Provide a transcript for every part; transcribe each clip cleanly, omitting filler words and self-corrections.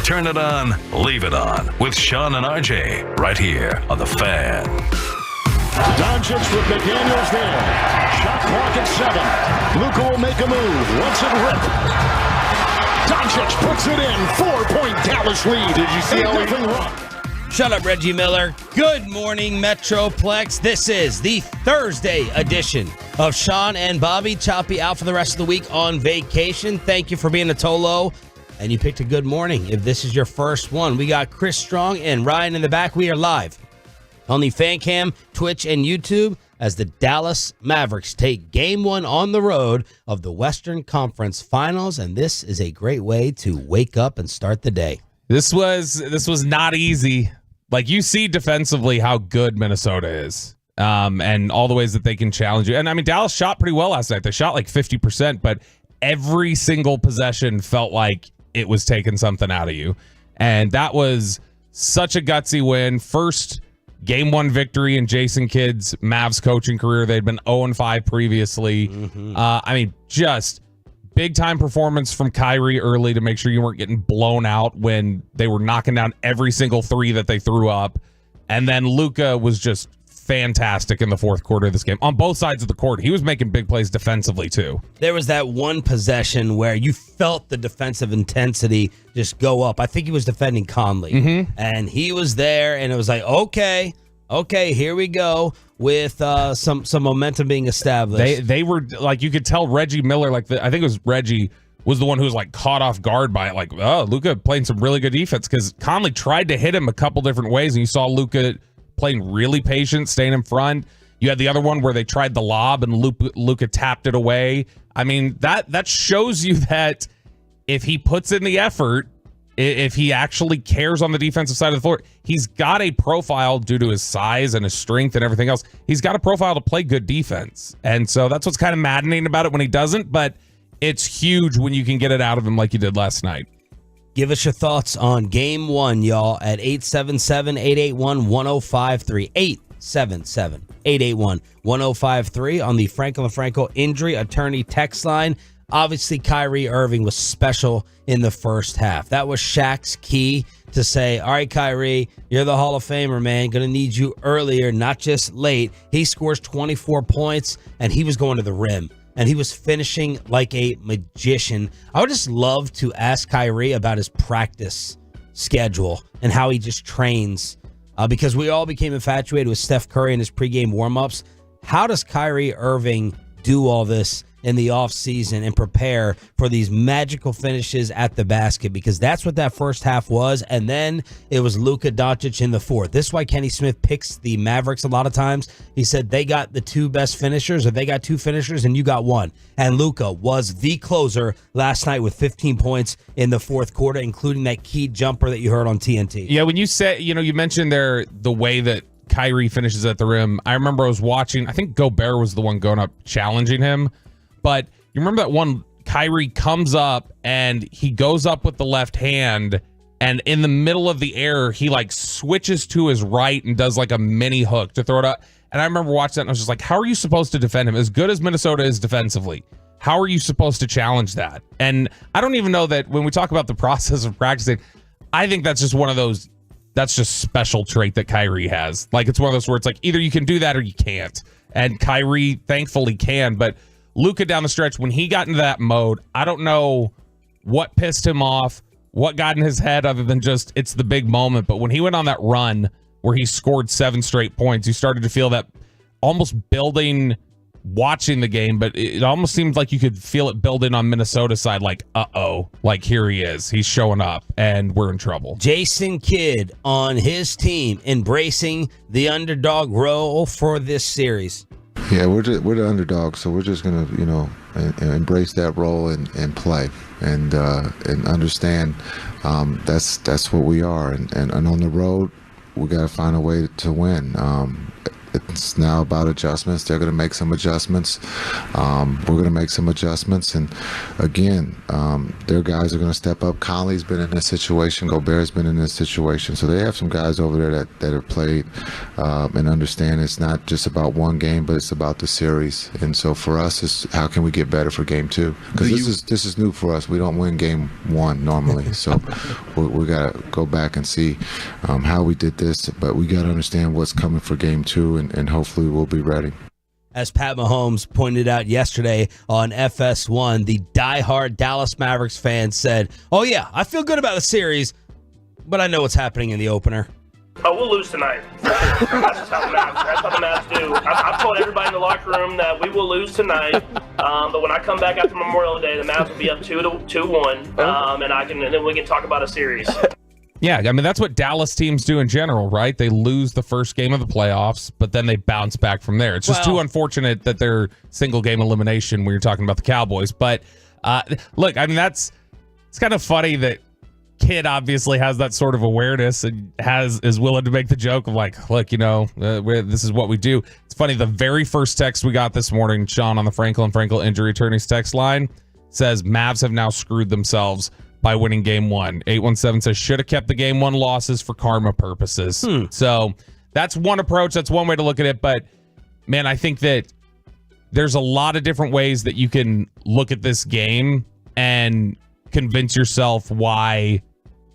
Turn it on, leave it on with Sean and RJ right here on The Fan. Doncic with McDaniels there. Shot clock at 7. Luka will make a move. Lets it rip. Doncic puts it in. 4-point Dallas lead. Did you see how Shut up, Reggie Miller. Good morning, Metroplex. This is the Thursday edition of Sean and Bobby. Choppy out for the rest of the week on vacation. Thank you for being a Tolo. And you picked a good morning if this is your first one. We got Chris Strong and Ryan in the back. We are live on the FanCam, Twitch, and YouTube as the Dallas Mavericks take Game 1 on the road of the Western Conference Finals. And this is a great way to wake up and start the day. This was not easy. Like, you see defensively how good Minnesota is, and all the ways that they can challenge you. And, I mean, Dallas shot pretty well last night. They shot like 50%, but every single possession felt like it was taking something out of you. And that was such a gutsy win. First Game 1 victory in Jason Kidd's Mavs coaching career. They'd been 0-5 previously. I mean, just big-time performance from Kyrie early to make sure you weren't getting blown out when they were knocking down every single three that they threw up. And then Luka was just fantastic in the fourth quarter of this game on both sides of the court. He was making big plays defensively, too. There was that one possession where you felt the defensive intensity just go up. I think he was defending Conley. And he was there, and it was like, okay, here we go with some momentum being established. They were, like, you could tell Reggie Miller, I think it was Reggie, was the one who was, like, caught off guard by it. Like, oh, Luka playing some really good defense because Conley tried to hit him a couple different ways, and you saw Luka playing really patient, staying in front. You had the other one where they tried the lob and Luka tapped it away. I mean, that shows you that if he puts in the effort, if he actually cares on the defensive side of the floor, he's got a profile due to his size and his strength and everything else. He's got a profile to play good defense. And so that's what's kind of maddening about it when he doesn't, but it's huge when you can get it out of him like you did last night. Give us your thoughts on Game 1, y'all, at 877-881-1053. 877-881-1053 on the Franklin Franco Injury Attorney text line. Obviously, Kyrie Irving was special in the first half. That was Shaq's key to say, all right, Kyrie, you're the Hall of Famer, man. Going to need you earlier, not just late. He scores 24 points, and he was going to the rim. And he was finishing like a magician. I would just love to ask Kyrie about his practice schedule and how he just trains, because we all became infatuated with Steph Curry and his pregame warmups. How does Kyrie Irving do all this in the offseason and prepare for these magical finishes at the basket? Because that's what that first half was. And then it was Luka Doncic in the fourth. This is why Kenny Smith picks the Mavericks a lot of times. He said they got the two best finishers, or they got two finishers and you got one. And Luka was the closer last night with 15 points in the fourth quarter, including that key jumper that you heard on TNT. Yeah, when you said, you mentioned there the way that Kyrie finishes at the rim. I remember I was watching, I think Gobert was the one going up challenging him. But you remember that one, Kyrie comes up and he goes up with the left hand, and in the middle of the air, he like switches to his right and does like a mini hook to throw it up. And I remember watching that and I was just like, how are you supposed to defend him? As good as Minnesota is defensively, how are you supposed to challenge that? And I don't even know that when we talk about the process of practicing, I think that's just one of those, that's just special trait that Kyrie has. Like, it's one of those where it's like, either you can do that or you can't. And Kyrie thankfully can, but Luka down the stretch, when he got into that mode, I don't know what pissed him off, what got in his head other than just it's the big moment. But when he went on that run where he scored 7 straight points, you started to feel that almost building watching the game, but it almost seemed like you could feel it building on Minnesota's side, like, uh-oh, like here he is. He's showing up, and we're in trouble. Jason Kidd on his team embracing the underdog role for this series. Yeah, we're the underdog, so we're just gonna, embrace that role and play and understand that's what we are. And on the road, we gotta find a way to win. it's now about adjustments. They're going to make some adjustments. We're going to make some adjustments. And again, their guys are going to step up. Conley's been in this situation. Gobert's been in this situation. So they have some guys over there that have played and understand it's not just about one game, but it's about the series. And so for us, it's how can we get better for game 2? Because this is new for us. We don't win game 1 normally. So we got to go back and see how we did this. But we got to understand what's coming for game 2, and hopefully we'll be ready. As Pat Mahomes pointed out yesterday on FS1, the diehard Dallas Mavericks fan said, "Oh yeah, I feel good about the series, but I know what's happening in the opener." Oh, we'll lose tonight. That's just how the Mavs do. I've told everybody in the locker room that we will lose tonight. But when I come back after Memorial Day, the Mavs will be up 2-1, and then we can talk about a series. Yeah, I mean, that's what Dallas teams do in general, right? They lose the first game of the playoffs, but then they bounce back from there. It's just too unfortunate that they're single game elimination when you're talking about the Cowboys. But look, I mean, it's kind of funny that Kid obviously has that sort of awareness and is willing to make the joke of like, look, this is what we do. It's funny. The very first text we got this morning, Sean, on the Frankel and Frankel injury attorneys text line says Mavs have now screwed themselves by winning game 1. 817 says should have kept the game 1 losses for karma purposes. So that's one approach. That's one way to look at it. But man, I think that there's a lot of different ways that you can look at this game and convince yourself why,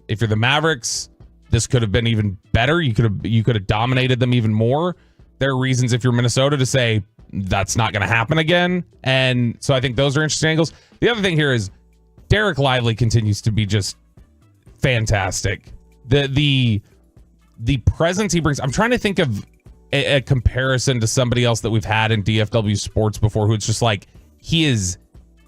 if you're the Mavericks, this could have been even better. You could have dominated them even more. There are reasons if you're Minnesota to say that's not going to happen again. And so I think those are interesting angles. The other thing here is Derek Lively continues to be just fantastic. The presence he brings. I'm trying to think of a comparison to somebody else that we've had in DFW sports before, who it's just like he is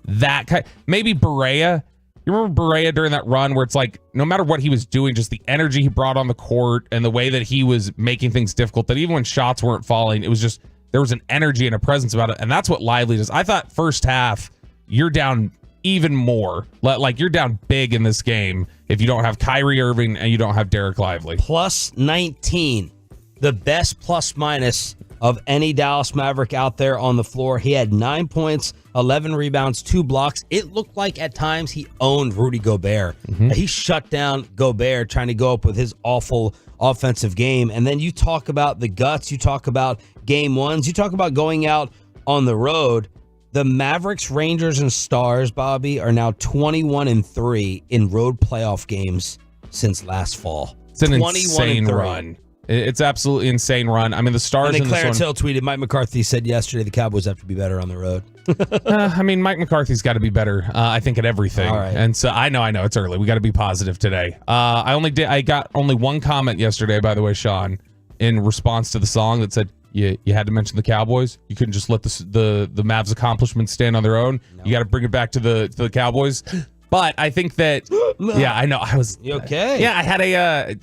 that kind. Maybe Barea. You remember Barea during that run where it's like no matter what he was doing, just the energy he brought on the court and the way that he was making things difficult, that even when shots weren't falling, it was just there was an energy and a presence about it. And that's what Lively does. I thought first half, you're down even more. Like you're down big in this game if you don't have Kyrie Irving and you don't have Derek Lively. Plus 19. The best plus minus of any Dallas Maverick out there on the floor. He had 9 points, 11 rebounds, 2 blocks. It looked like at times he owned Rudy Gobert. He shut down Gobert trying to go up with his awful offensive game. And then you talk about the guts. You talk about game 1s. You talk about going out on the road. The Mavericks, Rangers, and Stars, Bobby, are now 21-3 in road playoff games since last fall. It's an insane run. It's absolutely insane run. I mean, the Stars and in Clarence this one. Hill tweeted, Mike McCarthy said yesterday the Cowboys have to be better on the road. I mean, Mike McCarthy's got to be better, I think, at everything. All right. And so I know it's early. We got to be positive today. I got only one comment yesterday, by the way, Sean, in response to the song that said you had to mention the Cowboys. You couldn't just let the Mavs accomplishments stand on their own. No. You got to bring it back to the Cowboys. But I think that, yeah, I know. I was you okay. Yeah, I had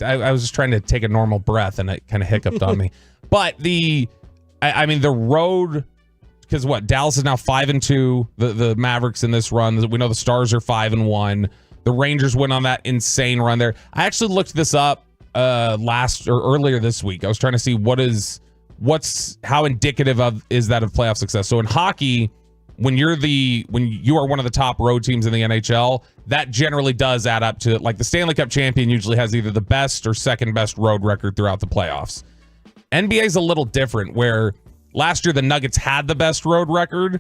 I was just trying to take a normal breath and it kind of hiccuped on me. But the road, because Dallas is now 5-2. The Mavericks in this run. We know the Stars are 5-1. The Rangers went on that insane run there. I actually looked this up earlier this week. I was trying to see how indicative is that of playoff success. So in hockey, when you are one of the top road teams in the NHL, that generally does add up to, like, the Stanley Cup champion usually has either the best or second best road record throughout the playoffs. NBA is a little different, where last year the Nuggets had the best road record,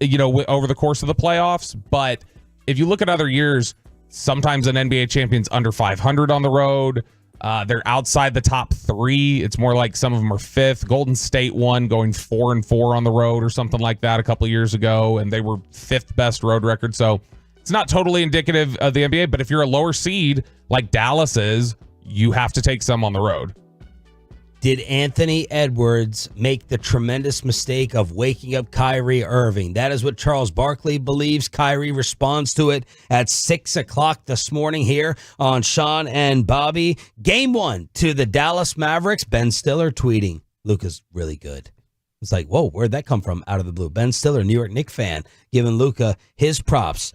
over the course of the playoffs. But if you look at other years, sometimes an NBA champion's under 500 on the road. They're outside the top 3. It's more like some of them are 5th. Golden State won going 4-4 on the road or something like that a couple of years ago, and they were 5th best road record. So it's not totally indicative of the NBA, but if you're a lower seed like Dallas is, you have to take some on the road. Did Anthony Edwards make the tremendous mistake of waking up Kyrie Irving? That is what Charles Barkley believes. Kyrie responds to it at 6 o'clock this morning here on Sean and Bobby. Game 1 to the Dallas Mavericks. Ben Stiller tweeting, Luka's really good. It's like, whoa, where'd that come from out of the blue? Ben Stiller, New York Knicks fan, giving Luka his props.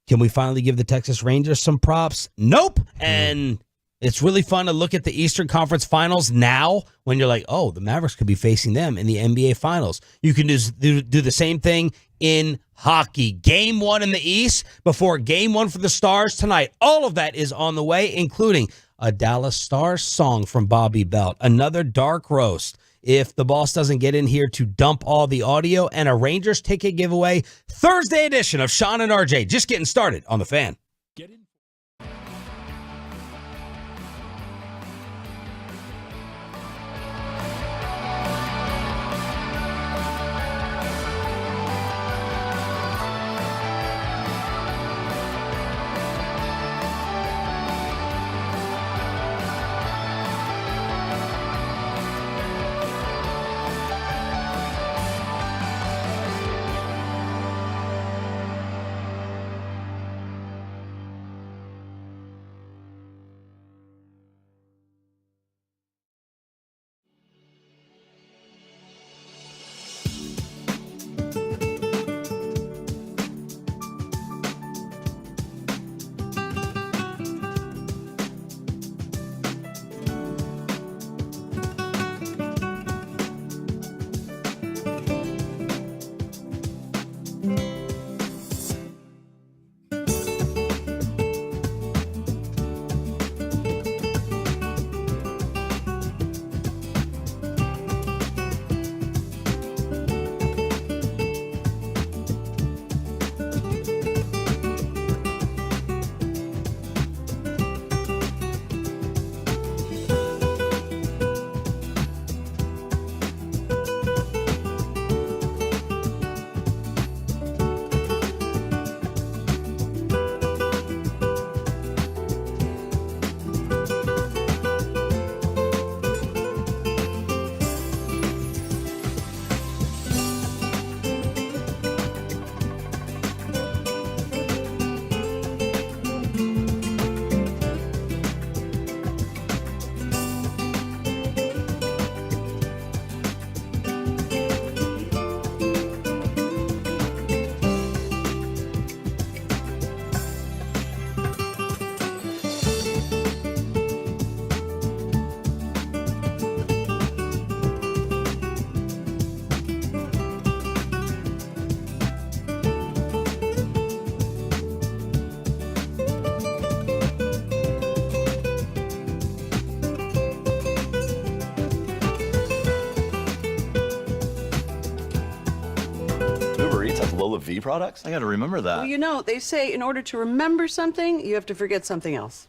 Can we finally give the Texas Rangers some props? Nope. And It's really fun to look at the Eastern Conference Finals now when you're like, oh, the Mavericks could be facing them in the NBA Finals. You can do the same thing in hockey. Game 1 in the East before Game 1 for the Stars tonight. All of that is on the way, including a Dallas Stars song from Bobby Belt, another dark roast if the boss doesn't get in here to dump all the audio, and a Rangers ticket giveaway. Thursday edition of Sean and RJ, just getting started on The Fan. Lola V products? I gotta remember that. Well, you know, they say in order to remember something, you have to forget something else.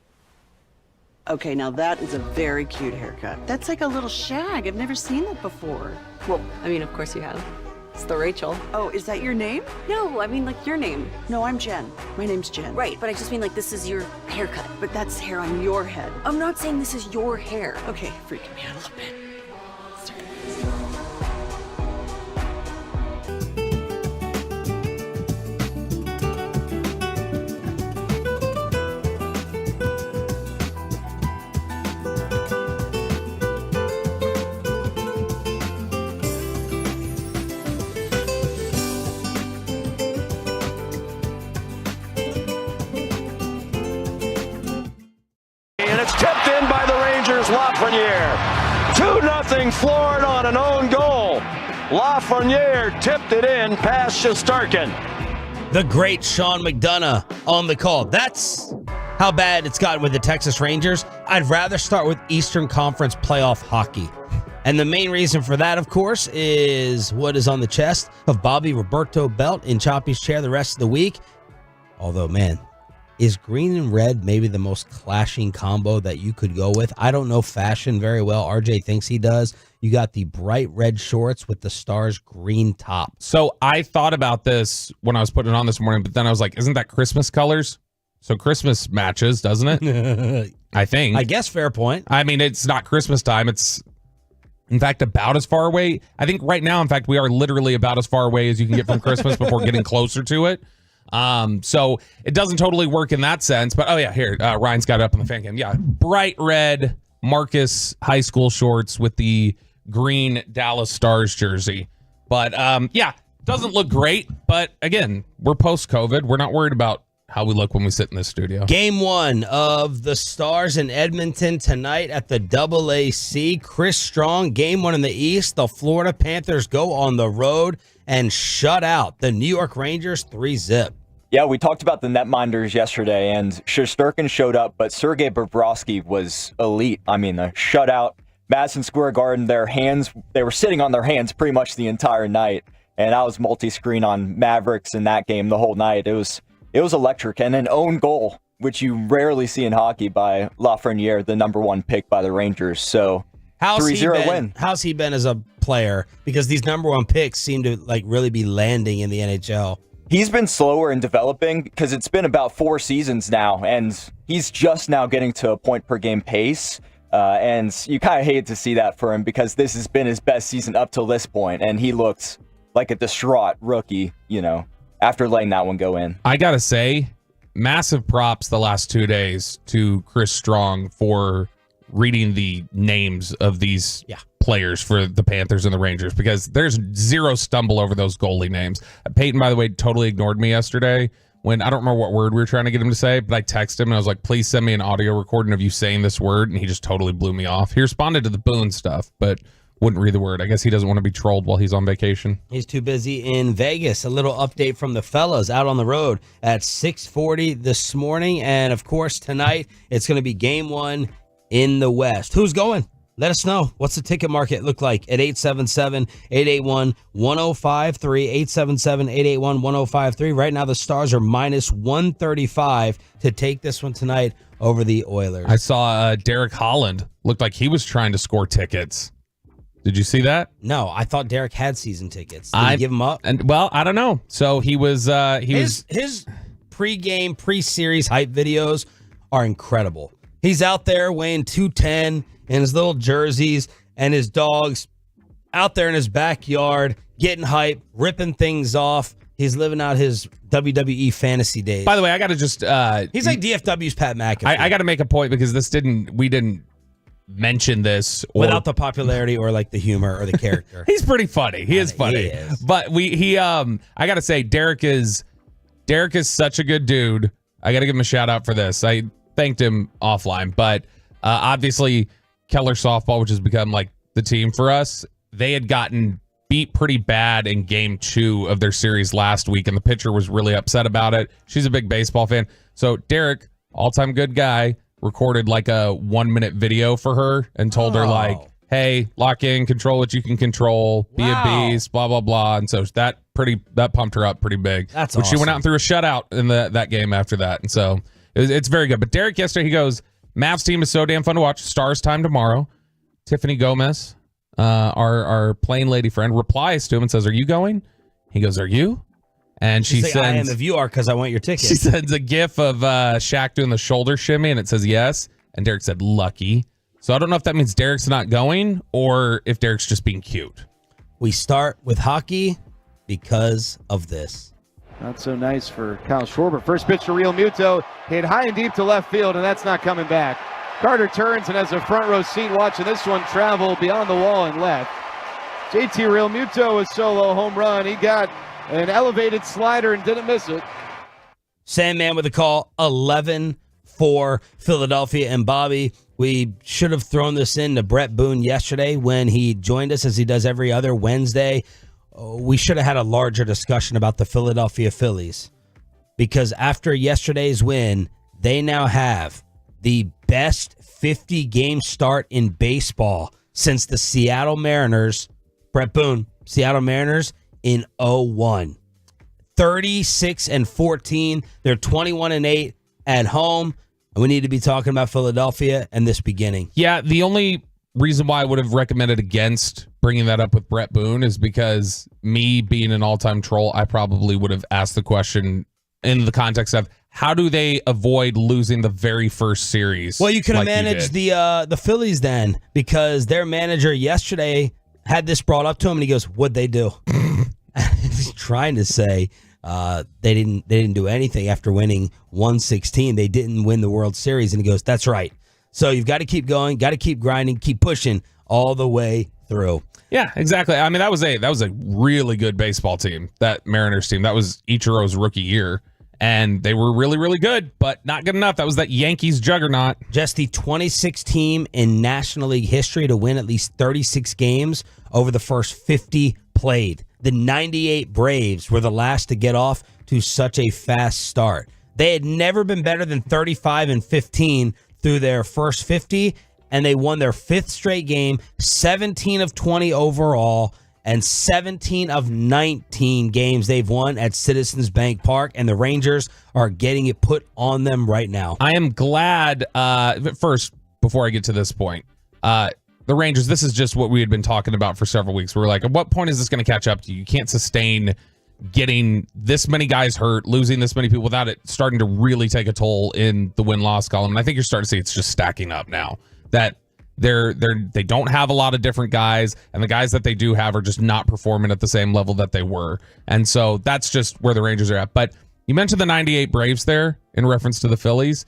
Okay, now that is a very cute haircut. That's like a little shag. I've never seen that before. Well, I mean, of course you have. It's the Rachel. Oh, is that your name? No, I mean, like, your name. No, I'm Jen. My name's Jen. Right, but I just mean, like, this is your haircut. But that's hair on your head. I'm not saying this is your hair. Okay, freaking me out a little bit. Tipped in by the Rangers, Lafreniere. 2-0 Florida on an own goal. Lafreniere tipped it in past Shesterkin. The great Sean McDonough on the call. That's how bad it's gotten with the Texas Rangers. I'd rather start with Eastern Conference playoff hockey. And the main reason for that, of course, is what is on the chest of Bobby Roberto Belt in Choppy's chair the rest of the week. Although, man, is green and red maybe the most clashing combo that you could go with? I don't know fashion very well. RJ thinks he does. You got the bright red shorts with the Stars green top. So I thought about this when I was putting it on this morning, but then I was like, isn't that Christmas colors? So Christmas matches, doesn't it? I think. I guess fair point. I mean, it's not Christmas time. It's, in fact, about as far away. I think right now, in fact, we are literally about as far away as you can get from Christmas before getting closer to it. So it doesn't totally work in that sense, but oh yeah, here, Ryan's got it up on the fan cam. Yeah. Bright red Marcus high school shorts with the green Dallas Stars jersey. But, yeah, doesn't look great, but again, we're post-COVID. We're not worried about how we look when we sit in this studio. Game 1 of the Stars in Edmonton tonight at the AAC. Chris Strong, game 1 in the East. The Florida Panthers go on the road and shut out the New York Rangers 3-zip. Yeah, we talked about the netminders yesterday, and Shesterkin showed up, but Sergei Bobrovsky was elite. I mean, a shutout. Madison Square Garden, they were sitting on their hands pretty much the entire night, and I was multi-screen on Mavericks in that game the whole night. It was electric, and an own goal, which you rarely see in hockey, by Lafreniere, the number 1 pick by the Rangers. So 3-0 win. How's he been as a player? Because these number 1 picks seem to really be landing in the NHL. He's been slower in developing because it's been about 4 seasons now, and he's just now getting to a point per game pace. And you kind of hate to see that for him because this has been his best season up till this point, and he looked like a distraught rookie, after letting that one go in. I gotta say, massive props the last 2 days to Chris Strong for reading the names of these players for the Panthers and the Rangers, because there's zero stumble over those goalie names. Peyton, by the way, totally ignored me yesterday when I don't remember what word we were trying to get him to say, but I texted him and I was like, please send me an audio recording of you saying this word, and he just totally blew me off. He responded to the Boone stuff, but wouldn't read the word. I guess he doesn't want to be trolled while he's on vacation. He's too busy in Vegas. A little update from the fellas out on the road at 6:40 this morning. And, of course, tonight it's going to be game 1 in the West. Who's going? Let us know. What's the ticket market look like at 877-881-1053, 877-881-1053. Right now the Stars are minus 135 to take this one tonight over the Oilers. I saw Derek Holland. Looked like he was trying to score tickets. Did you see that? No, I thought Derek had season tickets. Did he give them up? And well, I don't know. So he was his pre-game, pre-series hype videos are incredible. He's out there weighing 210 in his little jerseys and his dogs out there in his backyard getting hype, ripping things off. He's living out his WWE fantasy days. By the way, I got to just he's like DFW's Pat McAfee. I got to make a point because we didn't mention this without the popularity or like the humor or the character. He's pretty funny. He is funny. He is. But I got to say Derek is such a good dude. I got to give him a shout out for this. I thanked him offline, but obviously Keller softball, which has become like the team for us, they had gotten beat pretty bad in game 2 of their series last week, and the pitcher was really upset about it. She's a big baseball fan. So Derek, all-time good guy, recorded like a 1-minute video for her and told her like, hey, lock in, control what you can control, be a beast, blah, blah, blah. And so that pumped her up pretty big. That's awesome. awesome. She went out and threw a shutout in that game after that. And so it's very good. But Derek yesterday, he goes, Mavs team is so damn fun to watch. Stars time tomorrow. Tiffany Gomez, our plain lady friend, replies to him and says, are you going? He goes, are you? And she sends, I am if you are, because I want your ticket. She sends a gif of Shaq doing the shoulder shimmy, and it says yes. And Derek said, lucky. So I don't know if that means Derek's not going or if Derek's just being cute. We start with hockey because of this. Not so nice for Kyle Schwarber. First pitch to Real Muto. Hit high and deep to left field, and that's not coming back. Carter turns and has a front row seat watching this one travel beyond the wall and left. JT Real Muto, a solo home run. He got an elevated slider and didn't miss it. Sandman with a call, 11 for Philadelphia. And Bobby, we should have thrown this in to Brett Boone yesterday when he joined us, as he does every other Wednesday. We should have had a larger discussion about the Philadelphia Phillies, because after yesterday's win, they now have the best 50-game start in baseball since the Seattle Mariners, Brett Boone, Seattle Mariners in 01. 36-14. They're 21-8 at home. And we need to be talking about Philadelphia and this beginning. Yeah, the only reason why I would have recommended against bringing that up with Brett Boone is because me being an all-time troll, I probably would have asked the question in the context of how do they avoid losing the very first series? Well, you could have managed the Phillies then, because their manager yesterday had this brought up to him, and he goes, "What'd they do?" He's trying to say they didn't do anything after winning 116. They didn't win the World Series, and he goes, "That's right." So you've got to keep going, got to keep grinding, keep pushing all the way through. Yeah, exactly. I mean, that was a really good baseball team, that Mariners team. That was Ichiro's rookie year. And they were really, really good, but not good enough. That was that Yankees juggernaut. Just the 26th team in National League history to win at least 36 games over the first 50 played. The 98 Braves were the last to get off to such a fast start. They had never been better than 35-15 through their first 50, and they won their fifth straight game, 17 of 20 overall, and 17 of 19 games they've won at Citizens Bank Park, and the Rangers are getting it put on them right now. I am glad, first, before I get to this point, the Rangers, this is just what we had been talking about for several weeks. We were like, at what point is this going to catch up to you? You can't sustain getting this many guys hurt, losing this many people without it starting to really take a toll in the win-loss column. And I think you're starting to see it's just stacking up now. That they don't have a lot of different guys, and the guys that they do have are just not performing at the same level that they were. And so that's just where the Rangers are at. But you mentioned the 98 Braves there in reference to the Phillies.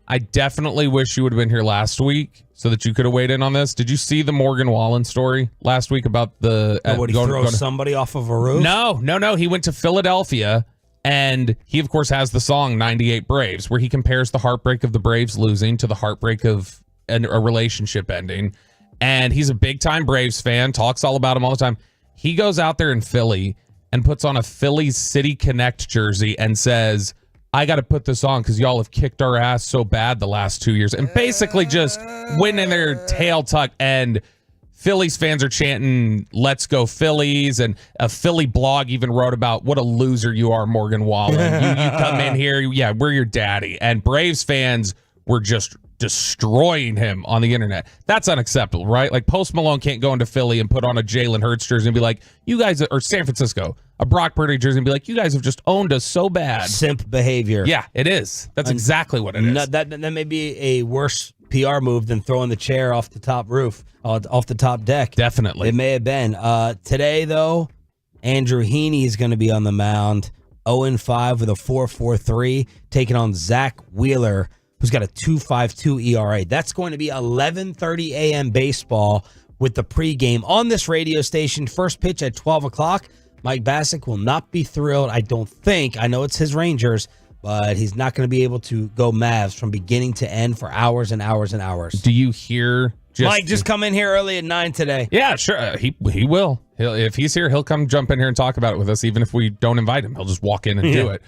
I definitely wish you would have been here last week so that you could have weighed in on this. Did you see the Morgan Wallen story last week about the would he throw somebody off of a roof? No. He went to Philadelphia, and he, of course, has the song 98 Braves, where he compares the heartbreak of the Braves losing to the heartbreak of a relationship ending. And he's a big-time Braves fan, talks all about him all the time. He goes out there in Philly and puts on a Phillies City Connect jersey and says, I got to put this on because y'all have kicked our ass so bad the last 2 years. And basically just went in their tail tuck, and Phillies fans are chanting, let's go Phillies. And a Philly blog even wrote about what a loser you are, Morgan Wallen. You come in here, yeah, we're your daddy. And Braves fans were just destroying him on the internet. That's unacceptable, right? Like, Post Malone can't go into Philly and put on a Jalen Hurts jersey and be like, you guys, or San Francisco, a Brock Purdy jersey and be like, you guys have just owned us so bad. Simp behavior. Yeah, it is. That's exactly what it is. That may be a worse PR move than throwing the chair off the top roof, off the top deck. Definitely. It may have been. Today, though, Andrew Heaney is going to be on the mound, 0-5 with a 4.43, taking on Zach Wheeler, who's got a 2.52 ERA. That's going to be 11:30 a.m. baseball with the pregame on this radio station. First pitch at 12 o'clock. Mike Bassick will not be thrilled, I don't think. I know it's his Rangers, but he's not going to be able to go Mavs from beginning to end for hours and hours and hours. Do you hear... Mike, just come in here early at 9 today. Yeah, sure. He will. If he's here, he'll come jump in here and talk about it with us, even if we don't invite him. He'll just walk in and do it.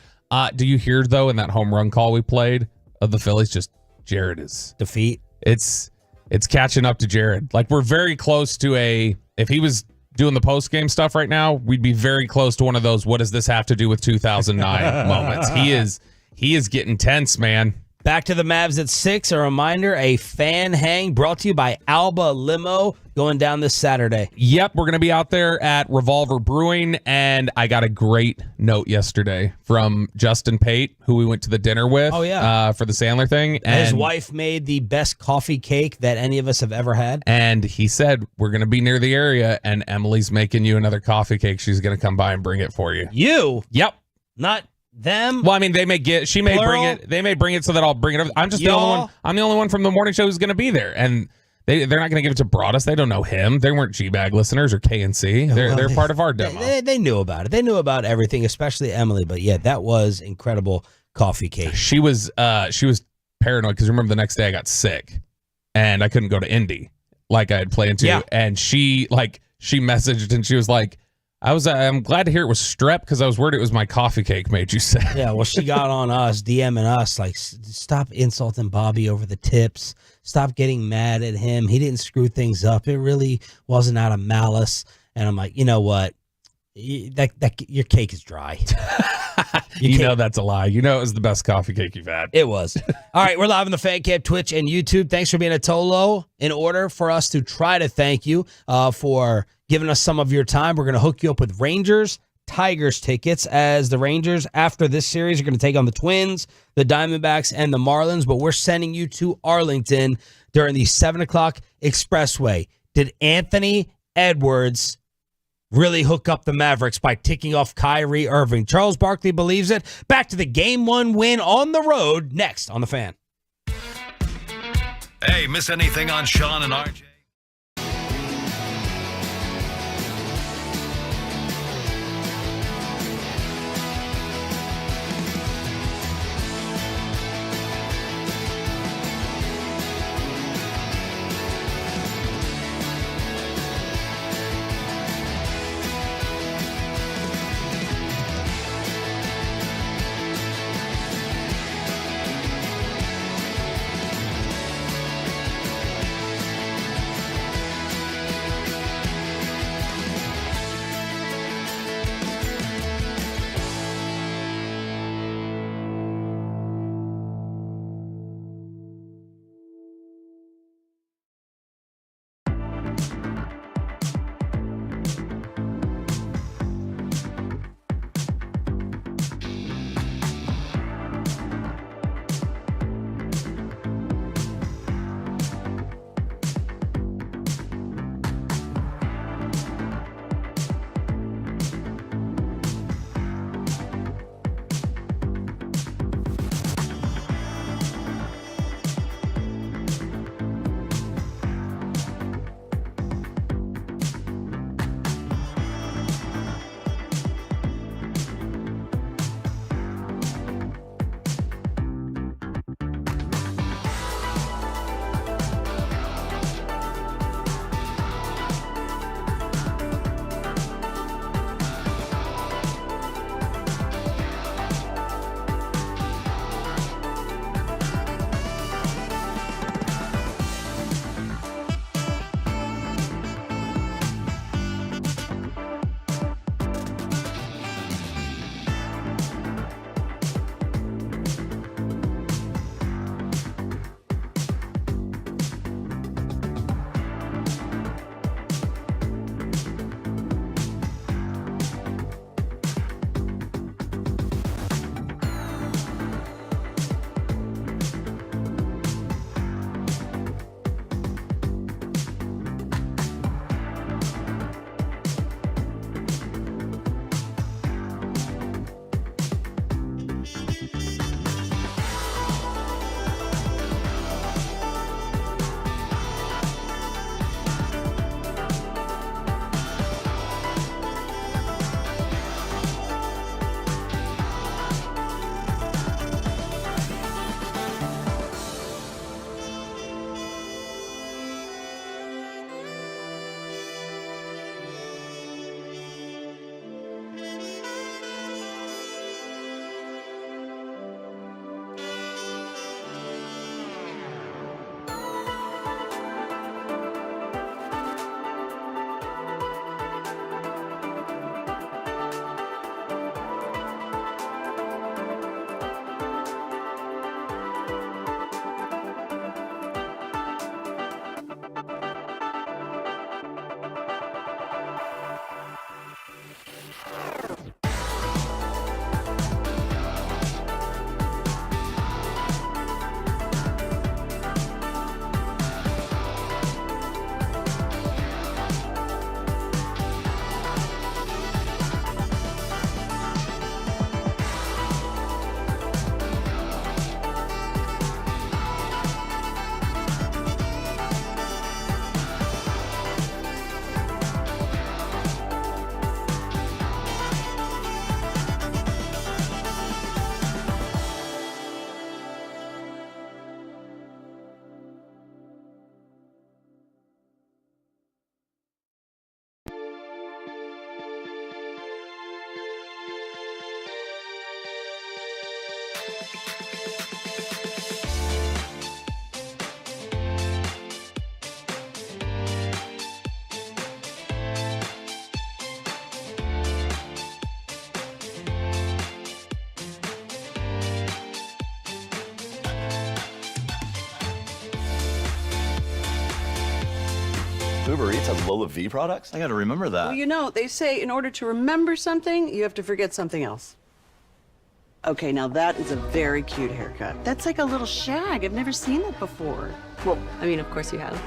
Do you hear, though, in that home run call we played of the Phillies, just Jared is... defeat? It's catching up to Jared. Like, we're very close to if he was doing the post-game stuff right now, we'd be very close to one of those, what does this have to do with 2009 moments. He is getting tense, man. Back to the Mavs at 6. A reminder, a fan hang brought to you by Alba Limo going down this Saturday. Yep, we're going to be out there at Revolver Brewing, and I got a great note yesterday from Justin Pate, who we went to the dinner with for the Sandler thing. And his wife made the best coffee cake that any of us have ever had. And he said, we're going to be near the area, and Emily's making you another coffee cake. She's going to come by and bring it for you. You? Yep. Not them? Well, I mean, she may bring it. They may bring it so that I'll bring it. I'm just the only one. I'm the only one from the morning show who's going to be there, and they're not going to give it to Broadus. They don't know him. They weren't G-Bag listeners or KNC. They're part of our demo. They knew about it. They knew about everything, especially Emily. But yeah, that was incredible coffee cake. She was paranoid because remember the next day I got sick and I couldn't go to Indy like I had planned to. Yeah. And she messaged and she was like, I'm glad to hear it was strep because I was worried it was my coffee cake made you sick. Yeah, well, she got on us, DMing us, like, stop insulting Bobby over the tips. Stop getting mad at him. He didn't screw things up. It really wasn't out of malice. And I'm like, you know what? Your cake is dry. You know that's a lie. You know it was the best coffee cake you've had. It was. All right, we're live on the Fan Camp, Twitch, and YouTube. Thanks for being a Tolo. In order for us to try to thank you for giving us some of your time, we're going to hook you up with Rangers Tigers tickets, as the Rangers, after this series, are going to take on the Twins, the Diamondbacks, and the Marlins. But we're sending you to Arlington during the 7 o'clock expressway. Did Anthony Edwards really hook up the Mavericks by ticking off Kyrie Irving? Charles Barkley believes it. Back to the Game 1 win on the road next on The Fan. Hey, miss anything on Sean and RJ? Uber Eats has Lola V products? I gotta remember that. Well, you know, they say in order to remember something, you have to forget something else. Okay, now that is a very cute haircut. That's like a little shag. I've never seen that before. Well, I mean, of course you have.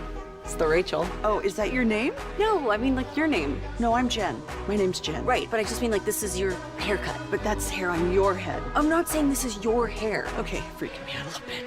It's the Rachel. Oh, is that your name? No, I mean like your name. No, I'm Jen. My name's Jen. Right, but I just mean like this is your haircut. But that's hair on your head. I'm not saying this is your hair. Okay, freaking me out a little bit.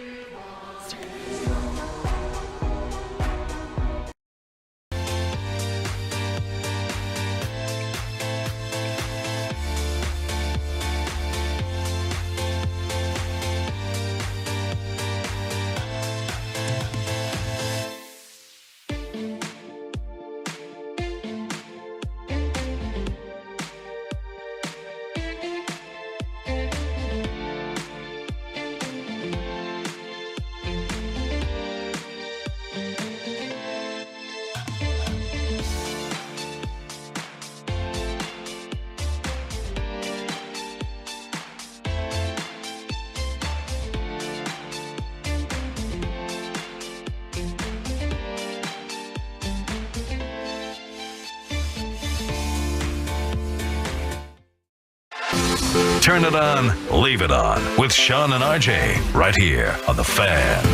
Turn it on, leave it on with Sean and RJ right here on The Fan.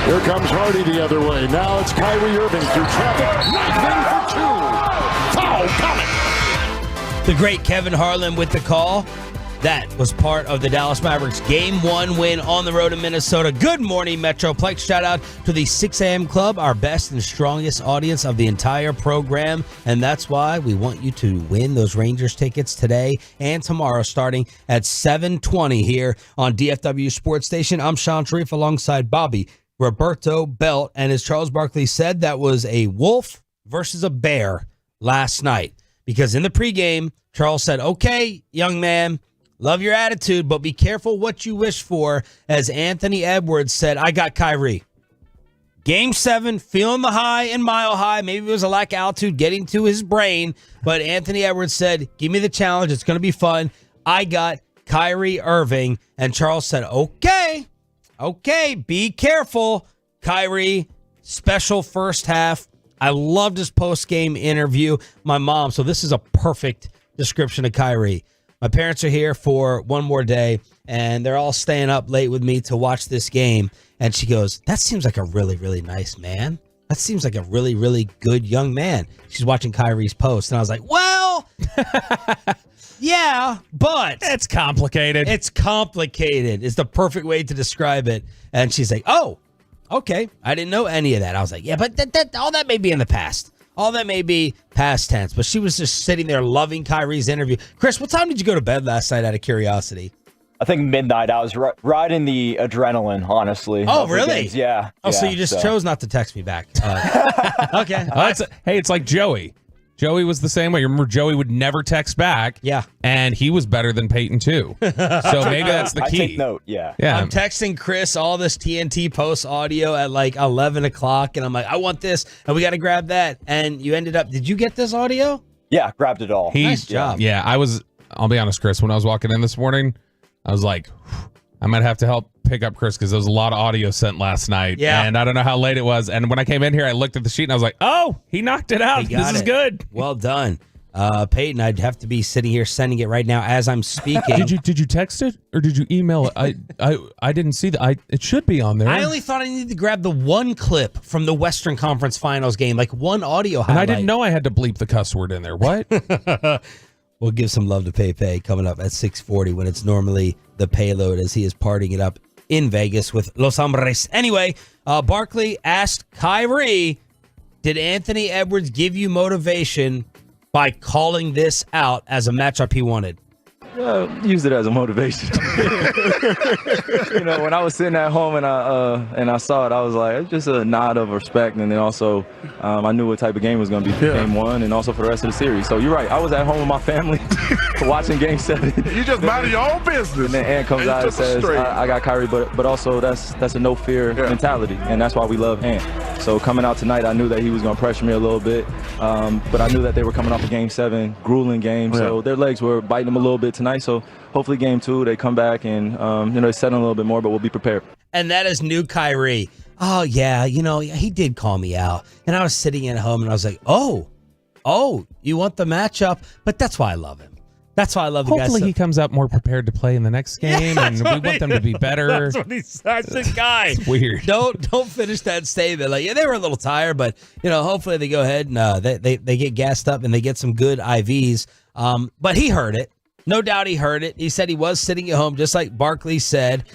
Here comes Hardy the other way. Now it's Kyrie Irving through traffic. Knocked in for two. Foul coming. The great Kevin Harlan with the call. That was part of the Dallas Mavericks Game 1 win on the road in Minnesota. Good morning, Metroplex. Shout out to the 6 a.m. Club, our best and strongest audience of the entire program. And that's why we want you to win those Rangers tickets today and tomorrow starting at 7:20 here on DFW Sports Station. I'm Sean Sharif alongside Bobby Roberto Belt. And as Charles Barkley said, that was a wolf versus a bear last night. Because in the pregame, Charles said, okay, young man, love your attitude, but be careful what you wish for. As Anthony Edwards said, I got Kyrie. Game 7, feeling the high and mile high. Maybe it was a lack of altitude getting to his brain, but Anthony Edwards said, give me the challenge. It's going to be fun. I got Kyrie Irving. And Charles said, okay, be careful. Kyrie, special first half. I loved his post-game interview. My mom, so this is a perfect description of Kyrie. My parents are here for one more day, and they're all staying up late with me to watch this game. And she goes, that seems like a really, really nice man. That seems like a really, really good young man. She's watching Kyrie's post, and I was like, well, yeah, but It's complicated. it's complicated. It's the perfect way to describe it. And she's like, oh, okay. I didn't know any of that. I was like, yeah, but all that may be in the past. All that may be past tense, but she was just sitting there loving Kyrie's interview. Chris, what time did you go to bed last night out of curiosity? I think midnight. I was riding the adrenaline, honestly. Oh, really? Yeah. Oh, so you just chose not to text me back. Okay. Hey, it's like Joey. Joey was the same way. Remember, Joey would never text back. Yeah. And he was better than Peyton, too. So maybe that's the key. I take note, yeah. I'm texting Chris all this TNT post audio at like 11 o'clock, and I'm like, I want this, and we got to grab that. And you ended up, did you get this audio? Yeah, grabbed it all. Nice job. Yeah, I'll be honest, Chris, when I was walking in this morning, I was like, I might have to help pick up Chris because there was a lot of audio sent last night. Yeah. And I don't know how late it was. And when I came in here, I looked at the sheet and I was like, oh, he knocked it out. This is good. Well done. Peyton, I'd have to be sitting here sending it right now as I'm speaking. Did you text it or did you email it? I didn't see that. It should be on there. I only thought I needed to grab the one clip from the Western Conference Finals game, like one audio highlight. And I didn't know I had to bleep the cuss word in there. What? We'll give some love to Pepe coming up at 6:40 when it's normally the payload as he is partying it up in Vegas with Los Hombres. Anyway, Barkley asked Kyrie, did Anthony Edwards give you motivation by calling this out as a matchup he wanted? Used it as a motivation. When I was sitting at home and I saw it, I was like, it's just a nod of respect. And then also, I knew what type of game it was going to be for Game 1 and also for the rest of the series. So you're right. I was at home with my family watching Game 7. You just minding your own business. And then Ant comes out and says, I got Kyrie, but also that's a no fear mentality. And that's why we love Ant. So coming out tonight, I knew that he was going to pressure me a little bit. But I knew that they were coming off a Game 7, grueling game. So their legs were biting them a little bit tonight. So hopefully Game 2, they come back and they settle a little bit more, but we'll be prepared. And that is new Kyrie. oh, yeah, he did call me out. And I was sitting at home and I was like, oh, you want the matchup? But that's why I love him. That's why I love the guy. Hopefully he comes out more prepared to play in the next game, and we want them to be better. That's what he said. That's guy. It's weird. Don't finish that statement. Like, yeah, they were a little tired, but hopefully they go ahead and they get gassed up and they get some good IVs. But he heard it. No doubt he heard it. He said he was sitting at home, just like Barkley said.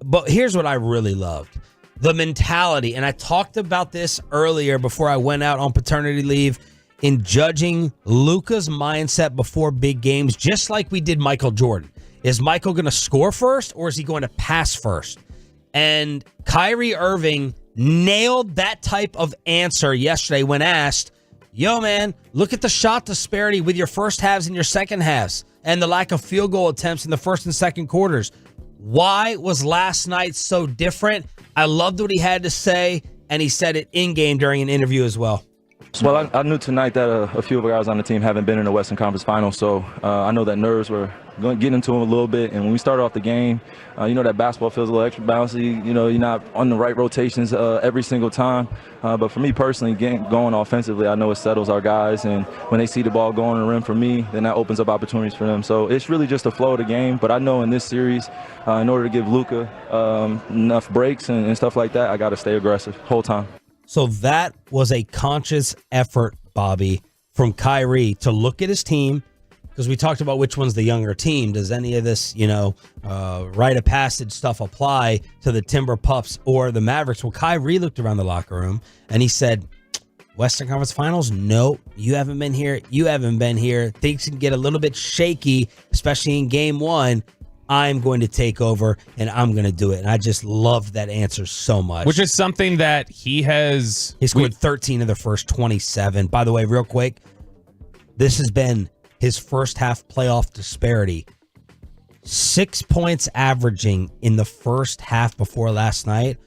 But here's what I really loved. The mentality, and I talked about this earlier before I went out on paternity leave, in judging Luka's mindset before big games, just like we did Michael Jordan. Is Michael going to score first, or is he going to pass first? And Kyrie Irving nailed that type of answer yesterday when asked, yo, man, look at the shot disparity with your first halves and your second halves and the lack of field goal attempts in the first and second quarters. Why was last night so different? I loved what he had to say, and he said it in-game during an interview as well. Well, I knew tonight that a few of the guys on the team haven't been in the Western Conference Finals, so I know that nerves were going to get into them a little bit. And when we started off the game, that basketball feels a little extra bouncy. You're not on the right rotations every single time. But for me personally, going offensively, I know it settles our guys. And when they see the ball going to the rim for me, then that opens up opportunities for them. So it's really just the flow of the game. But I know in this series, in order to give Luka enough breaks and stuff like that, I got to stay aggressive whole time. So that was a conscious effort, Bobby, from Kyrie to look at his team, because we talked about which one's the younger team. Does any of this, rite of passage stuff apply to the Timber Pups or the Mavericks? Well, Kyrie looked around the locker room and he said, Western Conference Finals? No, you haven't been here. You haven't been here. Things can get a little bit shaky, especially in game one. I'm going to take over, and I'm going to do it. And I just loved that answer so much. Which is something that he scored 13 of the first 27. By the way, real quick, this has been his first half playoff disparity. 6 points averaging in the first half before last night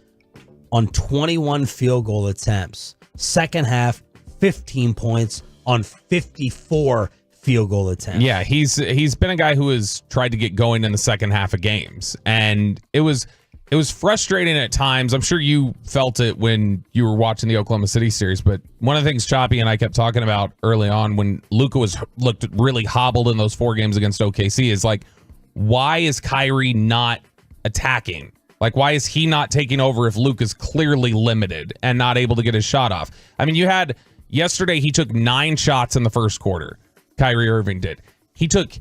on 21 field goal attempts. Second half, 15 points on 54 field goal attempt. Yeah, he's been a guy who has tried to get going in the second half of games, and it was frustrating at times. I'm sure you felt it when you were watching the Oklahoma City series, but one of the things Choppy and I kept talking about early on when Luka looked really hobbled in those 4 games against OKC is like, why is Kyrie not attacking? Like, why is he not taking over if Luka's clearly limited and not able to get his shot off? I mean, yesterday he took 9 shots in the first quarter. Kyrie Irving did. He took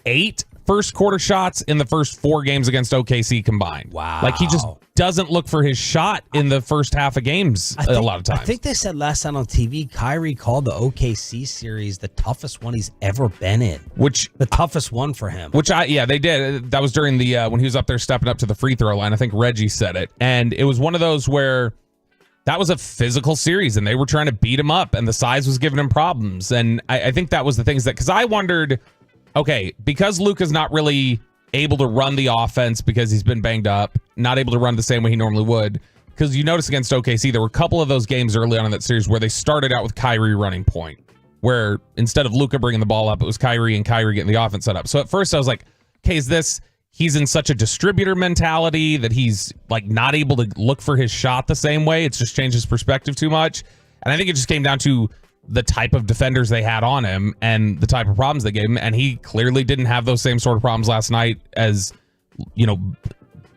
8 first quarter shots in the first 4 games against OKC combined. Wow. Like, he just doesn't look for his shot in the first half of games a lot of times. I think they said last night on TV, Kyrie called the OKC series the toughest one he's ever been in. The toughest one for him. They did. That was during the when he was up there stepping up to the free throw line. I think Reggie said it. And it was one of those where that was a physical series, and they were trying to beat him up, and the size was giving him problems. And I think that was the things because I wondered, okay, because Luka's not really able to run the offense because he's been banged up, not able to run the same way he normally would, because you notice against OKC, there were a couple of those games early on in that series where they started out with Kyrie running point, where instead of Luka bringing the ball up, it was Kyrie and Kyrie getting the offense set up. So at first I was like, okay, he's in such a distributor mentality that he's like not able to look for his shot the same way. It's just changed his perspective too much. And I think it just came down to the type of defenders they had on him and the type of problems they gave him. And he clearly didn't have those same sort of problems last night. As,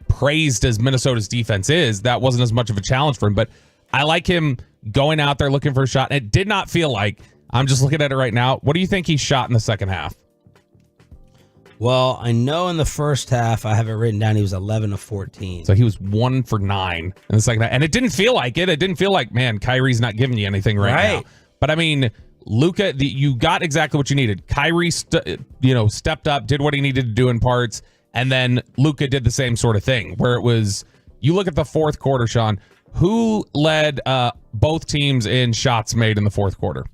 praised as Minnesota's defense is, that wasn't as much of a challenge for him. But I like him going out there looking for a shot. And it did not feel like, I'm just looking at it right now, what do you think he shot in the second half? Well, I know in the first half, I have it written down, he was 11 of 14. So he was 1 for 9 in the second half. And it didn't feel like it. It didn't feel like, man, Kyrie's not giving you anything right now. But I mean, Luka, you got exactly what you needed. Kyrie, stepped up, did what he needed to do in parts. And then Luka did the same sort of thing where it was, you look at the fourth quarter, Sean, who led both teams in shots made in the fourth quarter?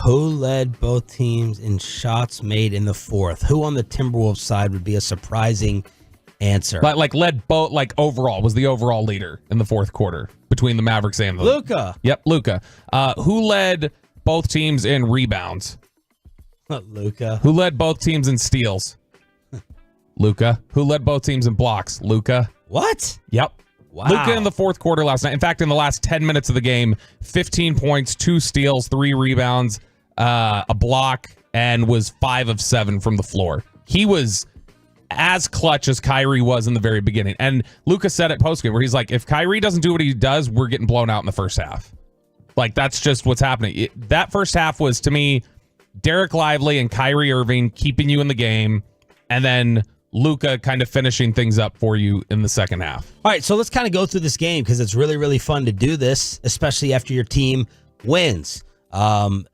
Who led both teams in shots made in the fourth? Who on the Timberwolves side would be a surprising answer? Led both, overall, was the overall leader in the fourth quarter between the Mavericks and the... Luka. Yep, Luka. Who led both teams in rebounds? Luka. Who led both teams in steals? Luka. Who led both teams in blocks? Luka. What? Yep. Wow. Luka in the fourth quarter last night. In fact, in the last 10 minutes of the game, 15 points, 2 steals, 3 rebounds, a block, and was 5 of 7 from the floor. He was as clutch as Kyrie was in the very beginning. And Luka said at postgame where he's like, if Kyrie doesn't do what he does, we're getting blown out in the first half. Like, that's just what's happening. That first half was, to me, Derek Lively and Kyrie Irving keeping you in the game, and then Luka kind of finishing things up for you in the second half. All right, so let's kind of go through this game because it's really, really fun to do this, especially after your team wins. Jaden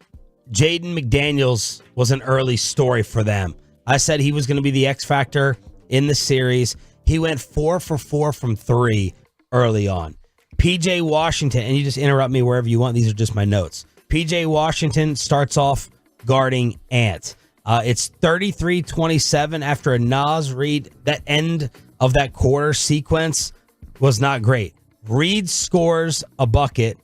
McDaniels was an early story for them. I said he was going to be the X factor in the series. He went 4 for 4 from 3 early on. PJ Washington, and you just interrupt me wherever you want. These are just my notes. PJ Washington starts off guarding Ant. It's 33-27 after a Naz Reid. That end of that quarter sequence was not great. Reid scores a bucket.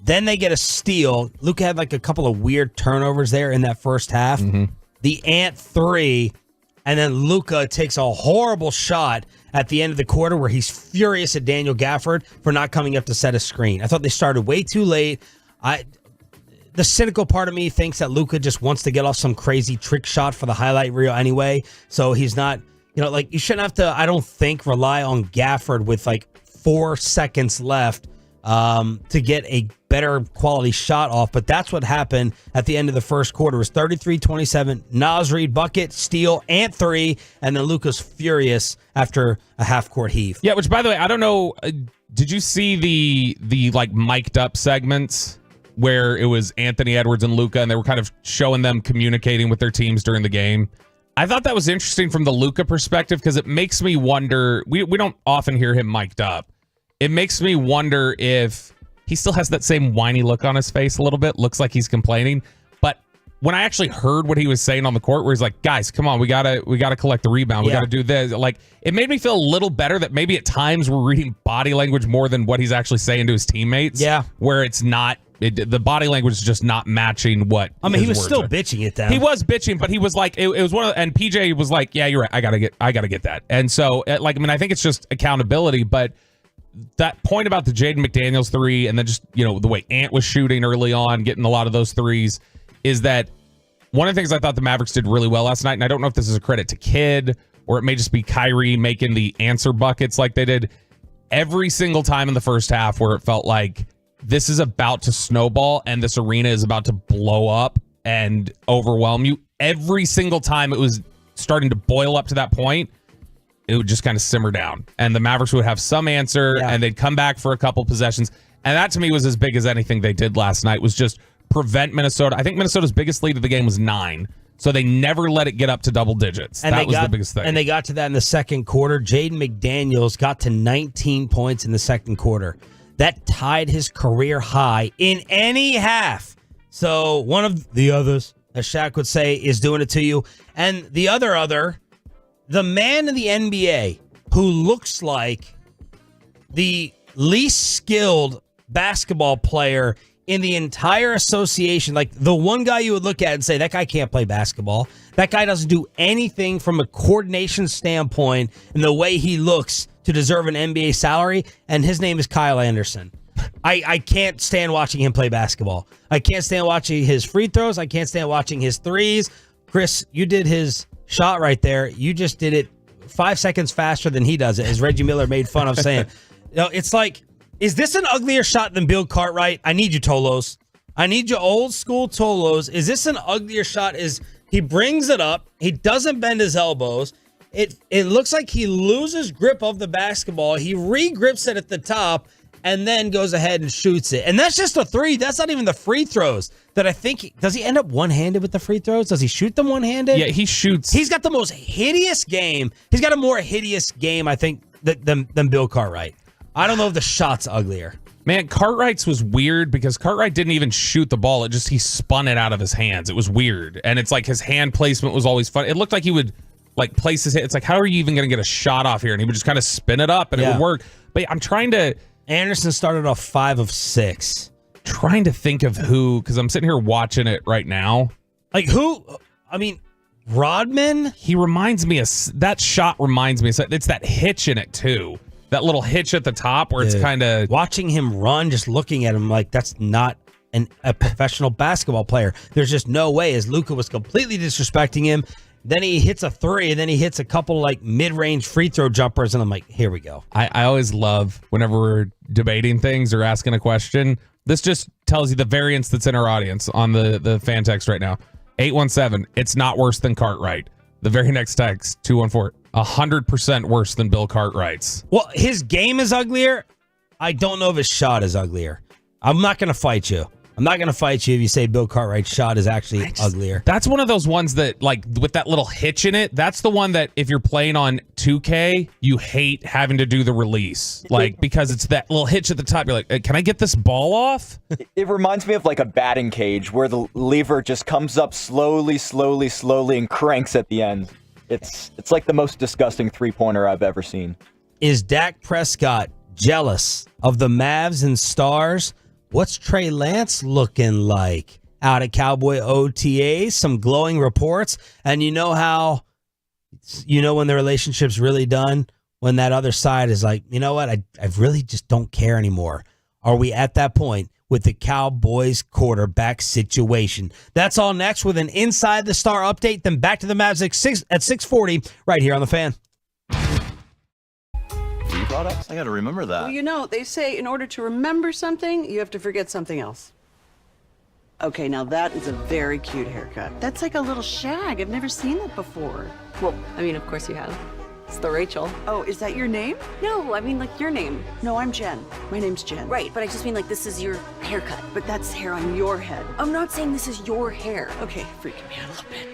Then they get a steal. Luka had like a couple of weird turnovers there in that first half. The Ant 3, and then Luka takes a horrible shot at the end of the quarter where he's furious at Daniel Gafford for not coming up to set a screen. I thought they started way too late. The cynical part of me thinks that Luka just wants to get off some crazy trick shot for the highlight reel anyway. So he's not, you shouldn't have to, I don't think, rely on Gafford with like 4 seconds left to get a better quality shot off. But that's what happened at the end of the first quarter. It was 33-27. Naz Reid bucket, steal, Ant 3, and then Luka's furious after a half-court heave. Yeah, which, by the way, I don't know, did you see the like mic'd up segments where it was Anthony Edwards and Luka, and they were kind of showing them communicating with their teams during the game? I thought that was interesting from the Luka perspective because it makes me wonder, we don't often hear him mic'd up. It makes me wonder if he still has that same whiny look on his face a little bit. Looks like he's complaining. But when I actually heard what he was saying on the court, where he's like, guys, come on, we gotta collect the rebound. We gotta do this. Like, it made me feel a little better that maybe at times we're reading body language more than what he's actually saying to his teammates. Yeah. Where it's not, the body language is just not matching what. I mean, he was still bitching at them. He was bitching, but he was like, it was one of, and PJ was like, yeah, you're right. I gotta get that. And so, I think it's just accountability, but that point about the Jaden McDaniels 3 and then just, the way Ant was shooting early on, getting a lot of those threes, is that one of the things I thought the Mavericks did really well last night, and I don't know if this is a credit to Kidd or it may just be Kyrie making the answer buckets like they did every single time in the first half where it felt like this is about to snowball and this arena is about to blow up and overwhelm you. Every single time it was starting to boil up to that point, it would just kind of simmer down and the Mavericks would have some answer and they'd come back for a couple possessions. And that to me was as big as anything they did last night, was just prevent Minnesota. I think Minnesota's biggest lead of the game was 9. So they never let it get up to double digits. And that was the biggest thing. And they got to that in the second quarter. Jaden McDaniels got to 19 points in the second quarter. That tied his career high in any half. So one of the others, as Shaq would say, is doing it to you. And the other, the man in the NBA who looks like the least skilled basketball player in the entire association, like the one guy you would look at and say, that guy can't play basketball. That guy doesn't do anything from a coordination standpoint in the way he looks to deserve an NBA salary, and his name is Kyle Anderson. I can't stand watching him play basketball. I can't stand watching his free throws. I can't stand watching his threes. Chris, you did his shot right there. You just did it 5 seconds faster than he does it, as Reggie Miller made fun of saying. It's like, is this an uglier shot than Bill Cartwright? I need you, Tolos. I need you old school Tolos. Is this an uglier shot? Is he brings it up. He doesn't bend his elbows. It looks like he loses grip of the basketball. He re-grips it at the top and then goes ahead and shoots it. And that's just a 3. That's not even the free throws that I think. Does he end up one-handed with the free throws? Does he shoot them one-handed? Yeah, he shoots. He's got the most hideous game. He's got a more hideous game, I think, than Bill Cartwright. I don't know if the shot's uglier. Man, Cartwright's was weird because Cartwright didn't even shoot the ball. It just, he spun it out of his hands. It was weird. And it's like his hand placement was always fun. It looked like he would like place his hand. It's like, how are you even going to get a shot off here? And he would just kind of spin it up and it would work. But I'm trying to... Anderson started off 5 of 6. Trying to think of who, because I'm sitting here watching it right now. Like who? I mean, Rodman? He reminds me of... That shot reminds me of... It's that hitch in it too. that little hitch at the top where it's kind of watching him run, just looking at him like that's not a professional basketball player. There's just no way, as Luka was completely disrespecting him. Then he hits a three, and then he hits a couple like mid-range free throw jumpers, and I'm like, here we go. I always love whenever we're debating things or asking a question. This just tells you the variance that's in our audience on the fan text right now. 817, it's not worse than Cartwright. The very next text, 214, 100% worse than Bill Cartwright's. Well, his game is uglier. I don't know if his shot is uglier. I'm not going to fight you. I'm not going to fight you if you say Bill Cartwright's shot is actually uglier. That's one of those ones that, like, with that little hitch in it, that's the one that if you're playing on 2K, you hate having to do the release. Like, because it's that little hitch at the top. You're like, can I get this ball off? It reminds me of like a batting cage where the lever just comes up slowly, and cranks at the end. It's like the most disgusting three-pointer I've ever seen. Is Dak Prescott jealous of the Mavs and Stars? What's Trey Lance looking like out at Cowboy OTAs? Some glowing reports. And you know how, when the relationship's really done? When that other side is like, you know what? I really just don't care anymore. Are we at that point with the Cowboys quarterback situation? That's all next with an Inside the Star update. Then back to the Mavs at 6:40 right here on The Fan. Products? I got to remember that. Well, they say in order to remember something, you have to forget something else. Okay, now that is a very cute haircut. That's like a little shag. I've never seen that before. Well, I mean, of course you have. It's the Rachel. Oh, is that your name? No, I mean, like, your name. No, I'm Jen. My name's Jen. Right, but I just mean, like, this is your haircut. But that's hair on your head. I'm not saying this is your hair. Okay, freaking me out a little bit.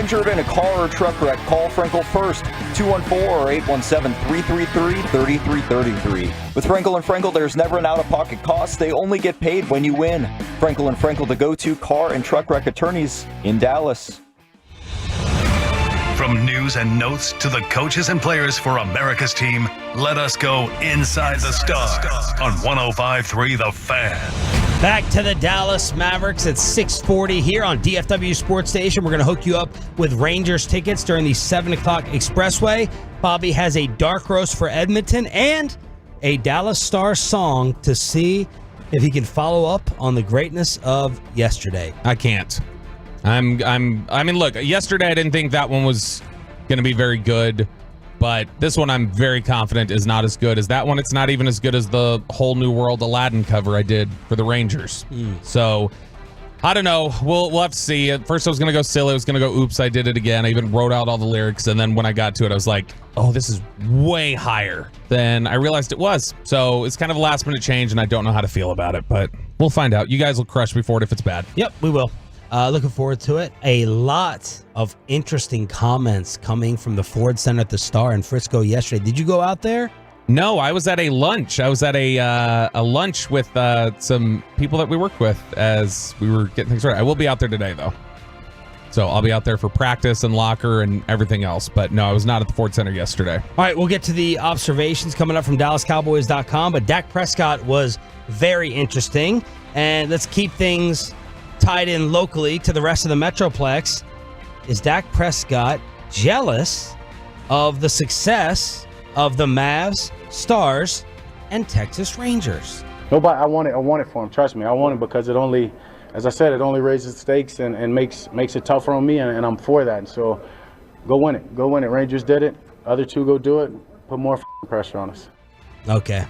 injured in a car or truck wreck, call Frankel first, 214 or 817-333-3333. With Frankel & Frankel, there's never an out-of-pocket cost. They only get paid when you win. Frankel & Frankel, the go-to car and truck wreck attorneys in Dallas. From news and notes to the coaches and players for America's team, let us go inside the stars on 105.3 The Fan. Back to the Dallas Mavericks at 6:40 here on DFW Sports Station. We're going to hook you up with Rangers tickets during the 7 o'clock expressway. Bobby has a dark roast for Edmonton and a Dallas Stars song to see if he can follow up on the greatness of yesterday. I can't. I mean, look, yesterday I didn't think that one was going to be very good, but this one I'm very confident is not as good as that one. It's not even as good as the Whole New World Aladdin cover I did for the Rangers. So, I don't know. We'll have to see. At first I was going to go silly. I was going to go, oops, I did it again. I even wrote out all the lyrics, and then when I got to it, I was like, oh, this is way higher than I realized it was. So, it's kind of a last-minute change, and I don't know how to feel about it, but we'll find out. You guys will crush me for it if it's bad. Yep, we will. Looking forward to it. A lot of interesting comments coming from the Ford Center at the Star in Frisco yesterday. Did you go out there? No, I was at a lunch. I was at a lunch with some people that we work with as we were getting things ready. I will be out there today, though. So I'll be out there for practice and locker and everything else. But no, I was not at the Ford Center yesterday. All right, we'll get to the observations coming up from DallasCowboys.com. But Dak Prescott was very interesting. And let's keep things tied in locally to the rest of the Metroplex. Is Dak Prescott jealous of the success of the Mavs, Stars, and Texas Rangers? Nobody. I want it for him. Trust me, I want it because it only, as I said, it only raises stakes and makes it tougher on me, and I'm for that. So go win it. Go win it. Rangers did it. Other two go do it. Put more pressure on us. Okay.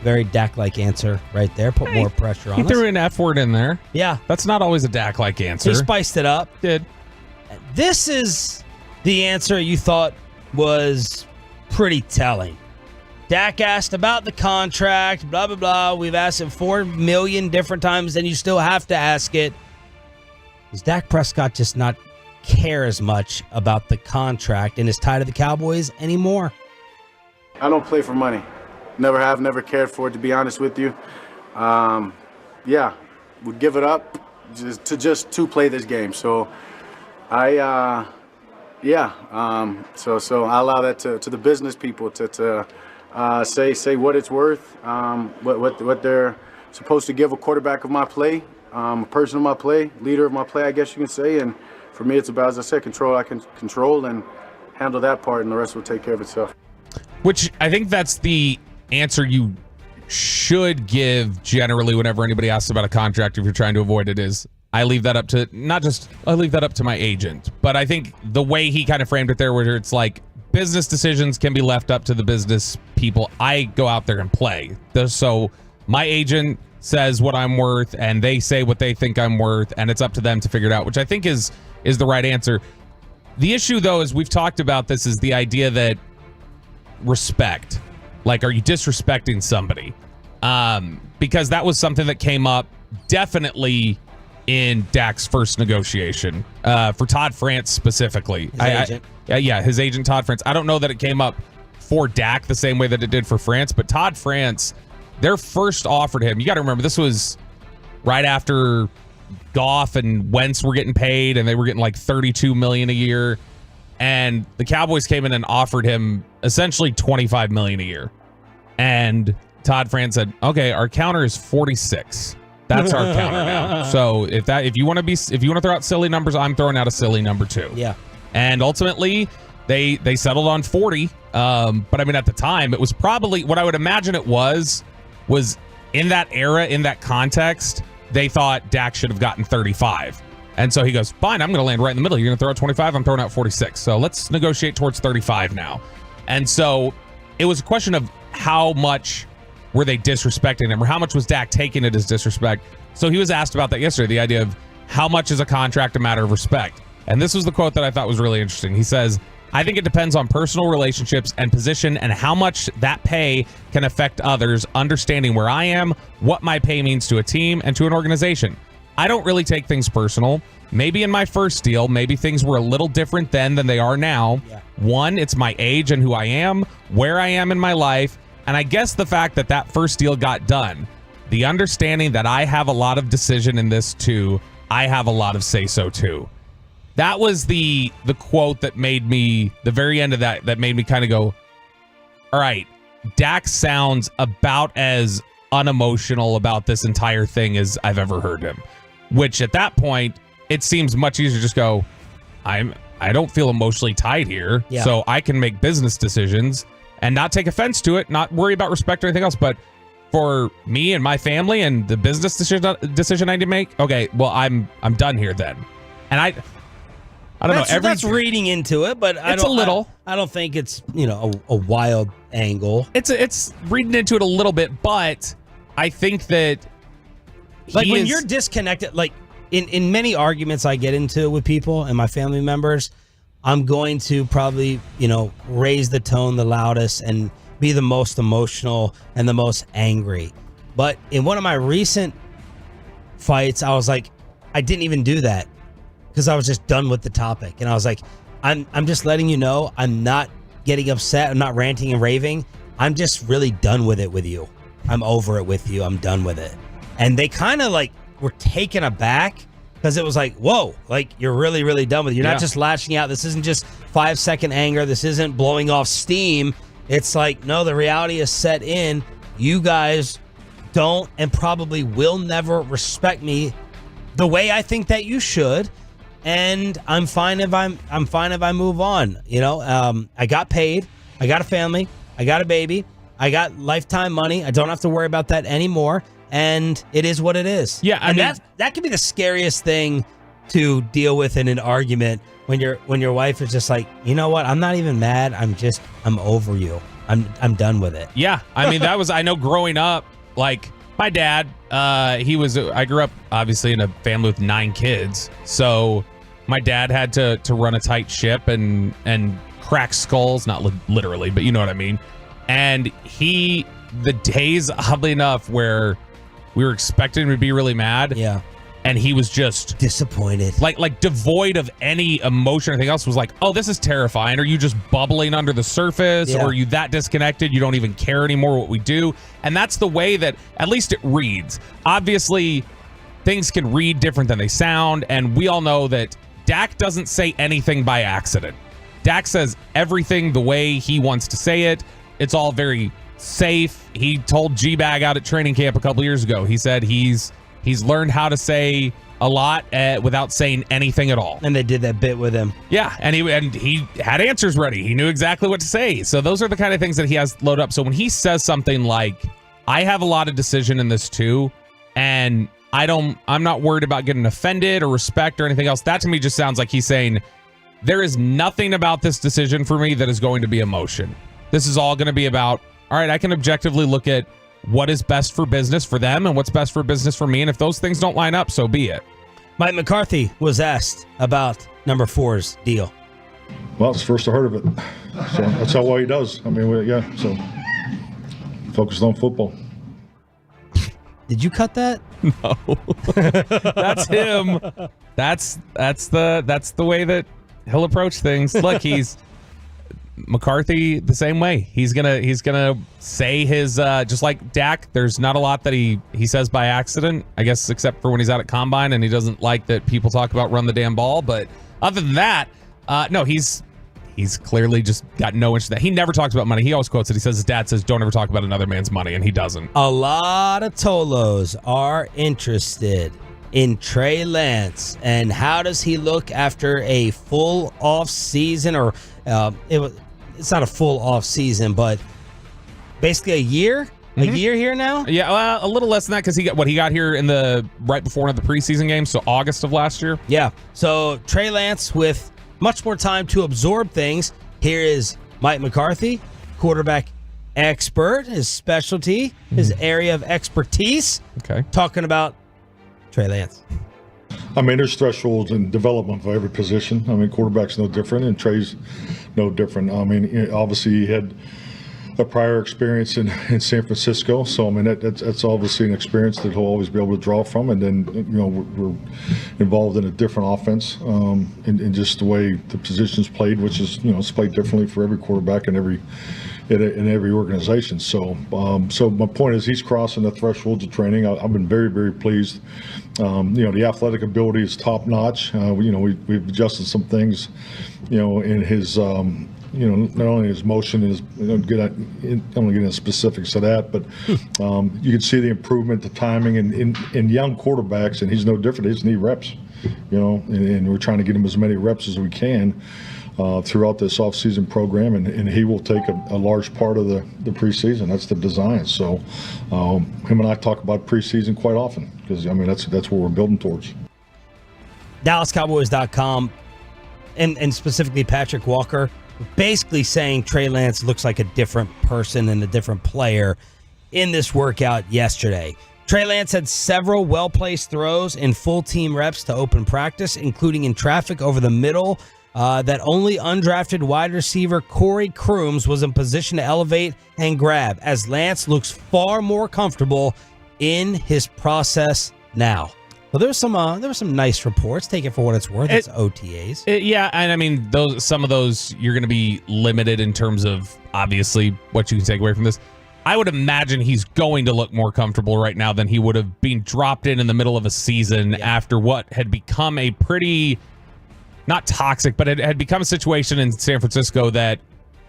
Very Dak-like answer right there. Put more pressure on us. He threw an F word in there. Yeah. That's not always a Dak-like answer. He spiced it up. Did. This is the answer you thought was pretty telling. Dak asked about the contract, blah, blah, blah. We've asked it 4 million different times, and you still have to ask it. Does Dak Prescott just not care as much about the contract and is tied to the Cowboys anymore? I don't play for money. Never have, never cared for it, to be honest with you. Yeah, would give it up just to play this game. So so I allow that to the business people to say what it's worth, what they're supposed to give a quarterback of my play, a person of my play, leader of my play, I guess you can say. And for me, it's about, as I said, control. I can control and handle that part, and the rest will take care of itself. Which I think that's the answer you should give generally whenever anybody asks about a contract if you're trying to avoid it. Is I leave that up to my agent. But I think the way he kind of framed it there, where it's like business decisions can be left up to the business people. I go out there and play. So my agent says what I'm worth and they say what they think I'm worth, and it's up to them to figure it out, which I think is the right answer. The issue, though, is we've talked about this, is the idea that respect. Like, are you disrespecting somebody? Because that was something that came up definitely in Dak's first negotiation for Todd France specifically. His agent. His agent, Todd France. I don't know that it came up for Dak the same way that it did for France, but Todd France, their first offered him. You got to remember, this was right after Goff and Wentz were getting paid, and they were getting like $32 million a year. And the Cowboys came in and offered him essentially $25 million a year. And Todd France said, "Okay, our counter is 46. That's our counter now. So if you want to throw out silly numbers, I'm throwing out a silly number too." Yeah. And ultimately, they settled on 40. But I mean, at the time, it was probably what I would imagine it was in that era, in that context, they thought Dak should have gotten 35. And so he goes, "Fine, I'm going to land right in the middle. You're going to throw out 25. I'm throwing out 46. So let's negotiate towards 35 now." And so it was a question of how much were they disrespecting him, or how much was Dak taking it as disrespect. So he was asked about that yesterday, the idea of how much is a contract a matter of respect. And this was the quote that I thought was really interesting. He says, "I think it depends on personal relationships and position and how much that pay can affect others, understanding where I am, what my pay means to a team and to an organization. I don't really take things personal. maybe in my first deal, maybe things were a little different then than they are now. Yeah. One, it's my age and who I am, where I am in my life, and I guess the fact that that first deal got done, the understanding that I have a lot of decision in this too, I have a lot of say-so too. That was the quote that made me, the very end of that made me kind of go, all right, Dak sounds about as unemotional about this entire thing as I've ever heard him. Which at that point, it seems much easier to just go, I don't feel emotionally tied here, so I can make business decisions and not take offense to it, not worry about respect or anything else. But for me and my family and the business decision I need to make, okay, well, I'm done here then. And I don't know. That's reading into it, but I don't think it's a wild angle. It's reading into it a little bit, but I think that when you're disconnected, like in many arguments I get into with people and my family members, I'm going to probably raise the tone the loudest and be the most emotional and the most angry. But in one of my recent fights, I was like, I didn't even do that because I was just done with the topic. And I was like, I'm just letting you know I'm not getting upset. I'm not ranting and raving. I'm just really done with it with you. I'm over it with you. I'm done with it. And they kind of were taken aback because it was like, whoa, you're really, really done with it. You're not just lashing out. This isn't just 5-second anger. This isn't blowing off steam. It's like, no, the reality is set in. You guys don't and probably will never respect me the way I think that you should. And I'm fine if I move on. I got paid. I got a family. I got a baby. I got lifetime money. I don't have to worry about that anymore. And it is what it is. Yeah, I mean, that can be the scariest thing to deal with in an argument when your wife is just like, you know what? I'm not even mad. I'm over you. I'm done with it. Yeah, I mean I know growing up, like my dad, I grew up obviously in a family with 9 kids, so my dad had to run a tight ship and crack skulls, not literally, but you know what I mean. And the days, oddly enough, where we were expecting him to be really mad, and he was just disappointed, like devoid of any emotion or anything else, was like, oh, this is terrifying. Are you just bubbling under the surface, or are you that disconnected you don't even care anymore what we do? And that's the way that at least it reads. Obviously, things can read different than they sound, and we all know that Dak doesn't say anything by accident. Dak says everything the way he wants to say it. It's all very safe. He told G-Bag out at training camp a couple years ago. He said he's learned how to say a lot without saying anything at all. And they did that bit with him. Yeah, and he had answers ready. He knew exactly what to say. So those are the kind of things that he has loaded up. So when he says something like, I have a lot of decision in this too, and I'm not worried about getting offended or respect or anything else, that to me just sounds like he's saying, there is nothing about this decision for me that is going to be emotion. This is all going to be about, all right, I can objectively look at what is best for business for them and what's best for business for me. And if those things don't line up, so be it. Mike McCarthy was asked about number 4's deal. Well, it's the first I heard of it. So that's how well he does. I mean, so focused on football. Did you cut that? No. That's him. That's the way that he'll approach things. Look, McCarthy the same way. He's gonna say his just like Dak. There's not a lot that he says by accident, I guess, except for when he's out at combine and he doesn't like that people talk about run the damn ball. But other than that, no, he's clearly just got no interest in that. He never talks about money. He always quotes it. He says his dad says, "Don't ever talk about another man's money," and he doesn't. A lot of Tolos are interested in Trey Lance, and how does he look after a full off season, or it's not a full off season, but basically a year here now. Yeah, well, a little less than that because he got here in right before one of the preseason games, so August of last year. Yeah, so Trey Lance with much more time to absorb things. Here is Mike McCarthy, quarterback expert, his specialty, his area of expertise. Okay, talking about Trey Lance. I mean, there's thresholds in development for every position. I mean, quarterback's no different, and Trey's no different. I mean, obviously he had a prior experience in San Francisco. So, I mean, that's obviously an experience that he'll always be able to draw from. And then, you know, we're involved in a different offense in just the way the position's played, which is, you know, it's played differently for every quarterback and every organization. So my point is he's crossing the thresholds of training. I've been very, very pleased. You know, the athletic ability is top notch. You know, we've adjusted some things, you know, in his, you know, not only his motion, his, you know, I'm going to get into specifics of that, but you can see the improvement, the timing, and in young quarterbacks, and he's no different. He just need reps, you know, and we're trying to get him as many reps as we can throughout this offseason program, and he will take a large part of the preseason. That's the design. So him and I talk about preseason quite often because, I mean, that's what we're building towards. DallasCowboys.com and specifically Patrick Walker basically saying Trey Lance looks like a different person and a different player in this workout yesterday. Trey Lance had several well-placed throws in full team reps to open practice, including in traffic over the middle that only undrafted wide receiver Corey Crooms was in position to elevate and grab, as Lance looks far more comfortable in his process now. Well, there were some nice reports. Take it for what it's worth. It's OTAs. Yeah, and I mean, some of those you're going to be limited in terms of obviously what you can take away from this. I would imagine he's going to look more comfortable right now than he would have been dropped in the middle of a season after what had become a pretty, not toxic, but it had become a situation in San Francisco that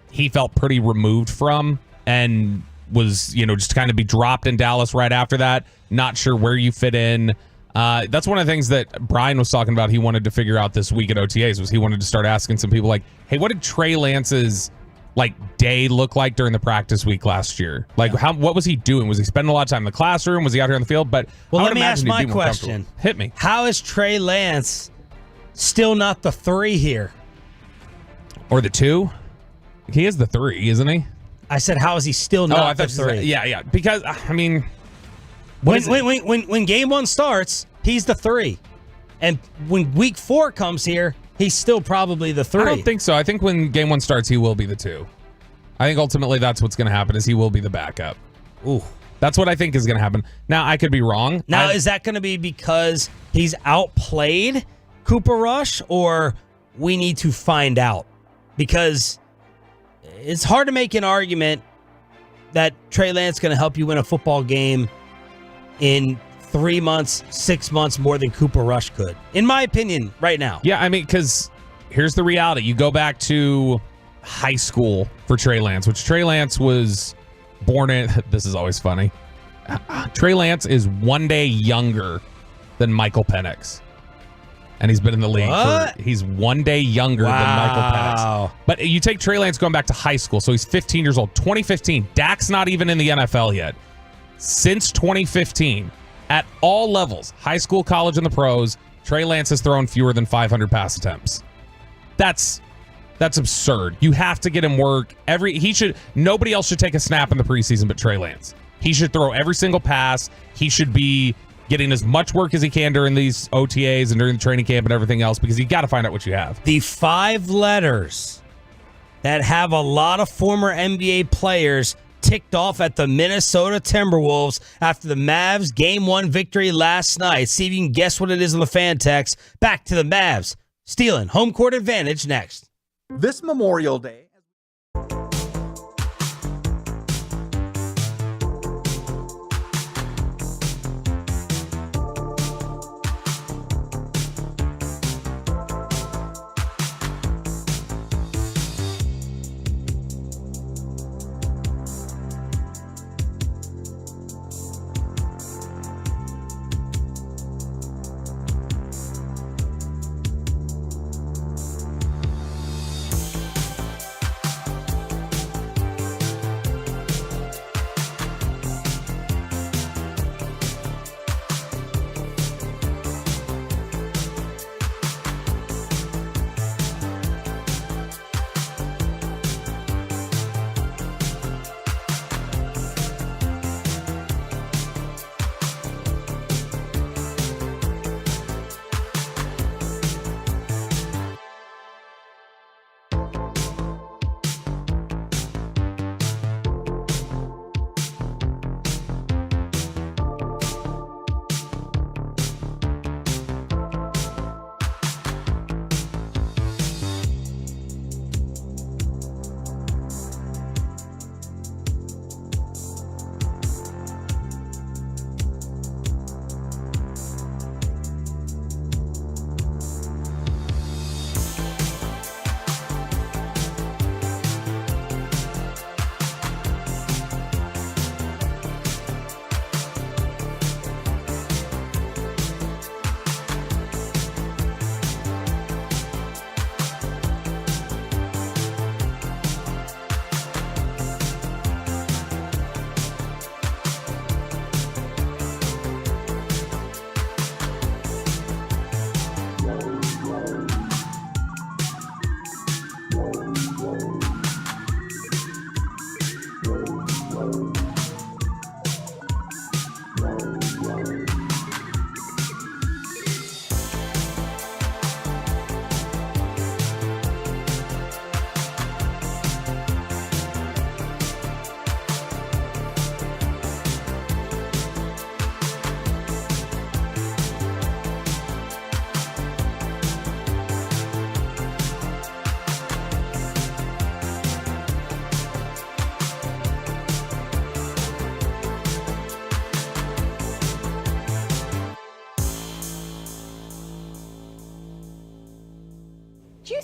he felt pretty removed from and was, you know, just kind of be dropped in Dallas right after that. Not sure where you fit in. That's one of the things that Brian was talking about he wanted to figure out this week at OTAs was he wanted to start asking some people like, hey, what did Trey Lance's day look like during the practice week last year? Like, what was he doing? Was he spending a lot of time in the classroom? Was he out here on the field? But let me ask my question. Hit me. How is Trey Lance still not the 3 here? Or the 2? He is the 3, isn't he? I said, how is he still not the 3? Yeah. Because, I mean, when game 1 starts, he's the 3. And when week 4 comes here, he's still probably the 3. I don't think so. I think when game 1 starts, he will be the 2. I think ultimately that's what's going to happen is he will be the backup. Ooh. That's what I think is going to happen. Now, I could be wrong. Now, is that going to be because he's outplayed Cooper Rush, or we need to find out? Because it's hard to make an argument that Trey Lance is going to help you win a football game in 3 months, 6 months more than Cooper Rush could, in my opinion, right now. Yeah, I mean, because here's the reality. You go back to high school for Trey Lance, which Trey Lance was born in. This is always funny. Trey Lance is 1 day younger than Michael Penix. And he's been in the league. He's 1 day younger than Michael Penix. But you take Trey Lance going back to high school, so he's 15 years old. 2015, Dak's not even in the NFL yet. Since 2015, at all levels, high school, college, and the pros, Trey Lance has thrown fewer than 500 pass attempts. That's absurd. You have to get him work. Nobody else should take a snap in the preseason but Trey Lance. He should throw every single pass. He should be getting as much work as he can during these OTAs and during the training camp and everything else because you got to find out what you have. The 5 letters that have a lot of former NBA players ticked off at the Minnesota Timberwolves after the Mavs Game 1 victory last night. See if you can guess what it is on the fan text. Back to the Mavs. Stealing home court advantage next. This Memorial Day.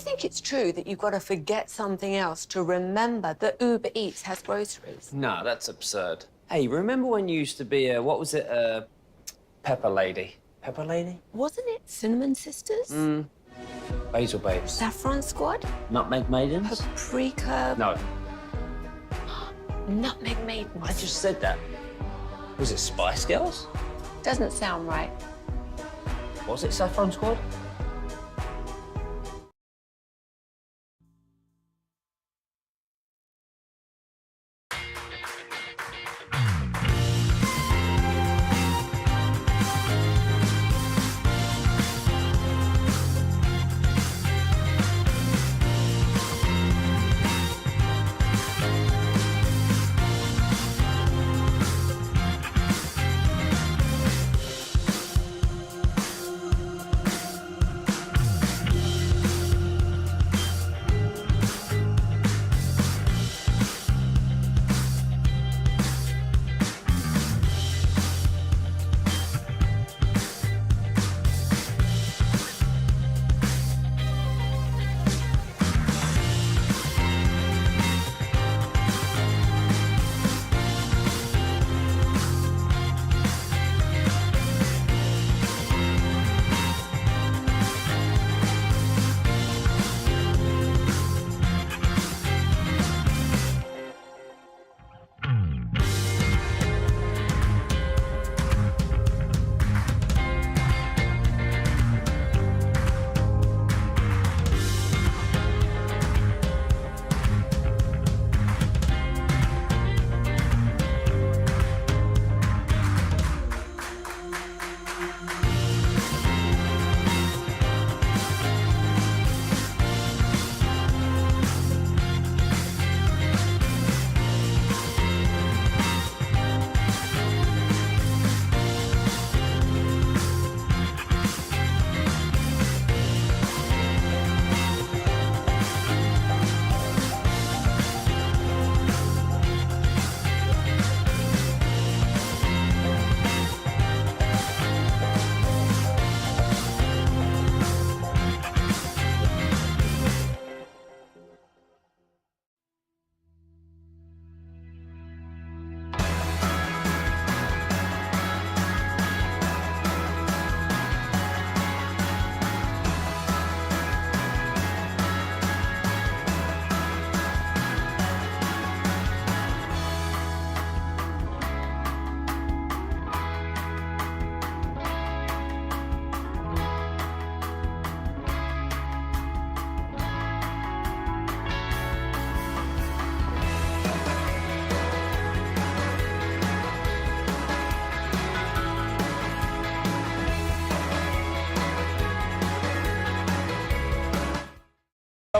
think it's true that you've got to forget something else to remember that Uber Eats has groceries? No, that's absurd. Hey, remember when you used to be Pepper Lady? Pepper Lady? Wasn't it Cinnamon Sisters? Basil Babes. Saffron Squad? Nutmeg Maidens? Paprika? No. Nutmeg Maidens. I just said that. Was it Spice Girls? Doesn't sound right. Was it Saffron Squad?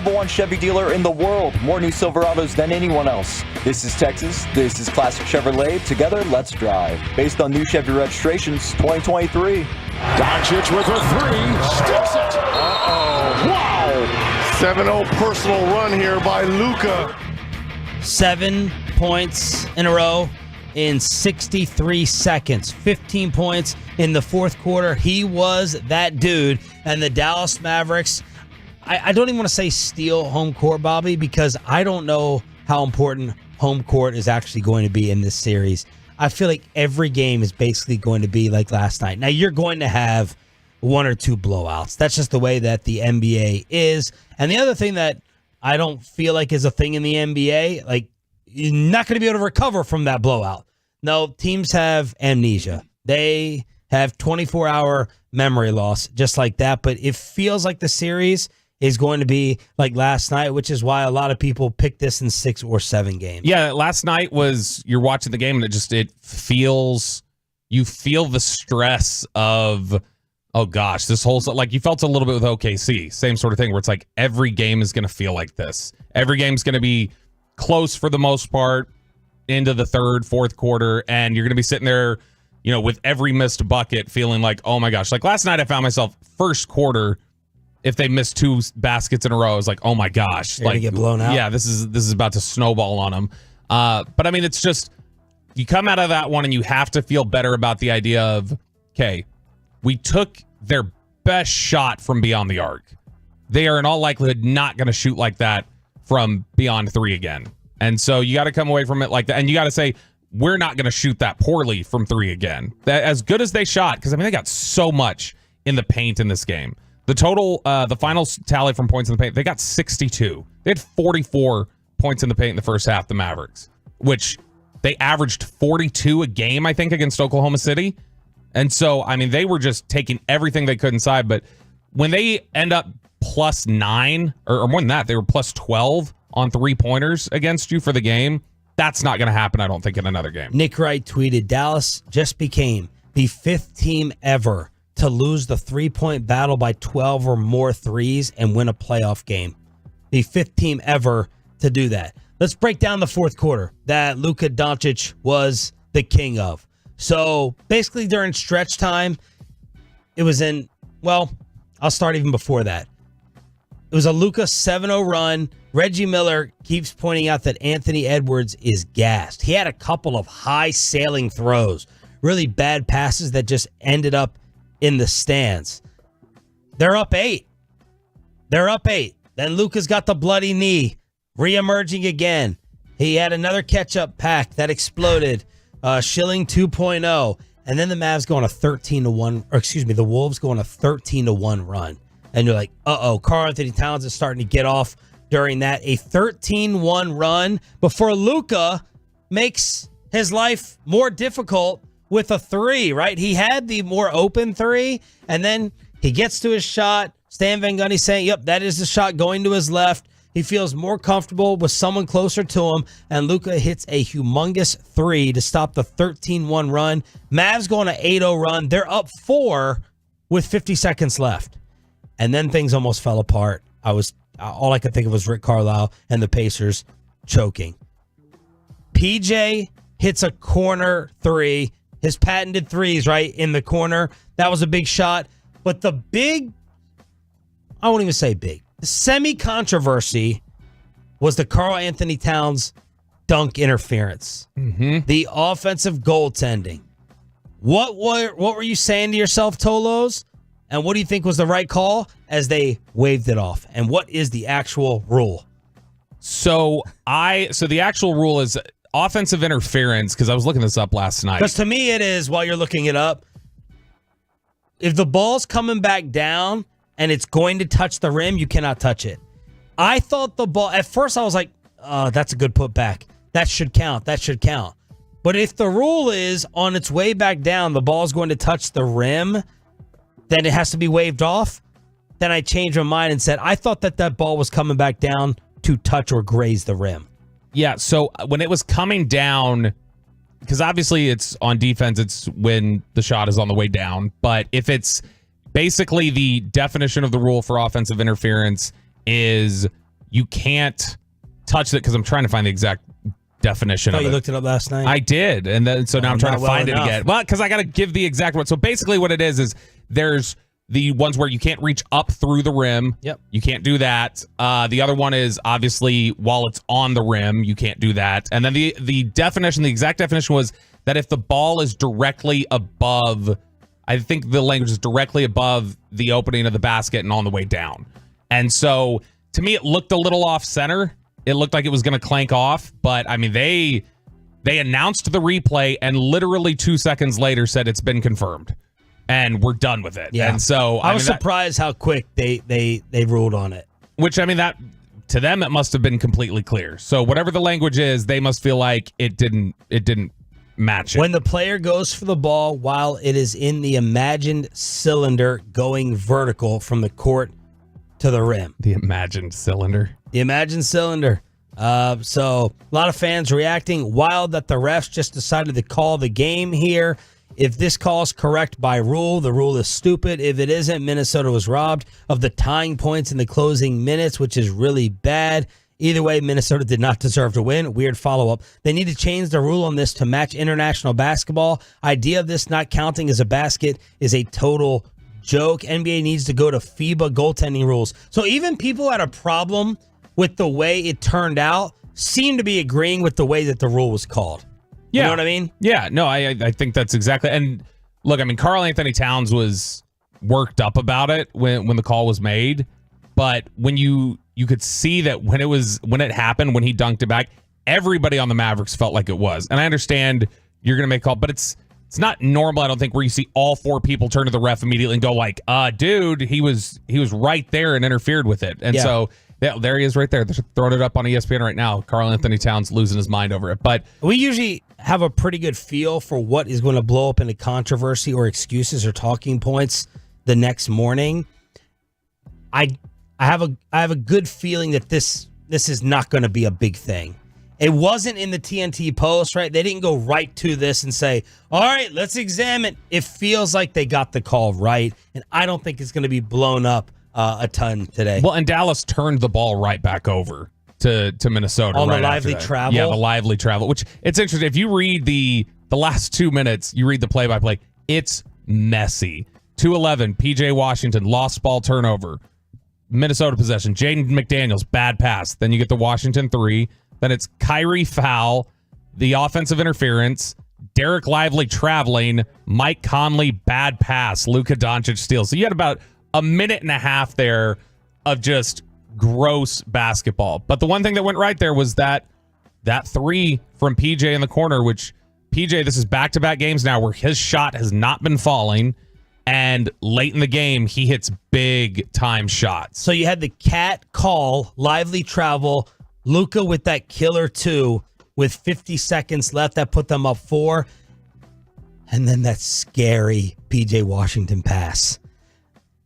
#1 Chevy dealer in the world. More new Silverados than anyone else. This is Texas. This is Classic Chevrolet. Together, let's drive. Based on new Chevy registrations, 2023. Doncic with a three. Sticks it. Uh-oh. Wow. 7-0 personal run here by Luka. 7 points in a row in 63 seconds. 15 points in the fourth quarter. He was that dude. And the Dallas Mavericks, I don't even want to say steal home court, Bobby, because I don't know how important home court is actually going to be in this series. I feel like every game is basically going to be like last night. Now, you're going to have one or two blowouts. That's just the way that the NBA is. And the other thing that I don't feel like is a thing in the NBA, like, you're not going to be able to recover from that blowout. No, teams have amnesia. They have 24-hour memory loss just like that. But it feels like the series is going to be like last night, which is why a lot of people pick this in 6 or 7 games. Yeah, last night was, you're watching the game and you feel the stress of, oh gosh, this whole, like you felt a little bit with OKC, same sort of thing where it's like every game is going to feel like this. Every game's going to be close for the most part into the third, fourth quarter, and you're going to be sitting there, you know, with every missed bucket feeling like, oh my gosh. Like last night I found myself first quarter, if they missed 2 baskets in a row, I was like, oh my gosh. They're like, get blown out. Yeah, this is about to snowball on them. But I mean, it's just, you come out of that one and you have to feel better about the idea of, okay, we took their best shot from beyond the arc. they are in all likelihood not going to shoot like that from beyond 3 again. And so you got to come away from it like that. And you got to say, we're not going to shoot that poorly from 3 again. That as good as they shot, because I mean, they got so much in the paint in this game. The total, the final tally from points in the paint, they got 62. They had 44 points in the paint in the first half, the Mavericks, which they averaged 42 a game, I think, against Oklahoma City. And so, I mean, they were just taking everything they could inside. But when they end up +9, or more than that, they were +12 on 3-pointers against you for the game. That's not going to happen, I don't think, in another game. Nick Wright tweeted, Dallas just became the 5th team ever to lose the 3-point battle by 12 or more threes and win a playoff game. The 5th team ever to do that. Let's break down the fourth quarter that Luka Doncic was the king of. So basically during stretch time, it was I'll start even before that. It was a Luka 7-0 run. Reggie Miller keeps pointing out that Anthony Edwards is gassed. He had a couple of high sailing throws, really bad passes that just ended up in the stands. They're up 8. Then Luka's got the bloody knee, reemerging again. He had another catch-up pack that exploded, Schilling 2.0, and then the Mavs go on a 13-1, or excuse me, the Wolves go on a 13-1 run. And you're like, Karl Anthony Towns is starting to get off during that. A 13-1 run before Luka makes his life more difficult with a 3, right? He had the more open 3, and then he gets to his shot. Stan Van Gundy saying, yep, that is the shot going to his left. He feels more comfortable with someone closer to him, and Luka hits a humongous 3 to stop the 13-1 run. Mavs go on an 8-0 run. They're up 4 with 50 seconds left. And then things almost fell apart. All I could think of was Rick Carlisle and the Pacers choking. PJ hits a corner 3. His patented 3s, right, in the corner. That was a big shot. But the big, I won't even say big, the semi-controversy was the Karl Anthony Towns dunk interference. Mm-hmm. The offensive goaltending. What were you saying to yourself, Tolos? And what do you think was the right call as they waved it off? And what is the actual rule? So the actual rule is offensive interference, because I was looking this up last night. Because to me it is, while you're looking it up, if the ball's coming back down and it's going to touch the rim, you cannot touch it. I thought the ball, at first I was like, that's a good putback. That should count. But if the rule is on its way back down, the ball's going to touch the rim, then it has to be waved off. Then I changed my mind and said, I thought that ball was coming back down to touch or graze the rim. Yeah, so when it was coming down, because obviously it's on defense, it's when the shot is on the way down. But if it's basically the definition of the rule for offensive interference is you can't touch it, because I'm trying to find the exact definition of it. You looked it up last night? I did, and then so now I'm trying to find it again. Well, because I got to give the exact one. So basically what it is there's the ones where you can't reach up through the rim. Yep. You can't do that. The other one is obviously while it's on the rim, you can't do that. And then the definition, the exact definition was that if the ball is directly above, I think the language is directly above the opening of the basket and on the way down. And so to me, it looked a little off center. It looked like it was going to clank off, but I mean, they announced the replay and literally 2 seconds later said it's been confirmed. And we're done with it. Yeah. And so I was surprised how quick they ruled on it. Which, I mean, that to them it must have been completely clear. So whatever the language is, they must feel like it didn't match it. When the player goes for the ball while it is in the imagined cylinder going vertical from the court to the rim. The imagined cylinder. The imagined cylinder. So a lot of fans reacting wild that the refs just decided to call the game here. If this call is correct by rule, the rule is stupid. If it isn't, Minnesota was robbed of the tying points in the closing minutes, which is really bad. Either way, Minnesota did not deserve to win. Weird follow-up. They need to change the rule on this to match international basketball. Idea of this not counting as a basket is a total joke. NBA needs to go to FIBA goaltending rules. So even people who had a problem with the way it turned out seem to be agreeing with the way that the rule was called. Yeah. You know what I mean? Yeah, no, I think that's exactly. And look, I mean, Karl Anthony Towns was worked up about it when the call was made. But when you could see that when it happened, when he dunked it back, everybody on the Mavericks felt like it was. And I understand you're going to make a call, but it's not normal, I don't think, where you see all 4 people turn to the ref immediately and go like, dude, he was right there and interfered with it. And so there he is right there. They're throwing it up on ESPN right now. Karl Anthony Towns losing his mind over it. But we usually have a pretty good feel for what is going to blow up into controversy or excuses or talking points the next morning. I have a good feeling that this is not going to be a big thing. It wasn't in the TNT Post, right? They didn't go right to this and say, all right, let's examine. It feels like they got the call right, and I don't think it's going to be blown up a ton today. Well, and Dallas turned the ball right back over to Minnesota. On right the lively travel? Yeah, the lively travel, which it's interesting. If you read the last 2 minutes, you read the play-by-play, it's messy. 2-11, PJ Washington, lost ball turnover. Minnesota possession. Jaden McDaniels, bad pass. Then you get the Washington 3. Then it's Kyrie foul, the offensive interference, Derek Lively traveling, Mike Conley, bad pass, Luka Doncic steals. So you had about a minute and a half there of just gross basketball. But the one thing that went right there was that 3 from PJ in the corner, which PJ, this is back-to-back games now where his shot has not been falling. And late in the game, he hits big-time shots. So you had the cat call, lively travel, Luka with that killer 2 with 50 seconds left. That put them up 4. And then that scary PJ Washington pass.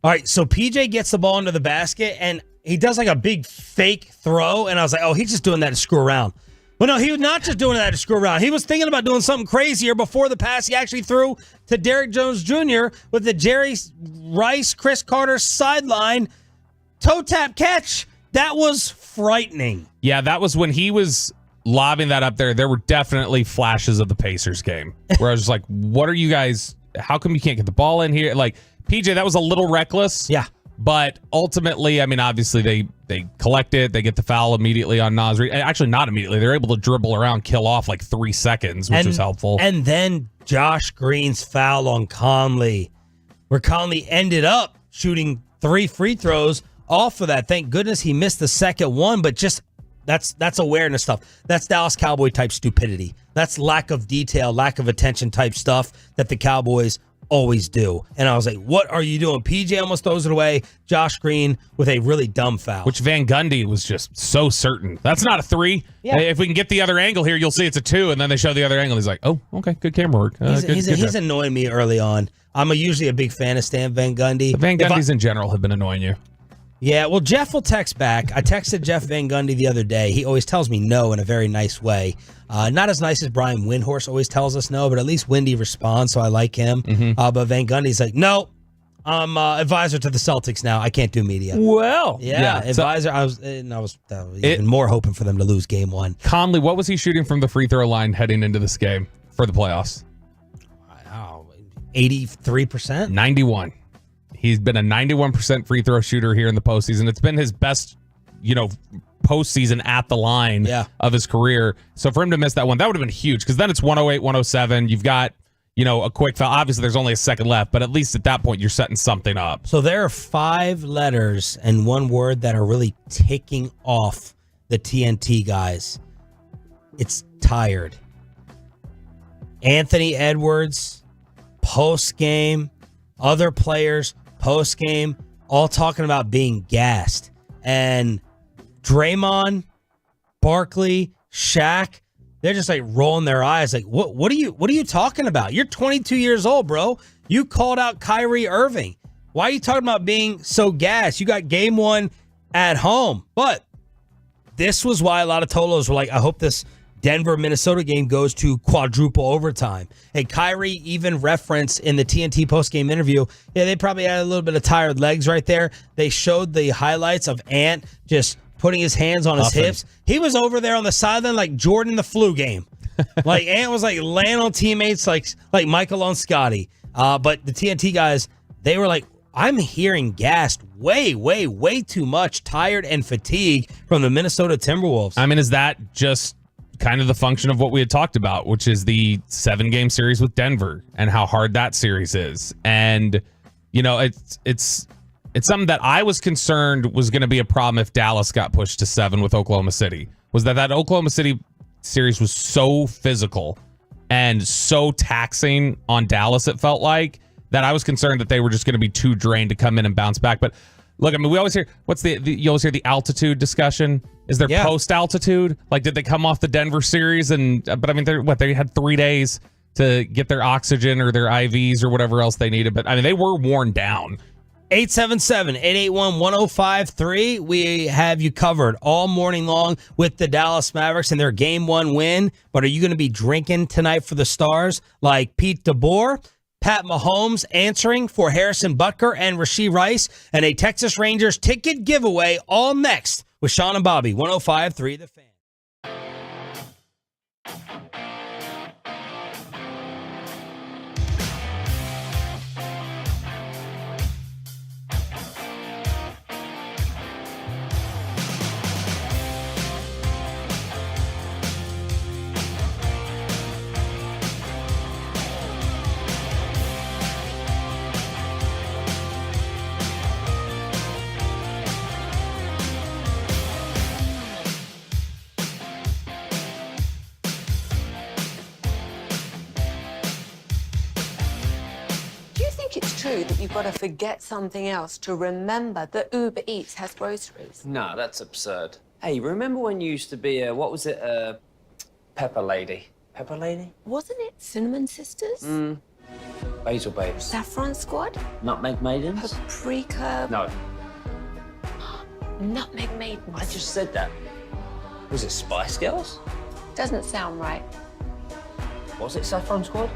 All right, so PJ gets the ball into the basket, and he does like a big fake throw. And I was like, oh, he's just doing that to screw around. But no, he was not just doing that to screw around. He was thinking about doing something crazier before the pass he actually threw to Derrick Jones Jr. with the Jerry Rice, Chris Carter sideline toe tap catch. That was frightening. Yeah, that was when he was lobbing that up there. There were definitely flashes of the Pacers game where I was just like, what are you guys, how come you can't get the ball in here? Like, PJ, that was a little reckless. Yeah. But ultimately, I mean, obviously they collect it. They get the foul immediately on Nasri. Actually, not immediately. They're able to dribble around, kill off like 3 seconds, which was helpful. And then Josh Green's foul on Conley, where Conley ended up shooting 3 free throws off of that. Thank goodness he missed the second one, but just that's awareness stuff. That's Dallas Cowboy type stupidity. That's lack of detail, lack of attention type stuff that the Cowboys always do. And I was like, what are you doing? PJ almost throws it away. Josh Green with a really dumb foul. Which Van Gundy was just so certain. That's not a 3. Yeah. If we can get the other angle here, you'll see it's a 2. And then they show the other angle. He's like, oh, okay, good camera work. He's annoying me early on. I'm usually a big fan of Stan Van Gundy. Van Gundys in general have been annoying you. Yeah, well, Jeff will text back. I texted Jeff Van Gundy the other day. He always tells me no in a very nice way. Not as nice as Brian Windhorst always tells us no, but at least Windy responds, so I like him. Mm-hmm. But Van Gundy's like, no, I'm advisor to the Celtics now. I can't do media. Well, yeah, advisor. I was even more hoping for them to lose game 1. Conley, what was he shooting from the free throw line heading into this game for the playoffs? 83%? 91. He's been a 91% free throw shooter here in the postseason. It's been his best, postseason at the line of his career. So for him to miss that one, that would have been huge because then it's 108, 107. You've got, a quick foul. Obviously, there's only a second left, but at least at that point, you're setting something up. So there are 5 letters and 1 word that are really ticking off the TNT guys. It's tired. Anthony Edwards, post-game, other players, post-game, all talking about being gassed. And Draymond, Barkley, Shaq, they're just like rolling their eyes like, what are you talking about? You're 22 years old, bro. You called out Kyrie Irving. Why are you talking about being so gassed? You got game 1 at home. But this was why a lot of Tolos were like, I hope this Denver-Minnesota game goes to quadruple overtime. And Kyrie even referenced in the TNT postgame interview, they probably had a little bit of tired legs right there. They showed the highlights of Ant just putting his hands on his hips. He was over there on the sideline like Jordan the flu game. Like Ant was like laying on teammates like Michael on Scotty. But the TNT guys, they were like, I'm hearing gassed way, way, way too much, tired and fatigued from the Minnesota Timberwolves. I mean, is that just kind of the function of what we had talked about, which is the 7-game series with Denver and how hard that series is? And, it's it's something that I was concerned was going to be a problem if Dallas got pushed to 7 with Oklahoma City. Was that Oklahoma City series was so physical and so taxing on Dallas, it felt like, that I was concerned that they were just going to be too drained to come in and bounce back. But look, I mean, we always hear, you always hear the altitude discussion. Is there post-altitude? Like, did they come off the Denver series? But I mean, they had 3 days to get their oxygen or their IVs or whatever else they needed. But I mean, they were worn down. 877-881-1053. We have you covered all morning long with the Dallas Mavericks and their Game 1 win. But are you going to be drinking tonight for the Stars like Pete DeBoer? Pat Mahomes answering for Harrison Butker and Rashee Rice, and a Texas Rangers ticket giveaway all next with Sean and Bobby, 105.3 The Fan. That you've got to forget something else to remember that Uber Eats has groceries. No, that's absurd. Hey, remember when you used to be Pepper Lady? Pepper Lady? Wasn't it Cinnamon Sisters? Basil Babes. Saffron Squad? Nutmeg Maidens? Paprika? No. Nutmeg Maidens. I just said that. Was it Spice Girls? Doesn't sound right. Was it Saffron Squad?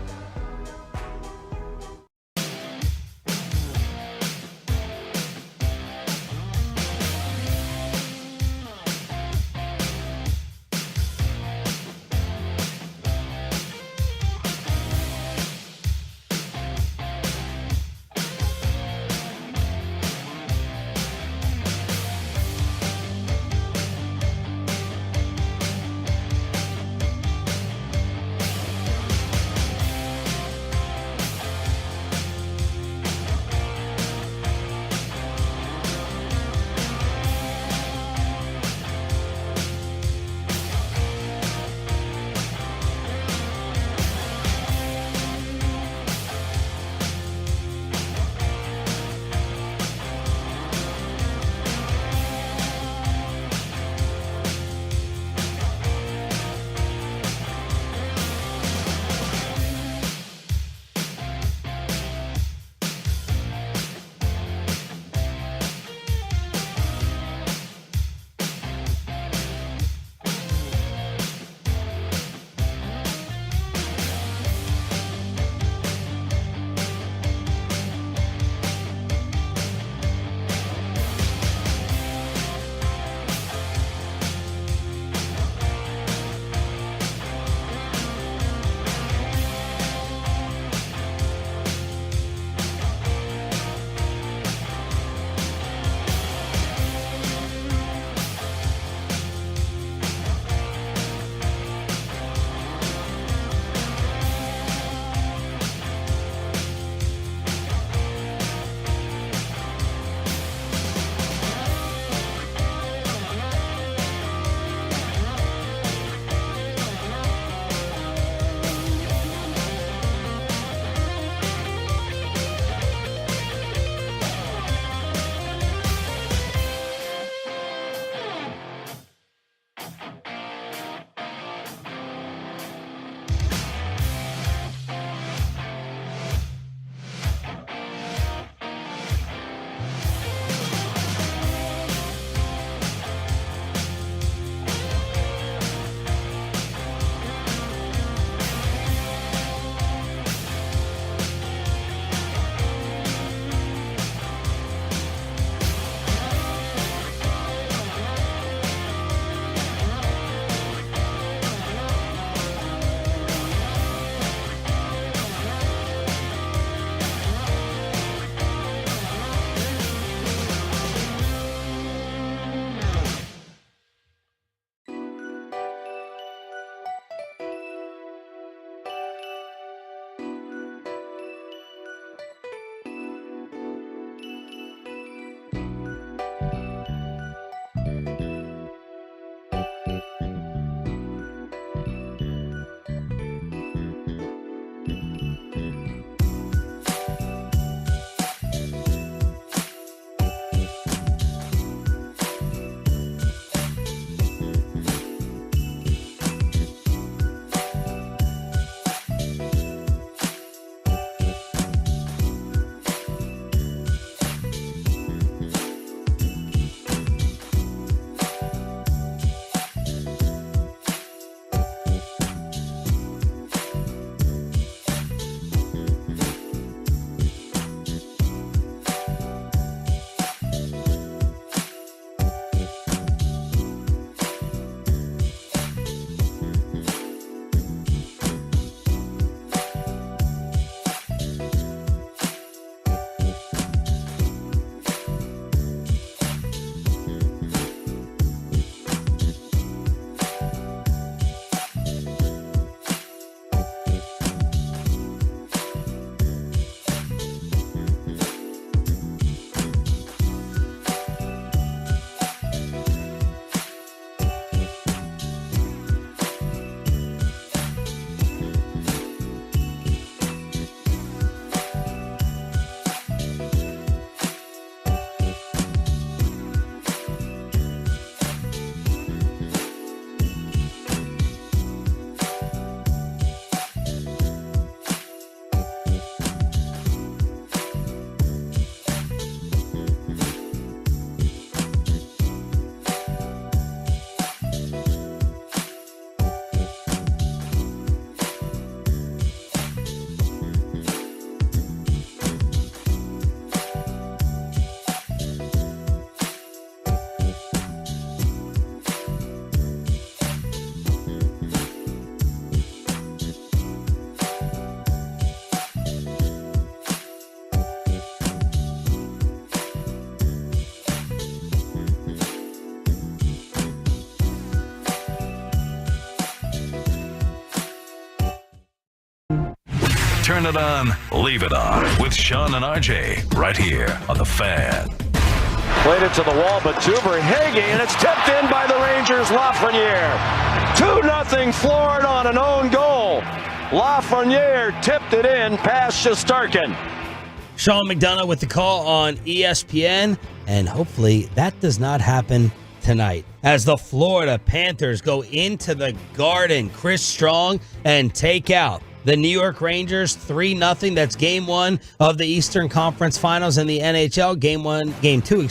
Turn it on, leave it on with Sean and RJ right here on The Fan. Played it to the wall, but Hagee, and it's tipped in by the Rangers, Lafreniere. 2-0 Florida on an own goal. Lafreniere tipped it in past Shesterkin. Sean McDonough with the call on ESPN, and hopefully that does not happen tonight as the Florida Panthers go into the Garden. Chris Strong and take out the New York Rangers 3-0. That's game 1 of the Eastern Conference Finals in the NHL. Game 2,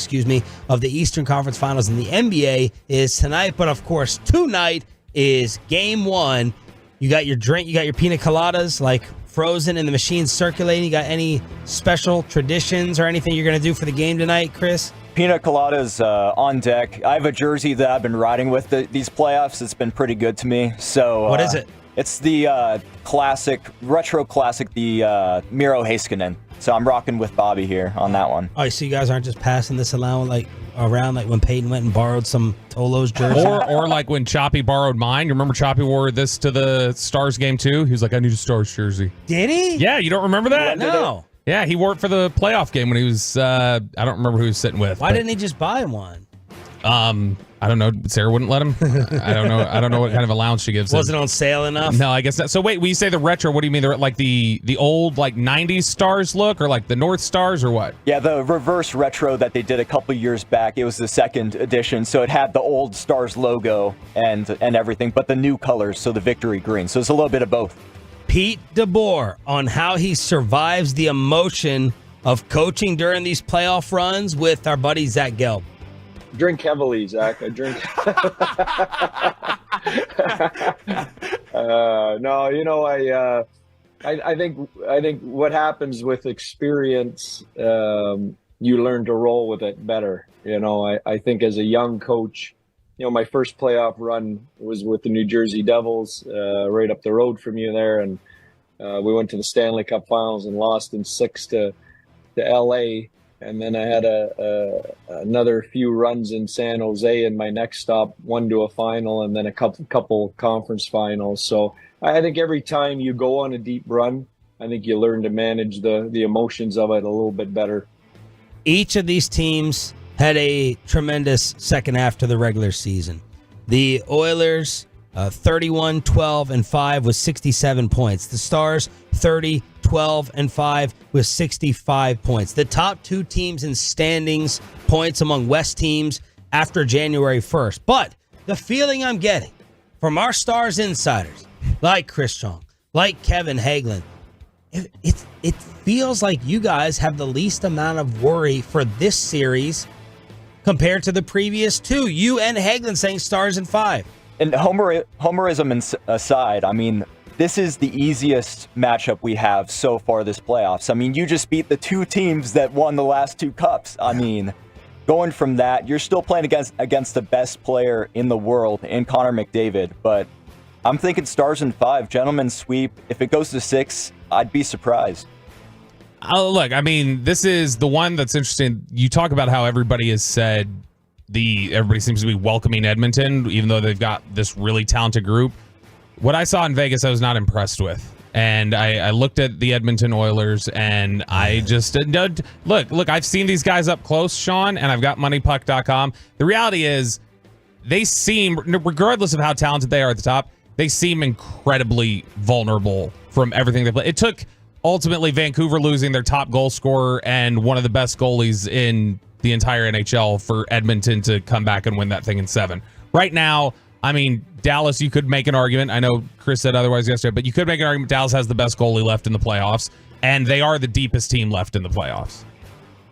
of the Eastern Conference Finals in the NBA is tonight. But of course, tonight is game 1. You got your drink, you got your pina coladas like frozen and the machine circulating. You got any special traditions or anything you're going to do for the game tonight, Chris? Pina coladas on deck. I have a jersey that I've been riding with these playoffs. It's been pretty good to me. So what is it? It's the retro classic, the Miro Heiskanen. So I'm rocking with Bobby here on that one. Oh, so you guys aren't just passing this around like when Peyton went and borrowed some Tolo's jersey? Or like when Choppy borrowed mine. You remember Choppy wore this to the Stars game too? He was like, I need a Stars jersey. Did he? Yeah, you don't remember that? No. Yeah, he wore it for the playoff game when he was, I don't remember who he was sitting with. Why didn't he just buy one? I don't know. Sarah wouldn't let him. I don't know what kind of allowance she gives him. Wasn't on sale enough? No, I guess not. So wait, when you say the retro, what do you mean? They're like the old like 90s Stars look, or like the North Stars, or what? Yeah, the reverse retro that they did a couple years back. It was the second edition, so it had the old Stars logo and everything, but the new colors, so the victory green. So it's a little bit of both. Pete DeBoer on how he survives the emotion of coaching during these playoff runs with our buddy Zach Gelb. Drink heavily, Zach. I drink. No, you know, I think what happens with experience, you learn to roll with it better. You know, I think as a young coach, you know, my first playoff run was with the New Jersey Devils, right up the road from you there, and we went to the Stanley Cup Finals and lost in 6 to LA. And then I had another few runs in San Jose, and my next stop, one to a final, and then a couple conference finals. So I think every time you go on a deep run, I think you learn to manage the emotions of it a little bit better. Each of these teams had a tremendous second half to the regular season. The Oilers, 31-12-5 with 67 points. The Stars, 30-12-5 with 65 points. The top two teams in standings points among West teams after January 1st. But the feeling I'm getting from our Stars insiders, like Chris Strong, like Kevin Hagelin, it feels like you guys have the least amount of worry for this series compared to the previous two. You and Hagelin saying Stars in 5. And homerism aside, I mean, this is the easiest matchup we have so far this playoffs. I mean, you just beat the two teams that won the last two cups. I mean, going from that, you're still playing against the best player in the world in Connor McDavid. But I'm thinking Stars in 5, gentlemen's sweep. If it goes to 6, I'd be surprised. Oh, look, I mean, this is the one that's interesting. You talk about how everybody has said everybody seems to be welcoming Edmonton, even though they've got this really talented group. What I saw in Vegas, I was not impressed with. And I looked at the Edmonton Oilers, and I just look. I've seen these guys up close, Sean, and I've got moneypuck.com. The reality is, they seem, regardless of how talented they are at the top, they seem incredibly vulnerable from everything they play. It took ultimately Vancouver losing their top goal scorer and one of the best goalies in the entire NHL for Edmonton to come back and win that thing in 7. Right now, I mean, Dallas, you could make an argument. I know Chris said otherwise yesterday, but you could make an argument Dallas has the best goalie left in the playoffs, and they are the deepest team left in the playoffs.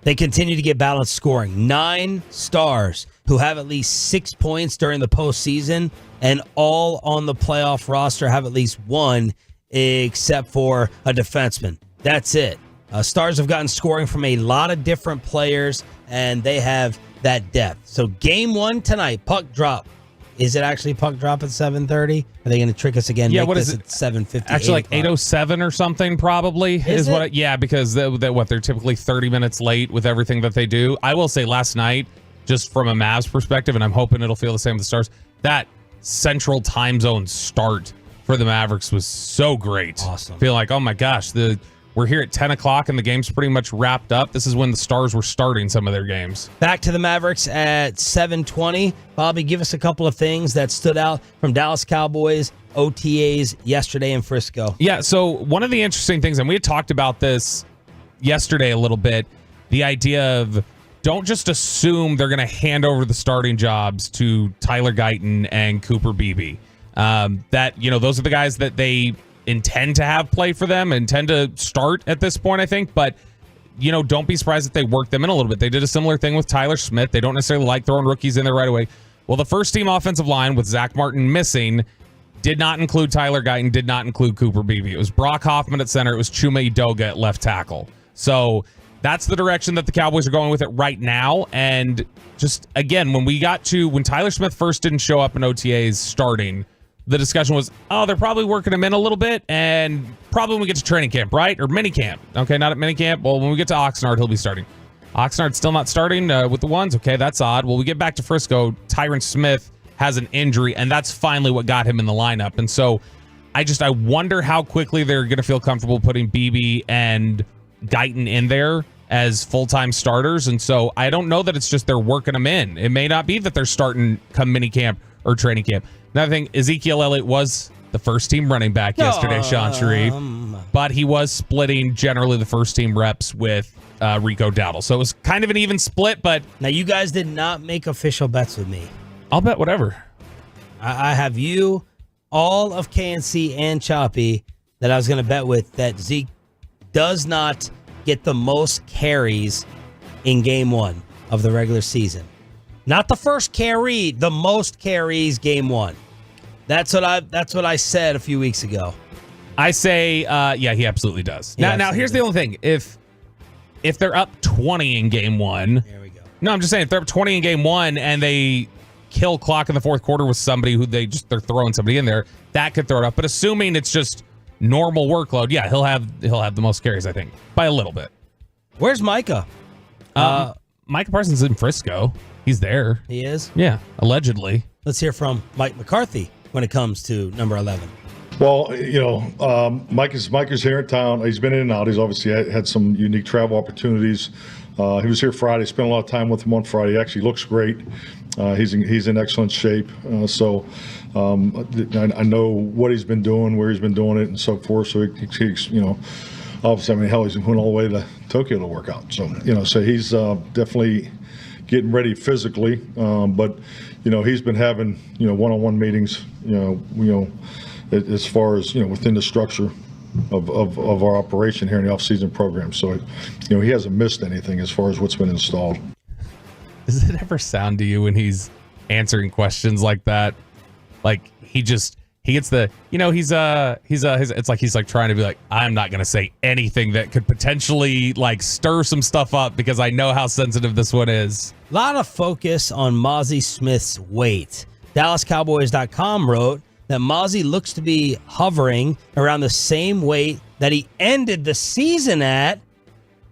They continue to get balanced scoring. 9 Stars who have at least 6 points during the postseason, and all on the playoff roster have at least 1, except for a defenseman. That's it. Stars have gotten scoring from a lot of different players, and they have that depth. So game 1 tonight, puck drop. Is it actually puck drop at 7:30? Are they going to trick us again? Yeah, Make what this is it? At 7:50. Actually, like 8:07 or something, probably is it? what. Yeah, because they're typically 30 minutes late with everything that they do. I will say, last night, just from a Mavs perspective, and I'm hoping it'll feel the same with the Stars, that Central Time Zone start for the Mavericks was so great. Awesome. Feel like, oh my gosh, we're here at 10 o'clock and the game's pretty much wrapped up. This is when the Stars were starting some of their games. Back to the Mavericks at 7:20. Bobby, give us a couple of things that stood out from Dallas Cowboys OTAs yesterday in Frisco. Yeah, so one of the interesting things, and we had talked about this yesterday a little bit, the idea of don't just assume they're going to hand over the starting jobs to Tyler Guyton and Cooper Beebe. That, those are the guys that they intend to have play for them, intend to start at this point, I think. But, don't be surprised if they work them in a little bit. They did a similar thing with Tyler Smith. They don't necessarily like throwing rookies in there right away. Well, the first team offensive line with Zach Martin missing did not include Tyler Guyton, did not include Cooper Beebe. It was Brock Hoffman at center. It was Chuma Edoga at left tackle. So that's the direction that the Cowboys are going with it right now. And just, again, when Tyler Smith first didn't show up in OTAs starting, the discussion was, they're probably working him in a little bit, and probably when we get to training camp, right? Or mini camp. Okay, not at mini camp. Well, when we get to Oxnard, he'll be starting. Oxnard's still not starting with the ones. Okay, that's odd. Well, we get back to Frisco, Tyron Smith has an injury, and that's finally what got him in the lineup. And so I wonder how quickly they're going to feel comfortable putting Beebe and Guyton in there as full-time starters. And so I don't know that it's just they're working them in. It may not be that they're starting come mini camp or training camp. Another thing, Ezekiel Elliott was the first-team running back yesterday, Sean Sharif, but he was splitting generally the first-team reps with Rico Dowdle. So it was kind of an even split, but... Now, you guys did not make official bets with me. I'll bet whatever. I have you, all of KNC and Choppy, that I was going to bet with that Zeke does not get the most carries in game one of the regular season. Not the first carry, the most carries game one. That's what I said a few weeks ago. I say, yeah, he absolutely does. Now here's the only thing. If they're up 20 in game one... There we go. No, I'm just saying, if they're up 20 in game one and they kill clock in the fourth quarter with somebody who they're throwing somebody in there, that could throw it up. But assuming it's just normal workload, yeah, he'll have the most carries, I think, by a little bit. Where's Micah? Micah Parsons in Frisco. He's there. He is? Yeah, allegedly. Let's hear from Mike McCarthy when it comes to number 11. Well, Mike is here in town. He's been in and out. He's obviously had some unique travel opportunities. He was here Friday. Spent a lot of time with him on Friday. He actually looks great. He's in excellent shape. So I know what he's been doing, where he's been doing it, and so forth. So he's obviously, he's went all the way to Tokyo to work out. So so he's definitely getting ready physically. But he's been having one-on-one meetings. As far as within the structure of our operation here in the off-season program. So he hasn't missed anything as far as what's been installed. Does it ever sound to you when he's answering questions like that, like he gets the it's like he's like trying to be like, I'm not gonna say anything that could potentially like stir some stuff up because I know how sensitive this one is. A lot of focus on Mozzie Smith's weight. DallasCowboys.com wrote that Mozzie looks to be hovering around the same weight that he ended the season at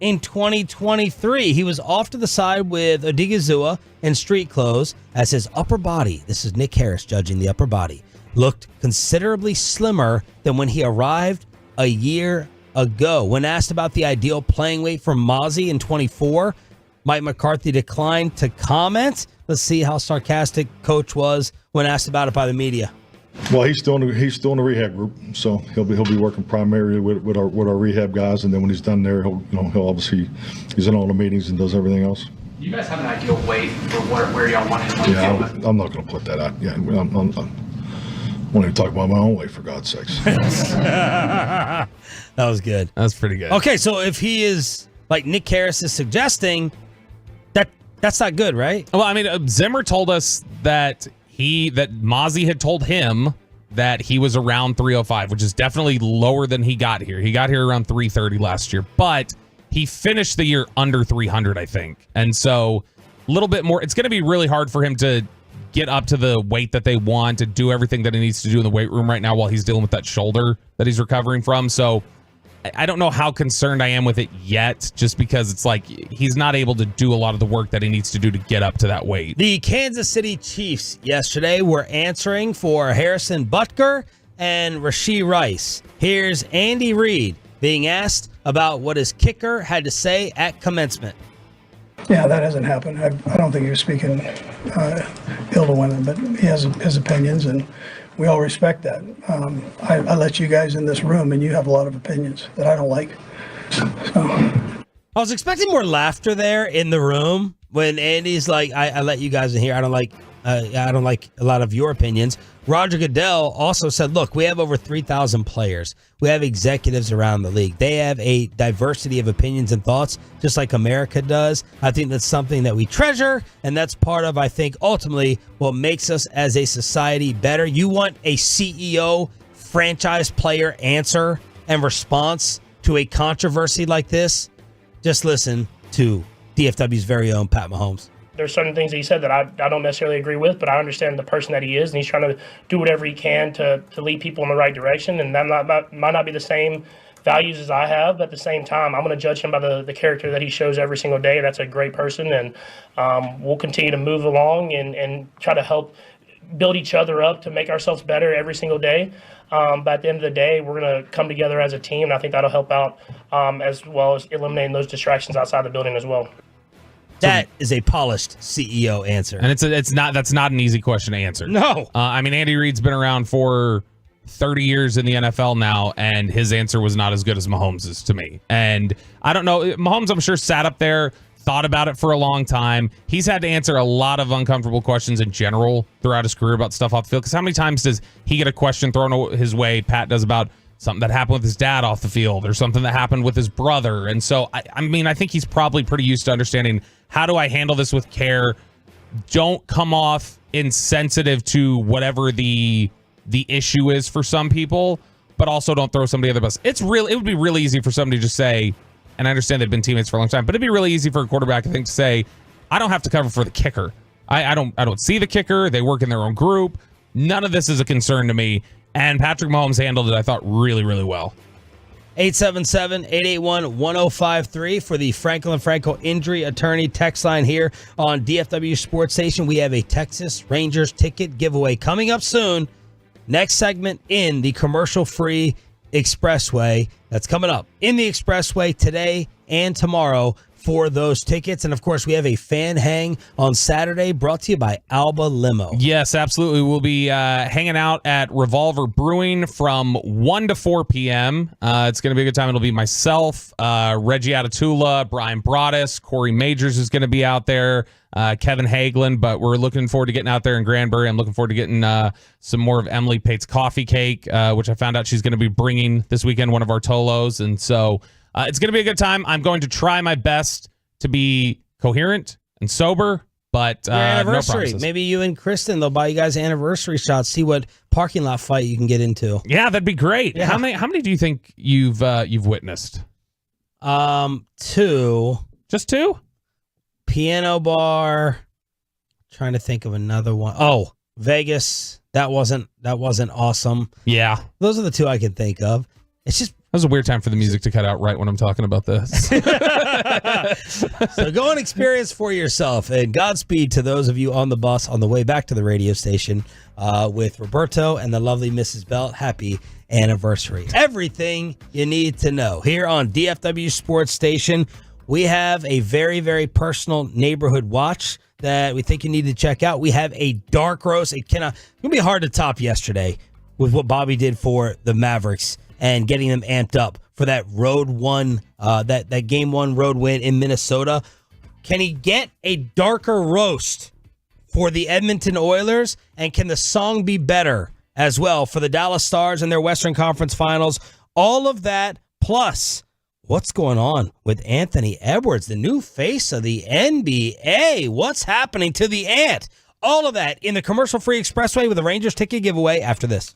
in 2023. He was off to the side with Odigizua in street clothes as his upper body, this is Nick Harris judging the upper body, looked considerably slimmer than when he arrived a year ago. When asked about the ideal playing weight for Mozzie in 24, Mike McCarthy declined to comment. Let's see how sarcastic Coach was when asked about it by the media. Well, he's still in the rehab group, so he'll be working primarily with our rehab guys, and then when he's done there, he'll obviously he's in all the meetings and does everything else. You guys have an ideal weight for where y'all want him? I'm not going to put that out. Yeah, I won't even talk about my own weight, for God's sakes. That was good. That's pretty good. Okay, so if he is like Nick Harris is suggesting, that's not good, right? Well, Zimmer told us that Mozzie had told him that he was around 305, which is definitely lower than he got here. He got here around 330 last year, but he finished the year under 300, I think. And so a little bit more, it's going to be really hard for him to get up to the weight that they want, to do everything that he needs to do in the weight room right now while he's dealing with that shoulder that he's recovering from. So I don't know how concerned I am with it yet, just because it's like he's not able to do a lot of the work that he needs to do to get up to that weight. The Kansas City Chiefs yesterday were answering for Harrison Butker and Rashee Rice. Here's Andy Reid being asked about what his kicker had to say at commencement. Yeah, that hasn't happened. I don't think he was speaking ill to women, but he has his opinions, and we all respect that. I let you guys in this room, and you have a lot of opinions that I don't like. So. I was expecting more laughter there in the room when Andy's like, I let you guys in here. I don't like a lot of your opinions. Roger Goodell also said, look, we have over 3,000 players. We have executives around the league. They have a diversity of opinions and thoughts, just like America does. I think that's something that we treasure, and that's part of, I think, ultimately what makes us as a society better. You want a CEO, franchise player answer and response to a controversy like this? Just listen to DFW's very own Pat Mahomes. There's certain things that he said that I don't necessarily agree with, but I understand the person that he is, and he's trying to do whatever he can to lead people in the right direction. And that might not be the same values as I have, but at the same time, I'm going to judge him by the character that he shows every single day. That's a great person, and we'll continue to move along and try to help build each other up to make ourselves better every single day. But at the end of the day, we're going to come together as a team, and I think that'll help out as well as eliminating those distractions outside the building as well. That is a polished CEO answer. And that's not an easy question to answer. No. I mean, Andy Reid's been around for 30 years in the NFL now, and his answer was not as good as Mahomes's to me. And I don't know, Mahomes, I'm sure, sat up there, thought about it for a long time. He's had to answer a lot of uncomfortable questions in general throughout his career about stuff off the field. Because how many times does he get a question thrown his way, Pat does, about something that happened with his dad off the field or something that happened with his brother? And so, I mean, I think he's probably pretty used to understanding, how do I handle this with care? Don't come off insensitive to whatever the issue is for some people, but also don't throw somebody under the bus. It would be really easy for somebody to say, and I understand they've been teammates for a long time, but it'd be really easy for a quarterback, I think, to say, I don't have to cover for the kicker. I don't see the kicker. They work in their own group. None of this is a concern to me. And Patrick Mahomes handled it, I thought, really, really well. 877-881-1053 for the Franklin Franco injury attorney text line here on DFW Sports Station. We have a Texas Rangers ticket giveaway coming up soon. Next segment in the commercial-free Expressway. That's coming up in the Expressway today and tomorrow for those tickets. And of course, we have a fan hang on Saturday brought to you by Alba Limo. Yes, absolutely. We'll be hanging out at Revolver Brewing from 1 to 4 p.m. It's going to be a good time. It'll be myself, Reggie Atatula, Brian Broaddus, Corey Majors is going to be out there, Kevin Hagelin, but we're looking forward to getting out there in Granbury. I'm looking forward to getting some more of Emily Pate's coffee cake, which I found out she's going to be bringing this weekend, one of our Tolos. And so it's going to be a good time. I'm going to try my best to be coherent and sober, but Your anniversary. No promises. Maybe you and Kristen, they'll buy you guys anniversry shots. See what parking lot fight you can get into. Yeah, that'd be great. Yeah. How many do you think you've witnessed? 2. Just 2? Piano bar. Trying to think of another one. Oh, Vegas. That wasn't awesome. Yeah. Those are the 2 I can think of. It's just, that was a weird time for the music to cut out right when I'm talking about this. So go and experience for yourself. And Godspeed to those of you on the bus on the way back to the radio station with Roberto and the lovely Mrs. Belt. Happy anniversary. Everything you need to know. Here on DFW Sports Station, we have a very, very personal neighborhood watch that we think you need to check out. We have a dark roast. It's going to be hard to top yesterday with what Bobby did for the Mavericks and getting them amped up for that road one, that game 1 road win in Minnesota. Can he get a darker roast for the Edmonton Oilers? And can the song be better as well for the Dallas Stars and their Western Conference Finals? All of that, plus what's going on with Anthony Edwards, the new face of the NBA? What's happening to the Ant? All of that in the commercial-free Expressway with a Rangers ticket giveaway after this.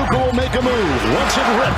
Luka will make a move. Lets it rip.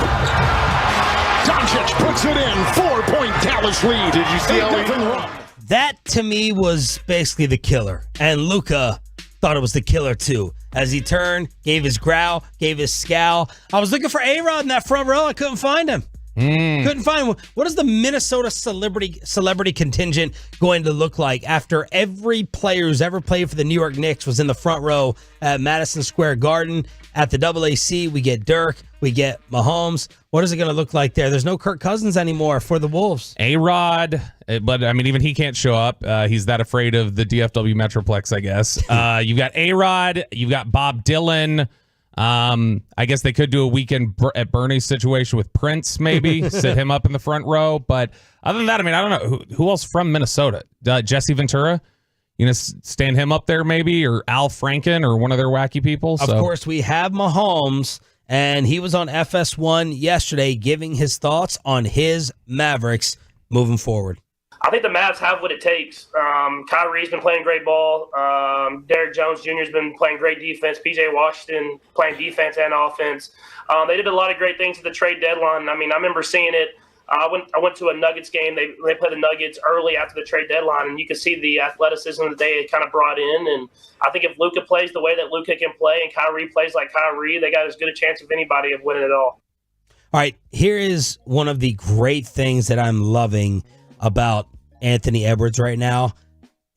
Doncic puts it in. 4-point Dallas lead. Did you see nothing wrong? That, to me, was basically the killer. And Luka thought it was the killer, too. As he turned, gave his growl, gave his scowl. I was looking for A-Rod in that front row. I couldn't find him. Couldn't find him. What is the Minnesota celebrity contingent going to look like after every player who's ever played for the New York Knicks was in the front row at Madison Square Garden? At the AAC, we get Dirk, we get Mahomes. What is it going to look like there? There's no Kirk Cousins anymore for the Wolves. A-Rod, but I mean, even he can't show up. He's that afraid of the DFW Metroplex, I guess. You've got A-Rod, you've got Bob Dylan. I guess they could do a weekend at Bernie's situation with Prince, maybe sit him up in the front row. But other than that, I mean, I don't know who else from Minnesota. Jesse Ventura, you know, stand him up there maybe, or Al Franken, or one of their wacky people. Of course, we have Mahomes, and he was on FS1 yesterday giving his thoughts on his Mavericks moving forward. I think the Mavs have what it takes. Kyrie's been playing great ball. Derrick Jones Jr. has been playing great defense. P.J. Washington playing defense and offense. They did a lot of great things at the trade deadline. I mean, I remember seeing it. I went to a Nuggets game. They played the Nuggets early after the trade deadline, and you could see the athleticism that they had kind of brought in. And I think if Luka plays the way that Luka can play and Kyrie plays like Kyrie, they got as good a chance of anybody of winning it all. All right, here is one of the great things that I'm loving about Anthony Edwards right now.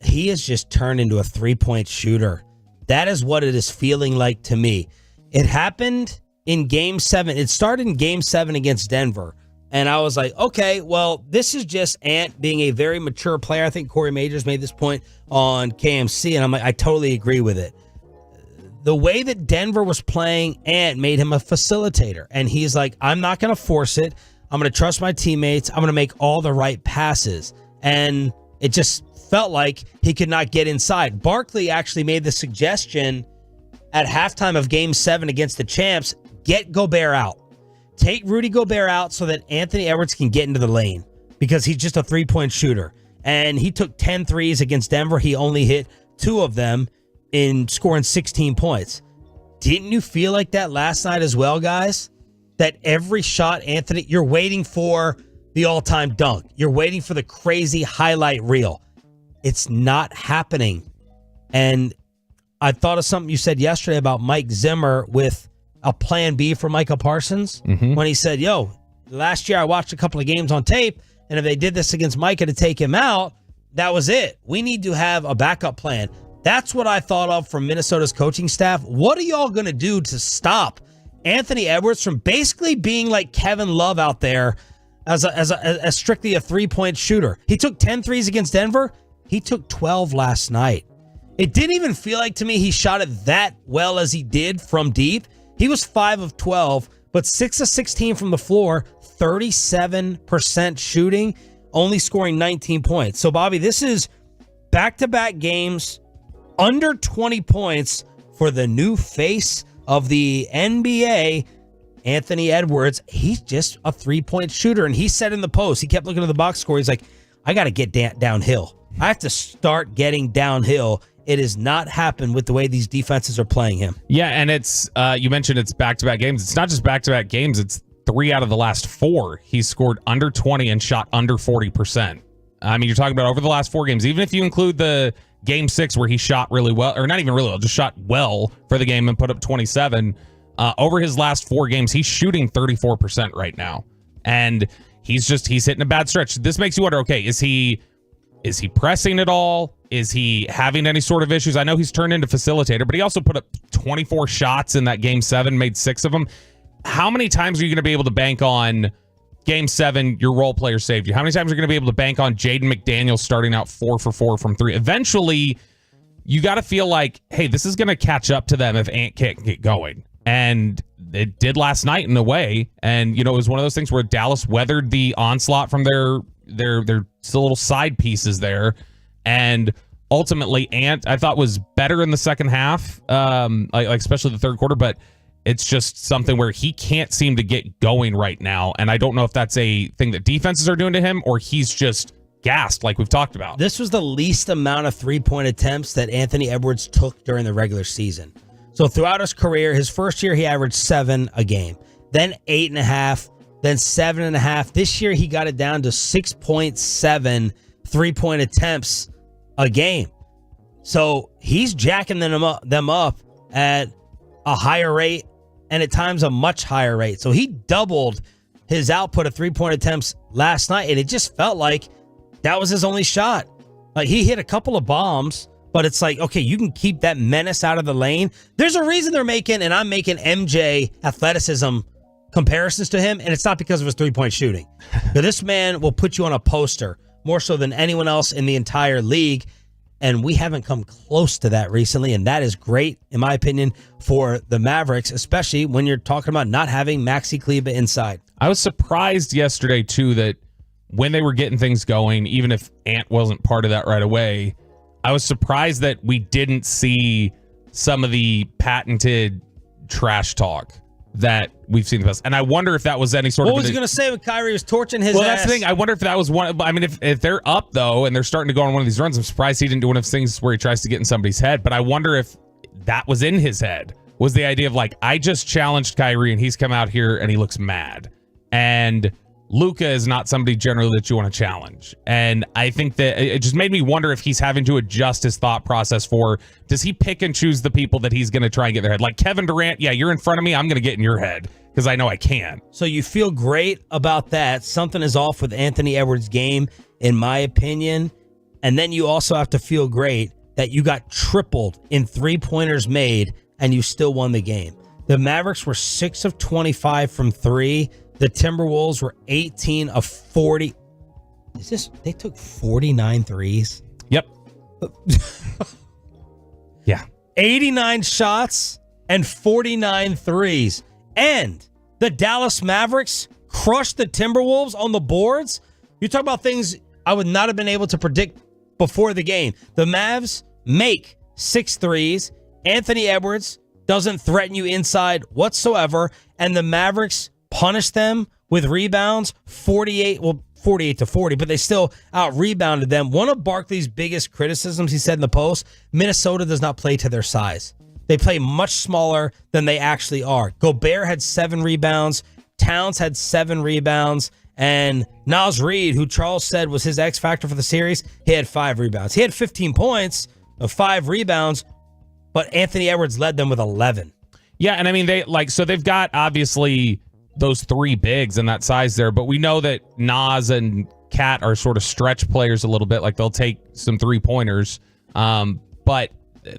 He has just turned into a three-point shooter. That is what it is feeling like to me. It happened in Game 7. It started in Game 7 against Denver. And I was like, okay, well, this is just Ant being a very mature player. I think Corey Majors made this point on KMC, and I'm like, I totally agree with it. The way that Denver was playing Ant made him a facilitator. And he's like, I'm not going to force it. I'm going to trust my teammates. I'm going to make all the right passes. And it just felt like he could not get inside. Barkley actually made the suggestion at halftime of Game 7 against the champs, get Gobert out. Take Rudy Gobert out so that Anthony Edwards can get into the lane because he's just a three-point shooter. And he took 10 threes against Denver. He only hit 2 of them in scoring 16 points. Didn't you feel like that last night as well, guys? That every shot, Anthony, you're waiting for the all-time dunk. You're waiting for the crazy highlight reel. It's not happening. And I thought of something you said yesterday about Mike Zimmer with a plan B for Micah Parsons when he said, yo, last year I watched a couple of games on tape, and if they did this against Micah to take him out, that was it. We need to have a backup plan. That's what I thought of from Minnesota's coaching staff. What are y'all going to do to stop Anthony Edwards from basically being like Kevin Love out there as strictly a three-point shooter? He took 10 threes against Denver. He took 12 last night. It didn't even feel like to me he shot it that well as he did from deep. He was 5 of 12, but 6 of 16 from the floor, 37% shooting, only scoring 19 points. So, Bobby, this is back-to-back games, under 20 points for the new face of the NBA, Anthony Edwards. He's just a three-point shooter, and he said in the post, he kept looking at the box score, he's like, I got to get downhill. I have to start getting downhill. It has not happened with the way these defenses are playing him. Yeah, and it's you mentioned it's back-to-back games. It's not just back-to-back games. It's 3 out of the last 4. He's scored under 20 and shot under 40%. I mean, you're talking about over the last 4 games. Even if you include the Game 6 where he shot really well, or not even really well, just shot well for the game and put up 27. Over his last 4 games, he's shooting 34% right now. And he's hitting a bad stretch. This makes you wonder, okay, is he pressing at all? Is he having any sort of issues? I know he's turned into facilitator, but he also put up 24 shots in that Game 7, made 6 of them. How many times are you going to be able to bank on Game 7, your role player saved you? How many times are you going to be able to bank on Jaden McDaniels starting out 4 for 4 from 3? Eventually, you got to feel like, hey, this is going to catch up to them if Ant can't get going. And it did last night in a way. And, you know, it was one of those things where Dallas weathered the onslaught from their little side pieces there. And ultimately, Ant, I thought, was better in the second half, like especially the third quarter. But it's just something where he can't seem to get going right now. And I don't know if that's a thing that defenses are doing to him or he's just gassed like we've talked about. This was the least amount of three-point attempts that Anthony Edwards took during the regular season. So throughout his career, his first year, he averaged 7 a game, then 8.5, then 7.5. This year, he got it down to 6.7 3-point attempts a game. So he's jacking them up at a higher rate and at times a much higher rate. So he doubled his output of 3-point attempts last night, and it just felt like that was his only shot. Like, he hit a couple of bombs, but it's like, okay, you can keep that menace out of the lane. There's a reason they're making, and I'm making MJ athleticism comparisons to him, and it's not because of his 3-point shooting. But this man will put you on a poster more so than anyone else in the entire league, and we haven't come close to that recently, and that is great, in my opinion, for the Mavericks, especially when you're talking about not having Maxi Kleber inside. I was surprised yesterday, too, that when they were getting things going, even if Ant wasn't part of that right away, I was surprised that we didn't see some of the patented trash talk that we've seen in the past. And I wonder if that was any sort of... What was he going to say when Kyrie was torching his ass? Well, that's the thing. I wonder if that was one... I mean, if they're up, though, and they're starting to go on one of these runs, I'm surprised he didn't do one of those things where he tries to get in somebody's head. But I wonder if that was in his head, was the idea of, like, I just challenged Kyrie, and he's come out here, and he looks mad. And Luka is not somebody generally that you want to challenge. And I think that it just made me wonder if he's having to adjust his thought process for, does he pick and choose the people that he's going to try and get their head? Like Kevin Durant, yeah, you're in front of me, I'm going to get in your head because I know I can. So you feel great about that. Something is off with Anthony Edwards' game, in my opinion. And then you also have to feel great that you got tripled in 3-pointers made and you still won the game. The Mavericks were 6 of 25 from 3. The Timberwolves were 18 of 40. They took 49 threes? Yep. Yeah. 89 shots and 49 threes. And the Dallas Mavericks crushed the Timberwolves on the boards. You talk about things I would not have been able to predict before the game. The Mavs make 6 threes. Anthony Edwards doesn't threaten you inside whatsoever. And the Mavericks punish them with rebounds, 48 to 40, but they still out-rebounded them. One of Barkley's biggest criticisms, he said in the post, Minnesota does not play to their size. They play much smaller than they actually are. Gobert had 7 rebounds. Towns had 7 rebounds. And Naz Reid, who Charles said was his X factor for the series, he had 5 rebounds. He had 15 points of 5 rebounds, but Anthony Edwards led them with 11. Yeah, and I mean, they've got obviously those 3 bigs and that size there, but we know that Nas and Cat are sort of stretch players a little bit. Like, they'll take some 3-pointers, but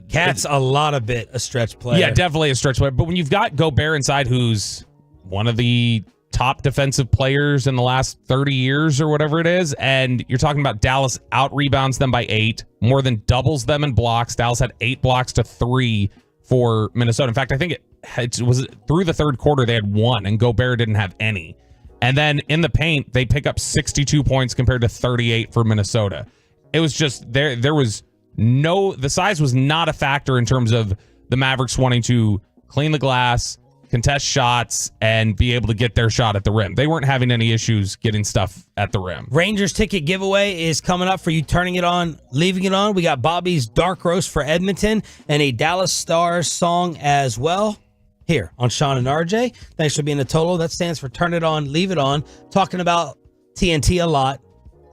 Cat's a stretch player. Yeah, definitely a stretch player. But when you've got Gobert inside, who's one of the top defensive players in the last 30 years or whatever it is, and you're talking about Dallas out-rebounds them by 8, more than doubles them in blocks. Dallas had 8 blocks to 3 for Minnesota. In fact, I think it was through the third quarter they had 1, and Gobert didn't have any. And then in the paint, they pick up 62 points compared to 38 for Minnesota. It was just there was the size was not a factor in terms of the Mavericks wanting to clean the glass, contest shots, and be able to get their shot at the rim. They weren't having any issues getting stuff at the rim. Rangers ticket giveaway is coming up for you turning it on, leaving it on. We got Bobby's Dark Roast for Edmonton and a Dallas Stars song as well here on Sean and RJ. Thanks for being a total. That stands for Turn It On, Leave It On. Talking about TNT a lot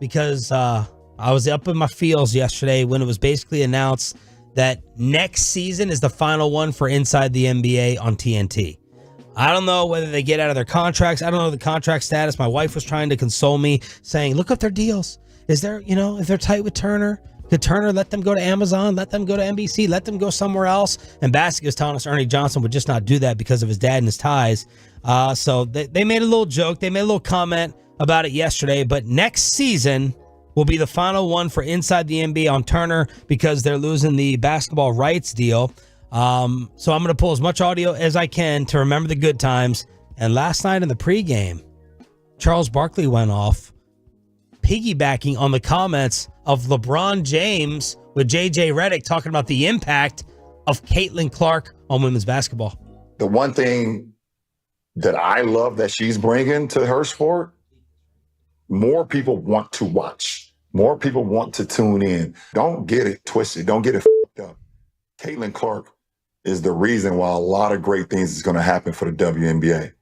because I was up in my feels yesterday when it was basically announced that next season is the final one for Inside the NBA on TNT. I don't know whether they get out of their contracts. I don't know the contract status. My wife was trying to console me, saying, look up their deals. Is there, if they're tight with Turner, could Turner let them go to Amazon, let them go to NBC, let them go somewhere else? And Baskett was telling us Ernie Johnson would just not do that because of his dad and his ties. So they made a little joke. They made a little comment about it yesterday. But next season will be the final one for Inside the NBA on Turner because they're losing the basketball rights deal. So I'm going to pull as much audio as I can to remember the good times. And last night in the pregame, Charles Barkley went off, piggybacking on the comments of LeBron James with JJ Redick talking about the impact of Caitlin Clark on women's basketball. The one thing that I love that she's bringing to her sport, more people want to watch. More people want to tune in. Don't get it twisted. Don't get it f***ed up. Caitlin Clark is the reason why a lot of great things is going to happen for the WNBA.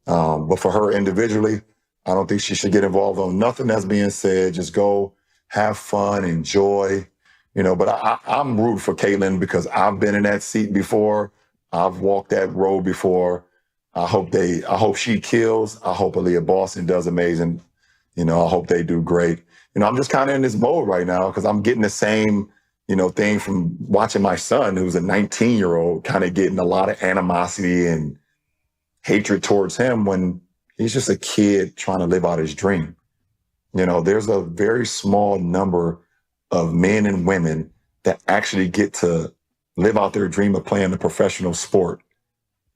But for her individually, I don't think she should get involved on nothing that's being said. Just go have fun, enjoy, but I'm rooting for Caitlin because I've been in that seat before. I've walked that road before. I hope she kills. I hope Aaliyah Boston does amazing. I hope they do great. I'm just kind of in this mode right now because I'm getting the same, thing from watching my son, who's a 19-year-old, kind of getting a lot of animosity and hatred towards him when he's just a kid trying to live out his dream. There's a very small number of men and women that actually get to live out their dream of playing a professional sport.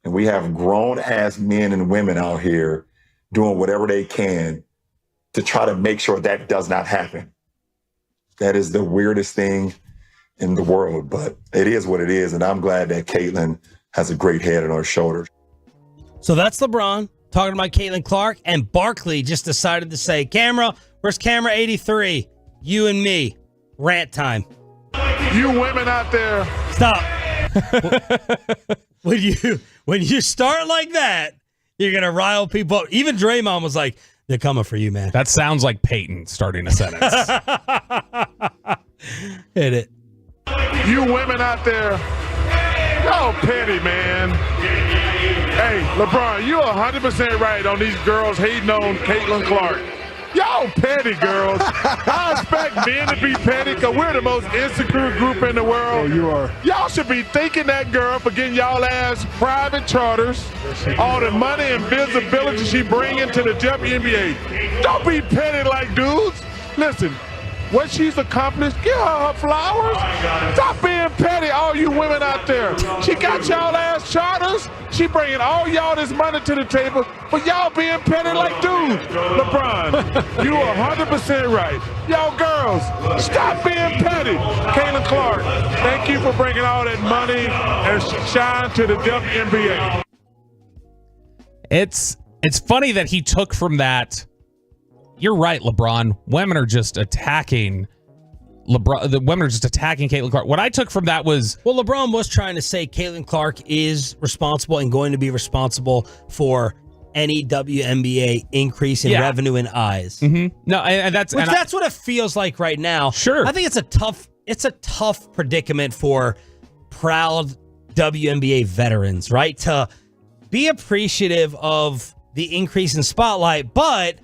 And we have grown-ass men and women out here doing whatever they can to try to make sure that does not happen. That is the weirdest thing in the world, but it is what it is, and I'm glad that Caitlin has a great head on her shoulders. So that's LeBron talking about Caitlin Clark, and Barkley just decided to say, "Camera, where's camera 83? You and me, rant time." You women out there, stop. When you start like that, you're gonna rile people up. Even Draymond was like, "They're coming for you, man." That sounds like Peyton starting a sentence. Hit it. you women out there, y'all petty, man. Hey, LeBron, you're 100% right on these girls hating on Caitlin Clark. Y'all petty girls. I expect men to be petty because we're the most insecure group in the world. Oh, you are. Y'all should be thanking that girl for getting y'all ass private charters, all the money and visibility she bringing to the WNBA. Don't be petty like dudes. Listen, what she's accomplished, give her flowers. Stop being petty, all you women out there. She got y'all ass charters. She bringing all y'all this money to the table, but y'all being petty like dudes. LeBron, you are 100% right. Y'all girls, stop being petty. Caitlin Clark, thank you for bringing all that money and shine to the WNBA. It's funny that he took from that. You're right, LeBron. Women are just attacking LeBron. The women are just attacking Caitlin Clark. What I took from that was, well, LeBron was trying to say Caitlin Clark is responsible and going to be responsible for any WNBA increase in revenue and eyes. Mm-hmm. No, and that's what it feels like right now. Sure, I think it's a tough predicament for proud WNBA veterans, right? To be appreciative of the increase in spotlight, but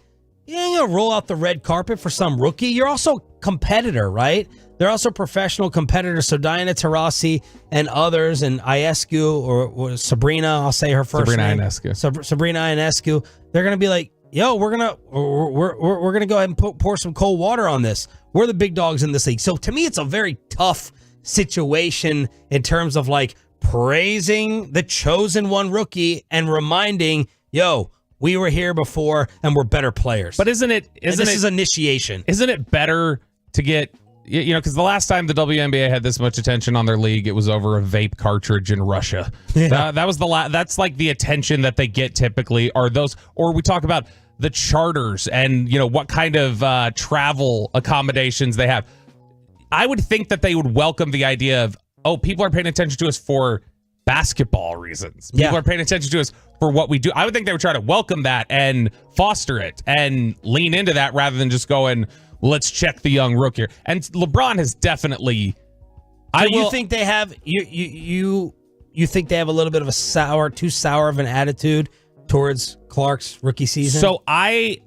you ain't gonna roll out the red carpet for some rookie. You're also a competitor, right? They're also professional competitors. So Diana Taurasi and others, and Ionescu or Sabrina, I'll say her first name. Sabrina Ionescu. They're gonna be like, "Yo, we're gonna go ahead and pour some cold water on this. We're the big dogs in this league." So to me, it's a very tough situation in terms of like praising the chosen one rookie and reminding, "Yo, we were here before and we're better players." But isn't it this is initiation. Isn't it better to get, because the last time the WNBA had this much attention on their league, it was over a vape cartridge in Russia. Yeah. That was that's like the attention that they get typically, or we talk about the charters and what kind of travel accommodations they have. I would think that they would welcome the idea of, oh, people are paying attention to us for basketball reasons. People are paying attention to us for what we do. I would think they would try to welcome that and foster it and lean into that rather than just going, let's check the young rookie here. And LeBron has definitely. You think they have you think they have a little bit of a too sour of an attitude towards Clark's rookie season? So I'll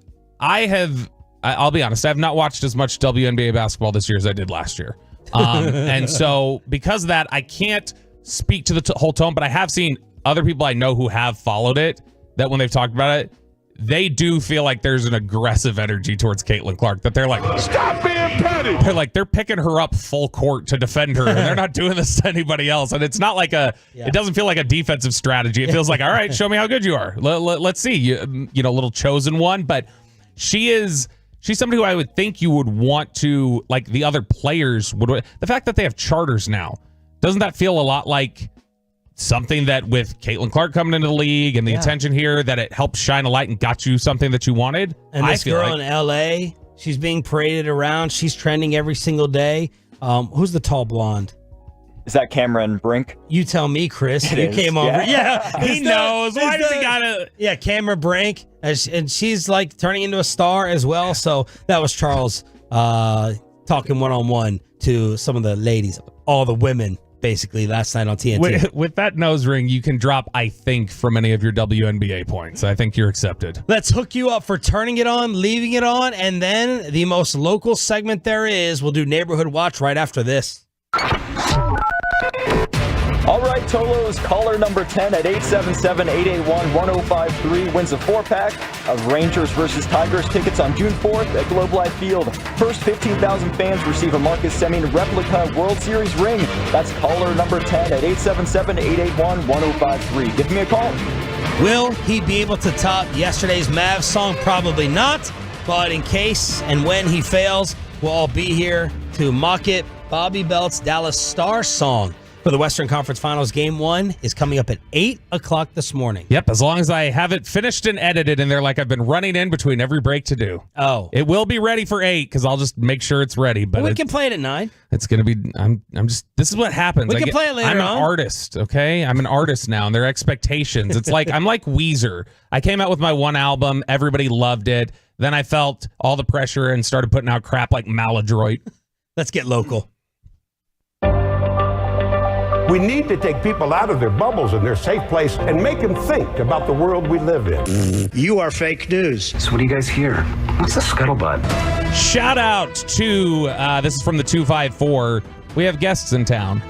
be honest, I have not watched as much WNBA basketball this year as I did last year. And so because of that, I can't speak to the whole tone, but I have seen other people I know who have followed it, that when they've talked about it, they do feel like there's an aggressive energy towards Caitlin Clark, that they're like, stop being petty. They're like, they're picking her up full court to defend her, and they're not doing this to anybody else. And it's not like it doesn't feel like a defensive strategy. It feels like, all right, show me how good you are. Let's see, little chosen one. But she's somebody who I would think you would want to, like the other players would. The fact that they have charters now, doesn't that feel a lot like something that with Caitlin Clark coming into the league and the attention here, that it helped shine a light and got you something that you wanted? And this girl in LA, she's being paraded around. She's trending every single day. Who's the tall blonde? Is that Cameron Brink? You tell me, Chris. It You is, came over. yeah. Yeah, He knows. Why does he gotta? Yeah, Cameron Brink, and she's like turning into a star as well. So that was Charles talking one-on-one to some of the ladies, all the women, basically last night on TNT. With that nose ring, you can drop, I think, from any of your WNBA points. I think you're accepted. Let's hook you up for turning it on, leaving it on, and then the most local segment there is. We'll do Neighborhood Watch right after this. All right, Tolos, caller number 10 at 877-881-1053 wins a 4-pack of Rangers versus Tigers tickets on June 4th at Globe Life Field. First 15,000 fans receive a Marcus Semien replica World Series ring. That's caller number 10 at 877-881-1053. Give me a call. Will he be able to top yesterday's Mavs song? Probably not, but in case and when he fails, we'll all be here to mock it. Bobby Belt's Dallas Stars song for the Western Conference Finals. Game 1 is coming up at 8 o'clock this morning. Yep, as long as I have it finished and edited in there like I've been running in between every break to do. Oh. It will be ready for 8 because I'll just make sure it's ready. But we can play it at 9. It's going to be, I'm just, this is what happens. We can play it later I'm on. an artist, okay? I'm an artist now, and their expectations. It's like, I'm like Weezer. I came out with my one album. Everybody loved it. Then I felt all the pressure and started putting out crap like Maladroit. Let's get local. We need to take people out of their bubbles and their safe place and make them think about the world we live in. You are fake news. So what do you guys hear? What's the scuttlebutt? Shout out to, this is from the 254. We have guests in town.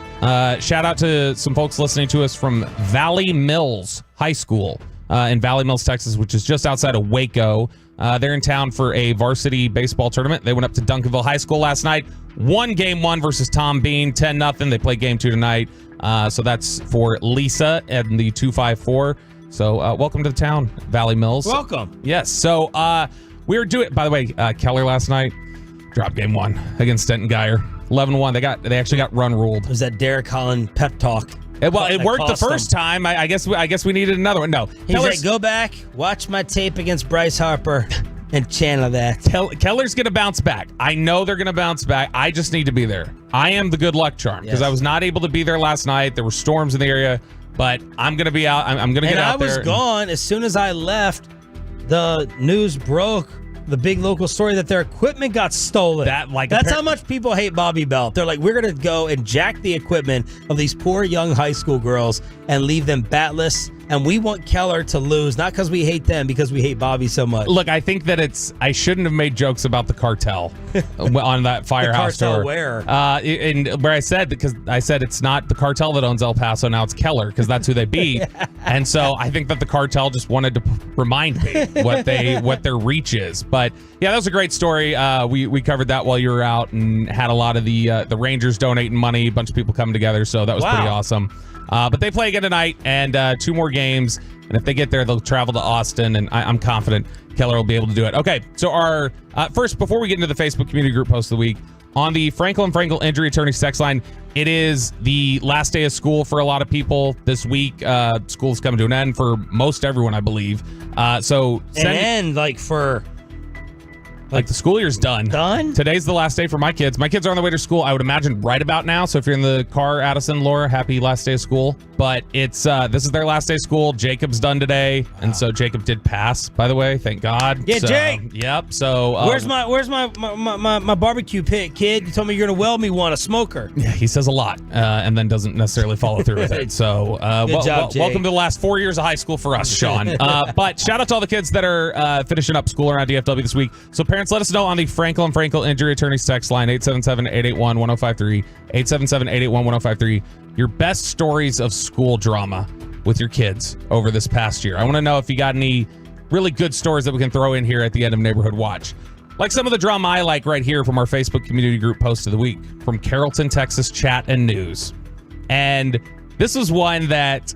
Shout out to some folks listening to us from Valley Mills High School in Valley Mills, Texas, which is just outside of Waco. They're in town for a varsity baseball tournament. They went up to Duncanville High School last night. Won game 1 versus Tom Bean, 10-0. They play game 2 tonight. So that's for Lisa and the 254. So welcome to the town, Valley Mills. Welcome. Yes. So we were doing, by the way, Keller last night dropped game 1 against Stenton Geyer. 11-1. They actually got run ruled. It was that Derek Holland pep talk. It worked the first time. I guess we needed another one. No. He's like, go back, watch my tape against Bryce Harper, and channel that. Keller's going to bounce back. I know they're going to bounce back. I just need to be there. I am the good luck charm because I was not able to be there last night. There were storms in the area, but I'm going to be out. I'm going to get out there. And I was gone. As soon as I left, the news broke. The big local story that their equipment got stolen. That's how much people hate Bobby Belt. They're like, we're going to go and jack the equipment of these poor young high school girls and leave them batless. And we want Keller to lose, not because we hate them, because we hate Bobby so much. Look, I think that I shouldn't have made jokes about the cartel on that Firehouse the cartel tour. where? And where I said, because I said it's not the cartel that owns El Paso, now it's Keller, because that's who they beat. And so I think that the cartel just wanted to remind me what their reach is. But yeah, that was a great story. We covered that while you were out and had a lot of the Rangers donating money, a bunch of people coming together. So that was pretty awesome. But they play again tonight and 2 more games. And if they get there, they'll travel to Austin. And I'm confident Keller will be able to do it. Okay, so our first, before we get into the Facebook community group post of the week, on the Franklin Frankel Injury Attorney text line, it is the last day of school for a lot of people this week. School's coming to an end for most everyone, I believe. So Like the school year's done. Done? Today's the last day for my kids. My kids are on the way to school, I would imagine, right about now. So if you're in the car, Addison, Laura, happy last day of school. But it's this is their last day of school. Jacob's done today. Wow. And so Jacob did pass, by the way. Thank God. Yeah, so, Jake. Yep. So where's my barbecue pit, kid? You told me you're gonna weld me one, a smoker. Yeah, he says a lot and then doesn't necessarily follow through with it. So Good job, Jake. Welcome to the last 4 years of high school for us, Sean. But shout out to all the kids that are finishing up school around DFW this week. So parents, let us know on the Franklin Frankel Injury Attorneys text line, 877-881-1053, 877-881-1053, your best stories of school drama with your kids over this past year. I want to know if you got any really good stories that we can throw in here at the end of Neighborhood Watch. Like some of the drama I like right here from our Facebook community group post of the week from Carrollton, Texas Chat and News. And this was one that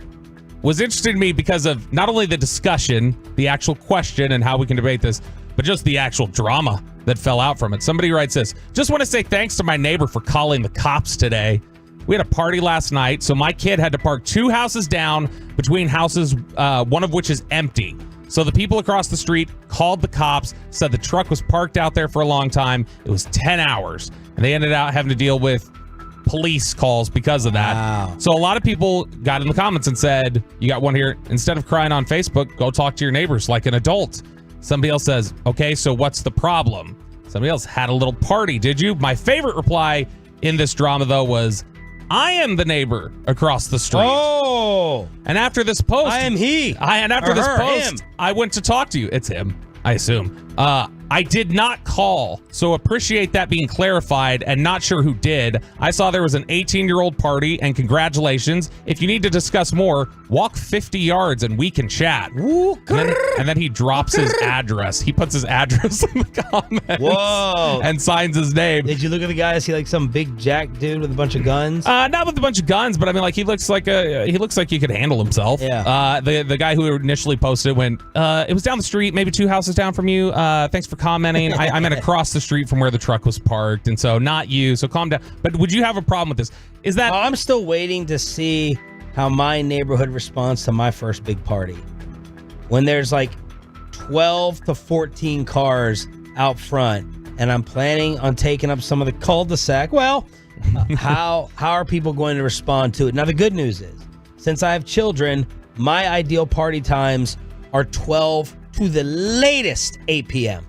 was interesting to me because of not only the discussion, the actual question and how we can debate this, but just the actual drama that fell out from it. Somebody writes this: just want to say thanks to my neighbor for calling the cops today. We had a party last night, so my kid had to park 2 houses down between houses, one of which is empty. So the people across the street called the cops, said the truck was parked out there for a long time. It was 10 hours, and they ended up having to deal with police calls because of that. Wow. So a lot of people got in the comments and said, you got one here, instead of crying on Facebook, go talk to your neighbors like an adult. Somebody else says, okay, so what's the problem? Somebody else had a little party, did you? My favorite reply in this drama, though, was, I am the neighbor across the street. Oh. And after this post, I am he. I went to talk to you. It's him, I assume. I did not call, so appreciate that being clarified, and not sure who did. I saw there was an 18-year-old party, and congratulations. If you need to discuss more, walk 50 yards and we can chat. And then he drops his address. He puts his address in the comments. Whoa. And signs his name. Did you look at the guy? Is he like some big jack dude with a bunch of guns? Not with a bunch of guns, but I mean, like he looks like he could handle himself. Yeah. The guy who initially posted went, it was down the street, maybe 2 houses down from you. Thanks for commenting. I meant across the street from where the truck was parked, and so not you. So calm down. But would you have a problem with this? Is that I'm still waiting to see how my neighborhood responds to my first big party. When there's like 12 to 14 cars out front, and I'm planning on taking up some of the cul-de-sac. Well, how are people going to respond to it? Now, the good news is, since I have children, my ideal party times are 12 to the latest 8 p.m.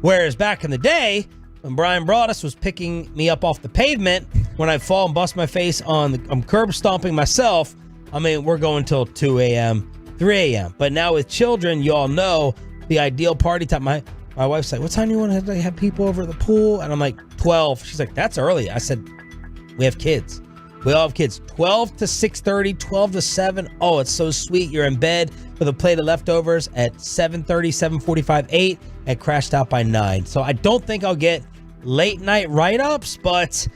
Whereas back in the day, when Brian Broaddus was picking me up off the pavement, when I fall and bust my face I'm curb stomping myself, I mean, we're going till 2 a.m., 3 a.m. But now with children, you all know the ideal party time. My wife's like, what time do you want to have people over at the pool? And I'm like, 12. She's like, that's early. I said, we have kids. We all have kids. 12 to 6:30, 12 to 7. Oh, it's so sweet. You're in bed with a plate of leftovers at 7:30, 7:45, 8, and crashed out by 9. So I don't think I'll get late night write-ups, but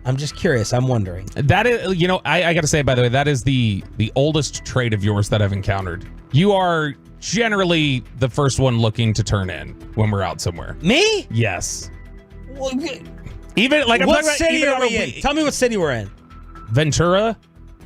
I'm just curious. I'm wondering. That is, I got to say, by the way, that is the oldest trait of yours that I've encountered. You are generally the first one looking to turn in when we're out somewhere. Me? Yes. Well, even like what city are we in? Tell me what city we're in. Ventura?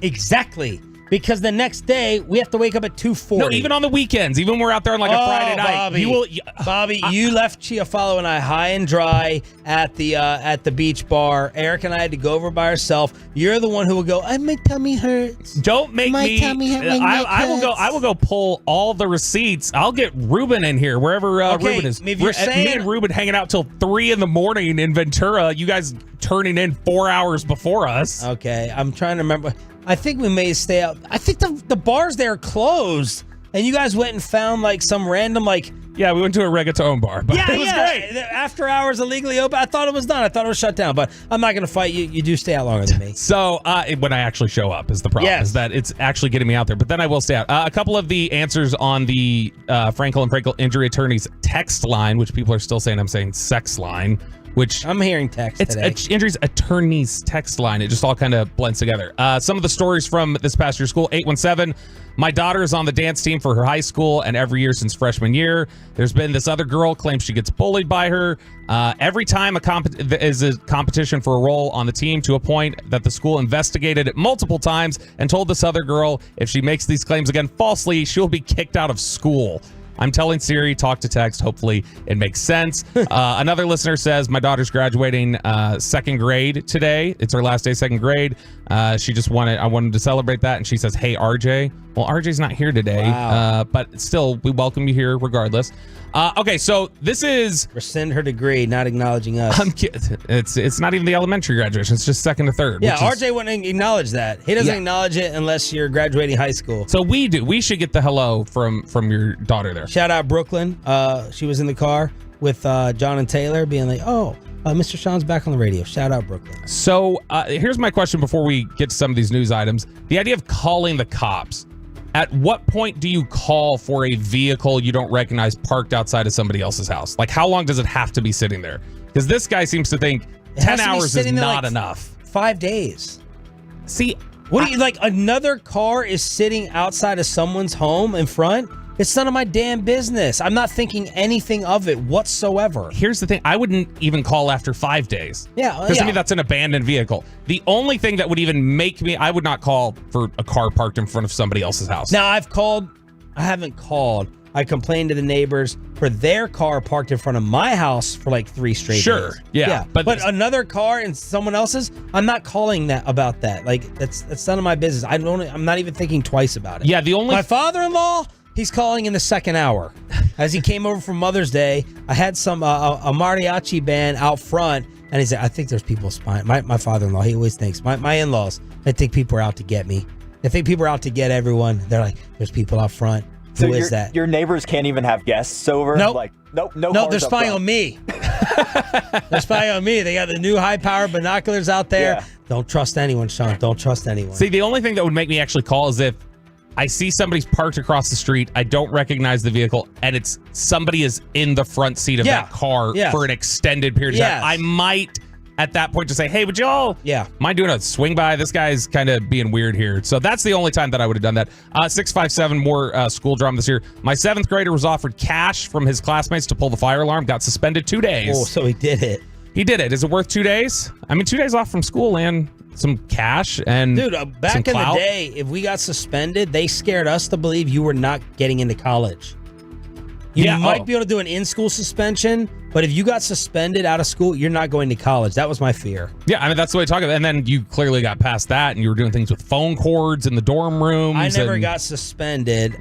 Exactly. Because the next day, we have to wake up at 2:40. No, even on the weekends, even when we're out there on like a Friday night. Bobby, you left Chiafalo and I high and dry at the beach bar. Eric and I had to go over by ourselves. You're the one who will go, my tummy hurts. Don't make my me. Tummy hurt, my neck I will go pull all the receipts. I'll get Ruben in here, wherever Ruben is. If you're saying, me and Ruben hanging out till 3 a.m. in Ventura. You guys turning in 4 hours before us. Okay, I'm trying to remember. I think we may stay out. I think the bars there are closed, and you guys went and found like some random Yeah, we went to a reggaeton bar, but it was great. After hours illegally open. I thought it was done. I thought it was shut down, but I'm not going to fight you. You do stay out longer than me. So when I actually show up is the problem. Yes. Is that it's actually getting me out there, but then I will stay out. A couple of the answers on the Frankel and Frankel injury attorneys text line, which people are still saying I'm saying sex line. Which I'm hearing text today. It's injuries attorneys text line. It just all kind of blends together. Some of the stories from this past year's school. 817. My daughter is on the dance team for her high school, and every year since freshman year, there's been this other girl claims she gets bullied by her. Every time is a competition for a role on the team, to a point that the school investigated it multiple times and told this other girl if she makes these claims again falsely, she'll be kicked out of school. I'm telling Siri, talk to text. Hopefully it makes sense. Another listener says, my daughter's graduating second grade today. It's her last day, second grade. I wanted to celebrate that. And she says, hey, RJ. Well, RJ's not here today. Wow. But still, we welcome you here regardless. Okay, so this is... Rescind her degree, not acknowledging us. I'm kidding. It's not even the elementary graduation. It's just second to third. Yeah, RJ wouldn't acknowledge that. He doesn't acknowledge it unless you're graduating high school. So we do. We should get the hello from your daughter there. Shout out Brooklyn. She was in the car with John and Taylor being like, Mr. Sean's back on the radio. Shout out Brooklyn. So here's my question before we get to some of these news items. The idea of calling the cops. At what point do you call for a vehicle you don't recognize parked outside of somebody else's house? Like, how long does it have to be sitting there? Because this guy seems to think 10 hours is not enough. 5 days. See, what do you like? Another car is sitting outside of someone's home in front? It's none of my damn business. I'm not thinking anything of it whatsoever. Here's the thing. I wouldn't even call after 5 days. Yeah. Because to me, that's an abandoned vehicle. The only thing that would even make me, I would not call for a car parked in front of somebody else's house. Now, I haven't called, I complained to the neighbors for their car parked in front of my house for like 3 straight days. Yeah. But another car and someone else's, I'm not calling that about that. Like that's none of my business. I'm not even thinking twice about it. Yeah, my father-in-law, he's calling in the second hour. As he came over for Mother's Day, I had some a mariachi band out front, and he said, I think there's people spying. My father-in-law, he always thinks, my in-laws, I think people are out to get me. I think people are out to get everyone. They're like, there's people out front. So Who is that? Your neighbors can't even have guests over? Nope. Like, nope, No, cars they're up spying front. on me. They're spying on me. They got the new high-powered binoculars out there. Yeah. Don't trust anyone, Sean. Don't trust anyone. See, the only thing that would make me actually call is if I see somebody's parked across the street, I don't recognize the vehicle, and it's somebody is in the front seat of that car for an extended period of time. I might, at that point, just say, hey, would y'all mind doing a swing by? This guy's kind of being weird here. So that's the only time that I would have done that. 657, more school drama this year. My 7th grader was offered cash from his classmates to pull the fire alarm, got suspended 2 days. Oh, so he did it. He did it. Is it worth 2 days? I mean, 2 days off from school and some cash and Dude, back in clout. the day, if we got suspended, they scared us to believe you were not getting into college. You might be able to do an in-school suspension, but if you got suspended out of school, you're not going to college. That was my fear. Yeah, I mean, that's the way to talk about it. And then you clearly got past that, and you were doing things with phone cords in the dorm rooms. I never got suspended.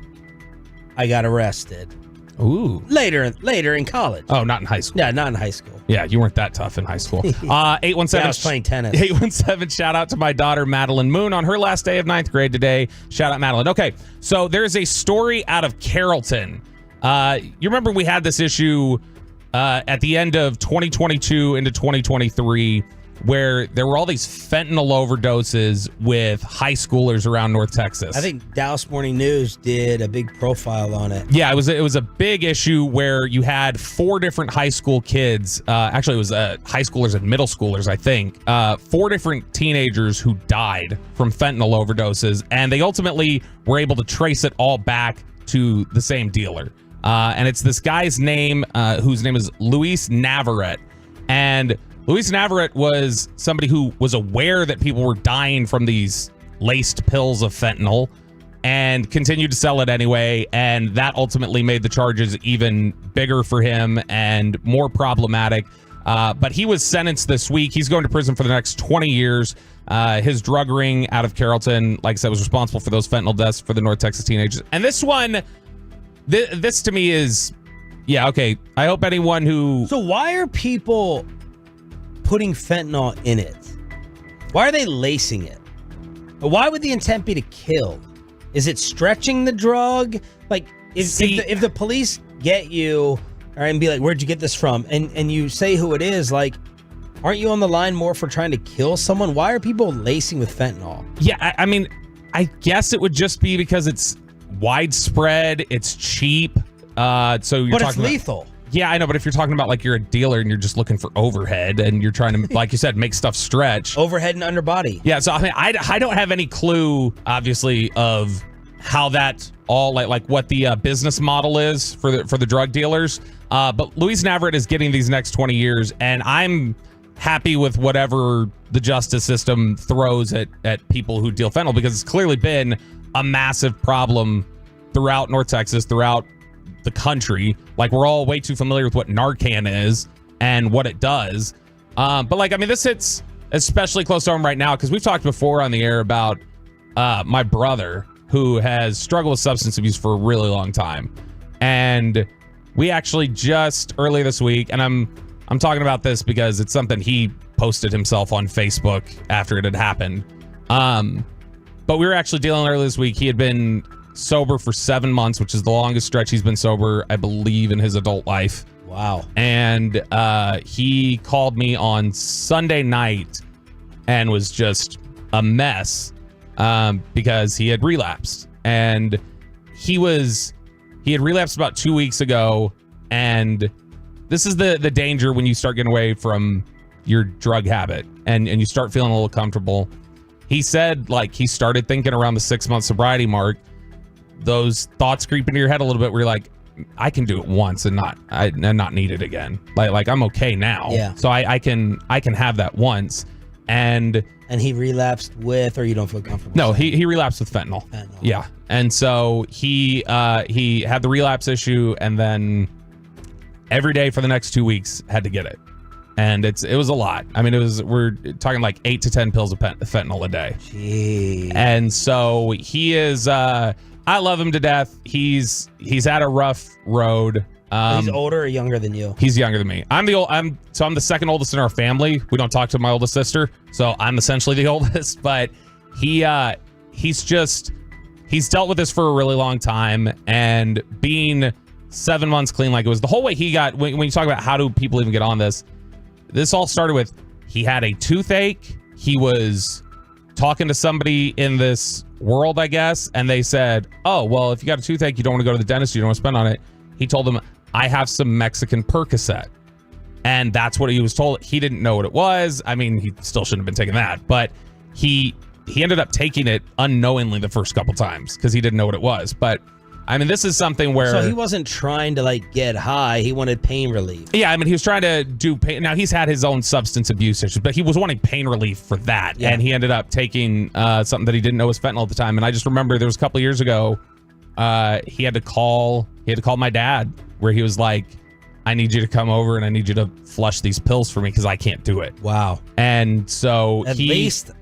I got arrested. Ooh. Later in college. Oh, not in high school. Yeah, not in high school. Yeah, you weren't that tough in high school. 817. Yeah, I was playing tennis. 817, shout out to my daughter, Madeline Moon, on her last day of 9th grade today. Shout out, Madeline. Okay, so there's a story out of Carrollton. You remember we had this issue at the end of 2022 into 2023 where there were all these fentanyl overdoses with high schoolers around North Texas. I think Dallas Morning News did a big profile on it. Yeah, it was a big issue where you had 4 different high school kids. Actually, it was high schoolers and middle schoolers, I think. 4 different teenagers who died from fentanyl overdoses, and they ultimately were able to trace it all back to the same dealer. And it's this guy's name, whose name is Luis Navarrete. And Luis Navarrete was somebody who was aware that people were dying from these laced pills of fentanyl and continued to sell it anyway. And that ultimately made the charges even bigger for him and more problematic. But he was sentenced this week. He's going to prison for the next 20 years. His drug ring out of Carrollton, like I said, was responsible for those fentanyl deaths for the North Texas teenagers. And this one, this to me is, yeah, okay. I hope anyone who... So why are people putting fentanyl in it? Why are they lacing it? Why would the intent be to kill? Is it stretching the drug? Like, if the police get you and be like, where'd you get this from? And you say who it is, like, aren't you on the line more for trying to kill someone? Why are people lacing with fentanyl? Yeah, I mean, I guess it would just be because it's widespread, it's cheap. So you're But talking it's lethal. Yeah, I know, but if you're talking about like you're a dealer and you're just looking for overhead and you're trying to, like you said, make stuff stretch. Overhead and underbody. Yeah, so I mean, I don't have any clue, obviously, of how that all like what the business model is for the drug dealers. But Luis Navarrete is getting these next 20 years, and I'm happy with whatever the justice system throws at people who deal fentanyl, because it's clearly been a massive problem throughout North Texas, throughout the country. Like, we're all way too familiar with what Narcan is and what it does. But like, I mean, this hits especially close to home right now because we've talked before on the air about my brother who has struggled with substance abuse for a really long time. And we actually just earlier this week, and I'm talking about this because it's something he posted himself on Facebook after it had happened. But we were actually dealing earlier this week. He had been sober for 7 months, which is the longest stretch he's been sober, I believe, in his adult life. Wow. And he called me on Sunday night and was just a mess because he had relapsed. And he had relapsed about 2 weeks ago. And this is the danger when you start getting away from your drug habit and you start feeling a little comfortable. He said, like, he started thinking around the 6-month sobriety mark, those thoughts creep into your head a little bit where you're like, I can do it once and not need it again. Like I'm okay now. Yeah. So I can have that once. And And he relapsed with, or you don't feel comfortable? No, he relapsed with fentanyl. Yeah, and so he had the relapse issue, and then every day for the next 2 weeks had to get it, and it was a lot. I mean, we're talking like 8 to 10 pills of fentanyl a day. Jeez. And so he is. I love him to death. He's had a rough road. He's older or younger than you? He's younger than me. I'm the second oldest in our family. We don't talk to my oldest sister, so I'm essentially the oldest. But he's dealt with this for a really long time, and being 7 months clean, like it was the whole way he got. When you talk about how do people even get on this all started with he had a toothache. He was talking to somebody in this world, I guess, and they said, "Oh, well, if you got a toothache, you don't want to go to the dentist. You don't want to spend on it." He told them, I have some Mexican Percocet. And that's what he was told. He didn't know what it was. I mean, he still shouldn't have been taking that, but he ended up taking it unknowingly the first couple times because he didn't know what it was. But I mean, this is something where... So he wasn't trying to like get high. He wanted pain relief. Yeah, I mean, he was trying to do pain. Now, he's had his own substance abuse issues, but he was wanting pain relief for that. Yeah. And he ended up taking something that he didn't know was fentanyl at the time. And I just remember there was a couple of years ago, he had to call my dad, where he was like, I need you to come over and I need you to flush these pills for me because I can't do it. Wow. And so at least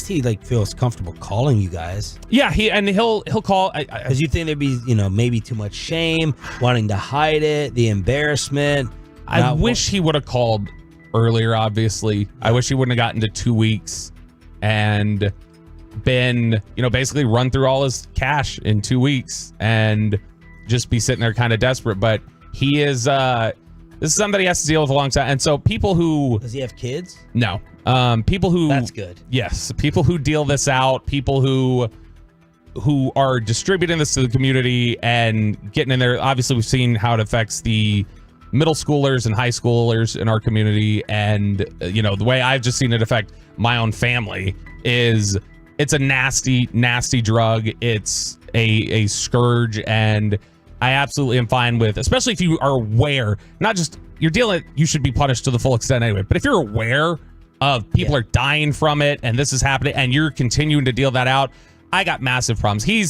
he like feels comfortable calling you guys. Yeah, he'll call because you think there'd be maybe too much shame, wanting to hide it, the embarrassment. I wish he would have called earlier. Obviously, I wish he wouldn't have gotten to 2 weeks and been basically run through all his cash in 2 weeks and just be sitting there kind of desperate. But he is this is something that he has to deal with a long time. And so people who... Does he have kids? No. People who... That's good. Yes. People who deal this out, people who are distributing this to the community and getting in there. Obviously, we've seen how it affects the middle schoolers and high schoolers in our community. And, the way I've just seen it affect my own family is it's a nasty, nasty drug. It's a scourge, and I absolutely am fine with, especially if you are aware, not just you should be punished to the full extent anyway, but if you're aware of people are dying from it and this is happening and you're continuing to deal that out, I got massive problems. He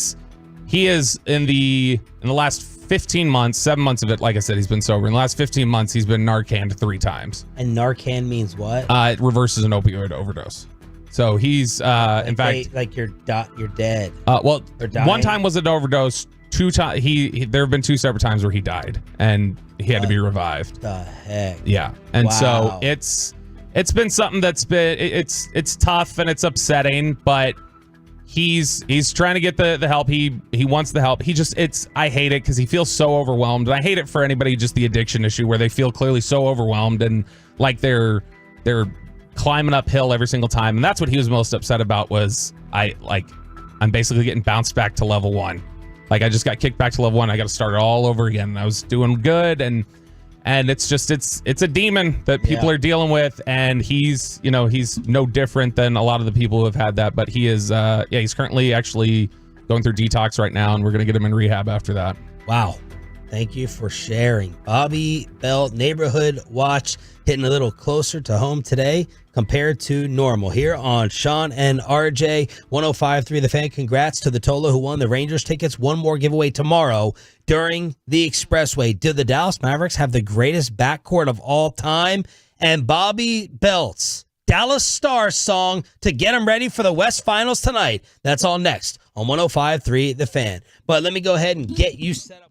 is in the last 15 months, 7 months of it, like I said, he's been sober. In the last 15 months, he's been Narcaned 3 times. And Narcan means what? It reverses an opioid overdose. So he's, in fact... Like you're dead. Well, one time was an overdose. 2 times, there have been 2 separate times where he died, and he had to be revived. The heck? Yeah. And Wow. so it's been something that's been, it's tough and it's upsetting, but he's trying to get the help. He wants the help. I hate it because he feels so overwhelmed. And I hate it for anybody, just the addiction issue where they feel clearly so overwhelmed and like they're climbing uphill every single time. And that's what he was most upset about was I'm basically getting bounced back to level 1. Like I just got kicked back to level 1. I got to start it all over again. I was doing good. And it's just, it's a demon that people are dealing with. And he's no different than a lot of the people who have had that, but he is, he's currently actually going through detox right now. And we're going to get him in rehab after that. Wow. Thank you for sharing. Bobby Belt Neighborhood Watch hitting a little closer to home today compared to normal here on Sean and RJ 105.3 The Fan. Congrats to the Tola who won the Rangers tickets. One more giveaway tomorrow during the Expressway. Do the Dallas Mavericks have the greatest backcourt of all time? And Bobby Belt's Dallas Stars song to get them ready for the West Finals tonight. That's all next on 105.3 The Fan. But let me go ahead and get you set up.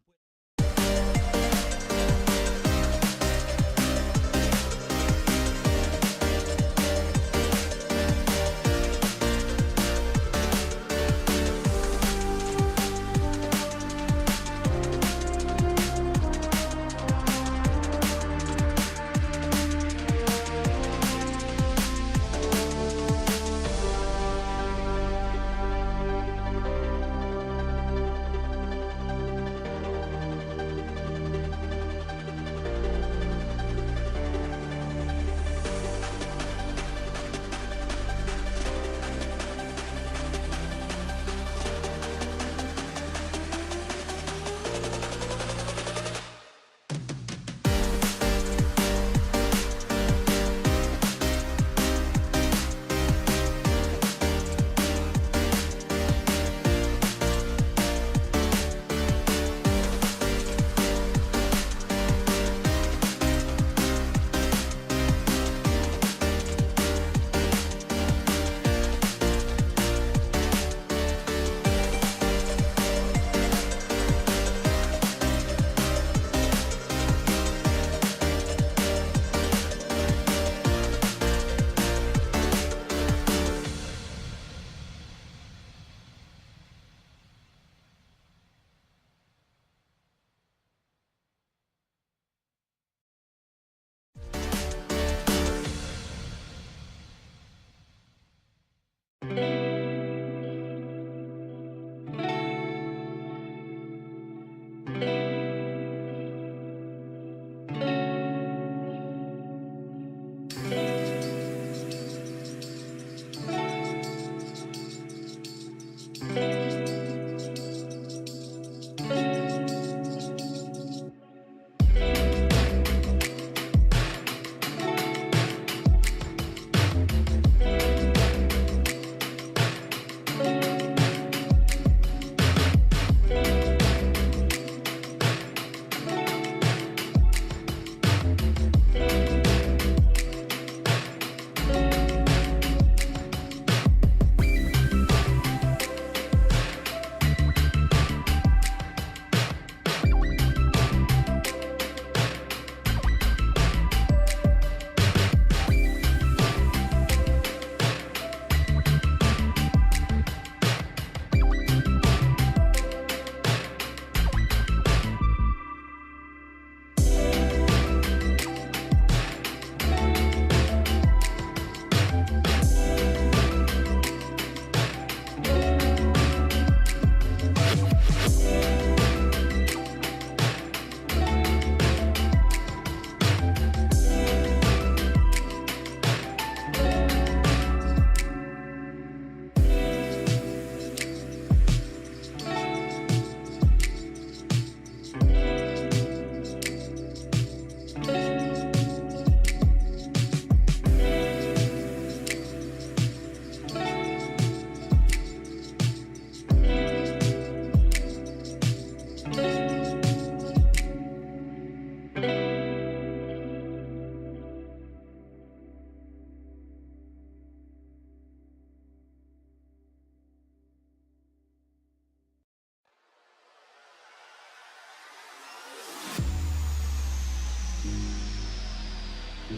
Do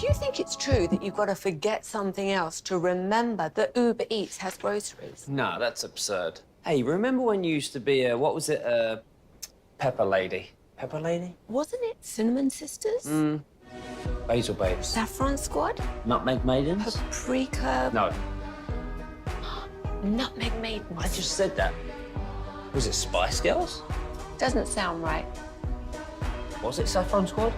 you think it's true that you've got to forget something else to remember that Uber Eats has groceries? No, that's absurd. Hey, remember when you used to be a pepper lady? Pepper lady? Wasn't it Cinnamon Sisters? Basil babes. Saffron Squad? Nutmeg maidens? Paprika? No, Nutmeg Maidens? I just said that. Was it Spice Girls? Doesn't sound right. Was it Saffron Squad?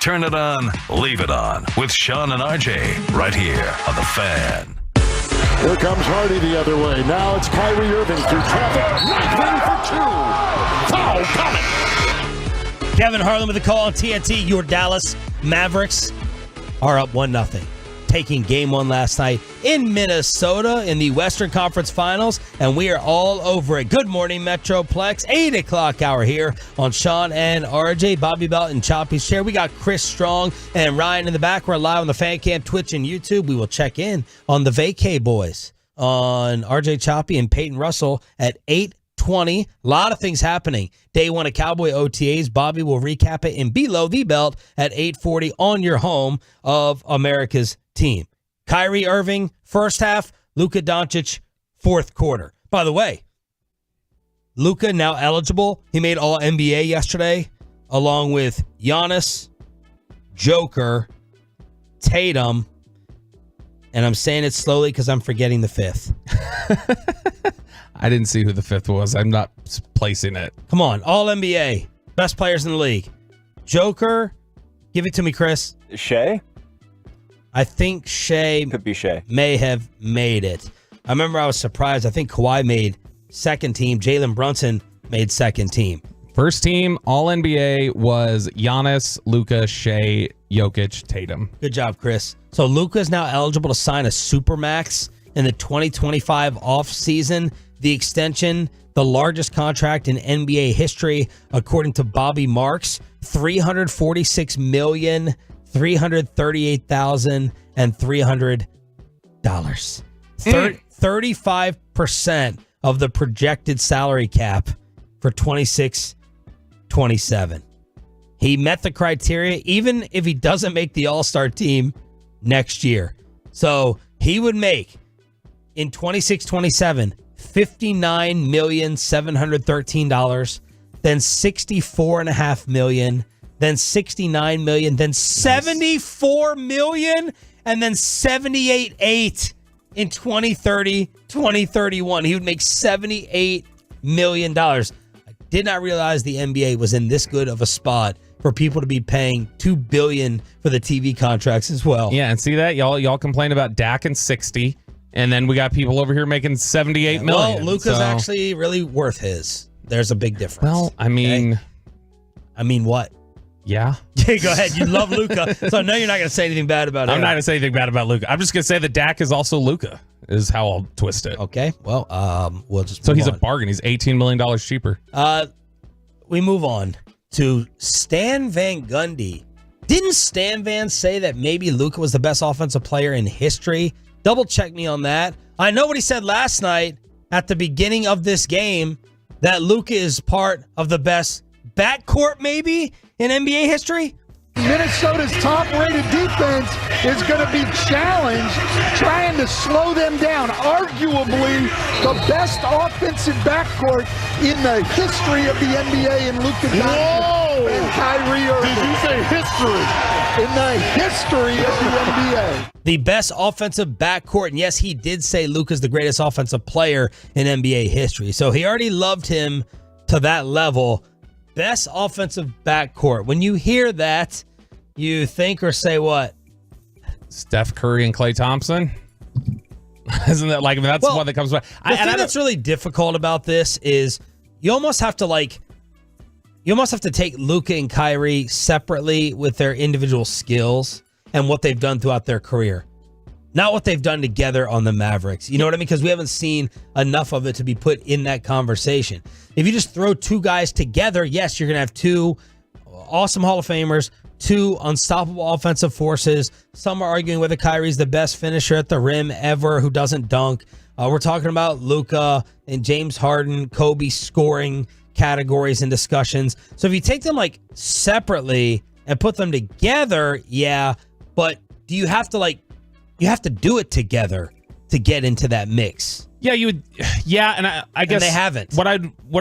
Turn it on, leave it on with Sean and RJ right here on The Fan. Here comes Hardy the other way. Now it's Kyrie Irving through traffic. Knifing for two. Foul coming. Kevin Harlan with the call on TNT. Your Dallas Mavericks are up 1-0. Taking game one last night in Minnesota in the Western Conference Finals, and we are all over it. Good morning, Metroplex. 8 o'clock hour here on Sean and RJ. Bobby Belt and Choppy's chair. We got Chris Strong and Ryan in the back. We're live on the Fan Cam, Twitch, and YouTube. We will check in on the Vacay Boys on RJ Choppy and Peyton Russell at 8:20. A lot of things happening. Day one of Cowboy OTAs. Bobby will recap it in Below the Belt at 8:40 on your home of America's team. Kyrie Irving, first half. Luka Doncic, fourth quarter. By the way, Luka now eligible. He made all NBA yesterday, along with Giannis, Joker, Tatum, and I'm saying it slowly because I'm forgetting the fifth. I didn't see who the fifth was. I'm not placing it. Come on, all NBA, best players in the league. Joker, give it to me, Chris. Shea? I think Shea Could be Shea. may have made it. I remember I was surprised. I think Kawhi made second team. Jalen Brunson made second team. First team All NBA was Giannis, Luka, Shea, Jokic, Tatum. Good job, Chris. So Luka is now eligible to sign a Supermax in the 2025 offseason. The extension, the largest contract in NBA history, according to Bobby Marks, $346,338,300. 35% of the projected salary cap for 26-27. He met the criteria, even if he doesn't make the All-Star team next year. So he would make in 26-27 $59,713,000, then $64.5 million, then $69 million, then $74 million, and then $78.8 in 2030, 2031. He would make $78 million. I did not realize the NBA was in this good of a spot for people to be paying $2 billion for the TV contracts as well. Yeah, and see that? Y'all complain about Dak and 60, and then we got people over here making $78 million. Well, Luka's actually really worth his. There's a big difference. Well, I mean... Okay? I mean what? Yeah. Okay, go ahead. You love Luka, so I know you're not going to say anything bad about him. I'm not going to say anything bad about Luka. I'm just going to say that Dak is also Luka, is how I'll twist it. Okay, well, we'll just So move he's on. a bargain. He's $18 million cheaper. We move on to Stan Van Gundy. Didn't Stan Van say that maybe Luka was the best offensive player in history? Double check me on that. I know what he said last night at the beginning of this game, that Luka is part of the best backcourt maybe in NBA history. Minnesota's top-rated defense is going to be challenged trying to slow them down. Arguably the best offensive backcourt in the history of the NBA in Luka Doncic and Kyrie Irving. Did you say history? In the history of the NBA. The best offensive backcourt, and yes, he did say Luka's the greatest offensive player in NBA history. So he already loved him to that level. Best offensive backcourt. When you hear that, you think or say what? Steph Curry and Klay Thompson? Isn't that like, I mean, that's one that comes by. The thing that's really difficult about this is you almost have to take Luka and Kyrie separately with their individual skills and what they've done throughout their career. Not what they've done together on the Mavericks. You know what I mean? Because we haven't seen enough of it to be put in that conversation. If you just throw two guys together, yes, you're going to have two awesome Hall of Famers, two unstoppable offensive forces. Some are arguing whether Kyrie's the best finisher at the rim ever who doesn't dunk. We're talking about Luka and James Harden, Kobe scoring categories and discussions. So if you take them like separately and put them together, yeah, but do you have to you have to do it together to get into that mix. Yeah, you would. Yeah, and I guess they haven't. What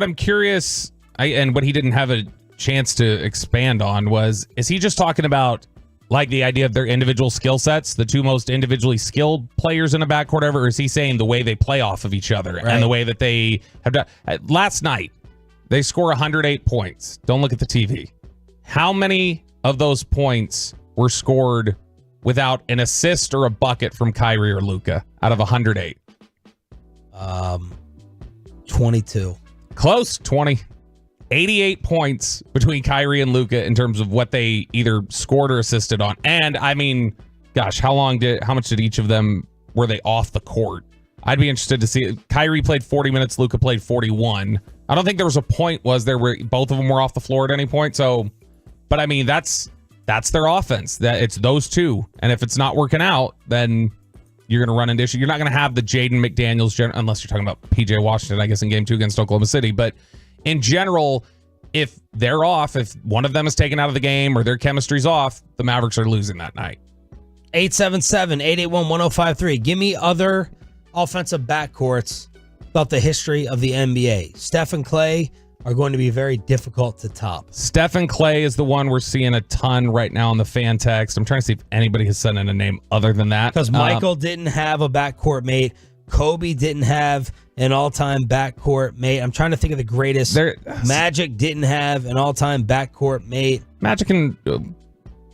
I'm curious, and what he didn't have a chance to expand on was, is he just talking about like the idea of their individual skill sets, the two most individually skilled players in a backcourt ever, or is he saying the way they play off of each other and the way that they have done? Last night, they score 108 points. Don't look at the TV. How many of those points were scored without an assist or a bucket from Kyrie or Luka out of 108? 22. Close, 20. 88 points between Kyrie and Luka in terms of what they either scored or assisted on. And I mean, gosh, how much did each of them, were they off the court? I'd be interested to see. Kyrie played 40 minutes, Luka played 41. I don't think there was a point, was there, where both of them were off the floor at any point. So, but I mean, that's their offense. That it's those two. And if it's not working out, then you're going to run into issue. You're not going to have the Jaden McDaniels, unless you're talking about PJ Washington, I guess, in game 2 against Oklahoma City. But in general, if they're off, if one of them is taken out of the game or their chemistry's off, the Mavericks are losing that night. 877-881-1053. Give me other offensive backcourts about the history of the NBA. Steph and Klay are going to be very difficult to top. Steph and Klay is the one we're seeing a ton right now on the fan text. I'm trying to see if anybody has sent in a name other than that. Because Michael didn't have a backcourt mate. Kobe didn't have an all-time backcourt mate. I'm trying to think of the greatest. Magic didn't have an all-time backcourt mate. Magic and,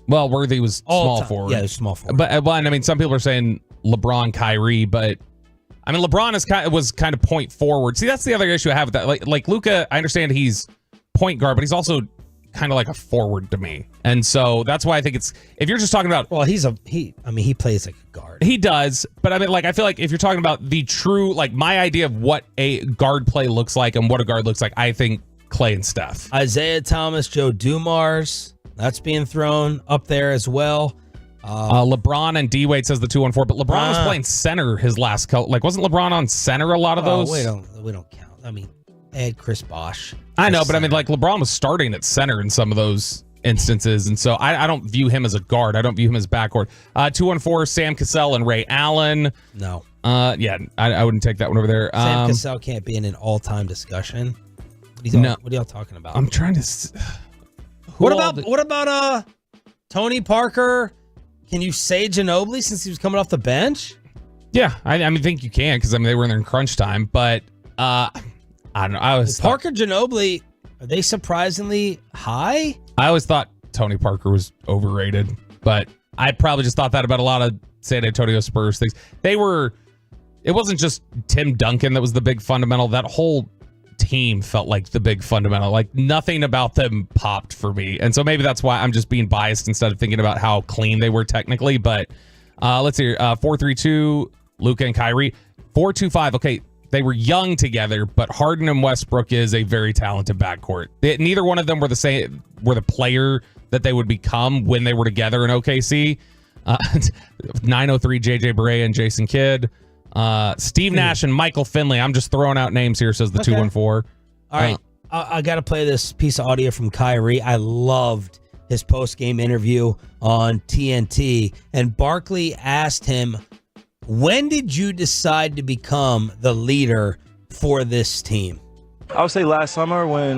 Worthy was small forward. Yeah, he was small forward. But I mean, some people are saying LeBron, Kyrie, but I mean, LeBron was kind of point forward. See, that's the other issue I have with that. Like Luka, I understand he's point guard, but he's also kind of like a forward to me. And so that's why I think it's, if you're just talking about, well, he plays like a guard. He does, but I mean, like, I feel like if you're talking about the true, like, my idea of what a guard play looks like and what a guard looks like, I think Klay and Steph. Isaiah Thomas, Joe Dumars, that's being thrown up there as well. LeBron and D-Wade says the 2-1-4, but LeBron was playing center his last couple. Like, wasn't LeBron on center a lot of those? We don't count. I mean, they had Chris Bosh. I know, but I mean, like, LeBron was starting at center in some of those instances, and so I don't view him as a guard. I don't view him as backcourt. 2-1-4, Sam Cassell and Ray Allen. No. Yeah, I wouldn't take that one over there. Sam Cassell can't be in an all-time discussion. What are y'all talking about? I'm trying to... What about Tony Parker? Can you say Ginobili since he was coming off the bench? Yeah, I think you can because they were in crunch time, but I don't know. Parker Ginobili, are they surprisingly high? I always thought Tony Parker was overrated, but I probably just thought that about a lot of San Antonio Spurs things. It wasn't just Tim Duncan that was the big fundamental. That whole team felt like the big fundamental. Like nothing about them popped for me. And so maybe that's why I'm just being biased instead of thinking about how clean they were technically. But let's see, 4-3-2, Luka and Kyrie. 4-2-5, okay, they were young together, but Harden and Westbrook is a very talented backcourt. Neither one of them were the player that they would become when they were together in OKC. 903 JJ Barea and Jason Kidd. Steve Nash and Michael Finley. I'm just throwing out names here, says the 214. All right. I got to play this piece of audio from Kyrie. I loved his post-game interview on TNT. And Barkley asked him, when did you decide to become the leader for this team? I would say last summer when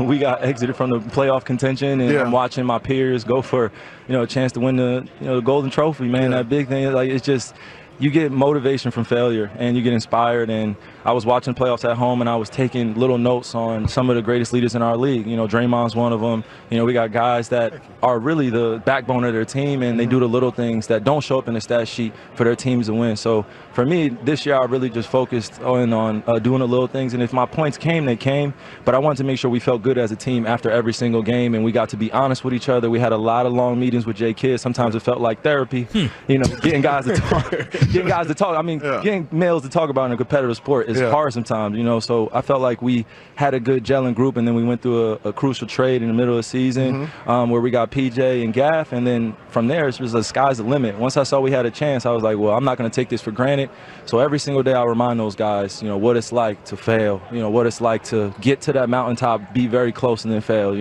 we got exited from the playoff contention and I'm watching my peers go for, a chance to win the golden trophy, man. That big thing, it's just, you get motivation from failure and you get inspired. And I was watching playoffs at home and I was taking little notes on some of the greatest leaders in our league. Draymond's one of them. We got guys that are really the backbone of their team and they do the little things that don't show up in the stat sheet for their teams to win. So for me, this year I really just focused on doing the little things. And if my points came, they came. But I wanted to make sure we felt good as a team after every single game and we got to be honest with each other. We had a lot of long meetings with Jay Kidd. Sometimes it felt like therapy, getting guys to talk. Getting males to talk about in a competitive sport is hard sometimes, so I felt like we had a good gelling group, and then we went through a crucial trade in the middle of the season where we got PJ and Gaff, and then from there, it's just the sky's the limit. Once I saw we had a chance, I was like, well, I'm not going to take this for granted. So every single day I remind those guys, what it's like to fail, what it's like to get to that mountaintop, be very close, and then fail.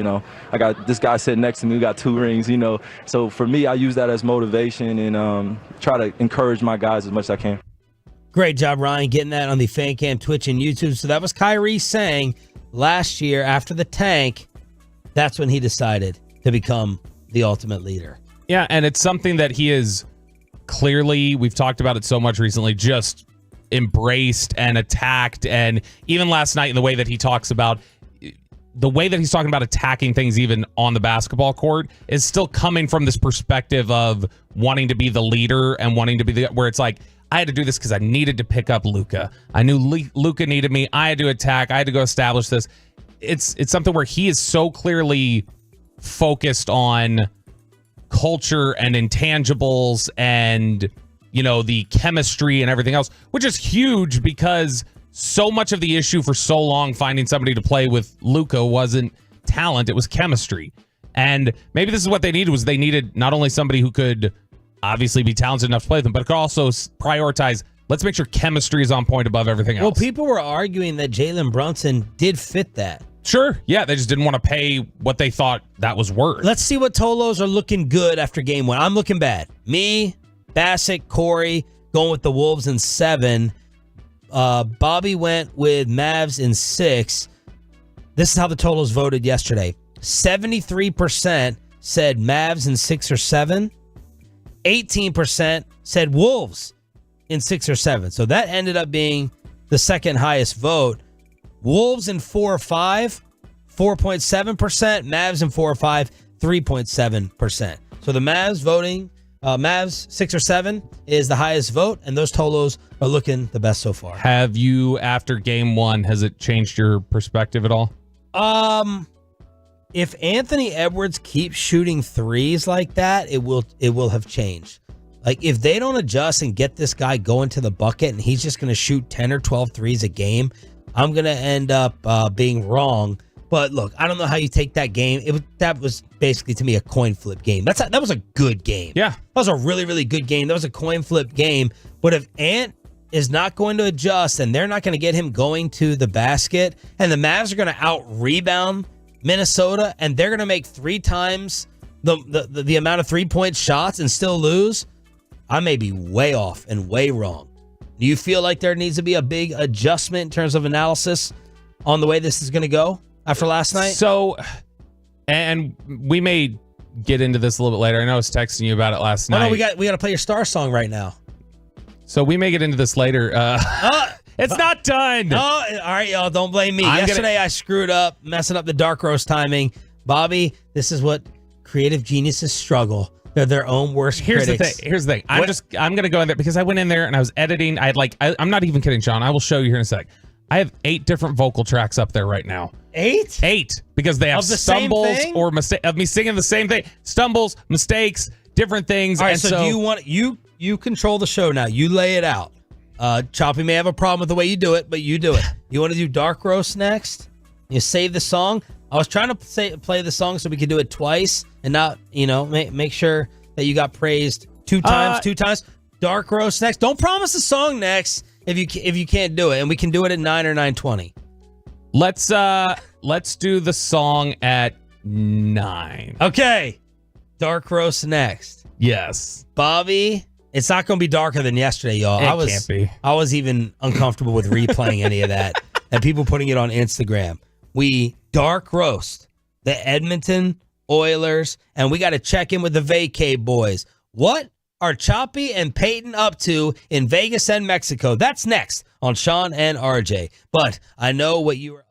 I got this guy sitting next to me who got 2 rings, So for me, I use that as motivation and try to encourage my guys as much as I can. Great job, Ryan, getting that on the Fan Cam, Twitch, and YouTube. So that was Kyrie saying last year after the tank, that's when he decided to become the ultimate leader. Yeah, and it's something that he is clearly, we've talked about it so much recently, just embraced and attacked. And even last night in the way that he talks about, the way that he's talking about attacking things even on the basketball court is still coming from this perspective of wanting to be the leader and wanting to be where it's like, I had to do this because I needed to pick up Luka. I knew Luka needed me. I had to attack. I had to go establish this. It's something where he is so clearly focused on culture and intangibles and, the chemistry and everything else, which is huge because so much of the issue for so long finding somebody to play with Luka wasn't talent. It was chemistry. And maybe this is what they needed was they needed not only somebody who could obviously be talented enough to play with them, but could also prioritize, let's make sure chemistry is on point above everything else. Well, people were arguing that Jalen Brunson did fit that. Sure. Yeah, they just didn't want to pay what they thought that was worth. Let's see what Tolos are looking good after game 1. I'm looking bad. Me, Bassett, Corey, going with the Wolves in 7. Bobby went with Mavs in 6. This is how the Tolos voted yesterday. 73% said Mavs in 6 or 7. 18% said Wolves in 6 or 7. So that ended up being the second highest vote. Wolves in 4 or 5, 4.7%. Mavs in 4 or 5, 3.7%. So the Mavs voting, Mavs 6 or 7 is the highest vote, and those Tolos are looking the best so far. Have you, after game 1, has it changed your perspective at all? If Anthony Edwards keeps shooting threes like that, it will have changed. Like, if they don't adjust and get this guy going to the bucket and he's just going to shoot 10 or 12 threes a game, I'm going to end up being wrong. But look, I don't know how you take that game. That was basically, to me, a coin flip game. That was a good game. Yeah. That was a really, really good game. That was a coin flip game. But if Ant is not going to adjust and they're not going to get him going to the basket, and the Mavs are going to out-rebound Minnesota, and they're going to make 3 times the amount of 3-point shots and still lose, I may be way off and way wrong. Do you feel like there needs to be a big adjustment in terms of analysis on the way this is going to go after last night? So And we may get into this a little bit later. I know I was texting you about it last night. No, we got to play your star song right now. So we may get into this later. It's not done. Oh, all right, y'all. Don't blame me. Yesterday I screwed up, messing up the dark roast timing. Bobby, this is what creative geniuses struggle. They're their own worst critics. Here's the thing. I'm gonna go in there because I went in there and I was editing. I'm not even kidding, Sean. I will show you here in a sec. I have 8 different vocal tracks up there right now. 8? 8 because they have of the stumbles same thing? or mistake of me singing the same thing, stumbles, mistakes, different things. All right, and so do you want you control the show now? You lay it out. Choppy may have a problem with the way you do it, but you do it. You want to do dark roast next? You save the song. I was trying to play the song so we could do it twice and not, make sure that you got praised 2 times. 2 times. Dark roast next. Don't promise a song next if you can't do it, and we can do it at 9 or 9:20. Let's do the song at 9. Okay. Dark roast next. Yes. Bobby, it's not going to be darker than yesterday, y'all. Can't be. I was even uncomfortable with replaying any of that and people putting it on Instagram. We dark roast the Edmonton Oilers, and we got to check in with the vacay boys. What are Choppy and Peyton up to in Vegas and Mexico? That's next on Sean and RJ. But I know what you were.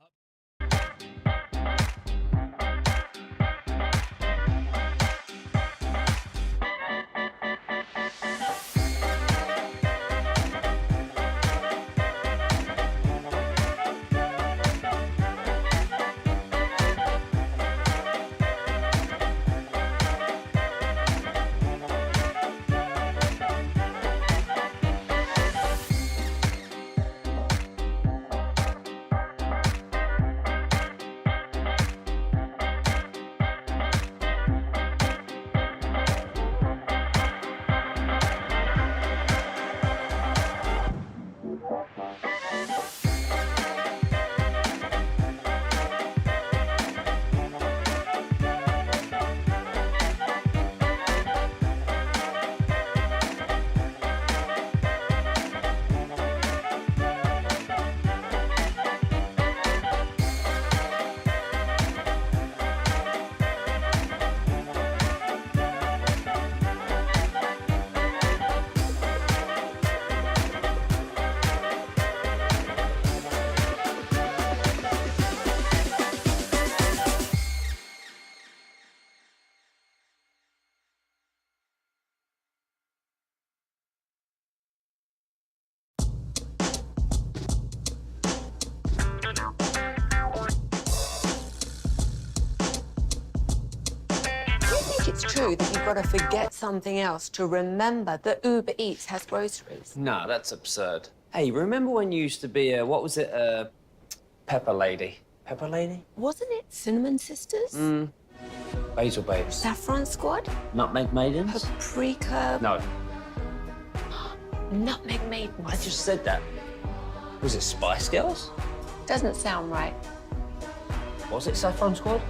It's true that you've got to forget something else to remember that Uber Eats has groceries. No, that's absurd. Hey, remember when you used to be Pepper Lady? Pepper Lady? Wasn't it Cinnamon Sisters? Basil Babes. Saffron Squad? Nutmeg Maidens? Paprika? No. Nutmeg Maidens. I just said that. Was it Spice Girls? Doesn't sound right. Was it Saffron Squad?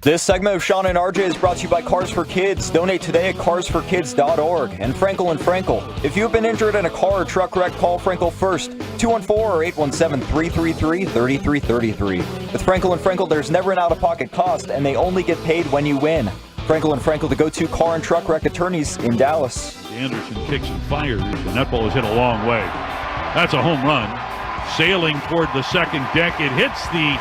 This segment of Sean and RJ is brought to you by Cars for Kids. Donate today at carsforkids.org. And Frankel & Frankel. If you've been injured in a car or truck wreck, call Frankel first. 214 or 817-333-3333. With Frankel & Frankel, there's never an out-of-pocket cost, and they only get paid when you win. Frankel & Frankel, the go-to car and truck wreck attorneys in Dallas. Anderson kicks and fires, and that ball is hit a long way. That's a home run. Sailing toward the second deck. It hits the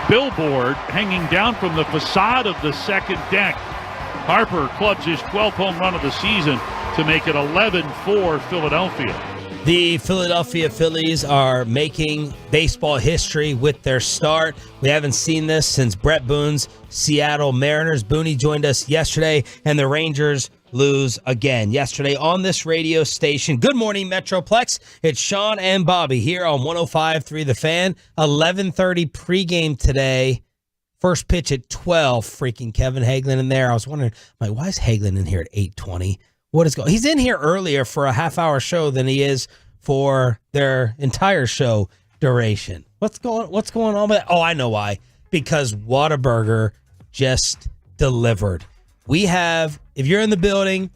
billboard hanging down from the facade of the second deck. Harper clubs his 12th home run of the season to make it 11-4 Philadelphia. The Philadelphia Phillies are making baseball history with their start. We haven't seen this since Brett Boone's Seattle Mariners. Booney joined us yesterday, and the Rangers lose again yesterday on this radio station. Good morning, Metroplex. It's Sean and Bobby here on 105.3 The Fan. 11:30 pregame today. First pitch at 12. Freaking Kevin Hagelin in there. I was wondering, why is Hagelin in here at 8:20? What is going? He's in here earlier for a half-hour show than he is for their entire show duration. What's going on with that? Oh, I know why. Because Whataburger just delivered. We have, if you're in the building,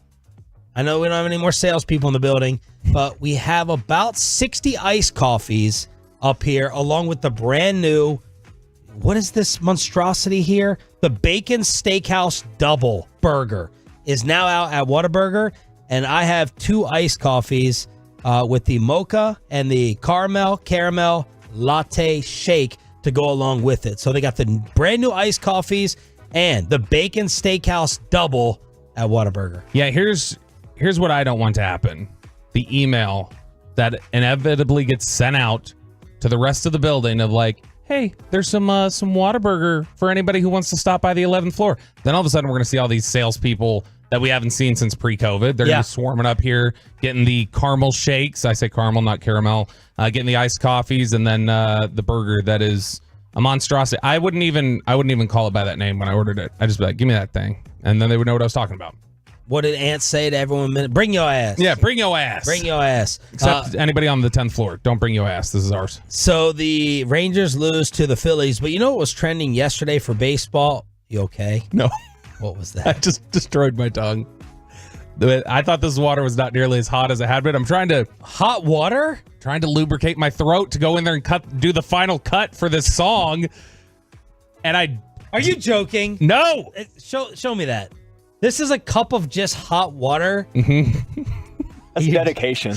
I know we don't have any more salespeople in the building, but we have about 60 iced coffees up here, along with the brand new, what is this monstrosity here? The Bacon Steakhouse Double Burger is now out at Whataburger, and I have 2 iced coffees with the mocha and the caramel latte shake to go along with it. So they got the brand new iced coffees and the Bacon Steakhouse Double at Whataburger. Yeah, here's what I don't want to happen. The email that inevitably gets sent out to the rest of the building of like, hey, there's some Whataburger for anybody who wants to stop by the 11th floor. Then all of a sudden we're going to see all these salespeople that we haven't seen since pre-COVID. They're going to be swarming up here, getting the caramel shakes. I say caramel, not caramel. Getting the iced coffees, and then the burger that is a monstrosity. I wouldn't even call it by that name when I ordered it. I just be like, give me that thing. And then they would know what I was talking about. What did Ant say to everyone? Bring your ass. Yeah, bring your ass. Bring your ass. Except anybody on the 10th floor. Don't bring your ass. This is ours. So the Rangers lose to the Phillies. But you know what was trending yesterday for baseball? You okay? No. What was that? I just destroyed my tongue. I thought this water was not nearly as hot as it had been. I'm trying to... Hot water? Trying to lubricate my throat to go in there and do the final cut for this song. And Are you joking? No. Show me that. This is a cup of just hot water? Mm-hmm. That's dedication.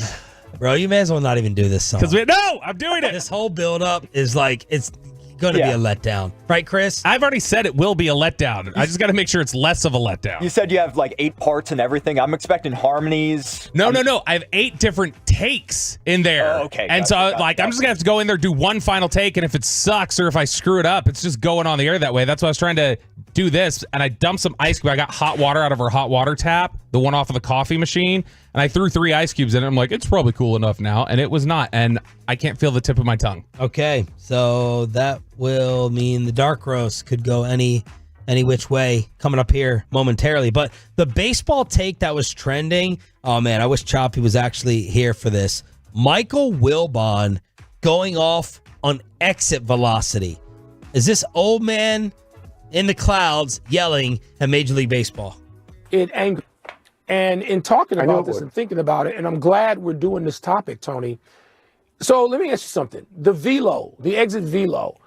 Bro, you may as well not even do this song. No, I'm doing it. This whole build-up is like, it's going to be a letdown. Right, Chris? I've already said it will be a letdown. I just got to make sure it's less of a letdown. You said you have like 8 parts and everything. I'm expecting harmonies. No. I have 8 different takes in there. Oh, okay. And I'm just going to have to go in there, do one final take, and if it sucks or if I screw it up, it's just going on the air that way. That's why I was trying to do this, and I dumped some ice cubes. I got hot water out of our hot water tap, the one off of the coffee machine, and I threw 3 ice cubes in it. I'm like, it's probably cool enough now, and it was not, and I can't feel the tip of my tongue. Okay, so that will mean the dark roast could go any which way coming up here momentarily. But the baseball take that was trending, oh man, I wish Choppy was actually here for this. Michael Wilbon going off on exit velocity. Is this old man in the clouds yelling at Major League Baseball? It angered. And in talking about this and thinking about it, and I'm glad we're doing this topic, Tony. So let me ask you something. The velo, the exit velo,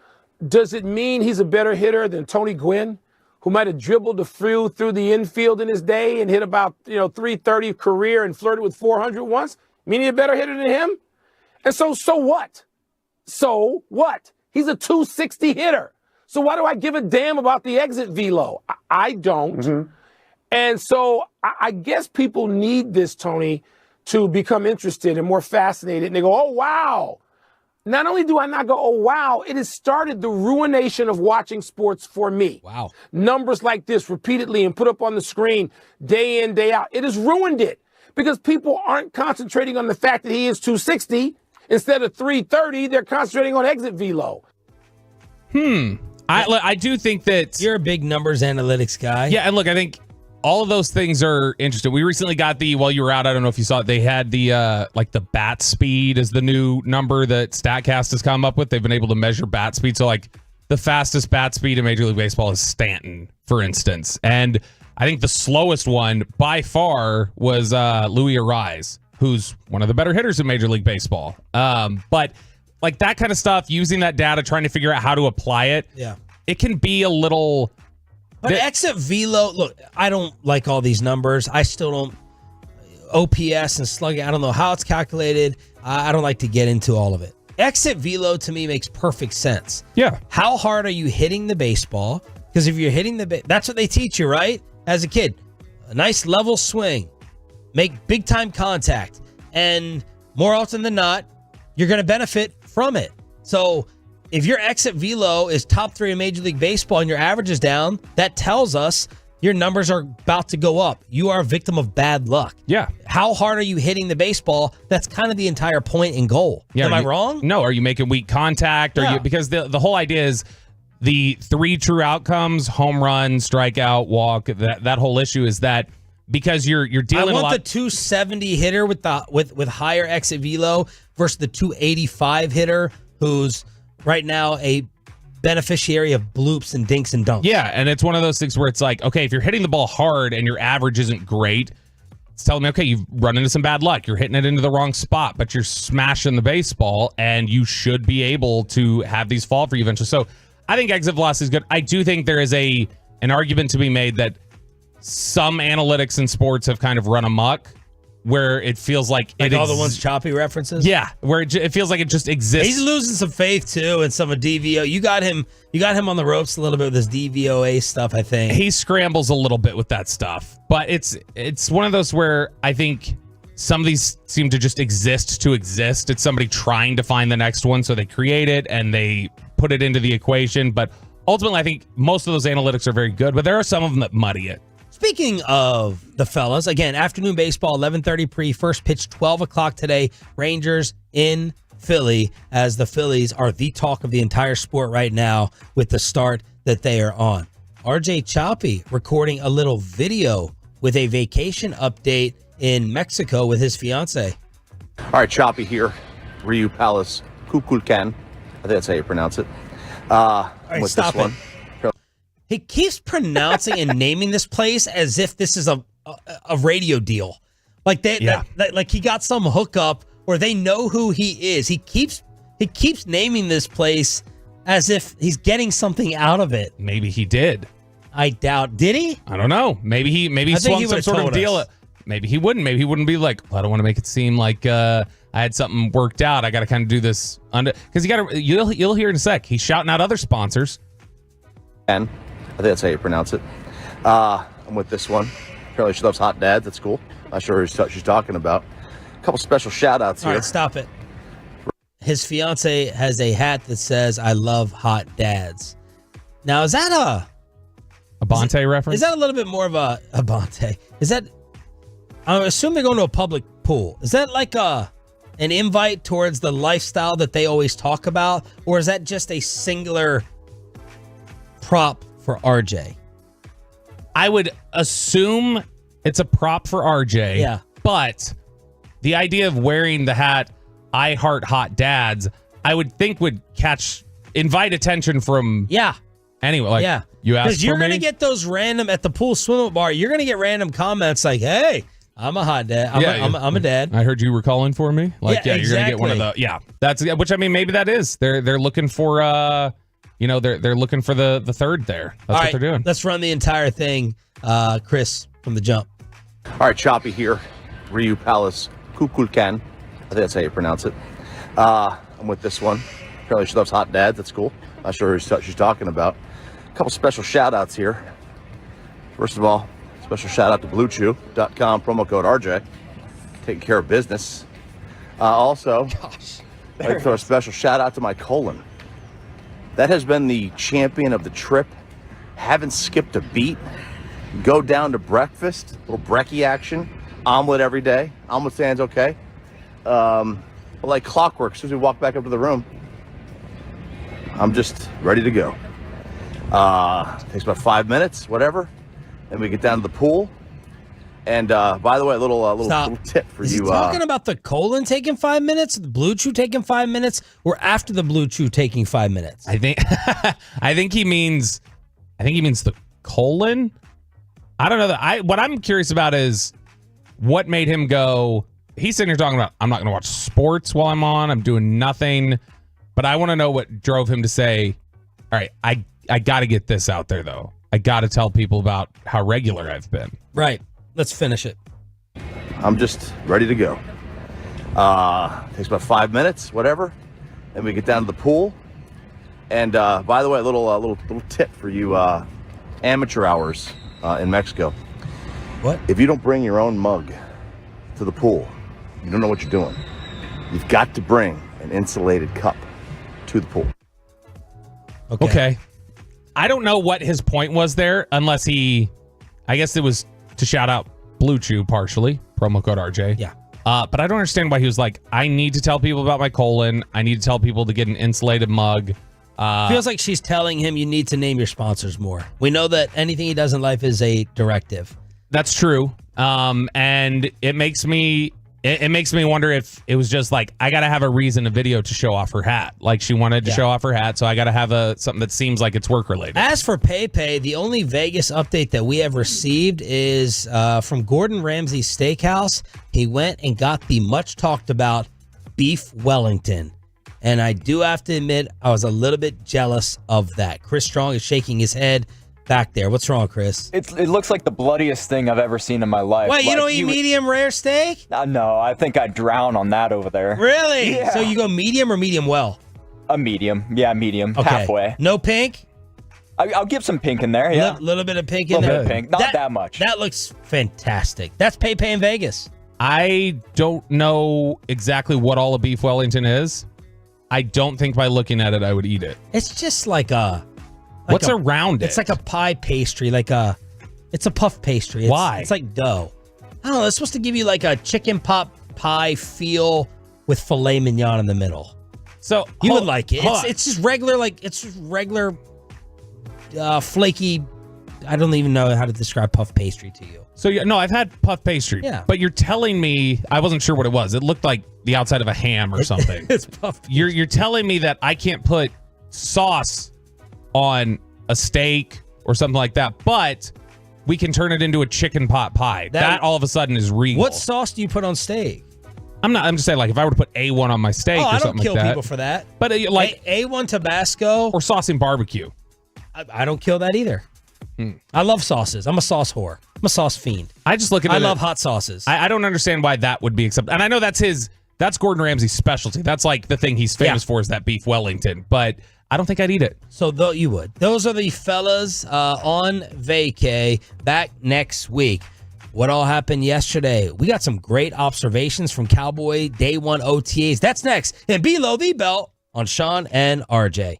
does it mean he's a better hitter than Tony Gwynn, who might have dribbled the field through the infield in his day and hit about 330 career and flirted with 400 once? Meaning a better hitter than him? And so what? So what? He's a 260 hitter. So why do I give a damn about the exit velo? I don't. Mm-hmm. And so I guess people need this, Tony, to become interested and more fascinated. And they go, oh, wow. Not only do I not go, oh, wow, it has started the ruination of watching sports for me. Wow. Numbers like this repeatedly and put up on the screen day in, day out. It has ruined it because people aren't concentrating on the fact that he is 260 instead of 330. They're concentrating on exit velo. I do think that... You're a big numbers analytics guy. Yeah, and look, I think all of those things are interesting. We recently got while you were out, I don't know if you saw it, they had the the bat speed is the new number that StatCast has come up with. They've been able to measure bat speed. So the fastest bat speed in Major League Baseball is Stanton, for instance. And I think the slowest one by far was Louis Arise, who's one of the better hitters in Major League Baseball. But like that kind of stuff, using that data, trying to figure out how to apply it, it can be a little... But exit velo, look, I don't like all these numbers. I still don't. OPS and slugging, I don't know how it's calculated. I don't like to get into all of it. Exit velo to me makes perfect sense. Yeah. How hard are you hitting the baseball? Because if you're hitting that's what they teach you, right? As a kid. A nice level swing. Make big time contact. And more often than not, you're going to benefit from it. So if your exit velo is top 3 in Major League Baseball and your average is down, that tells us your numbers are about to go up. You are a victim of bad luck. Yeah. How hard are you hitting the baseball? That's kind of the entire point and goal. Yeah, Am I wrong? No. Are you making weak contact? Because the whole idea is the 3 true outcomes: home run, strikeout, walk. That whole issue is that because you're dealing. I want the 270 hitter with higher exit velo versus the 285 hitter who's right now a beneficiary of bloops and dinks and dunks. Yeah, and it's one of those things where it's like, okay, if you're hitting the ball hard and your average isn't great, it's telling me, okay, you've run into some bad luck. You're hitting it into the wrong spot, but you're smashing the baseball, and you should be able to have these fall for you eventually. So I think exit velocity is good. I do think there is an argument to be made that some analytics in sports have kind of run amok, where it feels like all the ones Choppy references. Yeah, where it feels like it just exists. He's losing some faith too in some of DVO. You got him on the ropes a little bit with this DVOA stuff, I think. He scrambles a little bit with that stuff, but it's one of those where I think some of these seem to just exist to exist. It's somebody trying to find the next one, so they create it and they put it into the equation. But ultimately, I think most of those analytics are very good, but there are some of them that muddy it. Speaking of the fellas, again, afternoon baseball, 11:30 pre, first pitch, 12 o'clock today. Rangers in Philly, as the Phillies are the talk of the entire sport right now with the start that they are on. RJ Choppy recording a little video with a vacation update in Mexico with his fiance. All right, Choppy here, Ryu Palace, Kukulkan. I think that's how you pronounce it. With stop this one. He keeps pronouncing and naming this place as if this is a radio deal. Like like he got some hookup or they know who he is. He keeps naming this place as if he's getting something out of it. Maybe he did. I doubt. Did he? I don't know. Maybe he swung some sort of deal. Maybe he wouldn't. Maybe he wouldn't be like, well, I don't want to make it seem like I had something worked out. I got to kind of do this under because you'll hear in a sec. He's shouting out other sponsors. And I think that's how you pronounce it. I'm with this one. Apparently she loves hot dads. That's cool. Not sure who she's talking about. A couple special shout outs here. All right, stop it. His fiance has a hat that says, I love hot dads. Now, is that a Bonte reference? Is that a little bit more of a Bonte? Is that, I assume they're going to a public pool. Is that like an invite towards the lifestyle that they always talk about? Or is that just a singular prop for RJ? I would assume it's a prop for RJ. Yeah. But the idea of wearing the hat, I heart hot dads, I would think would invite attention from. Yeah. Anyway, like, yeah. You asked for me? Because you're going to get those random, at the pool swim bar, you're going to get random comments like, hey, I'm a hot dad. I'm a dad. I heard you were calling for me. Like, yeah, you're going to get one of the, that's, which I mean, maybe that is. They're looking for, they're looking for the third there. That's what they're doing. Let's run the entire thing. Chris from the jump. All right, Choppy here, Ryu Palace, Kukulkan. I think that's how you pronounce it. I'm with this one. Apparently she loves hot dads. That's cool. Not sure who she's talking about. A couple special shout outs here. First of all, special shout out to BlueChew.com, promo code RJ. Taking care of business. Also, I'd like to throw a special shout out to my colon. That has been the champion of the trip. Haven't skipped a beat. Go down to breakfast, little brekkie action. Omelet every day. Omelet stands okay. Like clockwork, as soon as we walk back up to the room, I'm just ready to go. Takes about 5 minutes, whatever. Then we get down to the pool. And by the way, a little tip for Is you. he talking about the colon taking 5 minutes, the blue chew taking 5 minutes, or after the blue chew taking 5 minutes? I think he means the colon. I don't know that. What I'm curious about is what made him go. He's sitting here talking about, I'm not going to watch sports while I'm on. I'm doing nothing. But I want to know what drove him to say, all right, I got to get this out there, though. I got to tell people about how regular I've been. Right. Let's finish it. I'm just ready to go. Takes about 5 minutes, whatever. Then we get down to the pool. And by the way, a little tip for you amateur hours in Mexico. What? If you don't bring your own mug to the pool, you don't know what you're doing. You've got to bring an insulated cup to the pool. Okay. I don't know what his point was there, unless I guess it was to shout out Blue Chew partially, promo code RJ. Yeah. But I don't understand why he was like, I need to tell people about my colon. I need to tell people to get an insulated mug. Feels like she's telling him you need to name your sponsors more. We know that anything he does in life is a directive. That's true. And it makes me wonder if it was just like, I got to have a reason, a video to show off her hat. Like she wanted to show off her hat. So I got to have something that seems like it's work related. As for Pepe, the only Vegas update that we have received is from Gordon Ramsay's Steakhouse. He went and got the much talked about beef Wellington. And I do have to admit, I was a little bit jealous of that. Chris Strong is shaking his head back there. What's wrong, Chris? It looks like the bloodiest thing I've ever seen in my life. Wait, you don't eat medium rare steak? No, I think I'd drown on that over there. Really? Yeah. So you go medium or medium well? A medium. Yeah, medium. Okay. Halfway. No pink? I'll give some pink in there, yeah. Little bit of pink in there. Little bit of pink. Not that much. That looks fantastic. That's Pepe in Vegas. I don't know exactly what all a beef Wellington is. I don't think by looking at it, I would eat it. It's just like a... What's around it? It's like a pie pastry, it's a puff pastry. Why? It's like dough. I don't know. It's supposed to give you like a chicken pot pie feel with filet mignon in the middle. So you would like it. It's just regular, flaky. I don't even know how to describe puff pastry to you. So no, I've had puff pastry. Yeah. But you're telling me, I wasn't sure what it was. It looked like the outside of a ham or something. It's puff pastry. You're telling me that I can't put sauce on a steak or something like that, but we can turn it into a chicken pot pie. That all of a sudden is regal. What sauce do you put on steak? I'm just saying, like, if I were to put A1 on my steak or something like that. I don't kill people for that. But like A1 Tabasco or sauce and barbecue. I don't kill that either. I love sauces. I'm a sauce whore. I'm a sauce fiend. I just look at it. I love hot sauces. I don't understand why that would be accepted. And I know that's Gordon Ramsay's specialty. That's like the thing he's famous for is that beef Wellington. But I don't think I'd eat it. So you would. Those are the fellas on vacay back next week. What all happened yesterday? We got some great observations from Cowboy Day 1 OTAs. That's next. And below the belt on Sean and RJ.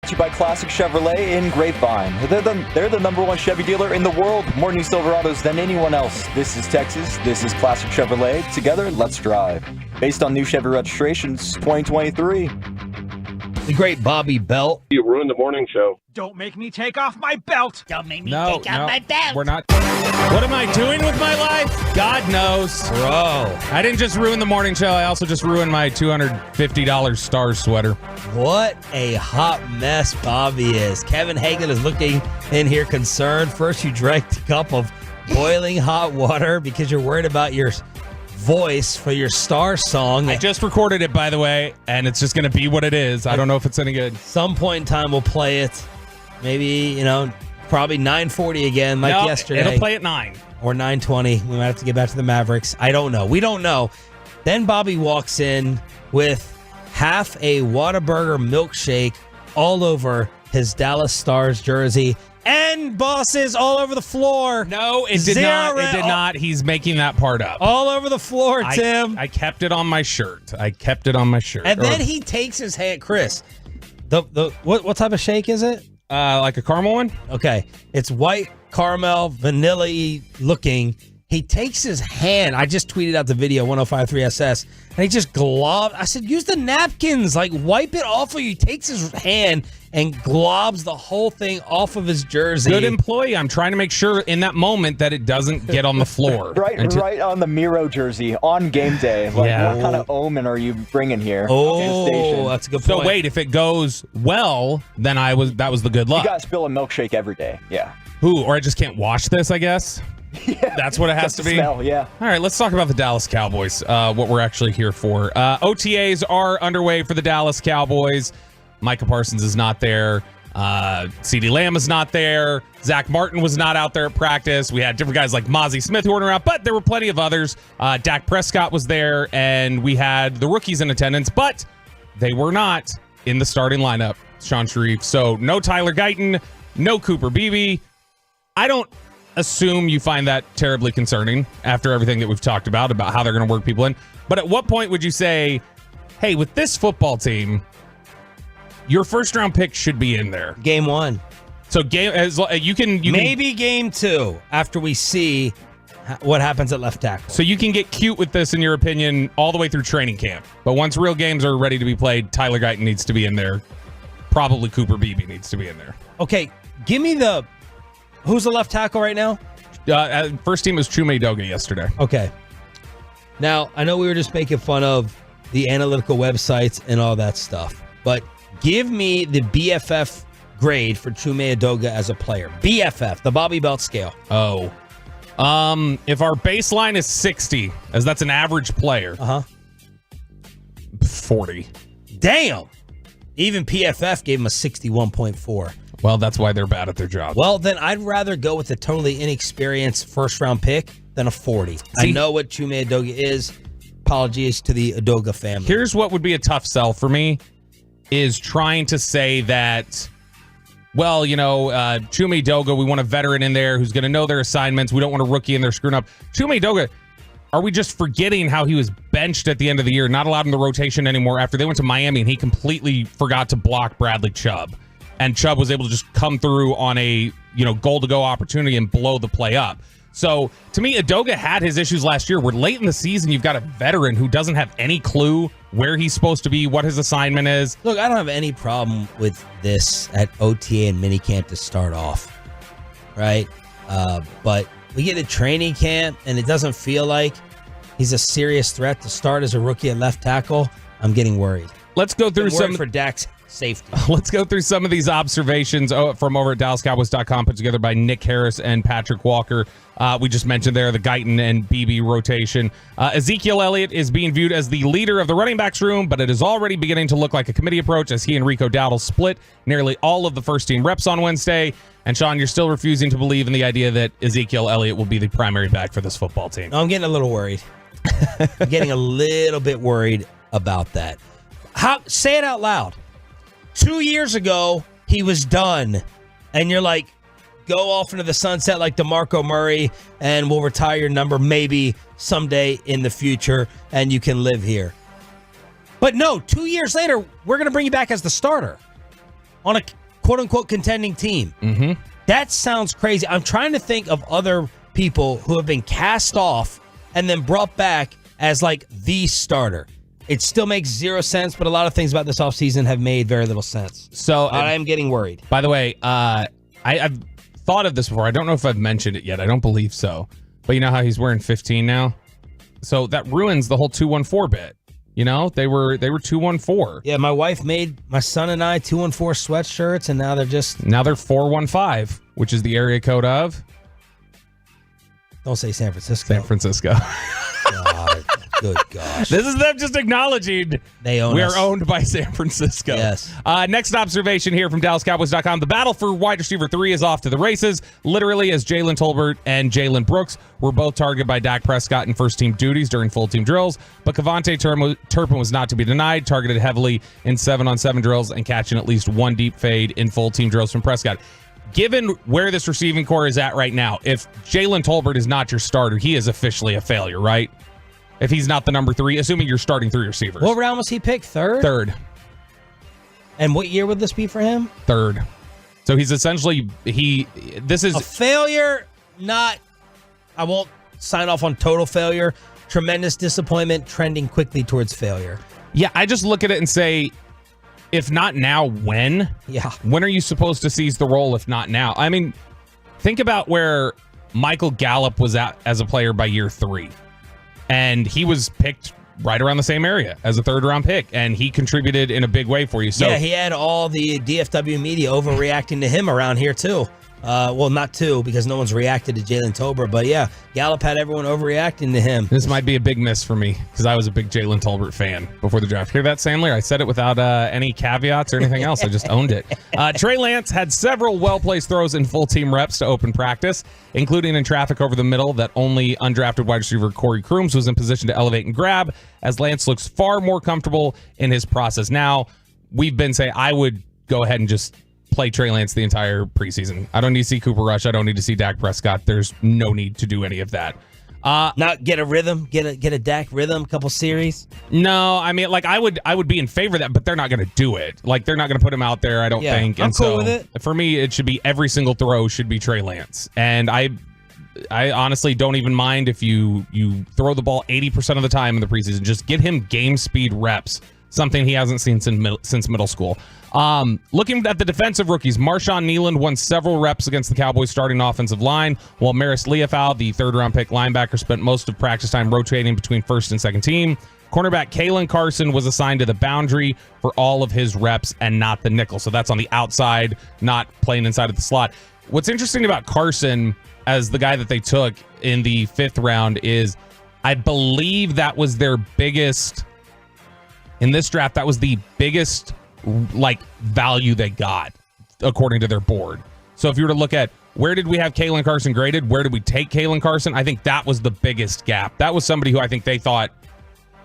To you by Classic Chevrolet in Grapevine. They're the number one Chevy dealer in the world. More new Silverados than anyone else. This is Texas. This is Classic Chevrolet. Together, let's drive. Based on new Chevy registrations, 2023. The great Bobby Belt. You ruined the morning show. Don't make me take off my belt. Don't make me take off my belt. We're not. What am I doing with my life? God knows. Bro. I didn't just ruin the morning show. I also just ruined my $250 Stars sweater. What a hot mess Bobby is. Kevin Hagan is looking in here concerned. First, you drank a cup of boiling hot water because you're worried about your voice for your Star song. I just recorded it, by the way, and it's just going to be what it is. I don't know if it's any good. Some point in time, we'll play it. Maybe, probably 9:40 again, like yesterday. It'll play at 9. Or 9:20. We might have to get back to the Mavericks. I don't know. We don't know. Then Bobby walks in with half a Whataburger milkshake all over his Dallas Stars jersey. And bosses all over the floor. No, it did not. It did not. He's making that part up. All over the floor, Tim. I kept it on my shirt. And then he takes his hand, Chris. What type of shake is it? Like a caramel one? Okay. It's white caramel, vanilla-y looking. He takes his hand. I just tweeted out the video, 1053SS, and he just globs. I said, use the napkins. Like, wipe it off of you. He takes his hand and globs the whole thing off of his jersey. Good employee. I'm trying to make sure in that moment that it doesn't get on the floor. Right on the Miro jersey on game day. Like, what kind of omen are you bringing here? Oh, that's a good point. So wait, if it goes well, then that was the good luck. You got to spill a milkshake every day. Yeah. Or I just can't wash this, I guess. Yeah, that's what it has to be. Smell, yeah. All right, let's talk about the Dallas Cowboys. What we're actually here for. OTAs are underway for the Dallas Cowboys. Micah Parsons is not there. CeeDee Lamb is not there. Zach Martin was not out there at practice. We had different guys like Mozzie Smith who weren't around, but there were plenty of others. Dak Prescott was there, and we had the rookies in attendance, but they were not in the starting lineup, Sean Sharif. So no Tyler Guyton, no Cooper Beebe. I don't assume you find that terribly concerning after everything that we've talked about how they're going to work people in. But at what point would you say, hey, with this football team, your first round pick should be in there? Game 1. So you can maybe game 2 after we see what happens at left tackle. So you can get cute with this, in your opinion, all the way through training camp. But once real games are ready to be played, Tyler Guyton needs to be in there. Probably Cooper Beebe needs to be in there. Okay, give me who's the left tackle right now? First team was Chume Doga yesterday. Okay. Now, I know we were just making fun of the analytical websites and all that stuff, but give me the BFF grade for Chume Doga as a player. BFF, the Bobby Belt scale. Oh. If our baseline is 60, as that's an average player. 40. Damn. Even PFF gave him a 61.4. Well, that's why they're bad at their job. Well, then I'd rather go with a totally inexperienced first-round pick than a 40. I know what Chume Adoga is. Apologies to the Adoga family. Here's what would be a tough sell for me, is trying to say that, well, Chume Adoga, we want a veteran in there who's going to know their assignments. We don't want a rookie in there screwing up. Chume Adoga, are we just forgetting how he was benched at the end of the year, not allowed in the rotation anymore after they went to Miami and he completely forgot to block Bradley Chubb? And Chubb was able to just come through on a, goal-to-go opportunity and blow the play up. So, to me, Adoga had his issues last year. We're late in the season. You've got a veteran who doesn't have any clue where he's supposed to be, what his assignment is. Look, I don't have any problem with this at OTA and minicamp to start off, right? But we get to training camp, and it doesn't feel like he's a serious threat to start as a rookie at left tackle. I'm getting worried. Let's go through some for Dak's safety. Let's go through some of these observations from over at DallasCowboys.com, put together by Nick Harris and Patrick Walker. We just mentioned there the Guyton and Beebe rotation. Ezekiel Elliott is being viewed as the leader of the running backs room, but it is already beginning to look like a committee approach as he and Rico Dowdle split nearly all of the first team reps on Wednesday. And Sean, you're still refusing to believe in the idea that Ezekiel Elliott will be the primary back for this football team. No, I'm getting a little worried. I'm getting a little bit worried about that. Say it out loud. 2 years ago, he was done. And you're like, go off into the sunset like DeMarco Murray, and we'll retire your number maybe someday in the future, and you can live here. But no, 2 years later, we're going to bring you back as the starter. on a quote-unquote contending team. Mm-hmm. That sounds crazy. I'm trying to think of other people who have been cast off and then brought back as like the starter. It still makes zero sense, but a lot of things about this offseason have made very little sense. So I am getting worried. By the way, I've thought of this before. I don't know if I've mentioned it yet. I don't believe so. But you know how he's wearing 15 now? So that ruins the whole 214 bit. You know, they were 214. Yeah, my wife made my son and I 214 sweatshirts, and now they're 415, which is the area code of. Don't say San Francisco. San Francisco. God, good gosh. This is them just acknowledging we are owned by San Francisco. Yes. Next observation here from DallasCowboys.com. The battle for wide receiver 3 is off to the races, literally as Jalen Tolbert and Jalen Brooks were both targeted by Dak Prescott in first-team duties during full-team drills. But Kevontae Turpin was not to be denied, targeted heavily in 7-on-7 drills and catching at least one deep fade in full-team drills from Prescott. Given where this receiving core is at right now, if Jalen Tolbert is not your starter, he is officially a failure, right? If he's not the number 3, assuming you're starting 3 receivers. What round was he picked? Third? And what year would this be for him? Third. So he's essentially, this is a failure, not, I won't sign off on total failure. Tremendous disappointment, trending quickly towards failure. Yeah, I just look at it and say, if not now, when? Yeah. When are you supposed to seize the role if not now? I mean, think about where Michael Gallup was at as a player by year 3. And he was picked right around the same area as a third-round pick, and he contributed in a big way for you. So yeah, he had all the DFW media overreacting to him around here, too. Well, not two, because no one's reacted to Jalen Tolbert, but yeah, Gallup had everyone overreacting to him. This might be a big miss for me, because I was a big Jalen Tolbert fan before the draft. Hear that, Sandler? I said it without any caveats or anything else. I just owned it. Trey Lance had several well-placed throws in full-team reps to open practice, including in traffic over the middle that only undrafted wide receiver Corey Crooms was in position to elevate and grab, as Lance looks far more comfortable in his process. Now, we've been saying I would go ahead and just play Trey Lance the entire preseason. I don't need to see Cooper Rush. I don't need to see Dak Prescott. There's no need to do any of that. Not get a rhythm, get a Dak rhythm, couple series. No, I mean, like I would be in favor of that, but they're not going to do it. Like they're not going to put him out there. I don't think. I'm cool with it. For me, it should be every single throw should be Trey Lance, and I honestly don't even mind if you throw the ball 80% of the time in the preseason. Just get him game speed reps. Something he hasn't seen since middle school. Looking at the defensive rookies, Marshawn Kneeland won several reps against the Cowboys starting offensive line, while Maris Leofau, the third-round pick linebacker, spent most of practice time rotating between first and second team. Cornerback Kalen Carson was assigned to the boundary for all of his reps and not the nickel. So that's on the outside, not playing inside of the slot. What's interesting about Carson as the guy that they took in the 5th round is I believe that was their biggest... In this draft, that was the biggest value they got, according to their board. So if you were to look at where did we have Kalen Carson graded, where did we take Kalen Carson, I think that was the biggest gap. That was somebody who I think they thought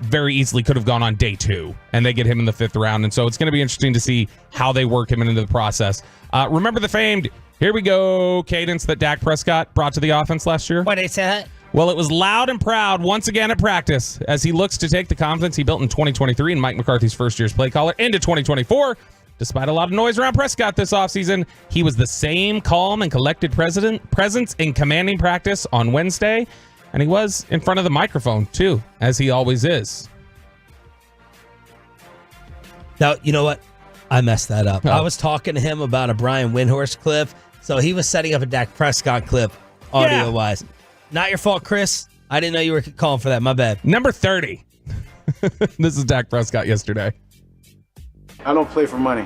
very easily could have gone on day 2, and they get him in the 5th round. And so it's going to be interesting to see how they work him into the process. Remember the famed, here we go, cadence that Dak Prescott brought to the offense last year? What did he say? Well, it was loud and proud once again at practice as he looks to take the confidence he built in 2023 and Mike McCarthy's first year's play caller into 2024. Despite a lot of noise around Prescott this offseason, he was the same calm and collected presence in commanding practice on Wednesday, and he was in front of the microphone, too, as he always is. Now, you know what? I messed that up. I was talking to him about a Brian Windhorst clip, so he was setting up a Dak Prescott clip audio-wise. Not your fault, Chris. I didn't know you were calling for that. My bad. Number 30. This is Dak Prescott yesterday. I don't play for money.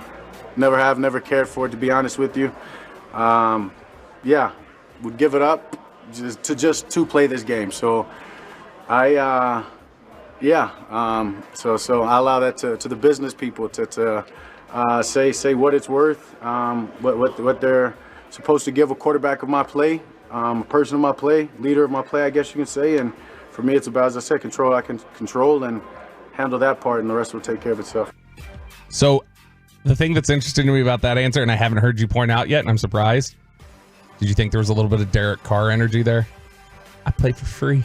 Never have, never cared for it, to be honest with you. Would give it up just to play this game. So so I allow that to the business people to say what it's worth, what they're supposed to give a quarterback of my play. A person of my play, leader of my play, I guess you can say. And for me, it's about, as I said, control. I can control and handle that part, and the rest will take care of itself. So the thing that's interesting to me about that answer, and I haven't heard you point out yet, and I'm surprised, did you think there was a little bit of Derek Carr energy there? I play for free.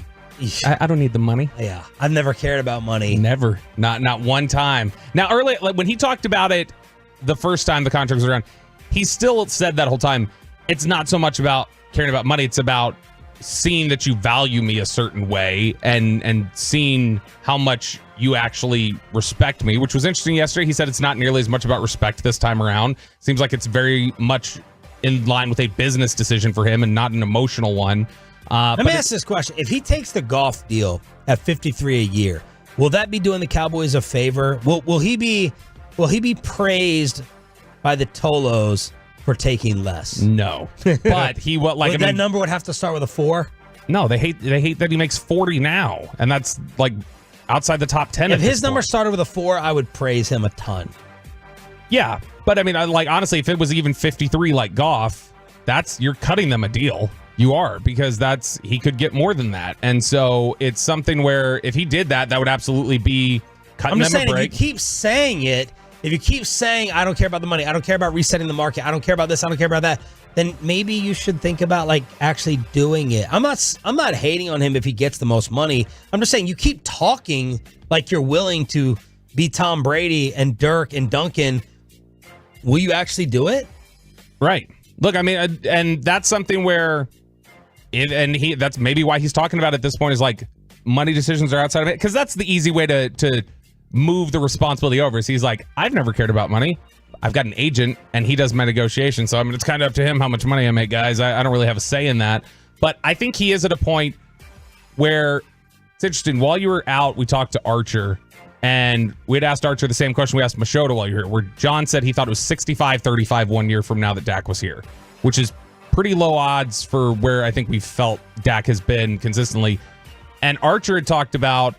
I don't need the money. Yeah, I've never cared about money. Never. Not one time. Now, early, when he talked about it the first time the contract was around, he still said that whole time, it's not so much about caring about money, it's about seeing that you value me a certain way and seeing how much you actually respect me, which was interesting yesterday. He said it's not nearly as much about respect this time around. Seems like it's very much in line with a business decision for him and not an emotional one. Let me ask this question. If he takes the golf deal at $53 a year, will that be doing the Cowboys a favor? Will he be praised by the Tolos for taking less? No. But he would like that number would have to start with a 4? No, they hate that he makes 40 now, and that's like outside the top 10. If his number started with a 4, I would praise him a ton. Yeah, but I mean, honestly, if it was even 53 like Goff, you're cutting them a deal. You are, because he could get more than that. And so it's something where if he did that would absolutely be cutting them a break. If you keep saying it, if you keep saying, I don't care about the money, I don't care about resetting the market, I don't care about this, I don't care about that, then maybe you should think about like actually doing it. I'm not hating on him if he gets the most money. I'm just saying you keep talking like you're willing to be Tom Brady and Dirk and Duncan. Will you actually do it? Right. Look, I mean, and that's something where that's maybe why he's talking about it at this point, is like money decisions are outside of it, because that's the easy way to move the responsibility over. So he's like, I've never cared about money. I've got an agent and he does my negotiations. So I mean, it's kind of up to him how much money I make, guys. I don't really have a say in that. But I think he is at a point where it's interesting. While you were out, we talked to Archer, and we'd asked Archer the same question we asked Machota while you were here, where John said he thought it was 65-35 1 year from now that Dak was here, which is pretty low odds for where I think we felt Dak has been consistently. And Archer had talked about,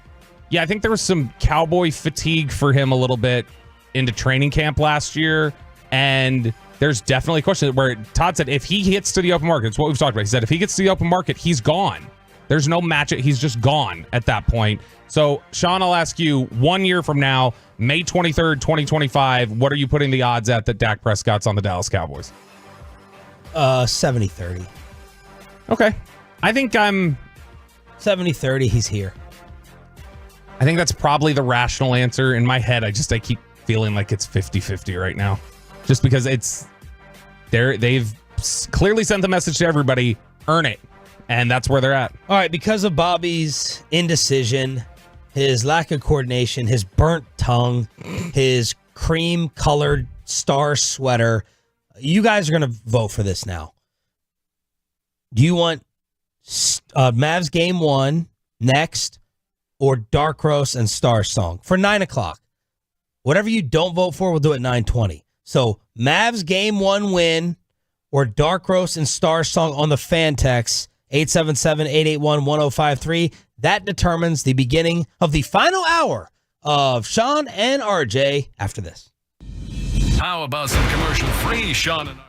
I think there was some Cowboy fatigue for him a little bit into training camp last year. And there's definitely a question where Todd said if he gets to the open market, it's what we've talked about. He said if he gets to the open market, he's gone. There's no match. He's just gone at that point. So, Sean, I'll ask you, 1 year from now, May 23rd, 2025, what are you putting the odds at that Dak Prescott's on the Dallas Cowboys? 70-30. Okay. I think I'm 70-30. He's here. I think that's probably the rational answer. In my head, I keep feeling like it's 50-50 right now. Just because they've clearly sent the message to everybody, earn it. And that's where they're at. All right, because of Bobby's indecision, his lack of coordination, his burnt tongue, his cream-colored star sweater, you guys are going to vote for this now. Do you want Mavs Game 1 next, or Dark Roast and Star Song for 9 o'clock? Whatever you don't vote for, we'll do it 9:20. So Mavs Game 1 win, or Dark Roast and Star Song on the fan text, 877-881-1053. That determines the beginning of the final hour of Sean and RJ after this. How about some commercial-free Sean and RJ?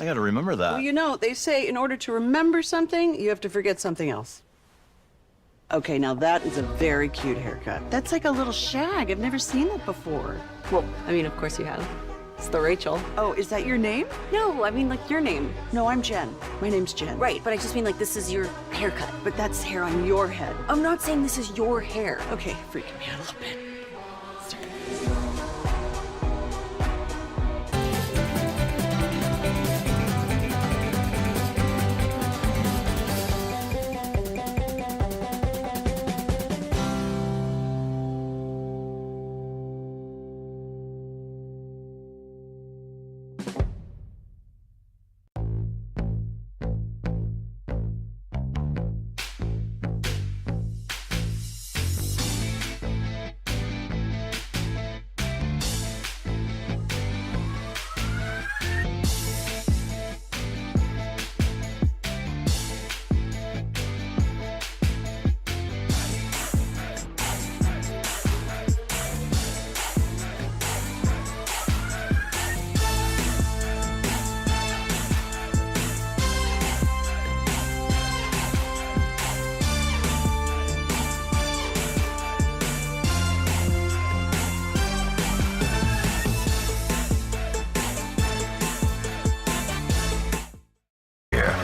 I got to remember that. Well, you know, they say in order to remember something, you have to forget something else. Okay, now that is a very cute haircut. That's like a little shag. I've never seen that before. Well, I mean, of course you have. It's the Rachel. Oh, is that your name? No, I mean, like, your name. No, I'm Jen. My name's Jen. Right, but I just mean, like, this is your haircut. But that's hair on your head. I'm not saying this is your hair. Okay, freaking me out a little bit.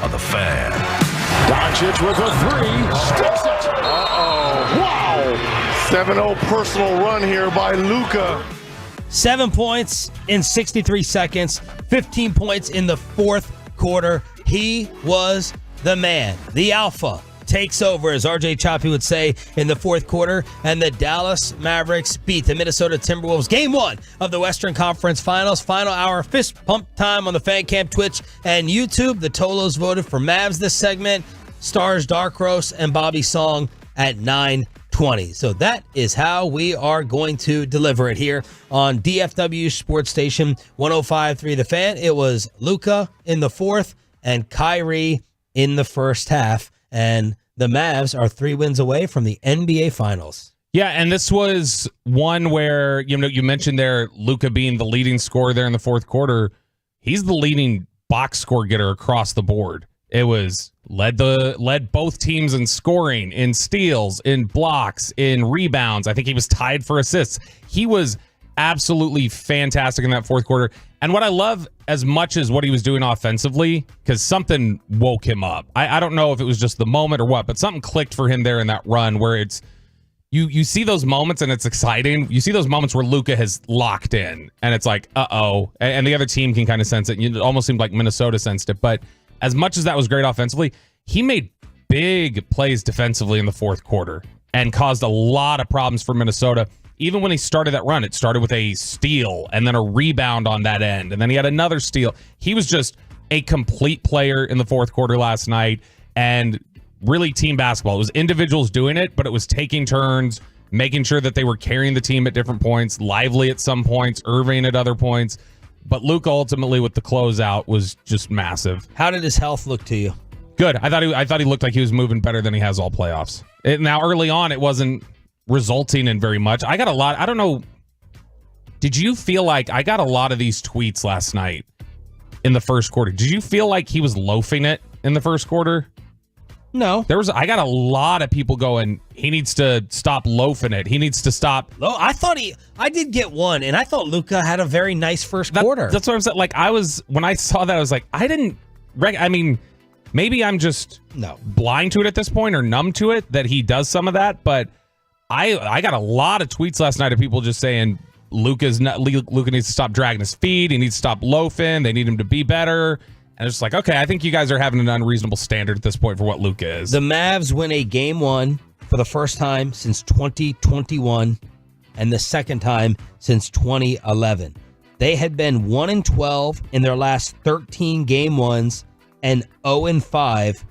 Of the Fan. Doncic with a three. Sticks it. Uh-oh. Wow. 7-0 personal run here by Luka. 7 points in 63 seconds, 15 points in the fourth quarter. He was the man. The alpha takes over, as RJ Choppy would say, in the fourth quarter, and the Dallas Mavericks beat the Minnesota Timberwolves. Game 1 of the Western Conference Finals. Final hour, fist pump time on the Fan Camp Twitch and YouTube. The Tolos voted for Mavs this segment. Stars Dark Roast and Bobby Song at 9:20. So that is how we are going to deliver it here on DFW Sports Station 105.3 The Fan. It was Luka in the fourth and Kyrie in the first half. And the Mavs are 3 wins away from the NBA Finals. Yeah, and this was one where, you know, you mentioned there Luka being the leading scorer there in the fourth quarter. He's the leading box score getter across the board. It was led both teams in scoring, in steals, in blocks, in rebounds. I think he was tied for assists. He was absolutely fantastic in that fourth quarter. And what I love as much as what he was doing offensively, because something woke him up. I don't know if it was just the moment or what, but something clicked for him there in that run where you see those moments and it's exciting. You see those moments where Luka has locked in and it's like, uh-oh. And the other team can kind of sense it. It almost seemed like Minnesota sensed it. But as much as that was great offensively, he made big plays defensively in the fourth quarter and caused a lot of problems for Minnesota. Even when he started that run, it started with a steal and then a rebound on that end. And then he had another steal. He was just a complete player in the fourth quarter last night. And really team basketball. It was individuals doing it, but it was taking turns, making sure that they were carrying the team at different points, Lively at some points, Irving at other points. But Luka ultimately with the closeout was just massive. How did his health look to you? Good. I thought he looked like he was moving better than he has all playoffs. Now, early on, it wasn't resulting in very much. I got a lot. I don't know. Did you feel like I got a lot of these tweets last night in the first quarter? Did you feel like he was loafing it in the first quarter? No. I got a lot of people going, he needs to stop loafing it. He needs to stop. I did get one, and I thought Luka had a very nice first quarter. That's what I'm saying. Like, when I saw that, I was like, maybe I'm just blind to it at this point or numb to it that he does some of that. But I got a lot of tweets last night of people just saying Luka needs to stop dragging his feet. He needs to stop loafing. They need him to be better. And it's just like, okay, I think you guys are having an unreasonable standard at this point for what Luka is. The Mavs win a game one for the first time since 2021 and the second time since 2011. They had been 1-12 in their last 13 game ones and 0-5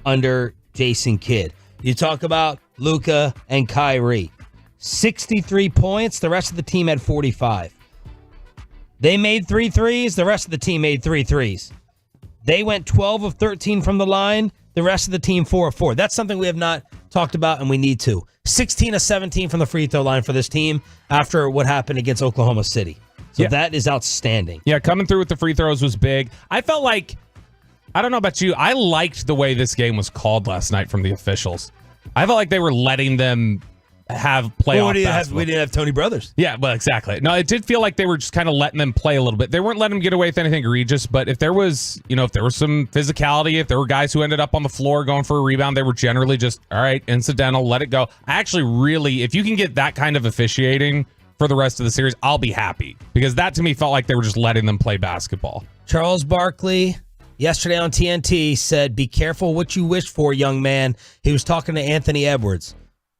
under Jason Kidd. You talk about Luka and Kyrie. 63 points. The rest of the team had 45. They made 3 threes. The rest of the team made 3 threes. They went 12 of 13 from the line. The rest of the team 4 of 4. That's something we have not talked about, and we need to. 16 of 17 from the free throw line for this team after what happened against Oklahoma City. So that is outstanding. Yeah, coming through with the free throws was big. I felt like, I don't know about you, I liked the way this game was called last night from the officials. I felt like they were letting them have playoff basketball. We didn't have Tony Brothers. Yeah, well, exactly. No, it did feel like they were just kind of letting them play a little bit. They weren't letting them get away with anything egregious, but if there was some physicality, if there were guys who ended up on the floor going for a rebound, they were generally just, all right, incidental, let it go. I actually really, if you can get that kind of officiating for the rest of the series, I'll be happy, because that to me felt like they were just letting them play basketball. Charles Barkley yesterday on TNT said, "Be careful what you wish for, young man." He was talking to Anthony Edwards.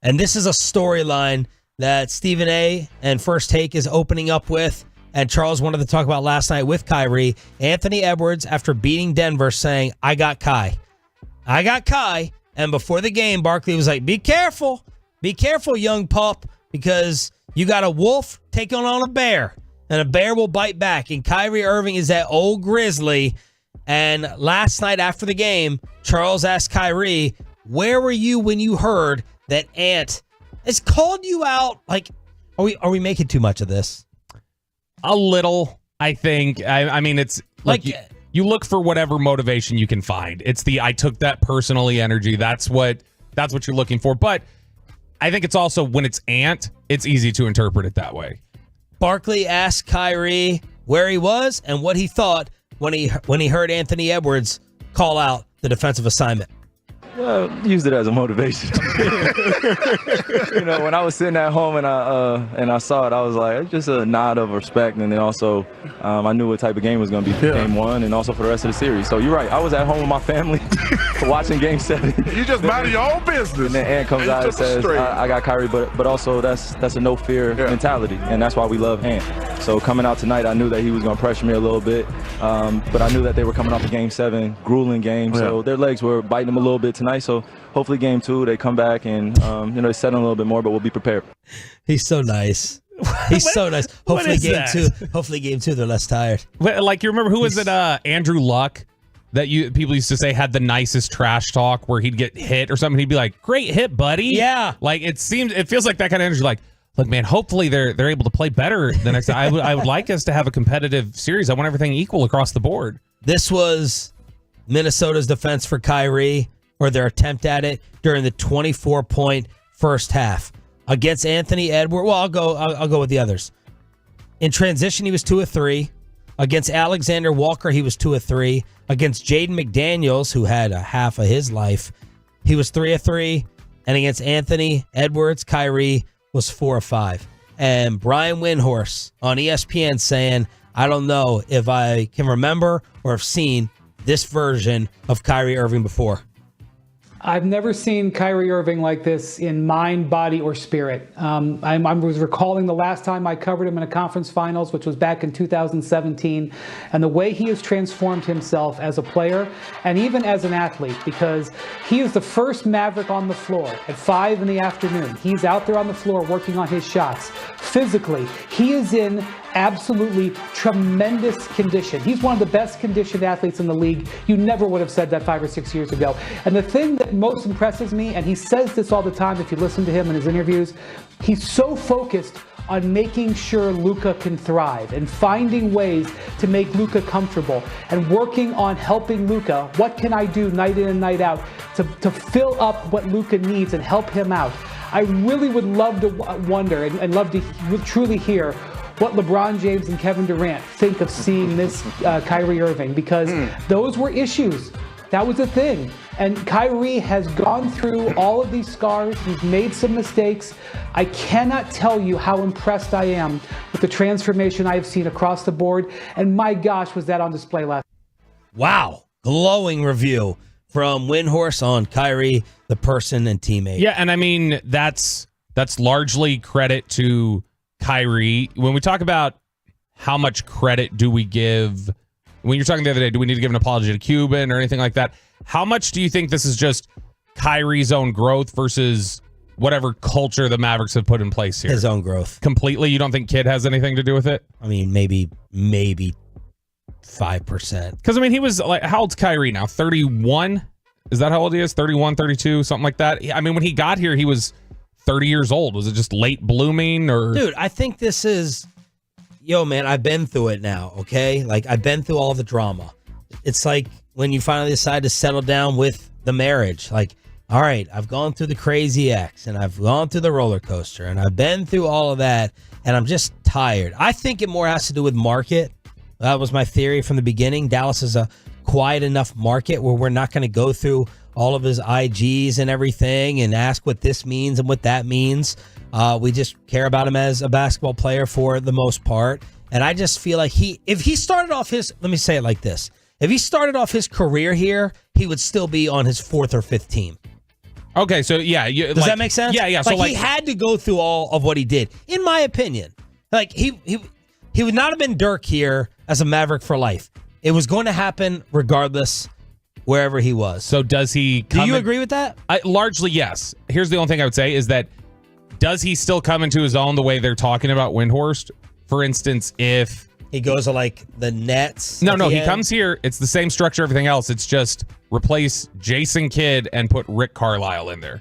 And this is a storyline that Stephen A. and First Take is opening up with, and Charles wanted to talk about last night with Kyrie. Anthony Edwards, after beating Denver, saying, I got Kai. And before the game, Barkley was like, be careful, young pup, because you got a wolf taking on a bear, and a bear will bite back. And Kyrie Irving is that old grizzly. And last night after the game, Charles asked Kyrie, where were you when you heard that Ant has called you out? Like, are we making too much of this? A little, I think. I mean, it's like you look for whatever motivation you can find. It's the I took that personally energy. That's what you're looking for. But I think it's also when it's Ant, it's easy to interpret it that way. Barkley asked Kyrie where he was and what he thought when he heard Anthony Edwards call out the defensive assignment. Used it as a motivation. When I was sitting at home and I saw it, I was like, it's just a nod of respect. And then also, I knew what type of game it was going to be for game one and also for the rest of the series. So you're right. I was at home with my family watching game 7. You just mind your own business. And then Ant comes out and says, I got Kyrie, but also that's a no fear mentality. And that's why we love Ant. So coming out tonight, I knew that he was going to pressure me a little bit. But I knew that they were coming off a game 7, grueling game. So their legs were biting them a little bit tonight. So hopefully game 2, they come back and, they settle a little bit more, but we'll be prepared. He's so nice. He's so nice. Hopefully game 2, they're less tired. Like, you remember, who was it? Andrew Luck, that people used to say had the nicest trash talk, where he'd get hit or something. He'd be like, great hit, buddy. Yeah. Like, it feels like that kind of energy. Like, look, man, hopefully they're able to play better the next time. I would like us to have a competitive series. I want everything equal across the board. This was Minnesota's defense for Kyrie, or their attempt at it, during the 24-point first half against Anthony Edwards. Well, I'll go with the others. In transition, he was 2 of 3. Against Alexander Walker, he was 2 of 3. Against Jaden McDaniels, who had a half of his life, he was 3 of 3. And against Anthony Edwards, Kyrie was 4 of 5. And Brian Windhorst on ESPN saying, I don't know if I can remember or have seen this version of Kyrie Irving before. I've never seen Kyrie Irving like this in mind, body, or spirit. I was recalling the last time I covered him in a conference finals, which was back in 2017, and the way he has transformed himself as a player and even as an athlete, because he is the first Maverick on the floor at 5 in the afternoon. He's out there on the floor working on his shots. Physically, he is in absolutely tremendous condition. He's one of the best conditioned athletes in the league. You never would have said that 5 or 6 years ago. And the thing that most impresses me, and he says this all the time if you listen to him in his interviews, he's so focused on making sure Luka can thrive and finding ways to make Luka comfortable and working on helping Luka. What can I do night in and night out to fill up what Luka needs and help him out? I really would love to wonder and love to truly hear what LeBron James and Kevin Durant think of seeing this Kyrie Irving, because those were issues. That was a thing. And Kyrie has gone through all of these scars. He's made some mistakes. I cannot tell you how impressed I am with the transformation I have seen across the board. And my gosh, was that on display last night. Wow. Glowing review from Windhorst on Kyrie, the person and teammate. Yeah, and I mean, that's largely credit to Kyrie. When we talk about how much credit do we give, when you're talking the other day, do we need to give an apology to Cuban or anything like that? How much do you think this is just Kyrie's own growth versus whatever culture the Mavericks have put in place here? His own growth. Completely? You don't think Kid has anything to do with it? I mean, maybe 5%. Because, I mean, he was like, how old's Kyrie now? 31? Is that how old he is? 31, 32, something like that? I mean, when he got here, he was 30 years old. Was it just late blooming or? Dude, I think this is, man, I've been through it now, okay? Like, I've been through all the drama. It's like when you finally decide to settle down with the marriage. Like, all right, I've gone through the crazy ex, and I've gone through the roller coaster, and I've been through all of that, and I'm just tired. I think it more has to do with market. That was my theory from the beginning. Dallas is a quiet enough market where we're not going to go through all of his IGs and everything and ask what this means and what that means. We just care about him as a basketball player for the most part. And I just feel like if he started off let me say it like this. If he started off his career here, he would still be on his 4th or 5th team. Okay, so yeah. Does that make sense? Yeah. So he had to go through all of what he did, in my opinion. Like, he would not have been Dirk here as a Maverick for life. It was going to happen regardless, wherever he was. So does he Do you agree with that? Largely, yes. Here's the only thing I would say is that, does he still come into his own the way they're talking about Windhorst? For instance, if he goes to like the Nets. No, he comes here. It's the same structure, everything else. It's just replace Jason Kidd and put Rick Carlisle in there.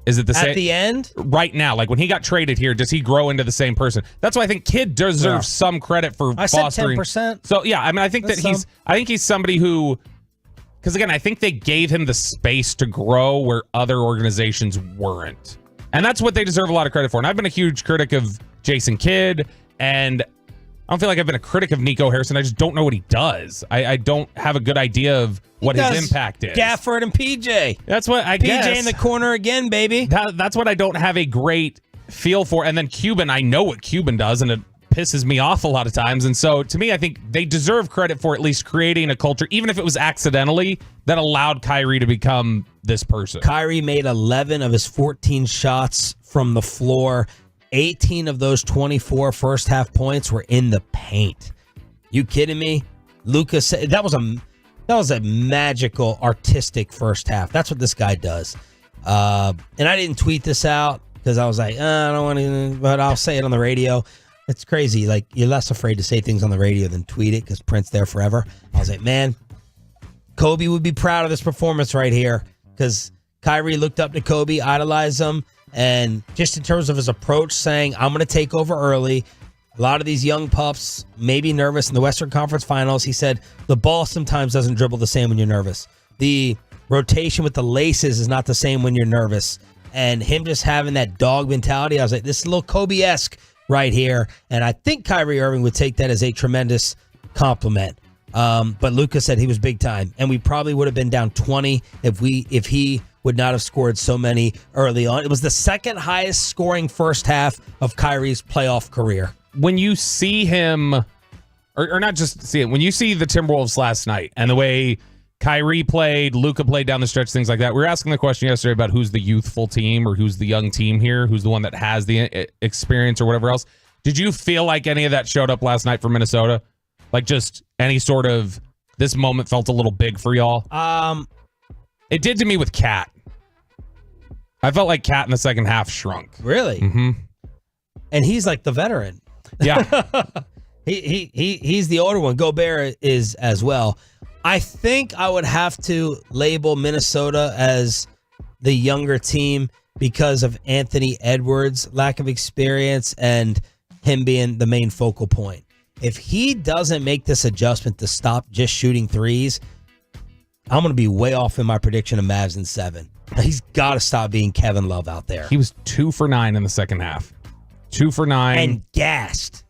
Is it the same? At the end? Right now, like when he got traded here, does he grow into the same person? That's why I think Kidd deserves some credit for fostering. I said 10%. So, yeah, I mean, I think he's somebody who, because again, I think they gave him the space to grow where other organizations weren't. And that's what they deserve a lot of credit for. And I've been a huge critic of Jason Kidd, and I don't feel like I've been a critic of Nico Harrison. I just don't know what he does. I don't have a good idea of what his impact is. Gafford and PJ. That's what I guess. PJ in the corner again, baby. That's what I don't have a great feel for. And then Cuban, I know what Cuban does, and it pisses me off a lot of times. And so, to me, I think they deserve credit for at least creating a culture, even if it was accidentally, that allowed Kyrie to become this person. Kyrie made 11 of his 14 shots from the floor. 18 of those 24 first half points were in the paint. You kidding me? Luka said that was a magical, artistic first half. That's what this guy does. And I didn't tweet this out because I was like, I don't want to, but I'll say it on the radio. It's crazy. Like, you're less afraid to say things on the radio than tweet it because Prince there forever. I was like, man, Kobe would be proud of this performance right here because Kyrie looked up to Kobe, idolized him. And just in terms of his approach, saying, I'm going to take over early. A lot of these young pups may be nervous in the Western Conference Finals. He said, the ball sometimes doesn't dribble the same when you're nervous. The rotation with the laces is not the same when you're nervous. And him just having that dog mentality, I was like, this is a little Kobe-esque right here. And I think Kyrie Irving would take that as a tremendous compliment. But Luka said he was big time. And we probably would have been down 20 if he would not have scored so many early on. It was the second highest scoring first half of Kyrie's playoff career. When you see him, or not just see it, when you see the Timberwolves last night and the way Kyrie played, Luka played down the stretch, things like that. We were asking the question yesterday about who's the youthful team or who's the young team here, who's the one that has the experience or whatever else. Did you feel like any of that showed up last night for Minnesota? Like just any sort of, this moment felt a little big for y'all? It did to me with Cat. I felt like Cat in the second half shrunk. Really? Mm-hmm. And he's like the veteran. Yeah. He's the older one. Gobert is as well. I think I would have to label Minnesota as the younger team because of Anthony Edwards' lack of experience and him being the main focal point. If he doesn't make this adjustment to stop just shooting threes, I'm going to be way off in my prediction of Mavs in 7. He's got to stop being Kevin Love out there. He was 2 for 9 in the second half. 2 for 9. And gassed.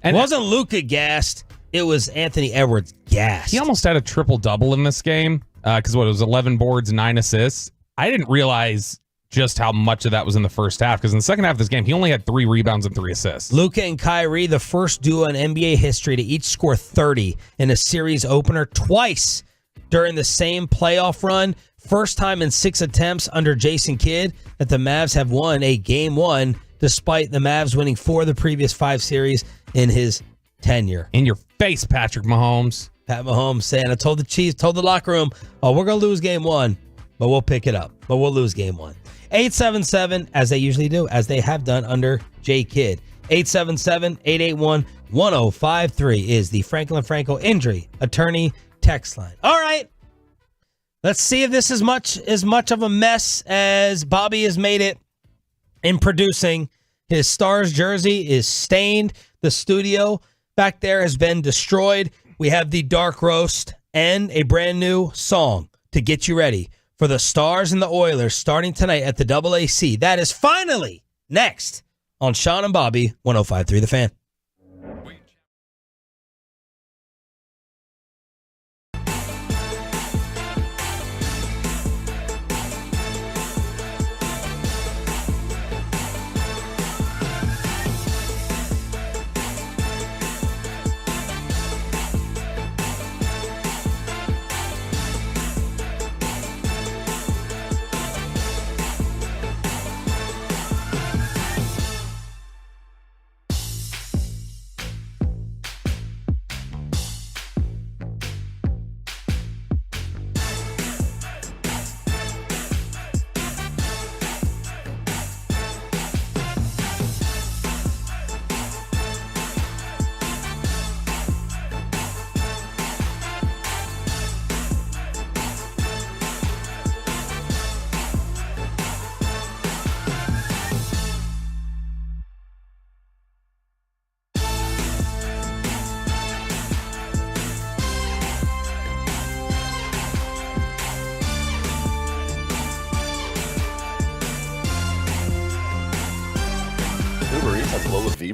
And it wasn't Luka gassed. It was Anthony Edwards gassed. He almost had a triple-double in this game because it was 11 boards, 9 assists. I didn't realize just how much of that was in the first half because in the second half of this game, he only had 3 rebounds and 3 assists. Luka and Kyrie, the first duo in NBA history to each score 30 in a series opener twice during the same playoff run. First time in 6 attempts under Jason Kidd that the Mavs have won a game 1 despite the Mavs winning 4 of the previous 5 series in his tenure. In your face, Patrick Mahomes. Pat Mahomes saying, I told the Chiefs, told the locker room, oh, we're going to lose game 1, but we'll pick it up. But we'll lose game 1. 877, as they usually do, as they have done under J. Kidd. 877-881-1053 is the Franklin Franco Injury Attorney text line. All right. Let's see if this is as much of a mess as Bobby has made it in producing. His Stars jersey is stained. The studio back there has been destroyed. We have the dark roast and a brand new song to get you ready for the Stars and the Oilers starting tonight at the AAC. That is finally next on Sean and Bobby, 105.3 The Fan.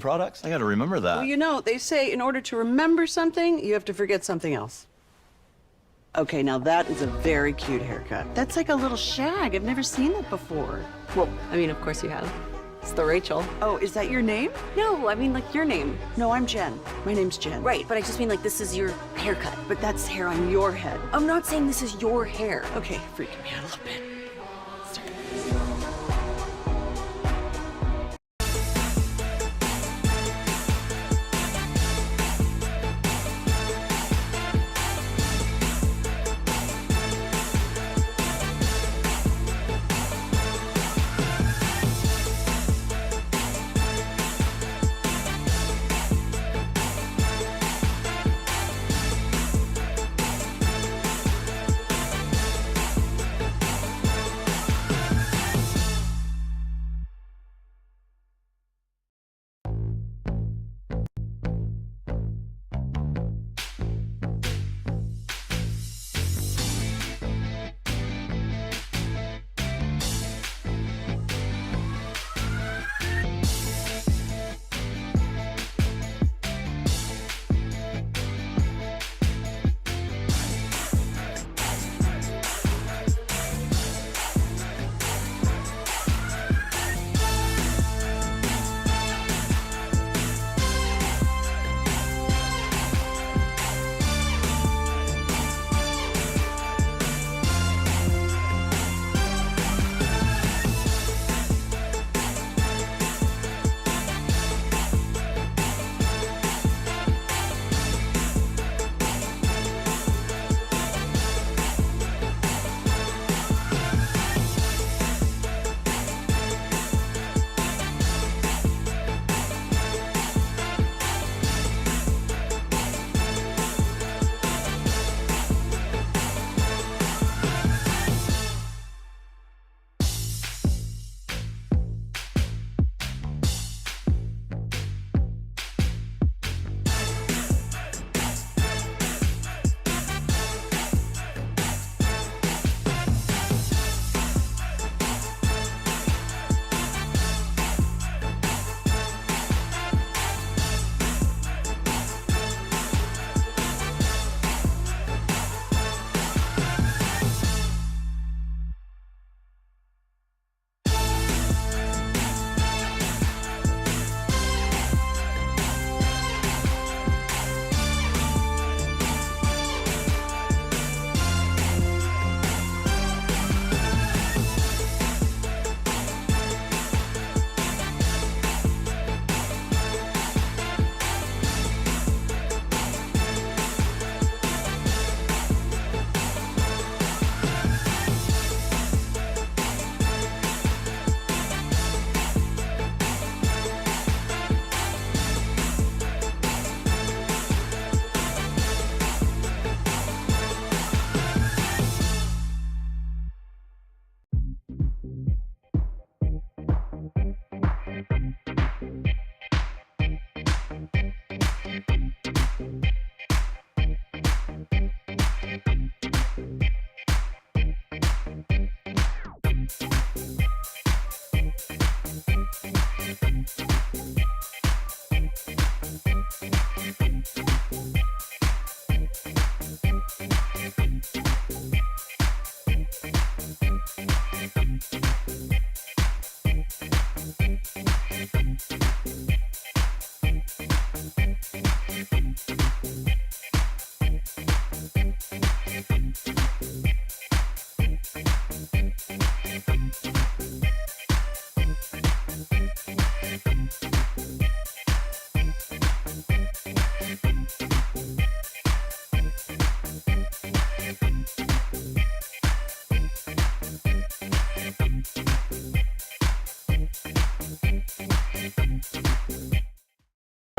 Products? I got to remember that. Well, you know, they say in order to remember something, you have to forget something else. Okay, now that is a very cute haircut. That's like a little shag. I've never seen that before. Well, I mean, of course you have. It's the Rachel. Oh, is that your name? No, I mean like your name. No, I'm Jen. My name's Jen. Right, but I just mean like this is your haircut. But that's hair on your head. I'm not saying this is your hair. Okay, freaking me out a little bit.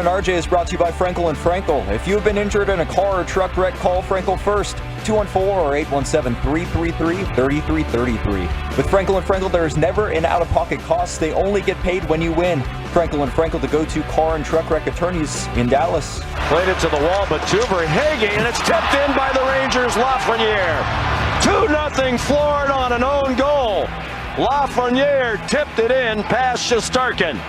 and RJ is brought to you by Frankel & Frankel. If you have been injured in a car or truck wreck, call Frankel first. 214 or 817-333-3333. With Frankel & Frankel, there is never an out-of-pocket cost. They only get paid when you win. Frankel & Frankel, the go-to car and truck wreck attorneys in Dallas. Played it to the wall, but Tuberhage, and it's tipped in by the Rangers. Lafreniere. 2-0 Florida on an own goal. Lafreniere tipped it in past Shesterkin.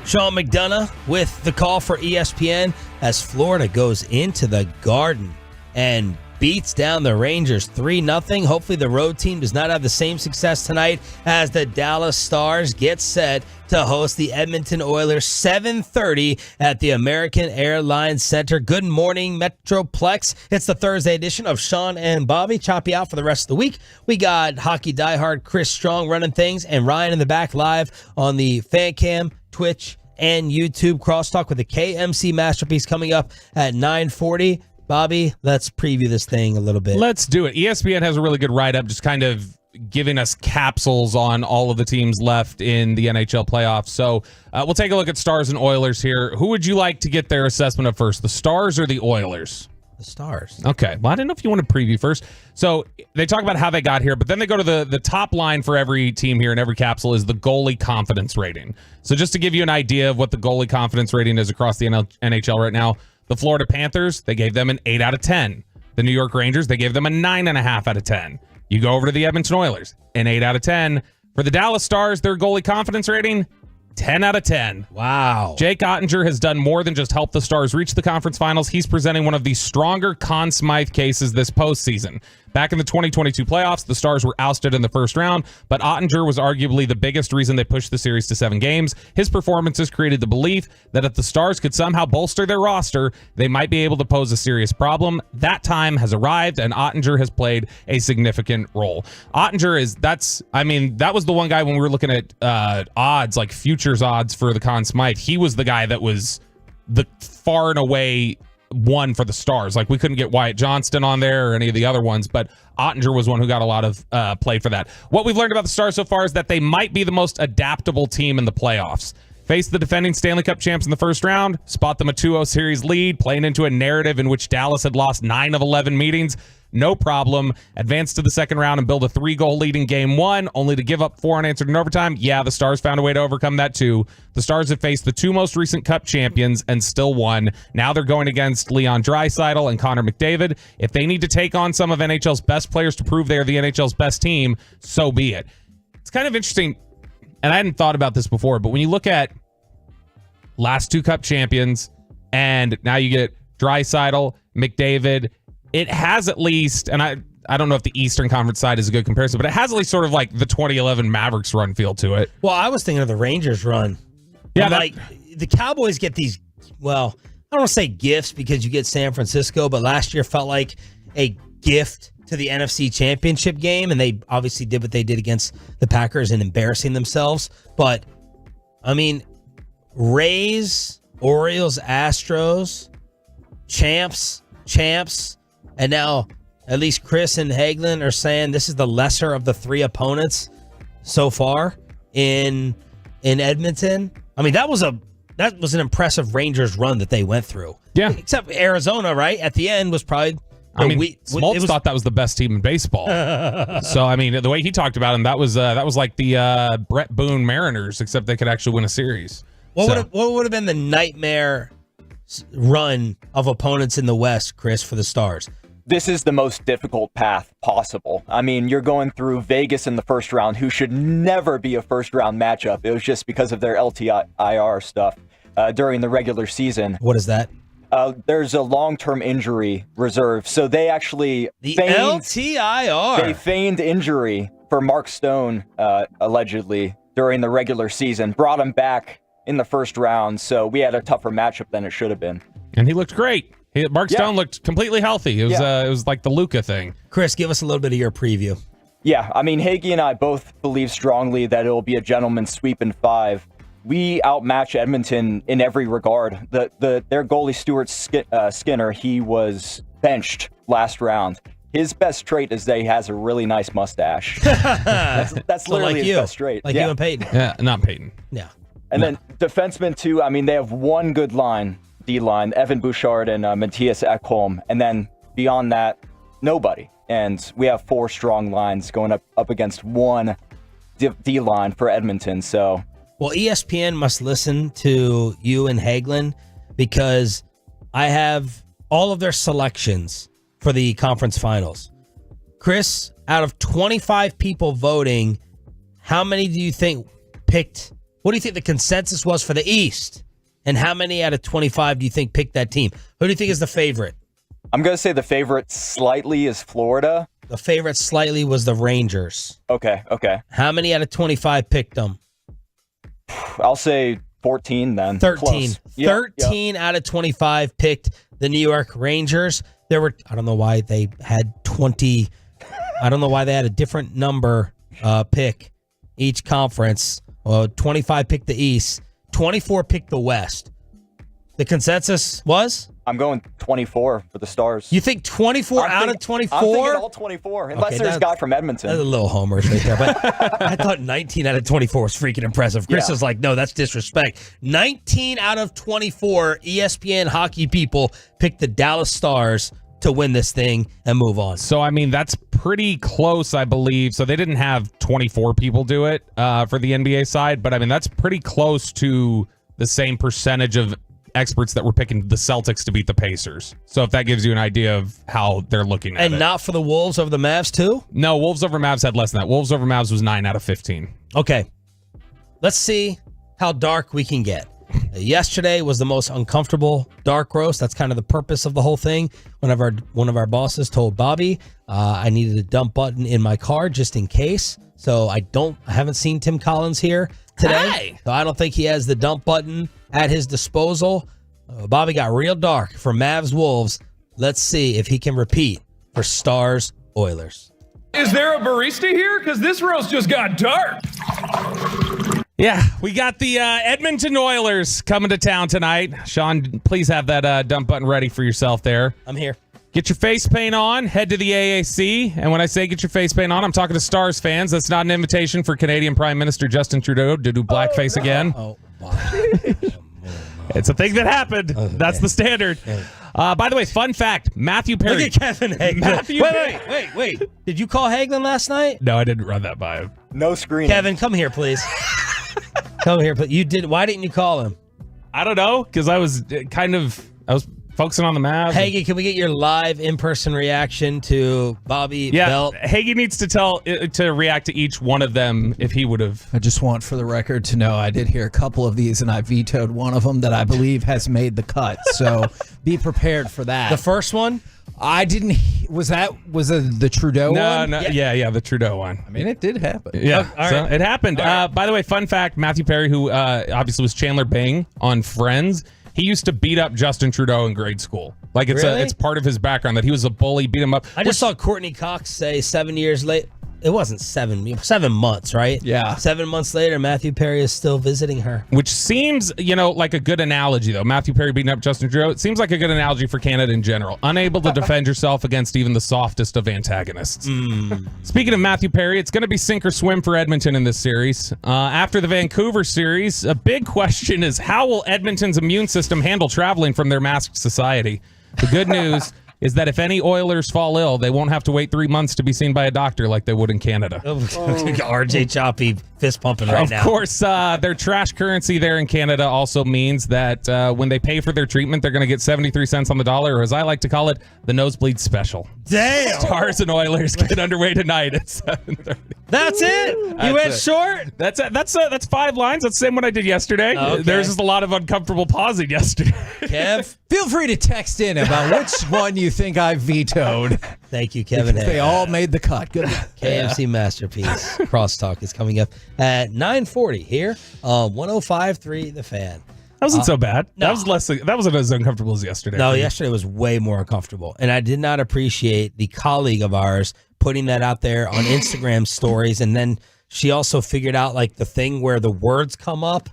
Sean McDonough with the call for ESPN as Florida goes into the Garden and beats down the Rangers 3-0. Hopefully the road team does not have the same success tonight as the Dallas Stars get set to host the Edmonton Oilers 7:30 at the American Airlines Center. Good morning, Metroplex. It's the Thursday edition of Sean and Bobby. Chop you out for the rest of the week. We got hockey diehard Chris Strong running things and Ryan in the back live on the fan cam, Twitch, and YouTube crosstalk with the KMC Masterpiece coming up at 9:40. Bobby, let's preview this thing a little bit. Let's do it. ESPN has a really good write-up, just kind of giving us capsules on all of the teams left in the NHL playoffs. So we'll take a look at Stars and Oilers here. Who would you like to get their assessment of first, the Stars or the Oilers? The Stars. Okay. Well, I didn't know if you want to preview first. So they talk about how they got here, but then they go to the top line for every team here in every capsule is the goalie confidence rating. So just to give you an idea of what the goalie confidence rating is across the NHL right now, the Florida Panthers, they gave them an 8 out of 10. The New York Rangers, they gave them a 9.5 out of 10. You go over to the Edmonton Oilers, an 8 out of 10. For the Dallas Stars, their goalie confidence rating, 10 out of 10. Wow. Jake Ottinger has done more than just help the Stars reach the conference finals. He's presenting one of the stronger Conn Smythe cases this postseason. Back in the 2022 playoffs, the Stars were ousted in the first round, but Ottinger was arguably the biggest reason they pushed the series to 7 games. His performances created the belief that if the Stars could somehow bolster their roster, they might be able to pose a serious problem. That time has arrived, and Ottinger has played a significant role. Ottinger that was the one guy when we were looking at odds, like futures odds for the Conn Smythe. He was the guy that was the far and away one for the Stars. Like, we couldn't get Wyatt Johnston on there or any of the other ones, but Ottinger was one who got a lot of play for that. What we've learned about the Stars so far is that they might be the most adaptable team in the playoffs. Face the defending Stanley Cup champs in the first round, spot them a 2-0 series lead, playing into a narrative in which Dallas had lost 9 of 11 meetings. No problem. Advance to the second round and build a 3-goal lead in game 1, only to give up 4 unanswered in overtime. Yeah, the Stars found a way to overcome that too. The Stars have faced the 2 most recent Cup champions and still won. Now they're going against Leon Draisaitl and Connor McDavid. If they need to take on some of NHL's best players to prove they're the NHL's best team, so be it. It's kind of interesting, and I hadn't thought about this before, but when you look at last 2 Cup champions, and now you get Draisaitl, McDavid, it has at least, and I don't know if the Eastern Conference side is a good comparison, but it has at least sort of like the 2011 Mavericks run feel to it. Well, I was thinking of the Rangers run. Yeah, like the Cowboys get these, well, I don't want to say gifts because you get San Francisco, but last year felt like a gift to the NFC Championship game, and they obviously did what they did against the Packers and embarrassing themselves. But, I mean, Rays, Orioles, Astros, champs, and now at least Chris and Hagelin are saying this is the lesser of the 3 opponents so far in Edmonton. I mean, that was an impressive Rangers run that they went through. Yeah. Except Arizona, right? At the end was probably... Smoltz thought that was the best team in baseball. So, I mean, the way he talked about him, that was like the Brett Boone Mariners, except they could actually win a series. What would have been the nightmare run of opponents in the West, Chris, for the Stars? This is the most difficult path possible. I mean, you're going through Vegas in the first round, who should never be a first-round matchup. It was just because of their LTIR stuff during the regular season. What is that? There's a long-term injury reserve. So they actually... LTIR! They feigned injury for Mark Stone, allegedly, during the regular season. Brought him back in the first round, so we had a tougher matchup than it should have been. And he looked great. Mark Stone looked completely healthy. It was like the Luka thing. Chris, give us a little bit of your preview. Yeah, I mean, Hagee and I both believe strongly that it'll be a gentleman's sweep in 5. We outmatch Edmonton in every regard. Their goalie, Stuart Skinner, he was benched last round. His best trait is that he has a really nice mustache. That's So literally like his best trait. Like you and Peyton. Yeah, not Peyton. Yeah. And then defensemen, too, I mean, they have one good line. D-line, Evan Bouchard and Matthias Ekholm. And then beyond that, nobody. And we have 4 strong lines going up against one D-line for Edmonton. So, well, ESPN must listen to you and Hagelin because I have all of their selections for the conference finals. Chris, out of 25 people voting, how many do you think picked? What do you think the consensus was for the East? And how many out of 25 do you think picked that team? Who do you think is the favorite? I'm going to say the favorite slightly is Florida. The favorite slightly was the Rangers. Okay. How many out of 25 picked them? I'll say 14 then. 13. Yep, 13 out of 25 picked the New York Rangers. There were, I don't know why they had 20. I don't know why they had a different number pick each conference. 25 picked the East. 24 picked the West. The consensus was? I'm going 24 for the Stars. You think 24 out of 24? I'm thinking all 24, unless there's a guy from Edmonton. That's a little homerish right there. But I thought 19 out of 24 was freaking impressive. Chris was like, no, that's disrespect. 19 out of 24 ESPN hockey people picked the Dallas Stars to win this thing and move on. So, I mean, that's pretty close, I believe. So they didn't have 24 people do it for the NBA side, but I mean, that's pretty close to the same percentage of experts that were picking the Celtics to beat the Pacers. So if that gives you an idea of how they're looking at it. And not for the Wolves over the Mavs too? No, Wolves over Mavs had less than that. Wolves over Mavs was 9 out of 15. Okay. Let's see how dark we can get. Yesterday was the most uncomfortable dark roast. That's kind of the purpose of the whole thing. One of our bosses told Bobby I needed a dump button in my car just in case. So I haven't seen Tim Collins here today. Hey. So I don't think he has the dump button at his disposal. Bobby got real dark for Mavs Wolves. Let's see if he can repeat for Stars Oilers. Is there a barista here? Because this roast just got dark. Yeah, we got the Edmonton Oilers coming to town tonight. Sean, please have that dump button ready for yourself there. I'm here. Get your face paint on, head to the AAC. And when I say get your face paint on, I'm talking to Stars fans. That's not an invitation for Canadian Prime Minister Justin Trudeau to do blackface again. Oh, wow. It's a thing that happened. Okay. That's the standard. By the way, fun fact, Matthew Perry. Look at Kevin Hagelin. Wait. Did you call Hagelin last night? No, I didn't run that by him. No screening. Kevin, come here, please. Come here, but you did. Why didn't you call him? I don't know, because I was focusing on the Mavs. Hagee, can we get your live in-person reaction to Bobby Belt? Hagee needs to react to each one of them if he would have. I just want for the record to know I did hear a couple of these and I vetoed one of them that I believe has made the cut. So be prepared for that. The first one? I didn't. Was it the Trudeau one? No, yeah, the Trudeau one. I mean, it did happen. Yeah, all so right. it happened. By the way, fun fact, Matthew Perry, who obviously was Chandler Bing on Friends, he used to beat up Justin Trudeau in grade school. Like it's part of his background that he was a bully, beat him up. I just saw Courtney Cox say 7 years late. It wasn't 7 months, right? Yeah. 7 months later, Matthew Perry is still visiting her. Which seems, like a good analogy, though. Matthew Perry beating up Justin Trudeau. It seems like a good analogy for Canada in general. Unable to defend yourself against even the softest of antagonists. Speaking of Matthew Perry, it's going to be sink or swim for Edmonton in this series. After the Vancouver series, a big question is how will Edmonton's immune system handle traveling from their masked society? The good news is that if any Oilers fall ill, they won't have to wait 3 months to be seen by a doctor like they would in Canada. RJ Choppy fist pumping right now. Of course, their trash currency there in Canada also means that when they pay for their treatment, they're going to get 73 cents on the dollar, or as I like to call it, the nosebleed special. Damn! Stars and Oilers get underway tonight at 7:30. That's it? You went short? That's 5 lines. That's the same one I did yesterday. Okay. There's just a lot of uncomfortable pausing yesterday. Kev? Feel free to text in about which one you think I vetoed. Thank you, Kevin. They all made the cut. Good. KMC Masterpiece Crosstalk is coming up at 9:40 here on 105.3 The Fan. That wasn't so bad. No. That wasn't as uncomfortable as yesterday. No, yesterday was way more uncomfortable. And I did not appreciate the colleague of ours putting that out there on Instagram stories. And then she also figured out like the thing where the words come up.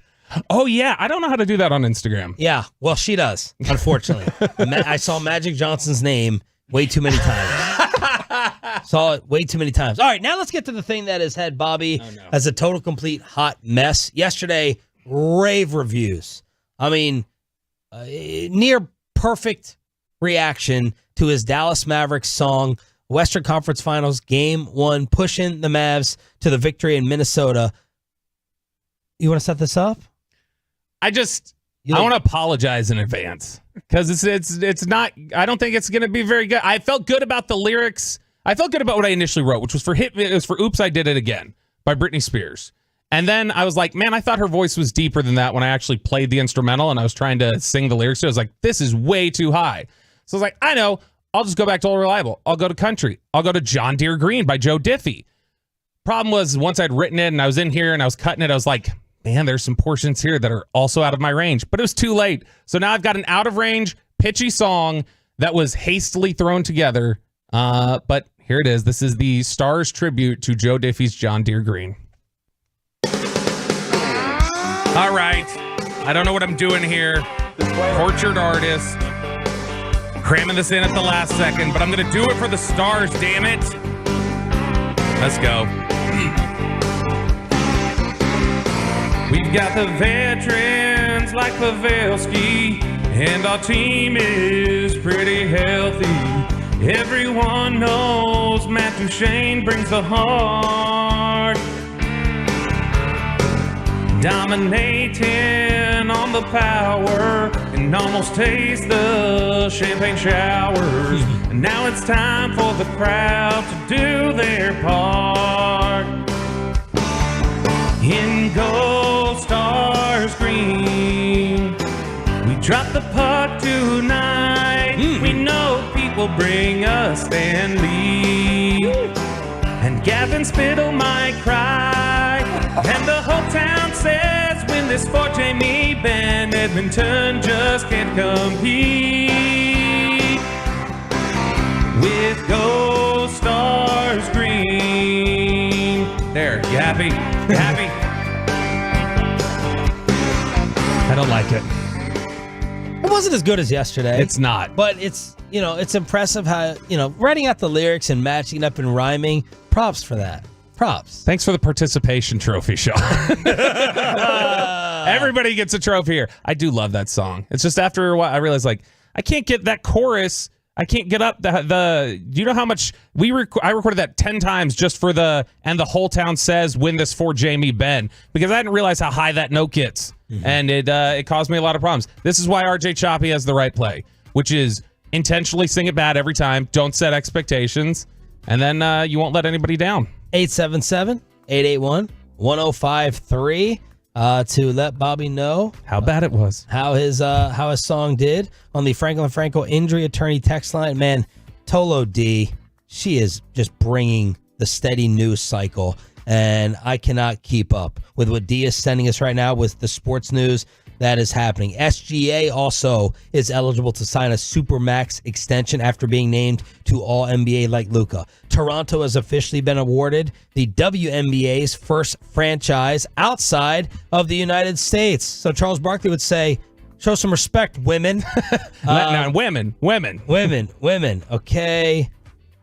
Oh, yeah. I don't know how to do that on Instagram. Yeah. Well, she does, unfortunately. I saw Magic Johnson's name way too many times. Saw it way too many times. All right, now let's get to the thing that has had Bobby as a total complete hot mess. Yesterday, rave reviews. I mean, near perfect reaction to his Dallas Mavericks song, Western Conference Finals, Game 1, pushing the Mavs to the victory in Minnesota. You want to set this up? I want to apologize in advance because it's not. I don't think it's going to be very good. I felt good about the lyrics. I felt good about what I initially wrote, which was for "Oops, I Did It Again" by Britney Spears. And then I was like, man, I thought her voice was deeper than that when I actually played the instrumental and I was trying to sing the lyrics to it. I was like, this is way too high. So I was like, I know. I'll just go back to Old Reliable. I'll go to country. I'll go to John Deere Green by Joe Diffie. Problem was, once I'd written it and I was in here and I was cutting it, I was like, man, there's some portions here that are also out of my range. But it was too late. So now I've got an out-of-range, pitchy song that was hastily thrown together. But here it is. This is the Stars tribute to Joe Diffie's John Deere Green. All right. I don't know what I'm doing here. Tortured artist. Cramming this in at the last second, but I'm going to do it for the Stars, damn it. Let's go. We've got the veterans like Pavelski, and our team is pretty healthy. Everyone knows Matt Duchene brings the heart. Dominating on the power and almost taste the champagne showers. And now it's time for the crowd to do their part. In Gold Stars Green, we drop the puck tonight. We know people bring us Stanley. And Gavin Spittle might cry. And the whole town says, win this for Jamie Benn. Edmonton just can't compete with Gold Stars Green. There, you happy? You happy? I don't like it. It wasn't as good as yesterday. It's not. But it's, it's impressive how, writing out the lyrics and matching it up and rhyming. Props for that. Props. Thanks for the participation trophy, Sean. Everybody gets a trophy here. I do love that song. It's just after a while, I realized, I can't get that chorus. I can't get up the do you know how much I recorded that 10 times just for and the whole town says win this for Jamie Benn, because I didn't realize how high that note gets. Mm-hmm. And it caused me a lot of problems. This is why RJ Choppy has the right play, which is intentionally sing it bad every time. Don't set expectations. And then you won't let anybody down. 877-881-1053 to let Bobby know how bad it was, how his song did on the Franklin Franco injury attorney text line. Man, Tolo D, she is just bringing the steady news cycle, and I cannot keep up with what D is sending us right now with the sports news that is happening. SGA also is eligible to sign a Supermax extension after being named to All-NBA like Luka. Toronto has officially been awarded the WNBA's first franchise outside of the United States. So Charles Barkley would say, show some respect, women. No, women. Okay.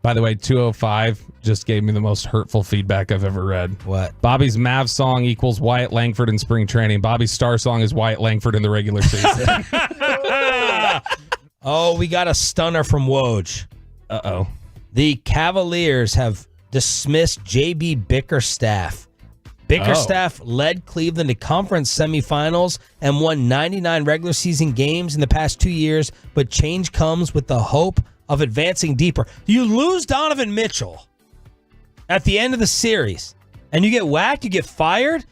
By the way, 205 just gave me the most hurtful feedback I've ever read. What? Bobby's Mavs song equals Wyatt Langford in spring training. Bobby's star song is Wyatt Langford in the regular season. Oh, we got a stunner from Woj. Uh-oh. The Cavaliers have dismissed J.B. Bickerstaff. Bickerstaff led Cleveland to conference semifinals and won 99 regular season games in the past 2 years, but change comes with the hope of advancing deeper. You lose Donovan Mitchell at the end of the series, and you get whacked, you get fired.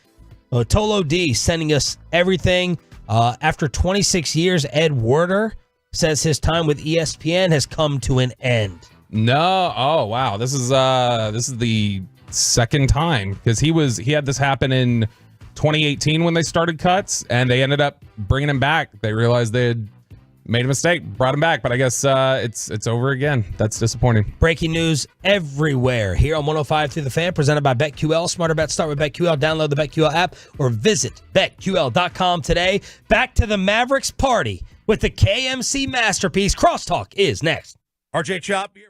Tolo D sending us everything. After 26 years, Ed Werder says his time with ESPN has come to an end. No, oh wow, this is the second time, because he had this happen in 2018 when they started cuts, and they ended up bringing him back. They realized they had made a mistake, brought him back, but I guess it's over again. That's disappointing. Breaking news everywhere here on 105 through the Fan, presented by BetQL. Smarter bets start with BetQL. Download the BetQL app or visit BetQL.com today. Back to the Mavericks party with the KMC masterpiece. Crosstalk is next. RJ Chop here.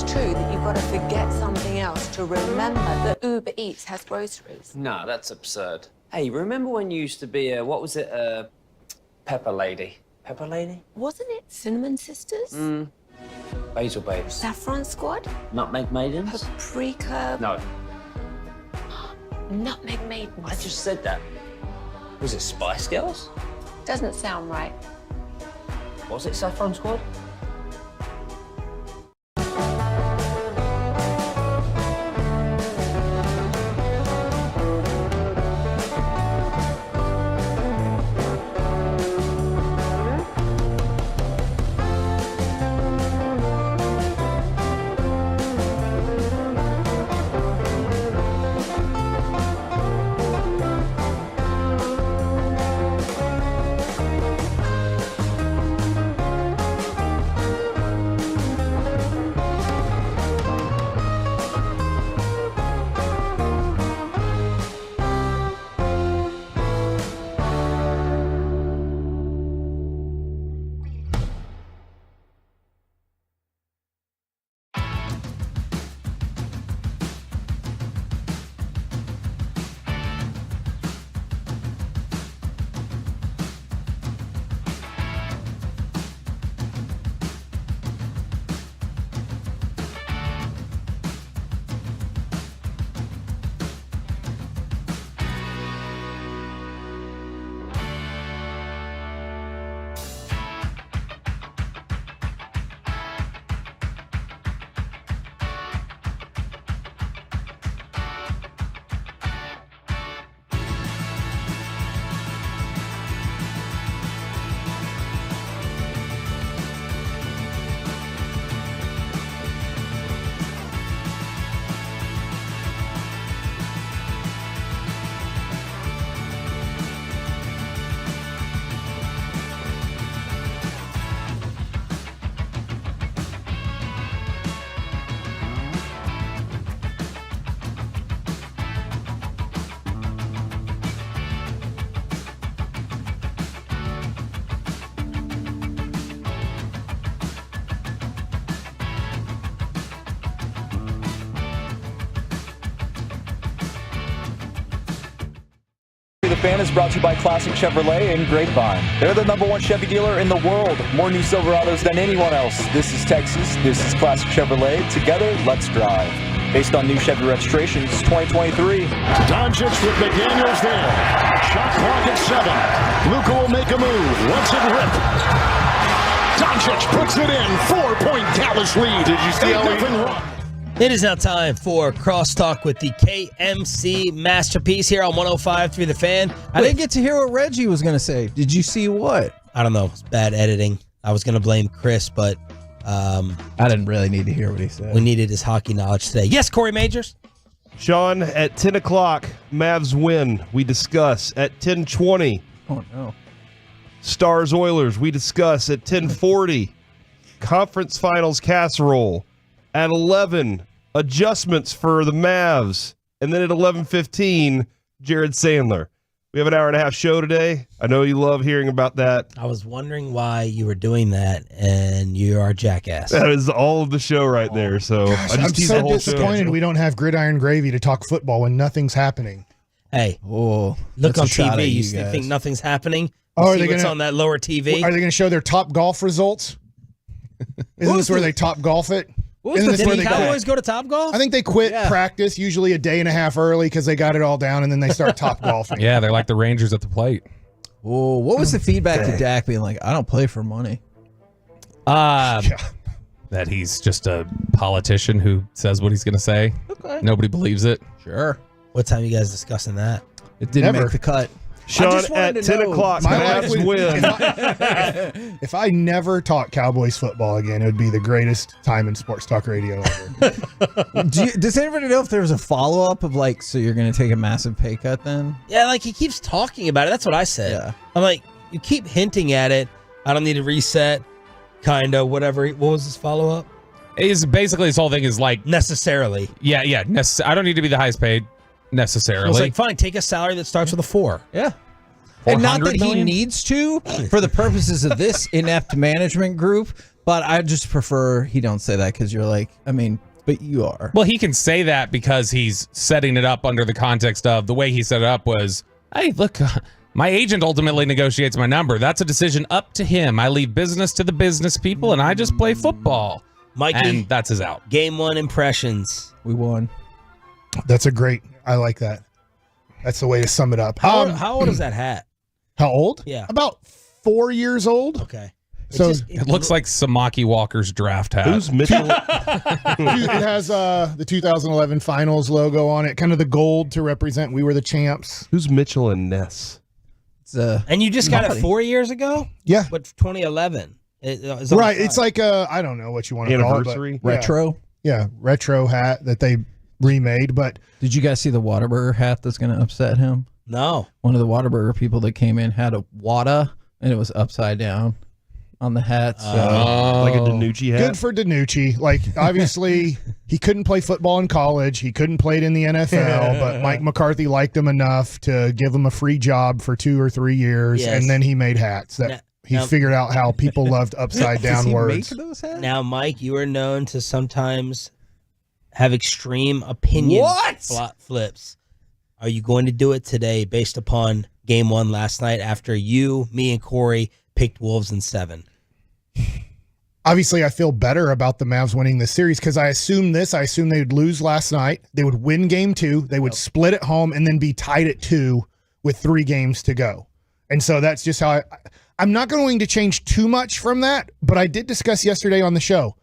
it's true that you've got to forget something else to remember that Uber Eats has groceries? No, that's absurd. Hey, remember when you used to be Pepper Lady? Pepper Lady? Wasn't it Cinnamon Sisters? Basil Babes. Saffron Squad? Nutmeg Maidens? Paprika? No, Nutmeg Maidens? I just said that. Was it Spice Girls? Doesn't sound right. Was it Saffron Squad? The Fan is brought to you by Classic Chevrolet in Grapevine. They're the #1 Chevy dealer in the world. More new Silverados than anyone else. This is Texas. This is Classic Chevrolet. Together, let's drive. Based on new Chevy registrations, 2023. Doncic with McDaniels there. Shot clock at 7. Luka will make a move. Once it ripped. Doncic puts it in. 4-point Dallas lead. Did you see how It is now time for Crosstalk with the KMC Masterpiece here on 105.3 The Fan. I didn't get to hear what Reggie was going to say. Did you see what? I don't know. It's bad editing. I was going to blame Chris, but I didn't really need to hear what he said. we needed his hockey knowledge today. Yes, Corey Majors? Sean, at 10 o'clock, Mavs win. We discuss. At 10:20, Oh, no. Stars Oilers. We discuss. At 10:40, Conference Finals Casserole. At 11, adjustments for the Mavs. And then at 11:15, Jared Sandler. We have an hour and a half show today. I know you love hearing about that. I was wondering why you were doing that, and you are a jackass. That is all of the show right there. So Gosh, I just I'm teased so the whole disappointed show. we don't have Gridiron Gravy to talk football when nothing's happening. Hey, look that's on a shot TV. at You you guys. think nothing's happening? You Oh, are see they what's gonna- on that lower TV? Are they going to show their top golf results? Isn't this where they top golf it? Isn't this Did where the they Cowboys go to Top Golf? I think they quit practice usually a day and a half early because they got it all down, and then they start top golfing. Yeah, they're like the Rangers at the plate. Oh, what was the feedback to Dak being like, I don't play for money? That he's just a politician who says what he's going to say. Okay. Nobody believes it. Sure. What time you guys discussing that? It didn't Never. make the cut. Sean, at 10 o'clock, My life Mavs would- win. If I never taught Cowboys football again, it would be the greatest time in sports talk radio ever. Does anybody know if there was a follow-up of like, so you're going to take a massive pay cut then? Yeah, like he keeps talking about it. That's what I said. Yeah. I'm like, you keep hinting at it. I don't need to reset. Kind of, whatever. What was his follow-up? Is basically his whole thing is like necessarily. Yeah. I don't need to be the highest paid I necessarily. was like, fine, take a salary that starts with a 4. Yeah. And not that 400 million? he needs to for the purposes of this inept management group, but I just prefer he don't say that because you're like, I mean, but you are. Well, he can say that because he's setting it up under the context of the way he set it up was, hey, look, my agent ultimately negotiates my number. That's a decision up to him. I leave business to the business people, and I just play football. Mikey, and that's his out. Game 1 impressions. We won. That's I like that. That's the way to sum it up. How old is that hat? How old? Yeah. About 4 years old. Okay. So It looks like Samaki Walker's draft hat. Who's Mitchell? it has the 2011 finals logo on it, kind of the gold to represent we were the champs. Who's Mitchell and Ness? And you just got it 4 years ago? Yeah. But 2011. It's Right. It's like I don't know what you want to call it. Anniversary? But, Retro? Yeah, retro hat that they remade. But Did you guys see the Whataburger hat that's going to upset him? No. One of the Whataburger people that came in had a Whata, and it was upside down on the hat. So. Like a DiNucci hat? good for DiNucci. Like, obviously, he couldn't play football in college. He couldn't play it in the NFL, but Mike McCarthy liked him enough to give him a free job for 2 or 3 years, Yes. and then he made hats. He figured out how people loved upside down words. Now, Mike, you are known to sometimes have extreme opinion flips. Are you going to do it today based upon Game 1 last night after you, me, and Corey picked Wolves in 7? Obviously, I feel better about the Mavs winning this series because I assume they would lose last night. They would win Game 2. They would split at home and then be tied at 2 with 3 games to go. And so that's just how I'm not going to change too much from that, but I did discuss yesterday on the show.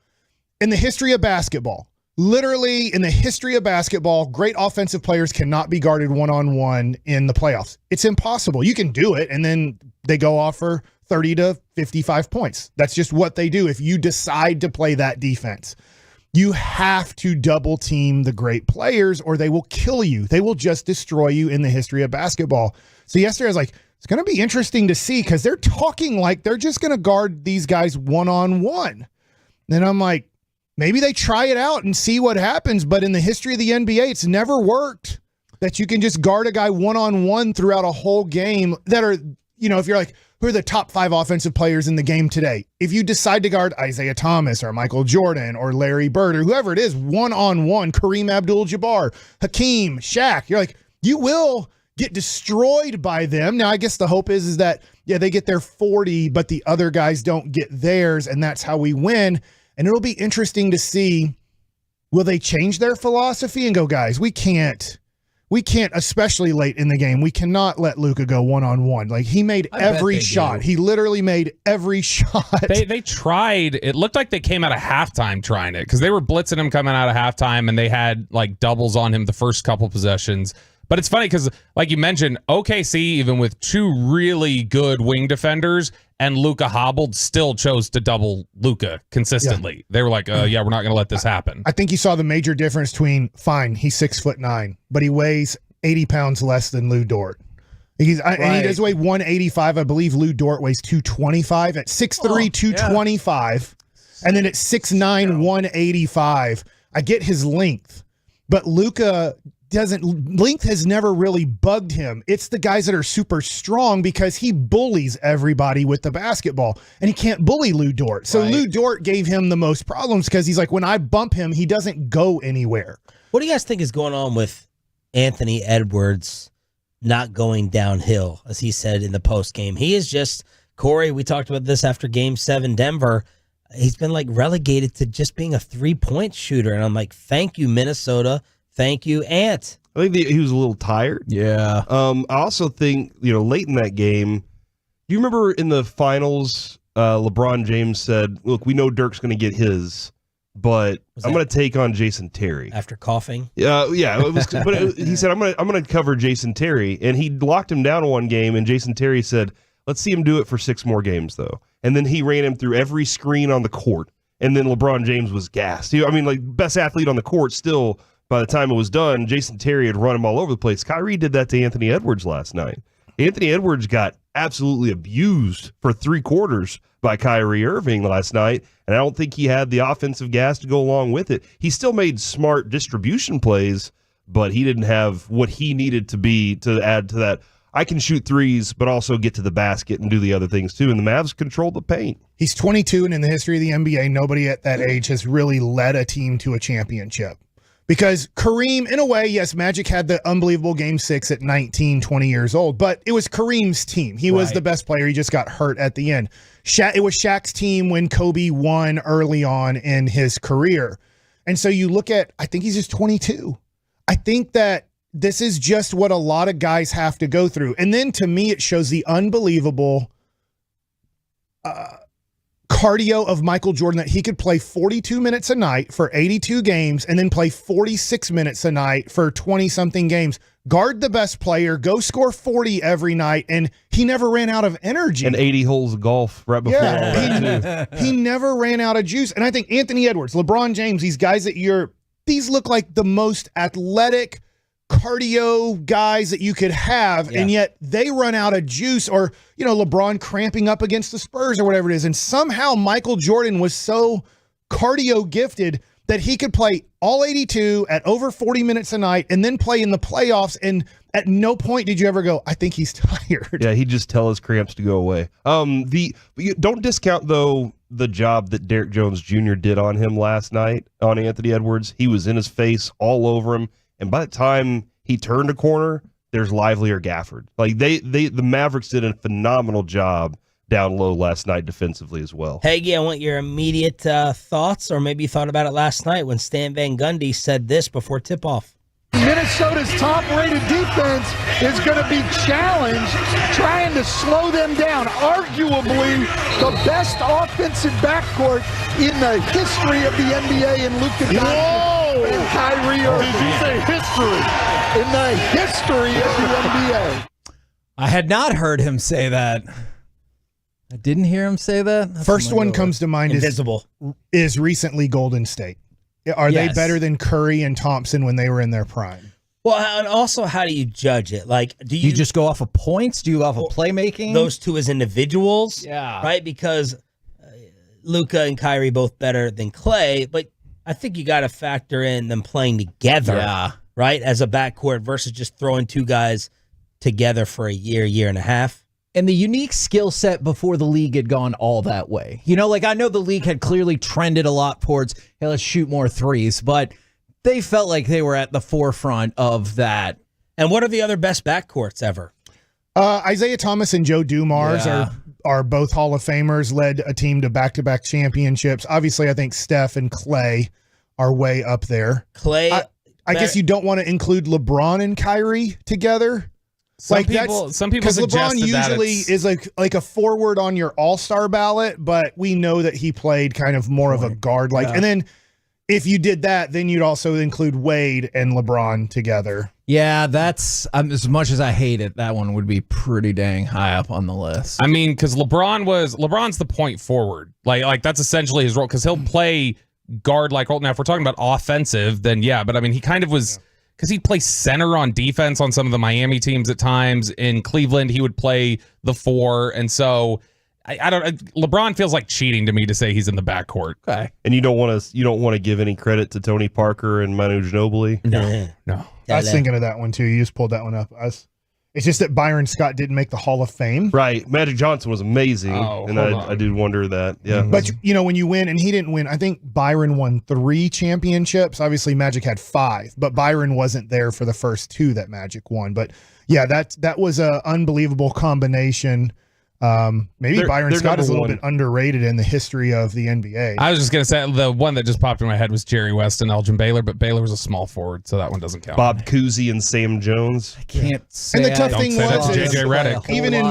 In the history of basketball, literally in the history of basketball, great offensive players cannot be guarded one-on-one in the playoffs. It's impossible. You can do it, and then they go off for 30 to 55 points. That's just what they do if you decide to play that defense. You have to double team the great players or they will kill you. They will just destroy you in the history of basketball. So yesterday I was like, it's going to be interesting to see because they're talking like they're just going to guard these guys one-on-one. Then I'm like, maybe they try it out and see what happens. But in the history of the NBA, it's never worked that you can just guard a guy one-on-one throughout a whole game that are, if you're like, who are the top 5 offensive players in the game today? If you decide to guard Isaiah Thomas or Michael Jordan or Larry Bird or whoever it is, one-on-one, Kareem Abdul-Jabbar, Hakeem, Shaq, you're like, you will get destroyed by them. Now, I guess the hope is that, they get their 40, but the other guys don't get theirs, and that's how we win. And it'll be interesting to see, will they change their philosophy and go, guys, we can't, especially late in the game, we cannot let Luka go one-on-one. Like, he made every shot. He literally made every shot. They tried. It looked like they came out of halftime trying it because they were blitzing him coming out of halftime, and they had, like, doubles on him the first couple possessions. But it's funny because, like you mentioned, OKC, even with 2 really good wing defenders and Luka hobbled, still chose to double Luka consistently. Yeah. They were like, we're not going to let this happen. I think you saw the major difference between, fine, he's 6'9", but he weighs 80 pounds less than Lou Dort. And he does weigh 185. I believe Lou Dort weighs 225 at 6'3", 225. Yeah. And then at 6'9", 185. I get his length, but Luka length has never really bugged him. It's the guys that are super strong because he bullies everybody with the basketball, and he can't bully Lou Dort. So Lou Dort gave him the most problems because he's like, when I bump him, he doesn't go anywhere. What do you guys think is going on with Anthony Edwards not going downhill, as he said in the post game? He is just, Corey, we talked about this after Game 7 Denver. He's been like relegated to just being a 3-point shooter. And I'm like, thank you, Minnesota. Thank you, Ant. I think he was a little tired. Yeah. I also think, late in that game, do you remember in the finals, LeBron James said, look, we know Dirk's going to get his, but I'm going to take on Jason Terry. After coughing? Yeah. He said, I'm going to cover Jason Terry. And he locked him down one game, and Jason Terry said, let's see him do it for 6 more games, though. And then he ran him through every screen on the court. And then LeBron James was gassed. Best athlete on the court still. By the time it was done, Jason Terry had run him all over the place. Kyrie did that to Anthony Edwards last night. Anthony Edwards got absolutely abused for 3 quarters by Kyrie Irving last night, and I don't think he had the offensive gas to go along with it. He still made smart distribution plays, but he didn't have what he needed to be to add to that. I can shoot threes, but also get to the basket and do the other things too. And the Mavs control the paint. He's 22, and in the history of the NBA, nobody at that age has really led a team to a championship. Because Kareem, in a way, yes, Magic had the unbelievable Game 6 at 19, 20 years old, but it was Kareem's team. He was the best player. He just got hurt at the end. It was Shaq's team when Kobe won early on in his career. And so you look at, I think he's just 22. I think that this is just what a lot of guys have to go through. And then to me, it shows the unbelievable cardio of Michael Jordan, that he could play 42 minutes a night for 82 games and then play 46 minutes a night for 20-something games. Guard the best player, go score 40 every night, and he never ran out of energy. And 80 holes of golf right before all that, too. He never ran out of juice. And I think Anthony Edwards, LeBron James, these guys these look like the most athletic cardio guys that you could have, and yet they run out of juice, or LeBron cramping up against the Spurs or whatever it is, and somehow Michael Jordan was so cardio gifted that he could play all 82 at over 40 minutes a night and then play in the playoffs, and at no point did you ever go, I think he's tired. Yeah, he'd just tell his cramps to go away. Don't discount, though, the job that Derek Jones Jr. did on him last night on Anthony Edwards. He was in his face, all over him. And by the time he turned a corner, there's Lively or Gafford. Like the Mavericks did a phenomenal job down low last night defensively as well. Hagee, I want your immediate thoughts, or maybe you thought about it last night when Stan Van Gundy said this before tip-off. Minnesota's top-rated defense is going to be challenged trying to slow them down. Arguably the best offensive backcourt in the history of the NBA in Luka Doncic and Kyrie Irving. Did you say history? In the history of the NBA. I had not heard him say that. I didn't hear him say that. First one comes to mind is recently Golden State. Are they better than Curry and Thompson when they were in their prime? Well, and also, how do you judge it? Like, do you just go off of points? Do you go off of playmaking? Those two as individuals? Yeah. Right? Because Luka and Kyrie both better than Clay, but I think you got to factor in them playing together, right, as a backcourt versus just throwing two guys together for a year and a half. And the unique skill set before the league had gone all that way. I know the league had clearly trended a lot towards, hey, let's shoot more threes, but they felt like they were at the forefront of that. And what are the other best backcourts ever? Isaiah Thomas and Joe Dumars are both Hall of Famers, led a team to back-to-back championships. Obviously, I think Steph and Clay are way up there. Clay, I guess you don't want to include LeBron and Kyrie together. Some people because LeBron usually is like a forward on your all-star ballot, but we know that he played kind of more of a guard. And then if you did that, then you'd also include Wade and LeBron together. Yeah, that's as much as I hate it, that one would be pretty dang high up on the list. I mean, because LeBron's the point forward. Like that's essentially his role, because he'll play guard like role. Now, if we're talking about offensive, then yeah, but I mean, he kind of was. Because he'd play center on defense on some of the Miami teams at times. In Cleveland, he would play the 4. And so I don't. LeBron feels like cheating to me to say he's in the backcourt. Okay. And you don't want to give any credit to Tony Parker and Manu Ginobili. No. I was thinking of that one too. You just pulled that one up. It's just that Byron Scott didn't make the Hall of Fame. Right. Magic Johnson was amazing. And I did wonder that. Yeah. But, when you win, and he didn't win, I think Byron won 3 championships. Obviously, Magic had 5, but Byron wasn't there for the first 2 that Magic won. But, yeah, that was an unbelievable combination. Maybe Byron Scott is a little bit underrated in the history of the NBA. I was just going to say the one that just popped in my head was Jerry West and Elgin Baylor, but Baylor was a small forward, so that one doesn't count. Bob Cousy and Sam Jones. I can't say. And the tough thing was JJ Redick. Even in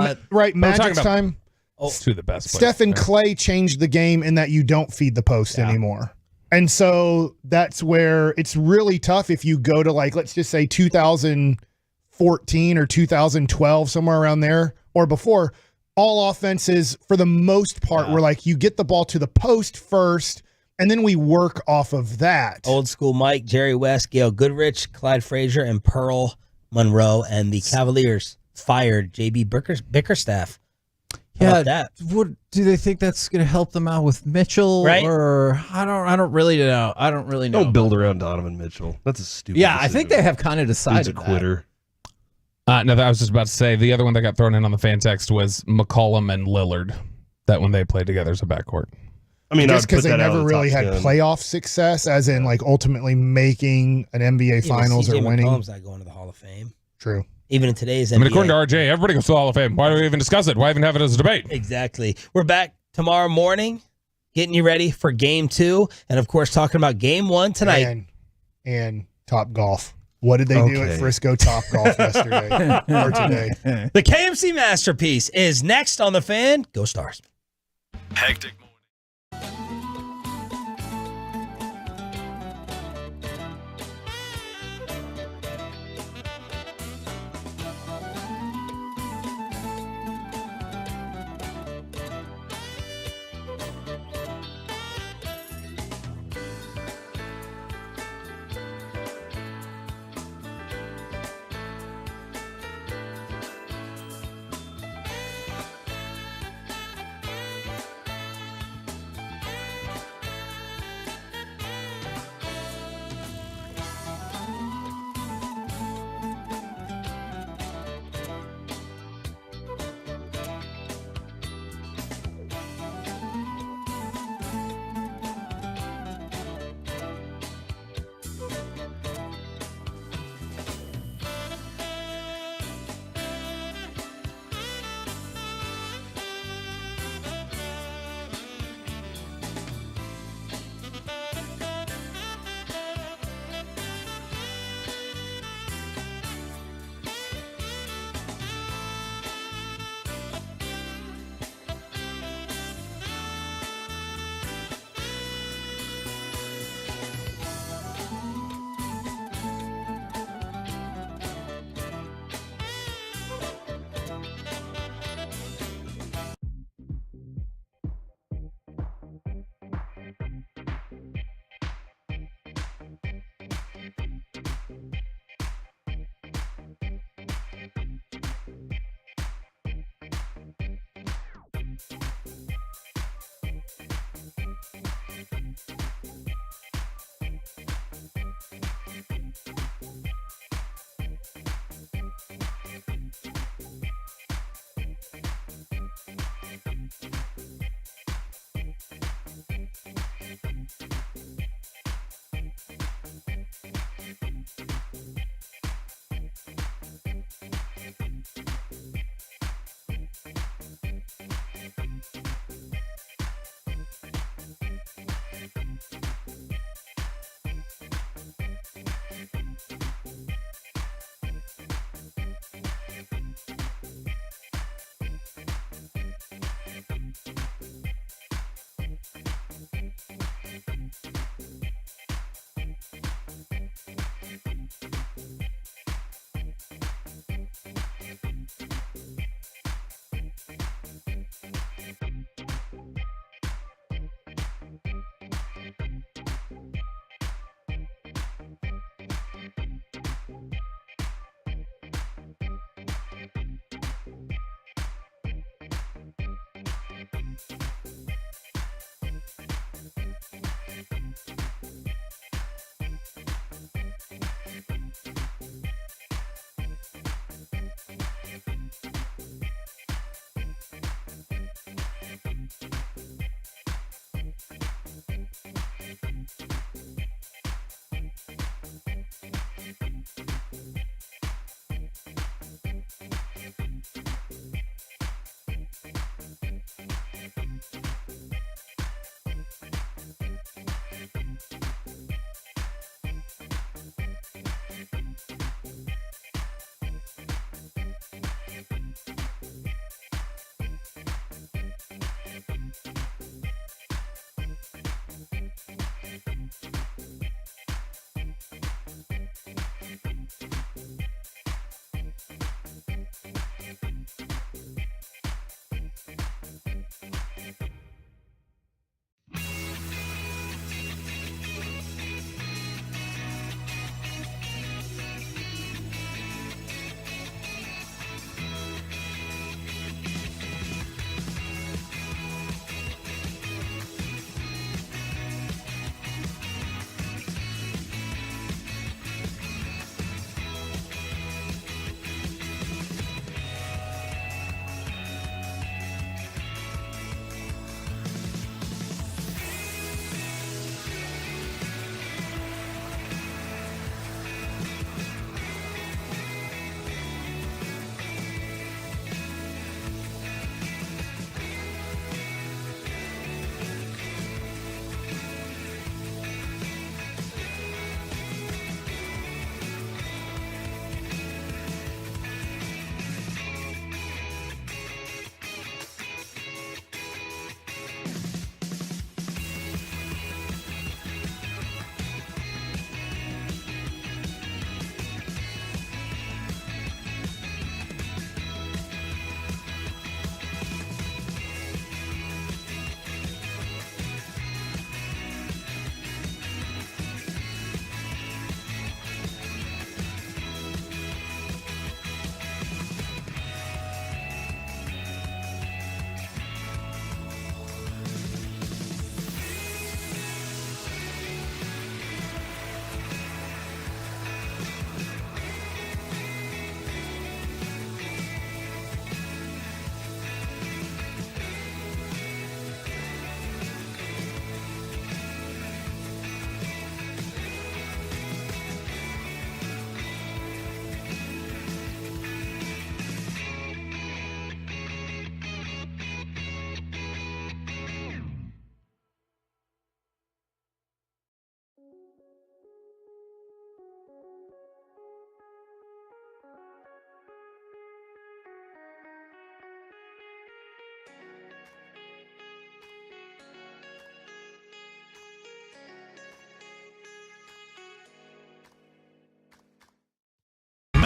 Magic's time, two of the best Steph and Clay changed the game in that you don't feed the post anymore. And so that's where it's really tough if you go to, let's just say 2014 or 2012, somewhere around there, or before. All offenses, for the most part, were you get the ball to the post first, and then we work off of that. Old school Mike, Jerry West, Gail Goodrich, Clyde Frazier, and Pearl Monroe, and the Cavaliers fired J.B. Bickerstaff. How about that? What do they think that's going to help them out with Mitchell? Right? Or I don't really know. Don't build around Donovan Mitchell. That's a stupid. Yeah, decision. I think they have kind of decided. He's a quitter. No, I was just about to say the other one that got thrown in on the fan text was McCollum and Lillard. That when they played together as a backcourt. I mean, just because they never really had playoff success, as in like ultimately making an NBA Finals or winning. McCollum's not going to the Hall of Fame. True. Even in today's NBA. I mean, according to RJ, everybody goes to the Hall of Fame. Why do we even discuss it? Why even have it as a debate? Exactly. We're back tomorrow morning, getting you ready for Game 2, and of course, talking about Game 1 tonight. And Top Golf. What did they do at Frisco Top Golf yesterday or today? The KMC Masterpiece is next on The Fan. Go Stars. Hectic.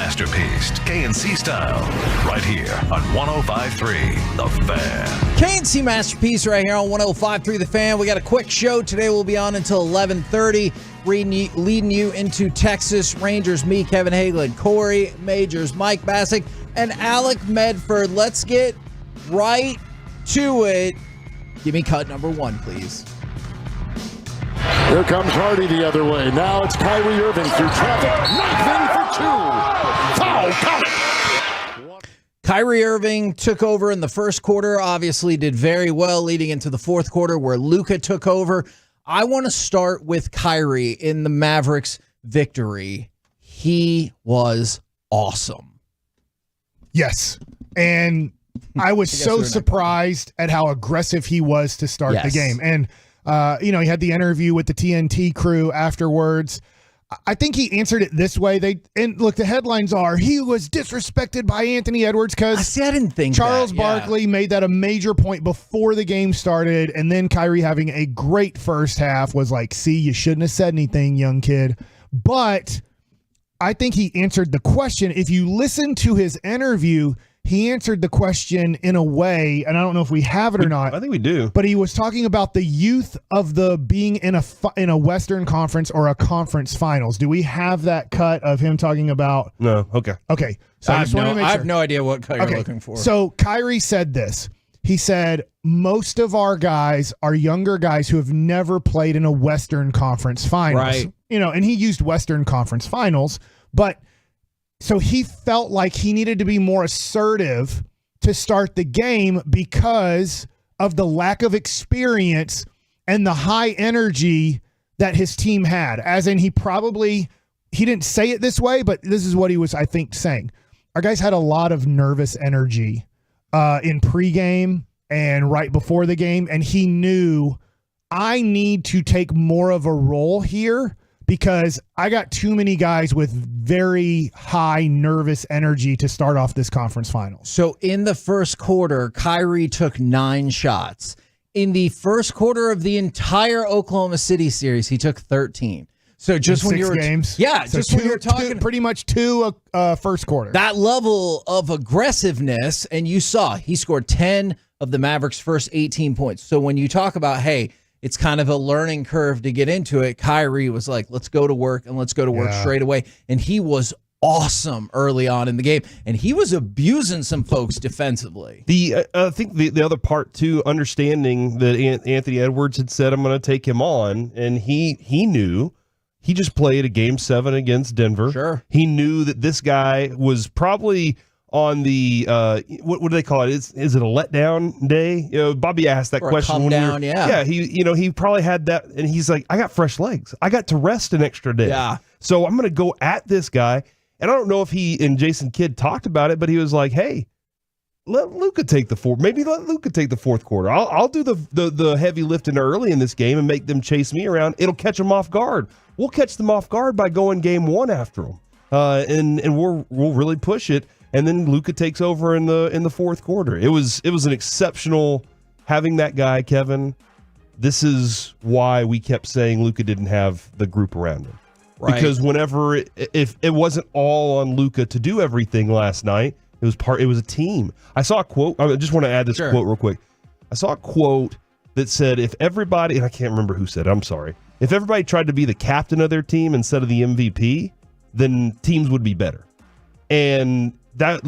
masterpiece, KNC style, right here on 105.3 The Fan. KNC Masterpiece right here on 105.3 The Fan. We got a quick show today. We'll be on until 11:30, leading you into Texas Rangers. Me, Kevin Hagelin, Corey Majors, Mike Bassick, and Alec Medford. Let's get right to it. Give me cut number 1, please. Here comes Hardy the other way. Now it's Kyrie Irving through traffic. Knocks in for 2. Foul count. Kyrie Irving took over in the first quarter, obviously did very well leading into the fourth quarter where Luka took over. I want to start with Kyrie in the Mavericks victory. He was awesome. Yes. And I was so surprised at how aggressive he was to start the game. And, he had the interview with the TNT crew afterwards. I think he answered it this way. The headlines are, he was disrespected by Anthony Edwards because I didn't think Charles Barkley made that a major point before the game started. And then Kyrie having a great first half was like, see, you shouldn't have said anything, young kid. But I think he answered the question. If you listen to his interview, he answered the question in a way, and I don't know if we have it or not. I think we do. But he was talking about the youth of the being in a Western Conference or a conference finals. Do we have that cut of him talking about? No. Okay. Okay. So I have no idea what cut you're looking for. So Kyrie said this. He said, most of our guys are younger guys who have never played in a Western Conference finals. Right. And he used Western Conference finals, but so he felt like he needed to be more assertive to start the game because of the lack of experience and the high energy that his team had. As in, he didn't say it this way, but this is what he was, I think, saying. Our guys had a lot of nervous energy in pregame and right before the game, and he knew, I need to take more of a role here because I got too many guys with very high nervous energy to start off this conference finals. So in the first quarter, Kyrie took 9 shots. In the first quarter of the entire Oklahoma City series, he took 13. So just when you were games, when you're talking pretty much 2 first quarter. That level of aggressiveness, and you saw he scored 10 of the Mavericks' first 18 points. So when you talk about, hey, it's kind of a learning curve to get into it, Kyrie was like, let's go to work and let's go to work straight away. And he was awesome early on in the game, and he was abusing some folks defensively. I think the other part too, understanding that Anthony Edwards had said, I'm going to take him on, and he knew. He just played a game 7 against Denver. Sure. He knew that this guy was probably on the what do they call it? Is it a letdown day? Bobby asked that question. Come down, yeah. He probably had that, and he's like, I got fresh legs. I got to rest an extra day. Yeah. So I'm going to go at this guy, and I don't know if he and Jason Kidd talked about it, but he was like, hey, let Luka take the fourth quarter. I'll do the heavy lifting early in this game and make them chase me around. It'll catch them off guard. We'll catch them off guard by going game 1 after them, and we'll really push it. And then Luka takes over in the fourth quarter. It was an exceptional having that guy, Kevin. This is why we kept saying Luka didn't have the group around him, right? Because if it wasn't all on Luka to do everything last night, it was a team. I saw a quote. I just want to add this quote real quick. I saw a quote that said, if everybody, and I can't remember who said it, I'm sorry. If everybody tried to be the captain of their team instead of the MVP, then teams would be better. And that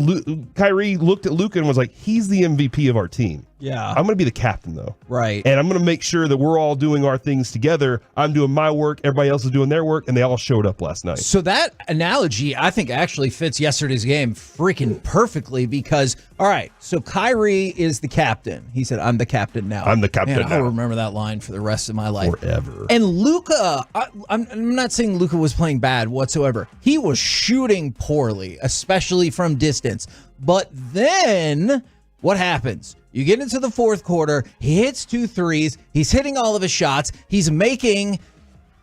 Kyrie looked at Luka and was like, he's the MVP of our team. Yeah. I'm going to be the captain, though. Right. And I'm going to make sure that we're all doing our things together. I'm doing my work. Everybody else is doing their work. And they all showed up last night. So that analogy, I think, actually fits yesterday's game freaking perfectly because, all right, so Kyrie is the captain. He said, I'm the captain now. I'm the captain now. I'll remember that line for the rest of my life. Forever. And Luka, I'm not saying Luka was playing bad whatsoever. He was shooting poorly, especially from distance. But then what happens? You get into the fourth quarter, he hits 2 threes, he's hitting all of his shots, he's making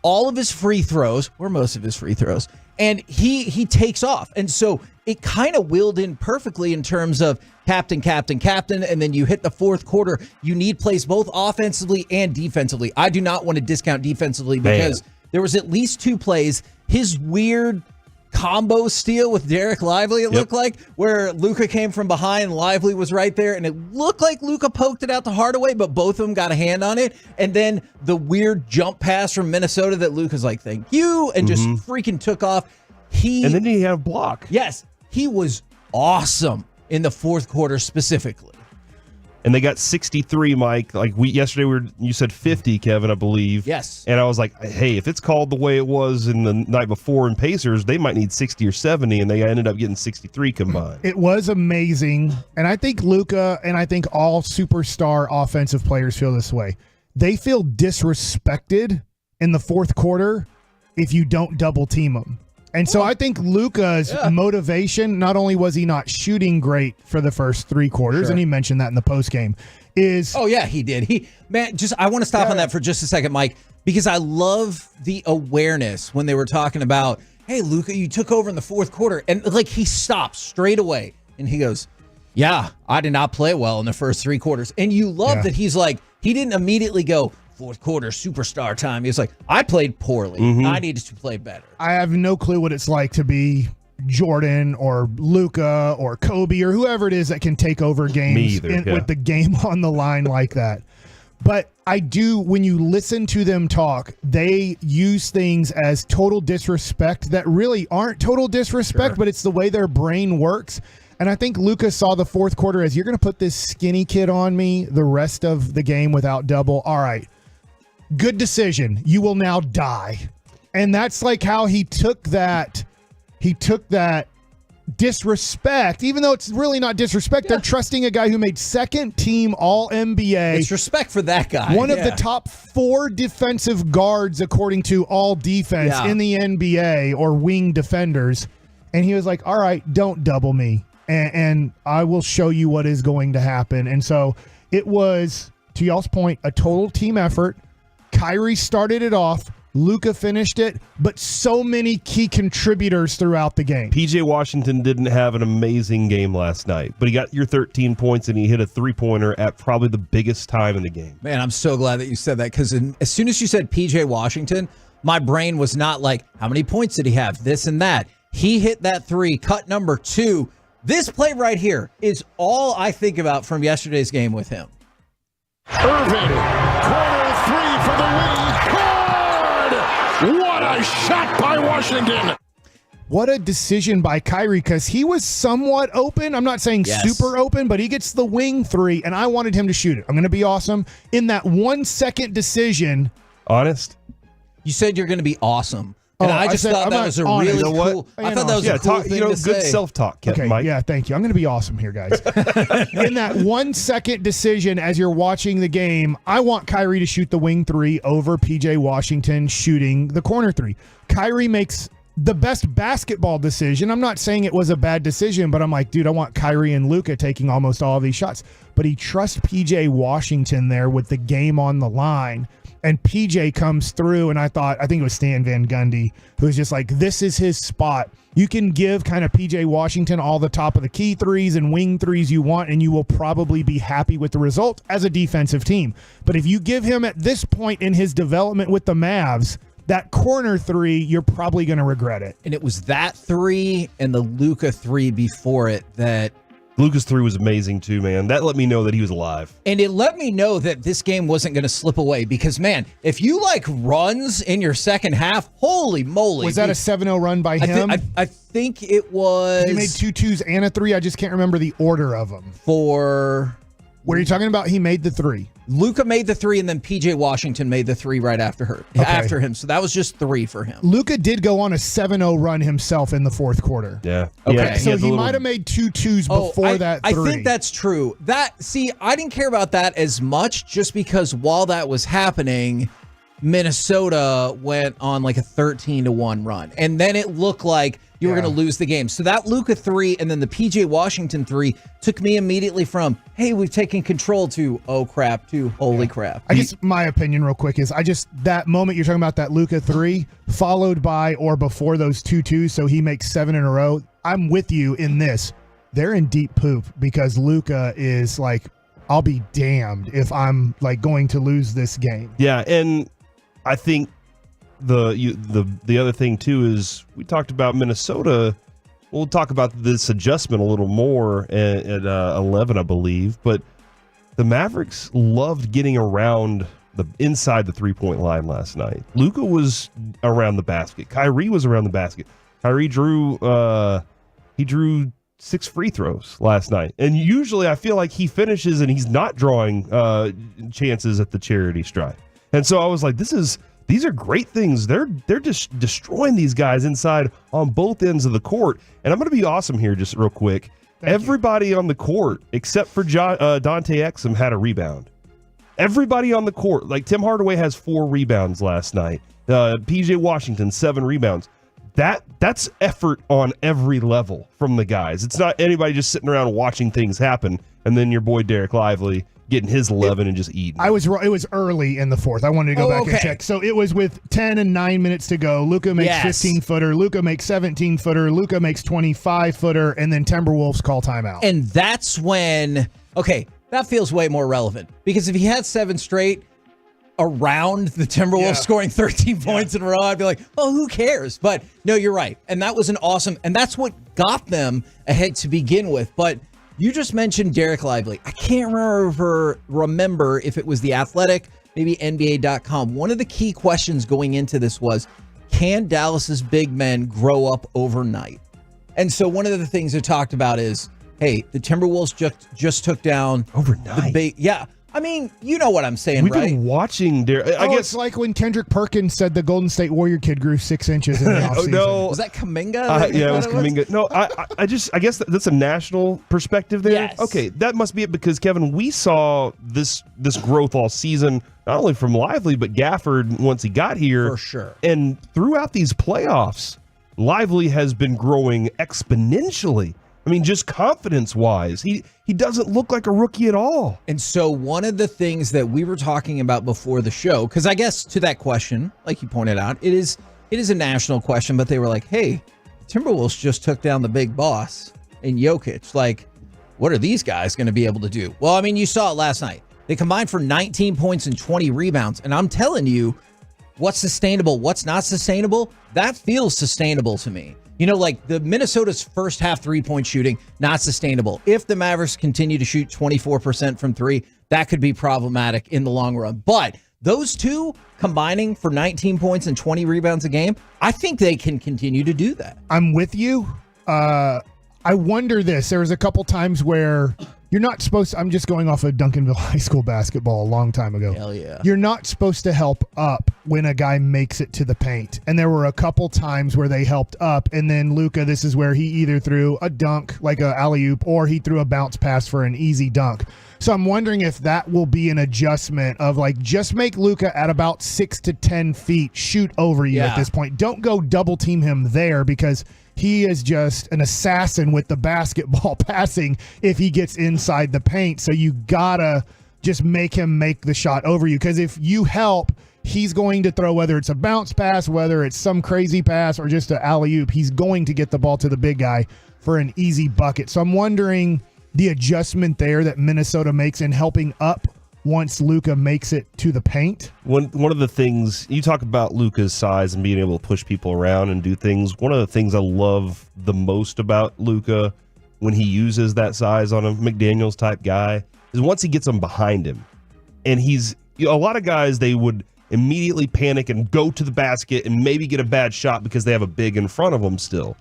all of his free throws, or most of his free throws, and he takes off. And so it kind of wheeled in perfectly in terms of captain, and then you hit the fourth quarter. You need plays both offensively and defensively. I do not want to discount defensively because there was at least 2 plays. His weird combo steal with Derek Lively, it looked like, where Luka came from behind, Lively was right there, and it looked like Luka poked it out to Hardaway, but both of them got a hand on it. And then the weird jump pass from Minnesota that Luka's like, thank you, and just freaking took off. And then he had a block. Yes, he was awesome in the fourth quarter specifically. And they got 63, Mike. Like yesterday, you said 50, Kevin, I believe. Yes. And I was like, hey, if it's called the way it was in the night before in Pacers, they might need 60 or 70, and they ended up getting 63 combined. It was amazing. And I think Luka and I think all superstar offensive players feel this way. They feel disrespected in the fourth quarter if you don't double team them. And so I think Luka's motivation, not only was he not shooting great for the first three quarters, and he mentioned that in the postgame, is... Oh, yeah, he did. I want to stop on that for just a second, Mike, because I love the awareness when they were talking about, hey, Luka, you took over in the fourth quarter. And, he stops straight away, and he goes, yeah, I did not play well in the first three quarters. And you love that he's like, he didn't immediately go, fourth quarter superstar time. He was like, I played poorly. I needed to play better. I have no clue what it's like to be Jordan or Luka or Kobe or whoever it is that can take over games with the game on the line like that. But I do, when you listen to them talk, they use things as total disrespect that really aren't total disrespect, but it's the way their brain works. And I think Luka saw the fourth quarter as, you're going to put this skinny kid on me the rest of the game without double. All right. Good decision. You will now die. And that's like how he took that disrespect, even though it's really not disrespect. They're trusting a guy who made second team All-NBA. It's respect for that guy. One of the top 4 defensive guards, according to All Defense in the NBA, or wing defenders. And he was like, all right, don't double me. And I will show you what is going to happen. And so it was, to y'all's point, a total team effort. Kyrie started it off. Luka finished it, but so many key contributors throughout the game. PJ Washington didn't have an amazing game last night, but he got your 13 points and he hit a three-pointer at probably the biggest time in the game. Man, I'm so glad that you said that, because as soon as you said PJ Washington, my brain was not like, how many points did he have? This and that. He hit that three, cut number 2. This play right here is all I think about from yesterday's game with him. Irving, corner 3 for the win. Good! What a shot by Washington. What a decision by Kyrie, because he was somewhat open. I'm not saying super open, but he gets the wing 3, and I wanted him to shoot it. I'm going to be awesome. In that 1 second decision. Honest? You said you're going to be awesome. And I just thought that was a really cool. I thought that was a cool thing to say. Good self-talk, Mike. Yeah, thank you. I'm going to be awesome here, guys. In that 1 second decision, as you're watching the game, I want Kyrie to shoot the wing 3 over PJ Washington shooting the corner 3. Kyrie makes the best basketball decision. I'm not saying it was a bad decision, but I'm like, dude, I want Kyrie and Luka taking almost all of these shots. But he trusts PJ Washington there with the game on the line. And PJ comes through, and I think it was Stan Van Gundy, who was just like, this is his spot. You can give kind of PJ Washington all the top of the key threes and wing threes you want, and you will probably be happy with the result as a defensive team. But if you give him at this point in his development with the Mavs, that corner 3, you're probably going to regret it. And it was that 3 and the Luka 3 before it that... Luka's 3 was amazing too, man. That let me know that he was alive. And it let me know that this game wasn't going to slip away, because, man, if you runs in your second half, holy moly. Was that a 7-0 run by him? I think it was. He made 2 2s and a 3. I just can't remember the order of them. What are you talking about? He made the 3. Luka made the 3, and then PJ Washington made the 3 right after him. So that was just 3 for him. Luka did go on a 7-0 run himself in the fourth quarter. Yeah. Okay. So he might have made 2 2s before that 3. I think that's true. I didn't care about that as much, just because while that was happening, Minnesota went on like a 13-1 run. And then it looked like you were going to lose the game. So that Luka 3 and then the PJ Washington 3 took me immediately from, hey, we've taken control, to, oh crap, to holy crap. I guess my opinion real quick is that moment you're talking about, that Luka 3 followed by or before those 2 2s, so he makes 7 in a row. I'm with you in this. They're in deep poop, because Luka is like, I'll be damned if I'm like going to lose this game. Yeah, and I think the other thing too is we talked about Minnesota. We'll talk about this adjustment a little more at 11, I believe. But the Mavericks loved getting around inside the 3-point line last night. Luka was around the basket. Kyrie was around the basket. Kyrie drew 6 free throws last night. And usually I feel like he finishes and he's not drawing chances at the charity stripe. And so I was like, these are great things. They're just destroying these guys inside on both ends of the court. And I'm going to be awesome here just real quick. Everybody on the court except for Dante Exum had a rebound. Everybody on the court, like Tim Hardaway has 4 rebounds last night. PJ Washington, 7 rebounds. That's effort on every level from the guys. It's not anybody just sitting around watching things happen, and then your boy Derek Lively getting his 11 and just eating. It was early in the fourth. I wanted to go back and check. So it was with 10 and 9 minutes to go. Luka makes 15-footer. Luka makes 17-footer. Luka makes 25-footer, and then Timberwolves call timeout. And that's when, that feels way more relevant. Because if he had 7 straight around the Timberwolves scoring 13 points in a row, I'd be like, well, who cares? But no, you're right. And that was and that's what got them ahead to begin with. But you just mentioned Derek Lively. I can't remember if it was The Athletic, maybe NBA.com. One of the key questions going into this was, can Dallas's big men grow up overnight? And so one of the things they talked about is, hey, the Timberwolves just took down overnight. I mean, you know what I'm saying, We've right? been watching Derek. I guess it's like when Kendrick Perkins said the Golden State Warrior kid grew 6 inches in the offseason. No. Was that Kuminga? Yeah, it was Kuminga. No, I guess that's a national perspective there. Yes. Okay, that must be it because, Kevin, we saw this growth all season, not only from Lively, but Gafford once he got here. For sure. And throughout these playoffs, Lively has been growing exponentially. I mean, just confidence-wise, he doesn't look like a rookie at all. And so one of the things that we were talking about before the show, because I guess to that question, like you pointed out, it is a national question, but they were like, hey, Timberwolves just took down the big boss in Jokic. Like, what are these guys going to be able to do? Well, I mean, you saw it last night. They combined for 19 points and 20 rebounds. And I'm telling you, what's sustainable, what's not sustainable, that feels sustainable to me. You know, like the Minnesota's first half 3-point shooting, not sustainable. If the Mavericks continue to shoot 24% from 3, that could be problematic in the long run. But those two combining for 19 points and 20 rebounds a game, I think they can continue to do that. I'm with you. I wonder this. There was a couple times where you're not supposed to, I'm just going off of Duncanville High School basketball a long time ago. Hell yeah. You're not supposed to help up when a guy makes it to the paint. And there were a couple times where they helped up. And then Luka, this is where he either threw a dunk, like a alley-oop, or he threw a bounce pass for an easy dunk. So I'm wondering if that will be an adjustment of like, just make Luka at about 6 to 10 feet shoot over you at this point. Don't go double team him there because he is just an assassin with the basketball passing if he gets inside the paint. So you gotta just make him make the shot over you. Because if you help, he's going to throw, whether it's a bounce pass, whether it's some crazy pass or just an alley-oop, he's going to get the ball to the big guy for an easy bucket. So I'm wondering the adjustment there that Minnesota makes in helping up once Luka makes it to the paint. One of the things, you talk about Luka's size and being able to push people around and do things. One of the things I love the most about Luka when he uses that size on a McDaniels type guy is once he gets him behind him. And a lot of guys, they would immediately panic and go to the basket and maybe get a bad shot because they have a big in front of them still.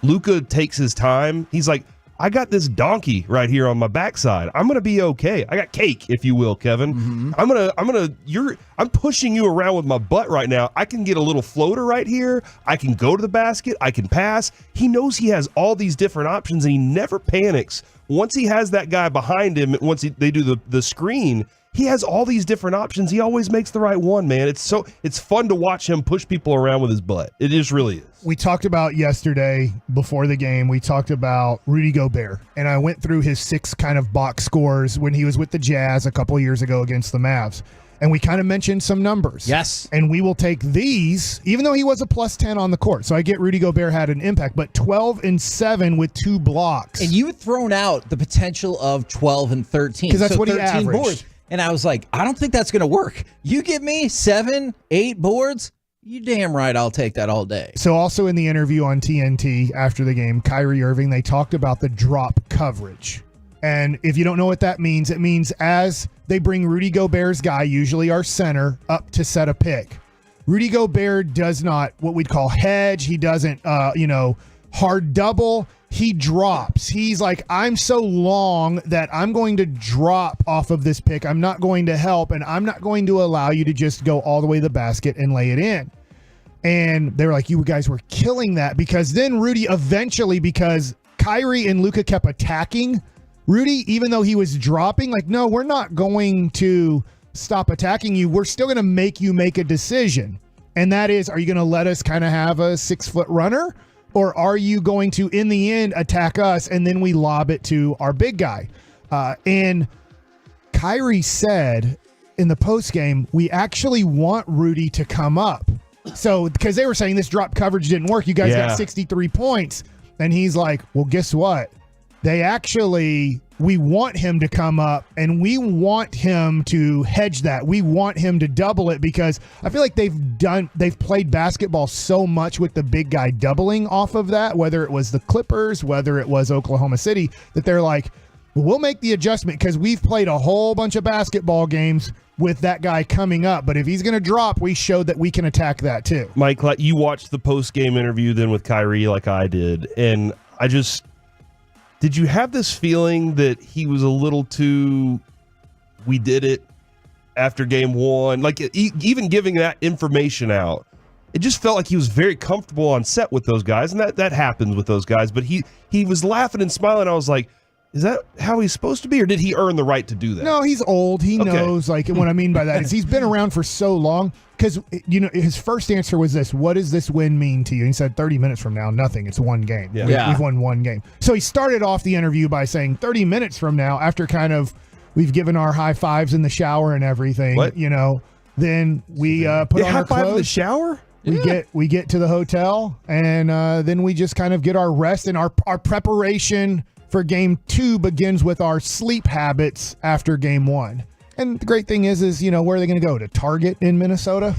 Luka takes his time. He's like, I got this donkey right here on my backside. I'm gonna be okay. I got cake, if you will, Kevin. Mm-hmm. I'm pushing you around with my butt right now. I can get a little floater right here. I can go to the basket. I can pass. He knows he has all these different options, and he never panics. Once he has that guy behind him, they do the screen, he has all these different options. He always makes the right one, man. It's fun to watch him push people around with his butt. It just really is. We talked about yesterday before the game, we talked about Rudy Gobert, and I went through his 6 kind of box scores when he was with the Jazz a couple years ago against the Mavs. And we kind of mentioned some numbers. Yes. And we will take these, even though he was a plus 10 on the court. So I get Rudy Gobert had an impact, but 12 and 7 with 2 blocks. And you had thrown out the potential of 12 and 13. Because that's what he 13 averaged. boards. And I was like, I don't think that's going to work. You give me 7, 8 boards, You damn right, I'll take that all day. So also in the interview on TNT after the game, Kyrie Irving, they talked about the drop coverage. And if you don't know what that means, it means as they bring Rudy Gobert's guy, usually our center, up to set a pick. Rudy Gobert does not what we'd call hedge. He doesn't, hard double. He drops. He's like, I'm so long that I'm going to drop off of this pick. I'm not going to help, and I'm not going to allow you to just go all the way to the basket and lay it in. And they were like, you guys were killing that, because then Rudy eventually, because Kyrie and Luka kept attacking Rudy, even though he was dropping, like, no, we're not going to stop attacking you. We're still going to make you make a decision. And that is, are you going to let us kind of have a 6-foot runner? Or are you going to, in the end, attack us and then we lob it to our big guy? And Kyrie said in the postgame, we actually want Rudy to come up. So, because they were saying this drop coverage didn't work. You guys got 63 points. And he's like, well, guess what? We want him to come up, and we want him to hedge that. We want him to double it, because I feel like they've played basketball so much with the big guy doubling off of that, whether it was the Clippers, whether it was Oklahoma City, that they're like, we'll make the adjustment because we've played a whole bunch of basketball games with that guy coming up. But if he's going to drop, we showed that we can attack that too. Mike, you watched the post-game interview then with Kyrie like I did, and did you have this feeling that he was a little too, we did it after game one? Like, even giving that information out, it just felt like he was very comfortable on set with those guys, and that happens with those guys. But he was laughing and smiling. I was like, is that how he's supposed to be, or did he earn the right to do that? No, he's old. He knows. Like, what I mean by that is he's been around for so long. Because, his first answer was this: what does this win mean to you? And he said, 30 minutes from now, nothing. It's one game. Yeah. We've won one game. So he started off the interview by saying 30 minutes from now, after kind of we've given our high fives in the shower and everything, then we put on our clothes. In the shower? We get to the hotel, and then we just kind of get our rest, and our preparation for game 2 begins with our sleep habits after game 1. And the great thing is where are they going to go? To Target in Minnesota?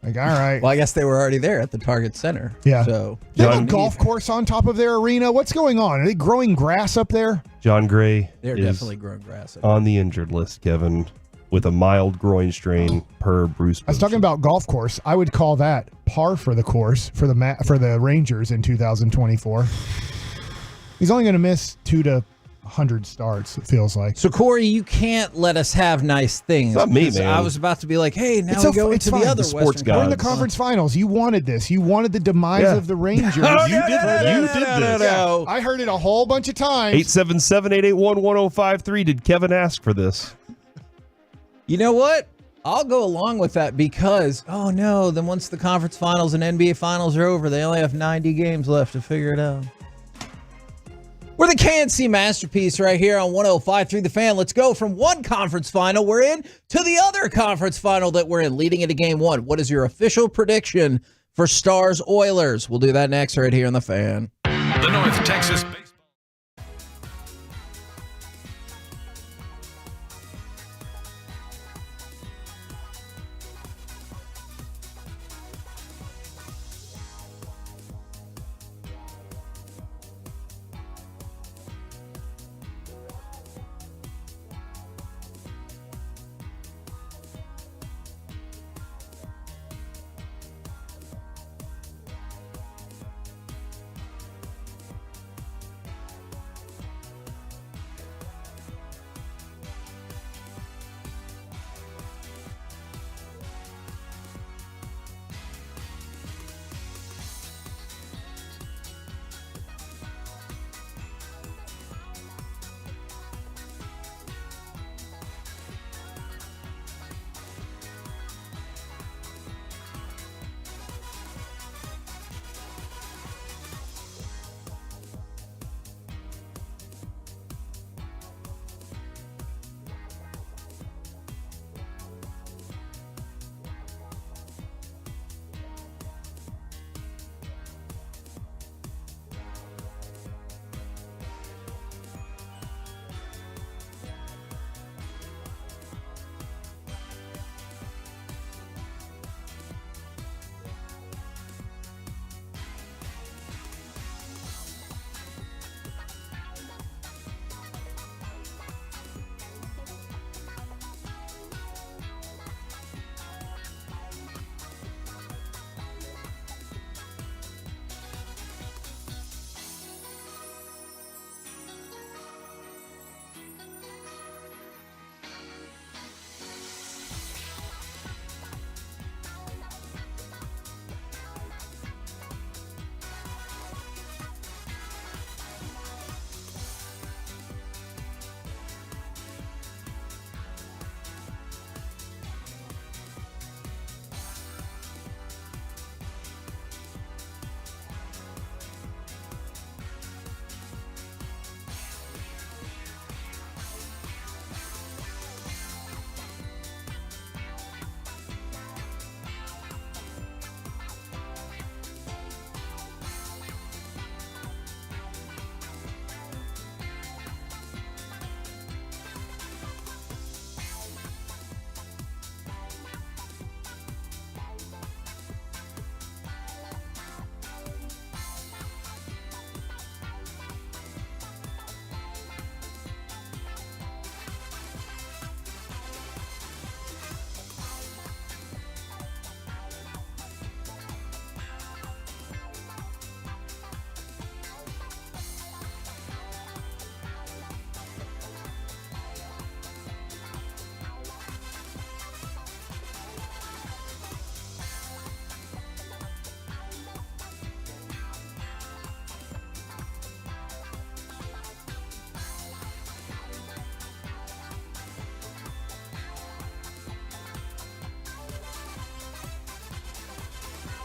Like, all right. Well, I guess they were already there at the Target Center. Yeah. So they have a golf course on top of their arena. What's going on? Are they growing grass up there? John Gray They're is definitely growing grass. on the injured list, Kevin, with a mild groin strain per Bruce. I was talking about golf course. I would call that par for the course for the Rangers in 2024. He's only going to miss 2 to 100 starts, it feels like. So, Corey, you can't let us have nice things. Not me, man. I was about to be like, hey, now we go into the other sports guys. We're in the conference finals. You wanted this. You wanted the demise of the Rangers. You did this. Yeah, I heard it a whole bunch of times. 877-881-1053. Did Kevin ask for this? You know what? I'll go along with that because, then once the conference finals and NBA finals are over, they only have 90 games left to figure it out. We're the KNC Masterpiece right here on 105.3 The Fan. Let's go from one conference final we're in to the other conference final that we're in, leading into game 1. What is your official prediction for Stars Oilers? We'll do that next right here on The Fan. The North Texas baseball.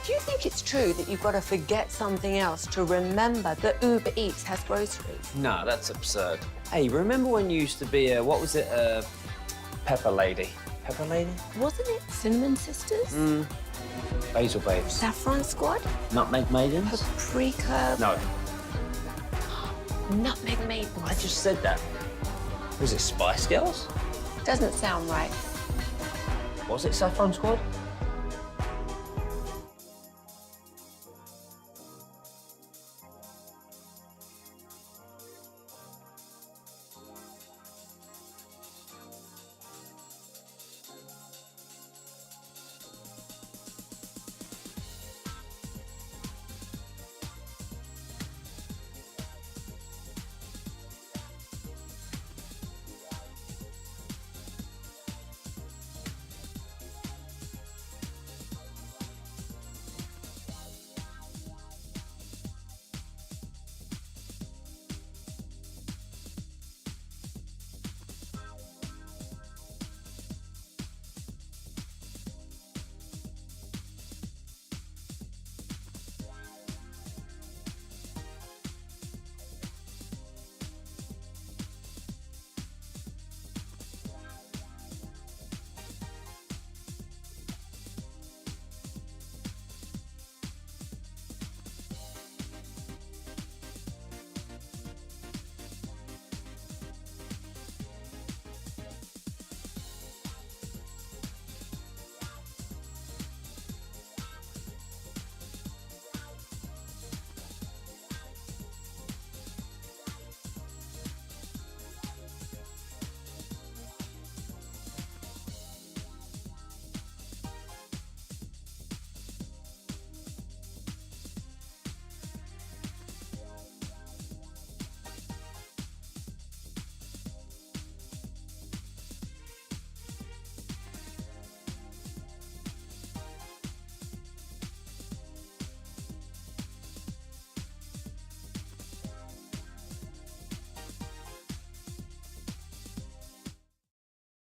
Do you think it's true that you've got to forget something else to remember that Uber Eats has groceries? No, that's absurd. Hey, remember when you used to be a pepper lady? Pepper lady? Wasn't it Cinnamon Sisters? Basil babes. Saffron Squad? Nutmeg maidens? Paprika? No, Nutmeg Maidens? I just said that. Was it Spice Girls? Doesn't sound right. Was it Saffron Squad?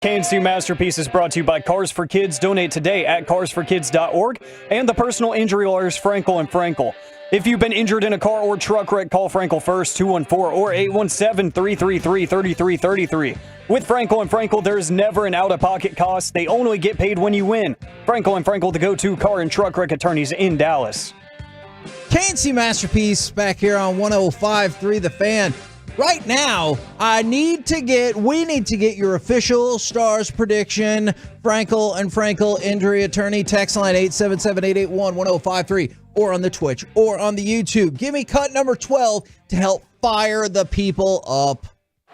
KNC Masterpiece is brought to you by Cars for Kids. Donate today at carsforkids.org and the personal injury lawyers Frankel & Frankel. If you've been injured in a car or truck wreck, call Frankel first, 214 or 817-333-3333. With Frankel & Frankel, there's never an out-of-pocket cost. They only get paid when you win. Frankel & Frankel, the go-to car and truck wreck attorneys in Dallas. KNC Masterpiece back here on 105.3 The Fan. Right now, we need to get your official Stars prediction. Frankel & Frankel injury attorney, text line 877-881-1053, or on the Twitch, or on the YouTube. Give me cut number 12 to help fire the people up.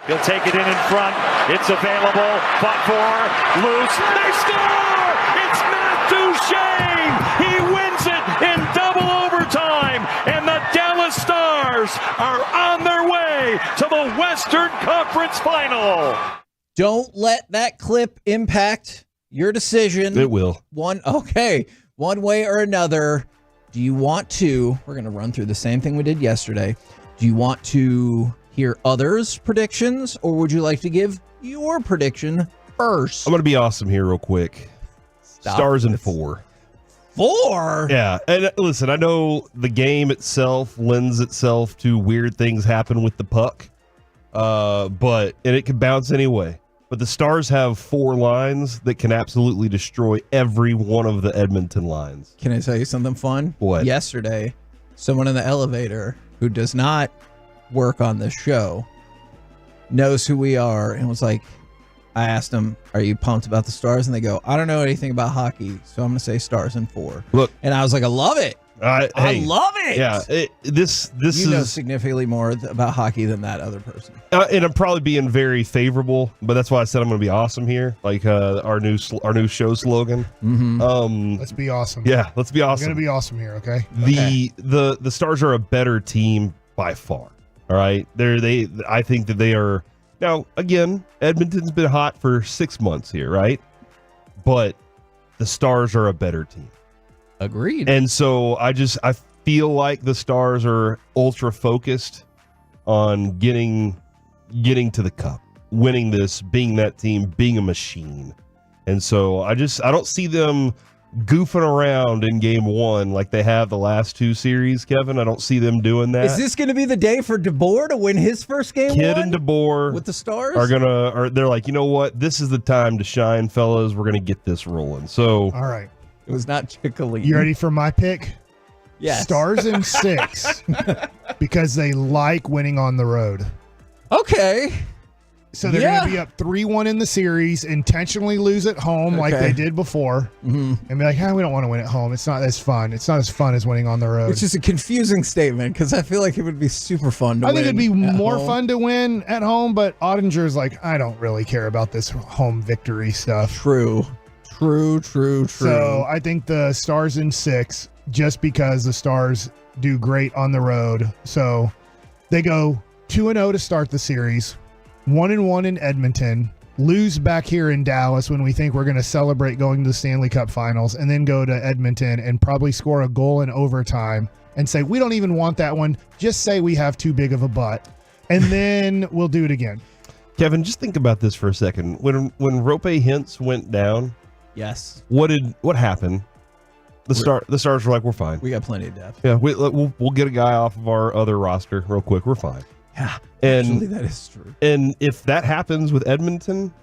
He'll take it in front. It's available. Fought for. Loose. They score! It's Matt Duchene! He wins it in double overtime, and the Dallas Stars are on their way to the Western Conference Final. Don't let that clip impact your decision. It will. One way or another. Do you want to, we're going to run through the same thing we did yesterday. Do you want to hear others' predictions, or would you like to give your prediction first? I'm going to be awesome here real quick. Stars in 4. 4? Yeah. And listen, I know the game itself lends itself to weird things happen with the puck, and it can bounce anyway. But the Stars have 4 lines that can absolutely destroy every one of the Edmonton lines. Can I tell you something fun? What? Yesterday, someone in the elevator who does not work on this show knows who we are and was like, I asked them, are you pumped about the Stars? And they go, I don't know anything about hockey, so I'm going to say Stars in 4. Look. And I was like, I love it. I love it. Yeah, this you know is significantly more about hockey than that other person. And I'm probably being very favorable, but that's why I said I'm going to be awesome here, like our new show slogan. Mm-hmm. Let's be awesome. Yeah, let's be awesome. We're going to be awesome here, okay? The Stars are a better team by far. All right, I think that they are. Now again, Edmonton's been hot for 6 months here, right? But the Stars are a better team. Agreed. And so I feel like the Stars are ultra focused on getting to the cup, winning this, being that team, being a machine. And so I don't see them goofing around in game one like they have the last two series, Kevin. I don't see them doing that. Is this going to be the day for DeBoer to win his first game? Kidd and DeBoer with the Stars they're like, you know what? This is the time to shine, fellas. We're gonna get this rolling. So all right, it was not Chickali. You ready for my pick? Yes. Stars in 6 because they like winning on the road. Okay. So they're going to be up 3-1 in the series, intentionally lose at home like they did before, and be like, we don't want to win at home. It's not as fun. It's not as fun as winning on the road. Which is a confusing statement because I feel like it would be super fun to win. I think it'd be more home. fun to win at home, but Ottinger's like, I don't really care about this home victory stuff. True. So I think the Stars in 6, just because the Stars do great on the road. So they go 2-0 to start the series. 1-1 in Edmonton, lose back here in Dallas when we think we're going to celebrate going to the Stanley Cup Finals, and then go to Edmonton and probably score a goal in overtime and say, we don't even want that one. Just say we have too big of a butt, and then we'll do it again. Kevin, just think about this for a second. When Rope Hintz went down, yes, what happened? The Stars were like, we're fine. We got plenty of depth. Yeah, we'll get a guy off of our other roster real quick. We're fine. Yeah, and actually, that is true. And if that happens with Edmonton,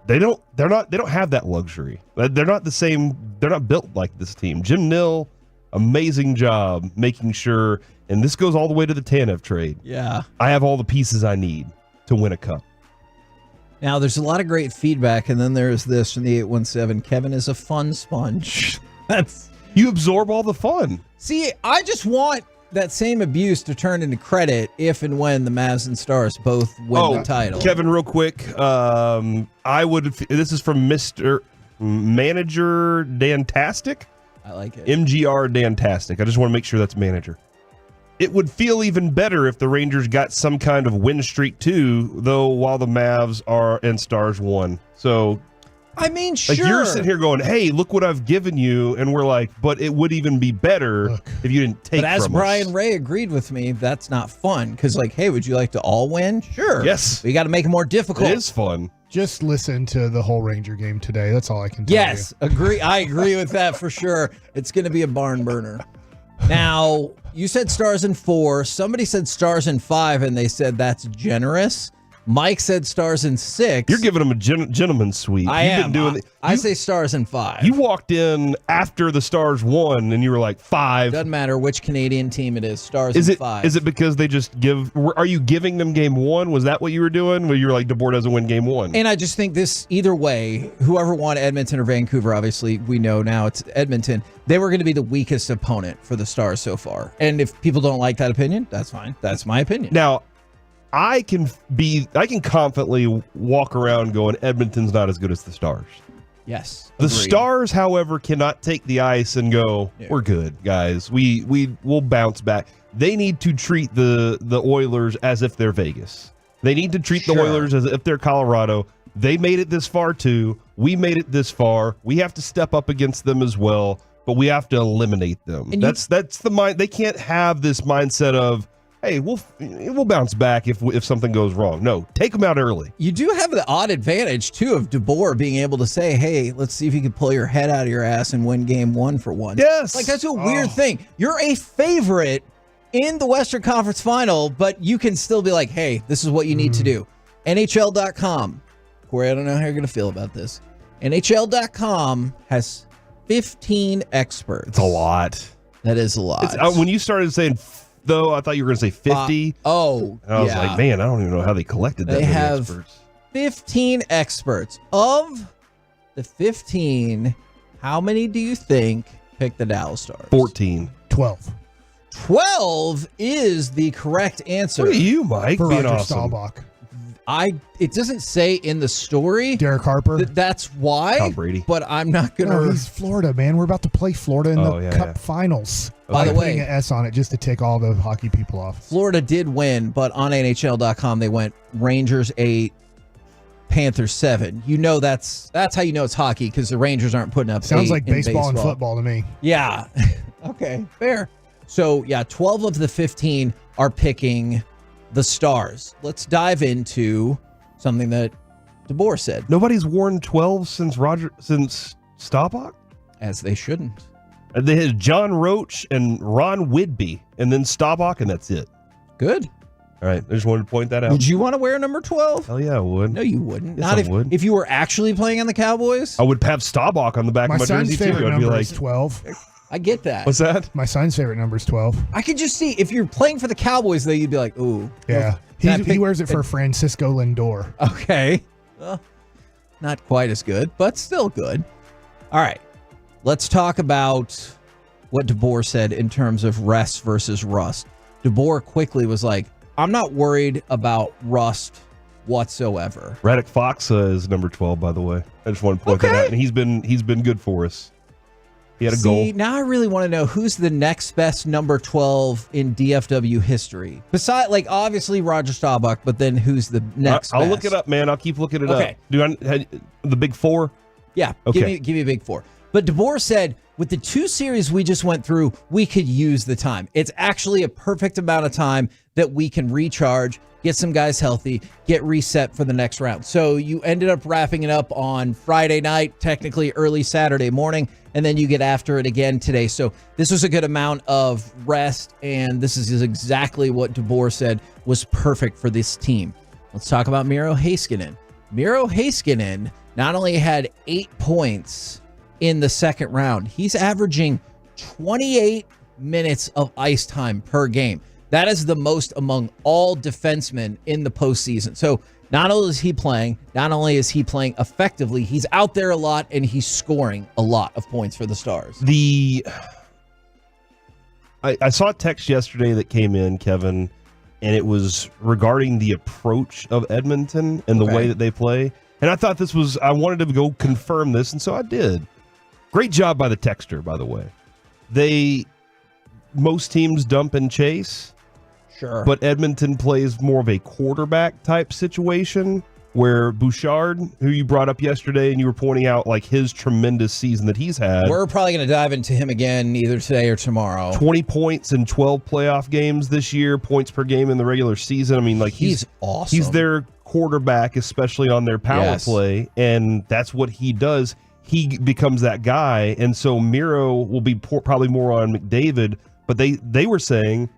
they don't have that luxury. They're not the same. They're not built like this team. Jim Nill, amazing job making sure, and this goes all the way to the Tanev trade. Yeah, I have all the pieces I need to win a cup. Now, there's a lot of great feedback, and then there's this from the 817. Kevin is a fun sponge. You absorb all the fun. See, I just want that same abuse to turn into credit if and when the Mavs and Stars both win the title. Kevin, real quick, this is from Mr. Manager Dantastic. I like it. MGR Dantastic. I just want to make sure that's manager. It would feel even better if the Rangers got some kind of win streak too, though, while the Mavs and Stars won. So, I mean, sure. Like you're sitting here going, hey, look what I've given you. And we're like, but it would even be better if you didn't take But as from Brian us. Ray agreed with me, that's not fun. Because, like, hey, would you like to all win? Sure. Yes. We got to make it more difficult. It is fun. Just listen to the whole Ranger game today. That's all I can tell Yes, agree. I agree with that for sure. It's going to be a barn burner. Now, you said Stars in 4. Somebody said Stars in 5, and they said that's generous. Mike said Stars in 6. You're giving them a gentleman's sweep. I am. I say Stars in 5. You walked in after the Stars won, and you were like 5. Doesn't matter which Canadian team it is. Stars Is in it 5. is it because they just give? Are you giving them game 1? Was that what you were doing? Where you were like, DeBoer doesn't win game 1? And I just think this, either way, whoever won Edmonton or Vancouver, obviously we know now it's Edmonton, they were going to be the weakest opponent for the Stars so far. And if people don't like that opinion, that's fine. That's my opinion. Now, I can confidently walk around going, Edmonton's not as good as the Stars. Yes. The agreed. Stars, however, cannot take the ice and go, we're good, guys. We'll bounce back. They need to treat the Oilers as if they're Vegas. They need to treat the Oilers as if they're Colorado. They made it this far too. We made it this far. We have to step up against them as well, but we have to eliminate them. And that's the mind. They can't have this mindset of, hey, we'll bounce back if something goes wrong. No, take them out early. You do have the odd advantage, too, of DeBoer being able to say, hey, let's see if you can pull your head out of your ass and win game 1 for once. Yes. Like, that's a weird thing. You're a favorite in the Western Conference Final, but you can still be like, hey, this is what you need to do. NHL.com. Corey, I don't know how you're going to feel about this. NHL.com has 15 experts. It's a lot. That is a lot. When you started saying, though, I thought you were going to say 50. I was like, man, I don't even know how they collected that They many have experts. 15 experts. Of the 15, how many do you think picked the Dallas Stars? 14. 12. 12 is the correct answer. Look at you, Mike, For being Roger awesome. Staubach. It doesn't say in the story. Derek Harper. That's why. Tom Brady. But I'm not going No, to. he's Florida, man. We're about to play Florida in the Cup Finals. By the I'm putting way, an S on it just to take all the hockey people off. Florida did win, but on NHL.com they went Rangers 8, Panthers 7. You know that's how you know it's hockey because the Rangers aren't putting up. Sounds 8 like in baseball and football to me. Yeah. Okay, fair. So, yeah, 12 of the 15 are picking the Stars. Let's dive into something that DeBoer said. Nobody's worn 12 since Staubach? As they shouldn't. And they had John Roach and Ron Whidbey, and then Staubach, and that's it. Good. All right, I just wanted to point that out. Would you want to wear number 12? Hell yeah, I would. No, you wouldn't. Yes, Not I would. if you were actually playing on the Cowboys. I would have Staubach on the back My of my son's jersey too. favorite I'd be number like, is 12. I get that. what's that? My son's favorite number is 12. I could just see if you're playing for the Cowboys, though, you'd be like, ooh. Yeah. He wears it for Francisco Lindor. Okay. Well, not quite as good, but still good. All right. Let's talk about what DeBoer said in terms of rest versus rust. DeBoer quickly was like, I'm not worried about rust whatsoever. Radek Fox is number 12, by the way. I just want to point that out. And he's been good for us. He had a goal. Now I really want to know who's the next best number 12 in DFW history. Besides, like, obviously Roger Staubach, but then who's the next I'll best? look it up, man. I'll keep looking it Okay. up. The big four? Yeah. Okay. Give me a big four. But DeBoer said, with the 2 series we just went through, we could use the time. It's actually a perfect amount of time that we can recharge, get some guys healthy, get reset for the next round. So you ended up wrapping it up on Friday night, technically early Saturday morning, and then you get after it again today. So this was a good amount of rest, and this is exactly what DeBoer said was perfect for this team. Let's talk about Miro Heiskanen. Miro Heiskanen not only had 8 points in the second round, he's averaging 28 minutes of ice time per game. That is the most among all defensemen in the postseason. So not only is he playing effectively, he's out there a lot and he's scoring a lot of points for the Stars. I saw a text yesterday that came in, Kevin, and it was regarding the approach of Edmonton and the way that they play. And I thought I wanted to go confirm this, and so I did. Great job by the texter, by the way. Most teams dump and chase. Sure. But Edmonton plays more of a quarterback type situation where Bouchard, who you brought up yesterday, and you were pointing out like his tremendous season that he's had. We're probably going to dive into him again either today or tomorrow. 20 points in 12 playoff games this year, points per game in the regular season. I mean, like he's awesome. He's their quarterback, especially on their power play, and that's what he does. He becomes that guy, and so Miro will be probably more on McDavid, but they were saying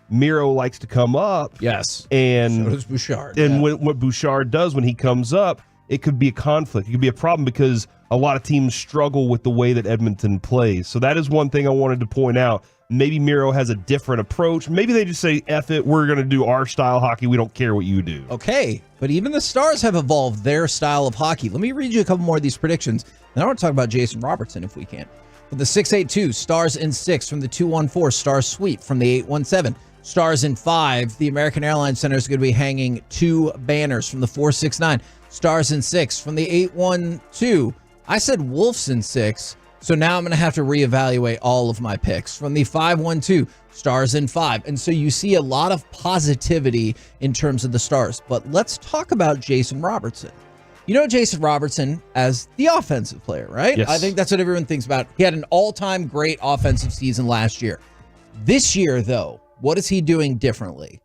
Miro likes to come up. Yes. And so does Bouchard. And what Bouchard does when he comes up, it could be a conflict. It could be a problem because a lot of teams struggle with the way that Edmonton plays. So that is one thing I wanted to point out. Maybe Miro has a different approach. Maybe they just say, F it, we're going to do our style hockey. We don't care what you do. Okay, but even the Stars have evolved their style of hockey. Let me read you a couple more of these predictions. Then I want to talk about Jason Robertson if we can. For the 682, Stars in 6. From the 214, Stars sweep. From the 817, Stars in 5. The American Airlines Center is going to be hanging 2 banners. From the 469, Stars in 6. From the 812, I said Wolves in 6. So now I'm going to have to reevaluate all of my picks. From the 512, Stars in 5. And so you see a lot of positivity in terms of the Stars. But let's talk about Jason Robertson. You know Jason Robertson as the offensive player, right? Yes. I think that's what everyone thinks about. He had an all-time great offensive season last year. This year, though, what is he doing differently?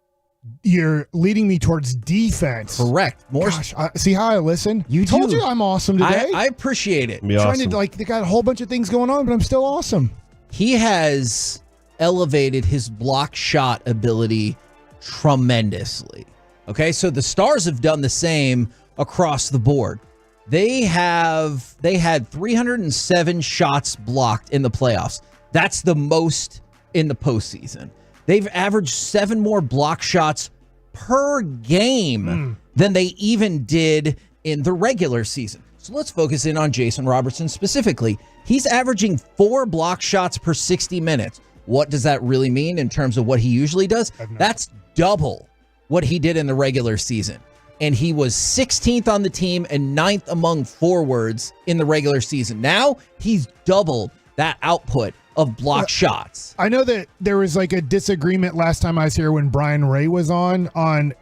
You're leading me towards defense. Correct. More. Gosh, see how I listen? You told do. you I'm awesome today. I appreciate it. Trying awesome. to they got a whole bunch of things going on, but I'm still awesome. He has elevated his block shot ability tremendously. Okay, so the Stars have done the same across the board. They had 307 shots blocked in the playoffs. That's the most in the postseason. They've averaged 7 more block shots per game than they even did in the regular season. So let's focus in on Jason Robertson specifically. He's averaging 4 block shots per 60 minutes. What does that really mean in terms of what he usually does? That's double what he did in the regular season. And he was 16th on the team and 9th among forwards in the regular season. Now he's doubled that output of block shots. I know that there was like a disagreement last time I was here when Brian Ray was on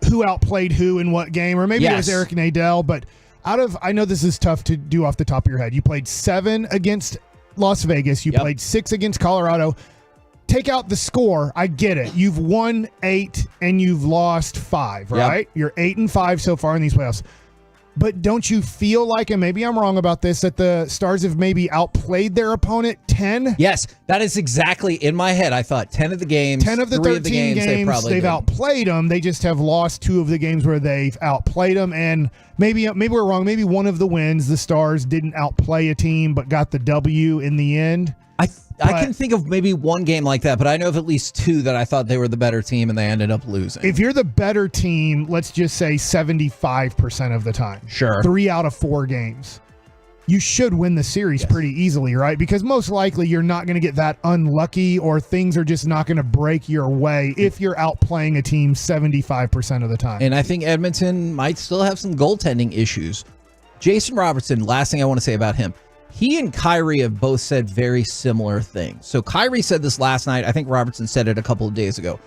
who outplayed who in what game, or maybe it was Eric Nadel, but I know this is tough to do off the top of your head. You played 7 against Las Vegas. You played 6 against Colorado. Take out the score. I get it. You've won 8 and you've lost 5, right? You're 8-5 so far in these playoffs. But don't you feel like, and maybe I'm wrong about this, that the Stars have maybe outplayed their opponent 10? Yes, that is exactly in my head. I thought 10 of the games, 10 of the 13 games, they've outplayed them. They just have lost 2 of the games where they've outplayed them. And maybe we're wrong. Maybe one of the wins, the Stars didn't outplay a team but got the W in the end. I can think of maybe one game like that, but I know of at least 2 that I thought they were the better team and they ended up losing. If you're the better team, let's just say 75% of the time. Sure. 3 out of 4 games. You should win the series pretty easily, right? Because most likely you're not going to get that unlucky, or things are just not going to break your way if you're outplaying a team 75% of the time. And I think Edmonton might still have some goaltending issues. Jason Robertson, last thing I want to say about him. He and Kyrie have both said very similar things. So Kyrie said this last night. I think Robertson said it a couple of days ago.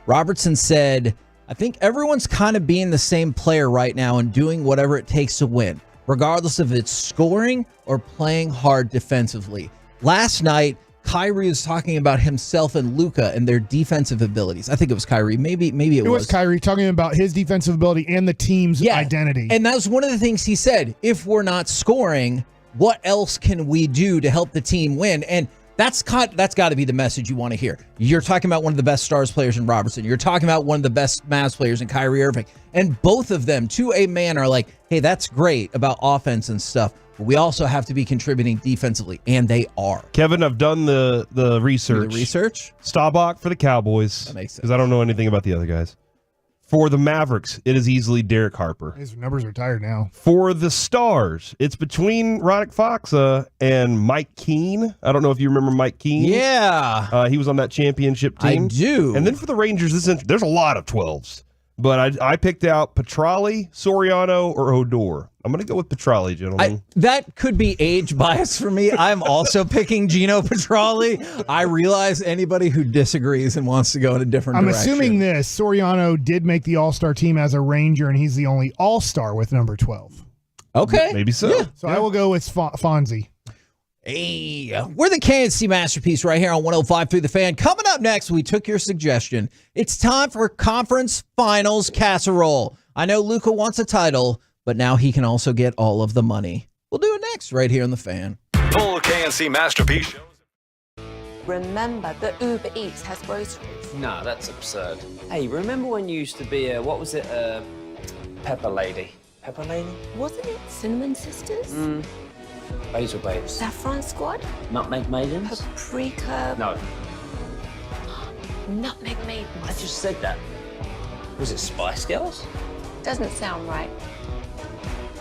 Robertson said, I think everyone's kind of being the same player right now and doing whatever it takes to win, regardless of it's scoring or playing hard defensively. Last night, Kyrie was talking about himself and Luka and their defensive abilities. I think it was Kyrie. Maybe it was Kyrie talking about his defensive ability and the team's identity. And that was one of the things he said. If we're not scoring, what else can we do to help the team win? And that's got to be the message you want to hear. You're talking about one of the best Stars players in Robertson. You're talking about one of the best Mavs players in Kyrie Irving. And both of them, to a man, are like, hey, that's great about offense and stuff, but we also have to be contributing defensively, and they are. Kevin, I've done the research. The research? Staubach for the Cowboys. That makes sense. Because I don't know anything about the other guys. For the Mavericks, it is easily Derek Harper. His numbers are tired now. For the Stars, it's between Radek Faksa and Mike Keene. I don't know if you remember Mike Keene. Yeah. He was on that championship team. I do. And then for the Rangers, there's a lot of 12s. But I picked out Petrali, Soriano, or Odor. I'm going to go with Petrali, gentlemen. That could be age bias for me. I'm also picking Gino Petrali. I realize anybody who disagrees and wants to go in a different direction. I'm assuming this. Soriano did make the All-Star team as a Ranger, and he's the only All-Star with number 12. Okay. Maybe so. Yeah. So I will go with Fonzie. Hey, we're the KNC Masterpiece right here on 105.3 The Fan. Coming up next, we took your suggestion. It's time for Conference Finals Casserole. I know Luka wants a title, but now he can also get all of the money. We'll do it next right here on The Fan. Full KNC Masterpiece shows. Remember that Uber Eats has groceries. No, that's absurd. Hey, remember when you used to be Pepper Lady? Pepper Lady? Wasn't it Cinnamon Sisters? Basil Babes. Saffron Squad? Nutmeg Maidens? Paprika? No. Nutmeg Maidens. I just said that. Was it Spice Girls? Doesn't sound right.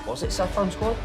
Was it Saffron Squad?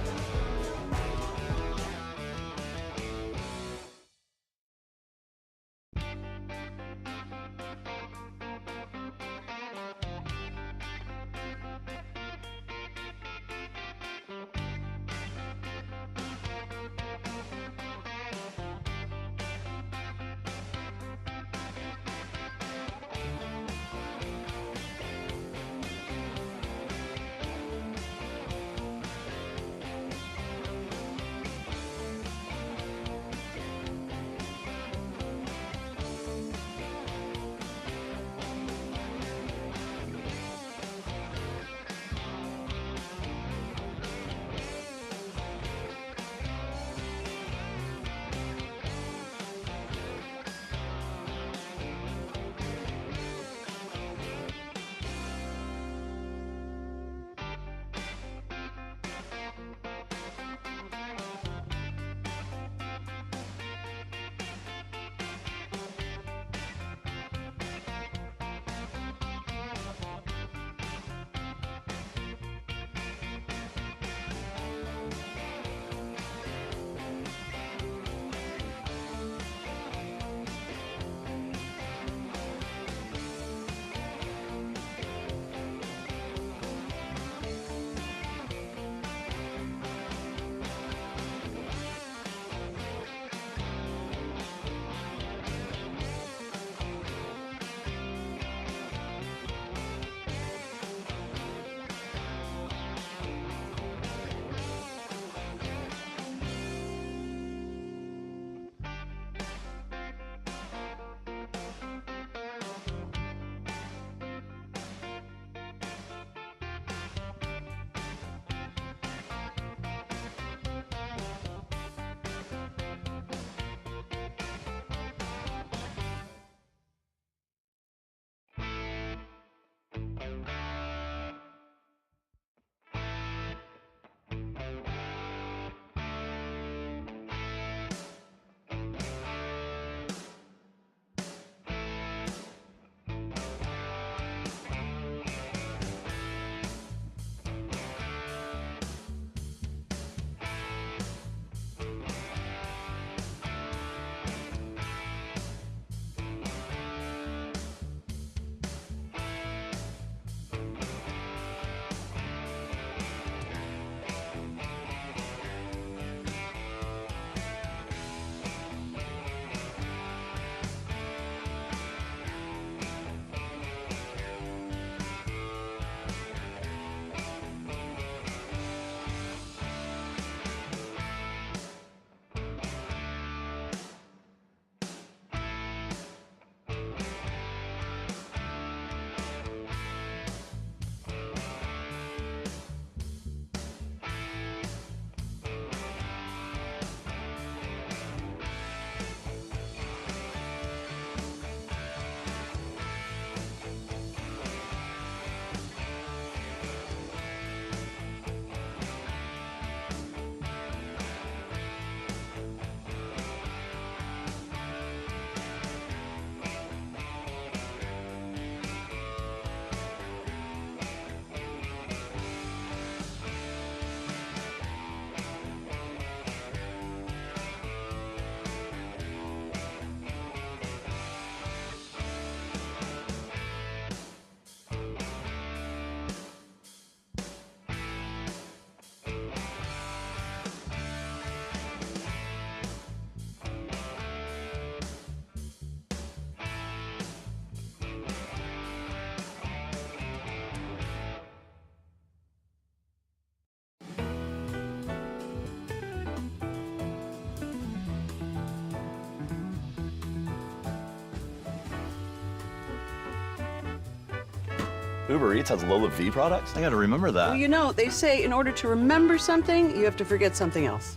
Uber Eats has Lola V products? I gotta remember that. Well, you know, they say in order to remember something, you have to forget something else.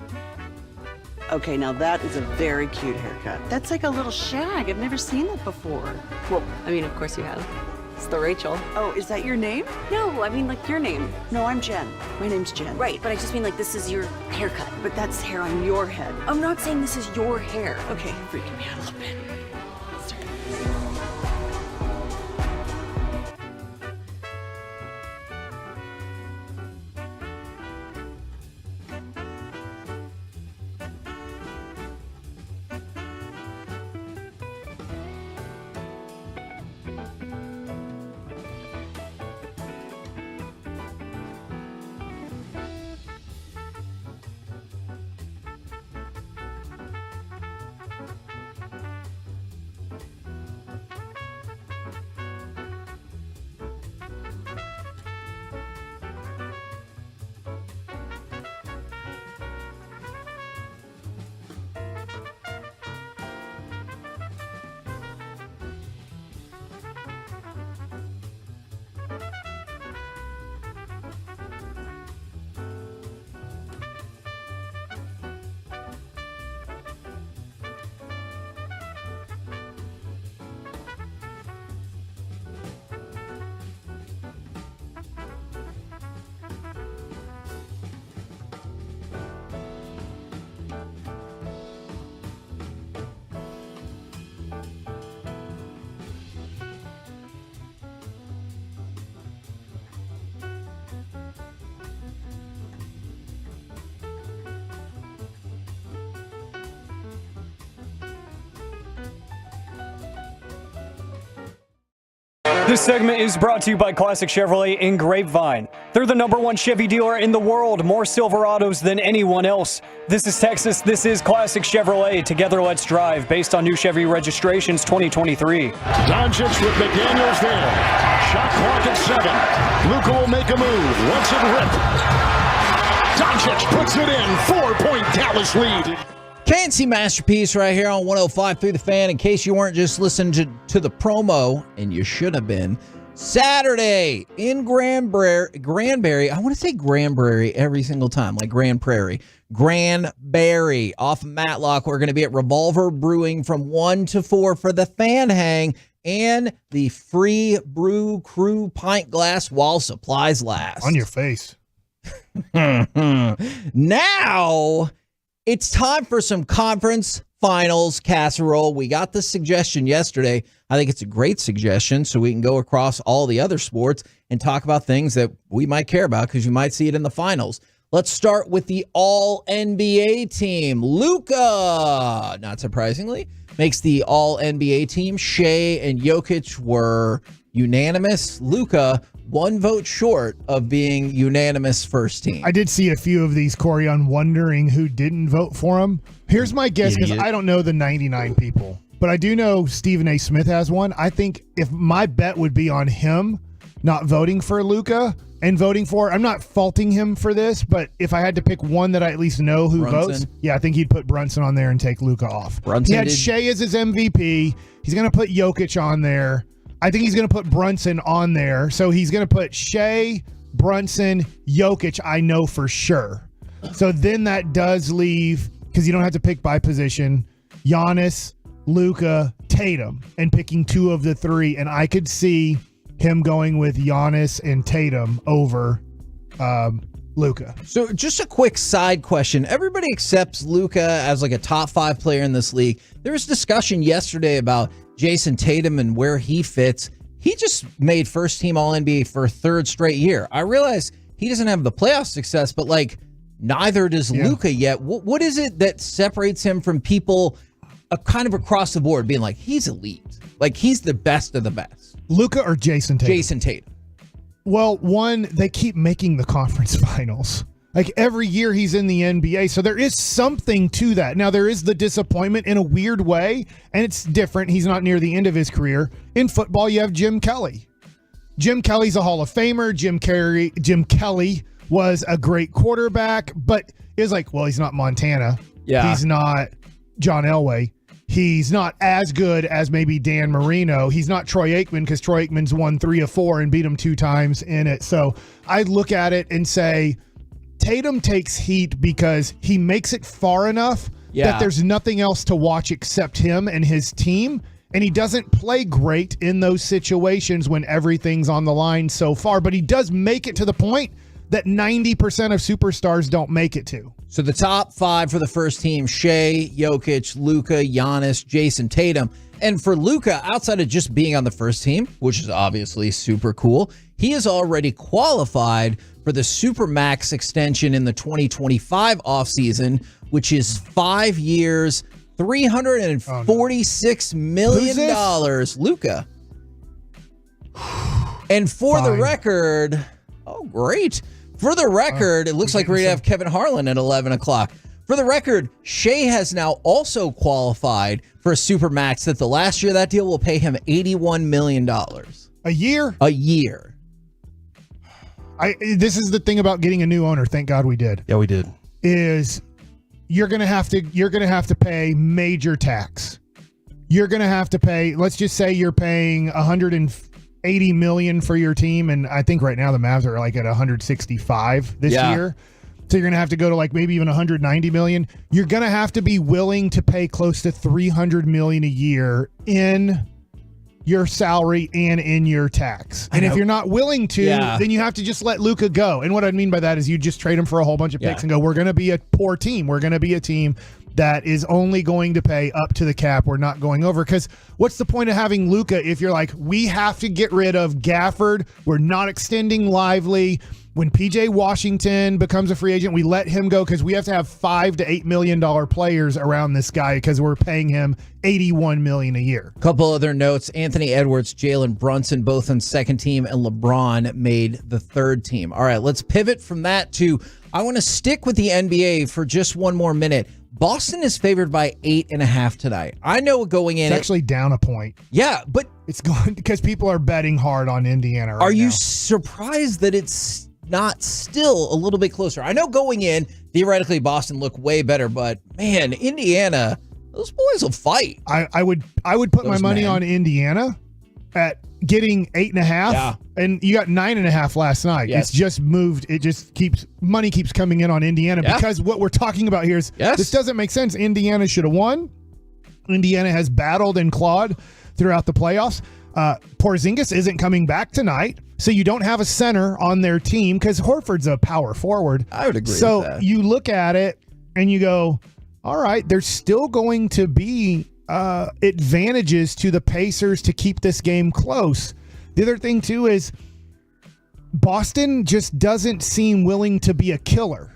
Okay, now that is a very cute haircut. That's like a little shag. I've never seen that before. Well, I mean, of course you have. It's the Rachel. Oh, is that your name? No, I mean like your name. No, I'm Jen. My name's Jen. Right, but I just mean like this is your haircut. But that's hair on your head. I'm not saying this is your hair. Okay, freaking me out a little bit. This segment is brought to you by Classic Chevrolet in Grapevine. They're the #1 Chevy dealer in the world, more Silverados than anyone else. This is Texas, this is Classic Chevrolet. Together, let's drive, based on new Chevy registrations 2023. Doncic with McDaniels there. Shot clock at 7. Luka will make a move. Once it rip. Doncic puts it in. 4-point Dallas lead. Fancy masterpiece right here on 105 The Fan. In case you weren't just listening to the promo, and you should have been. Saturday in Granbury. I want to say Granbury every single time, like Grand Prairie. Granbury off of Matlock. We're going to be at Revolver Brewing from 1 to 4 for the fan hang and the free brew crew pint glass while supplies last. On your face. Now it's time for some conference finals casserole. We got the suggestion yesterday. I think it's a great suggestion, so we can go across all the other sports and talk about things that we might care about because you might see it in the finals. Let's start with the All-NBA team. Luka, not surprisingly, makes the All-NBA team. Shea and Jokic were unanimous. Luka, 1 vote short of being unanimous first team. I did see a few of these, Corey, on wondering who didn't vote for him. Here's my guess, because I don't know the 99 people, but I do know Stephen A. Smith has one. I think if my bet would be on him not voting for Luka and voting for, I'm not faulting him for this, but if I had to pick one that I at least know who votes, I think he'd put Brunson on there and take Luka off. He had Shea as his MVP. He's going to put Jokic on there. I think he's going to put Brunson on there. So he's going to put Shea, Brunson, Jokic, I know for sure. So then that does leave, because you don't have to pick by position, Giannis, Luka, Tatum, and picking 2 of the 3. And I could see him going with Giannis and Tatum over Luka. So just a quick side question. Everybody accepts Luka as like a top 5 player in this league. There was discussion yesterday about Jason Tatum and where he fits. He just made first team All-NBA for a 3rd straight year. I realize he doesn't have the playoff success, but like neither does Luka yet. What is it that separates him from people kind of across the board being like, he's elite, like he's the best of the best? Luka or Jason Tatum? Jason Tatum. Well, one, they keep making the conference finals. Like every year he's in the NBA. So there is something to that. Now there is the disappointment in a weird way, and it's different. He's not near the end of his career. In football, you have Jim Kelly. Jim Kelly's a Hall of Famer. Jim Kelly was a great quarterback, but it was like, well, he's not Montana. Yeah. He's not John Elway. He's not as good as maybe Dan Marino. He's not Troy Aikman because Troy Aikman's won 3 of 4 and beat him 2 times in it. So I look at it and say Tatum takes heat because he makes it far enough that there's nothing else to watch except him and his team. And he doesn't play great in those situations when everything's on the line so far. But he does make it to the point that 90% of superstars don't make it to. So the top 5 for the first team, Shea, Jokic, Luka, Giannis, Jason Tatum. And for Luka, outside of just being on the first team, which is obviously super cool, he is already qualified for the Supermax extension in the 2025 offseason, which is 5 years, $346 million. Luka. And for the record, great. For the record, it looks like we're going to have Kevin Harlan at 11 o'clock. For the record, Shea has now also qualified for a Supermax that the last year of that deal will pay him $81 million. A year? A year. This is the thing about getting a new owner. Thank God we did. Yeah, we did. Is you're gonna have to pay major tax. You're gonna have to pay. Let's just say you're paying $180 million for your team, and I think right now the Mavs are like at 165 this year. So you're going to have to go to like maybe even 190 million. You're going to have to be willing to pay close to 300 million a year in your salary and in your tax. And if you're not willing to, then you have to just let Luka go. And what I mean by that is you just trade him for a whole bunch of picks and go, we're going to be a poor team. We're going to be a team that is only going to pay up to the cap. We're not going over. Because what's the point of having Luka if you're like, we have to get rid of Gafford. We're not extending Lively. When PJ Washington becomes a free agent, we let him go because we have to have $5 to $8 million players around this guy because we're paying him $81 million a year. Couple other notes: Anthony Edwards, Jalen Brunson, both on second team, and LeBron made the third team. All right, let's pivot from that to I want to stick with the NBA for just one more minute. Boston is favored by 8.5 tonight. I know going in, it's actually down a point. Yeah, but it's going because people are betting hard on Indiana. Are you surprised that it's not still a little bit closer? I know going in, theoretically, Boston looked way better, but man, Indiana, those boys will fight. I would put my money on Indiana at getting 8.5, and you got 9.5 last night. It's just moved. It just money keeps coming in on Indiana because what we're talking about here is this doesn't make sense. Indiana should have won. Indiana has battled and clawed throughout the playoffs. Porzingis isn't coming back tonight, so you don't have a center on their team because Horford's a power forward. I would agree with that. So you look at it and you go, all right, there's still going to be advantages to the Pacers to keep this game close. The other thing, too, is Boston just doesn't seem willing to be a killer.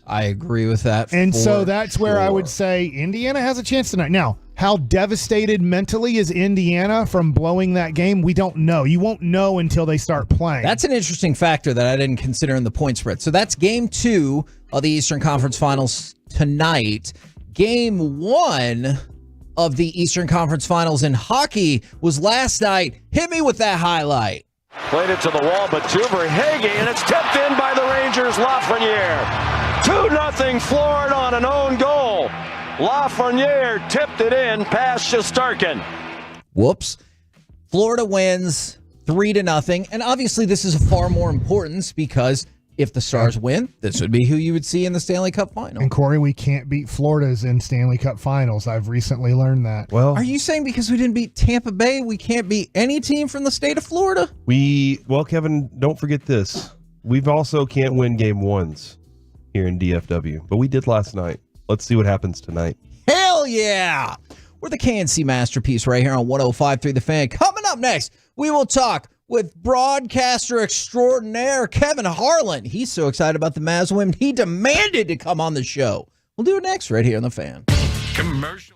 I agree with that. And so that's where I would say Indiana has a chance tonight. Now, how devastated mentally is Indiana from blowing that game? We don't know. You won't know until they start playing. That's an interesting factor that I didn't consider in the point spread. So that's game 2 of the Eastern Conference Finals tonight. Game 1 of the Eastern Conference Finals in hockey was last night. Hit me with that highlight. Played it to the wall, but to Verhaeghe, and it's tipped in by the Rangers' Lafreniere. 2-0 Florida on an own goal. Lafreniere tipped it in past Shesterkin. Whoops. Florida wins 3-0. And obviously this is of far more importance because if the Stars win, this would be who you would see in the Stanley Cup final. And Corey, we can't beat Florida's in Stanley Cup finals. I've recently learned that. Well, are you saying because we didn't beat Tampa Bay, we can't beat any team from the state of Florida? Well, Kevin, don't forget this. We've also can't win game 1s here in DFW, but we did last night. Let's see what happens tonight. Hell yeah! We're the KNC Masterpiece right here on 105.3 The Fan. Coming up next, we will talk with broadcaster extraordinaire Kevin Harlan. He's so excited about the Mavs win, he demanded to come on the show. We'll do it next right here on The Fan. Commercial.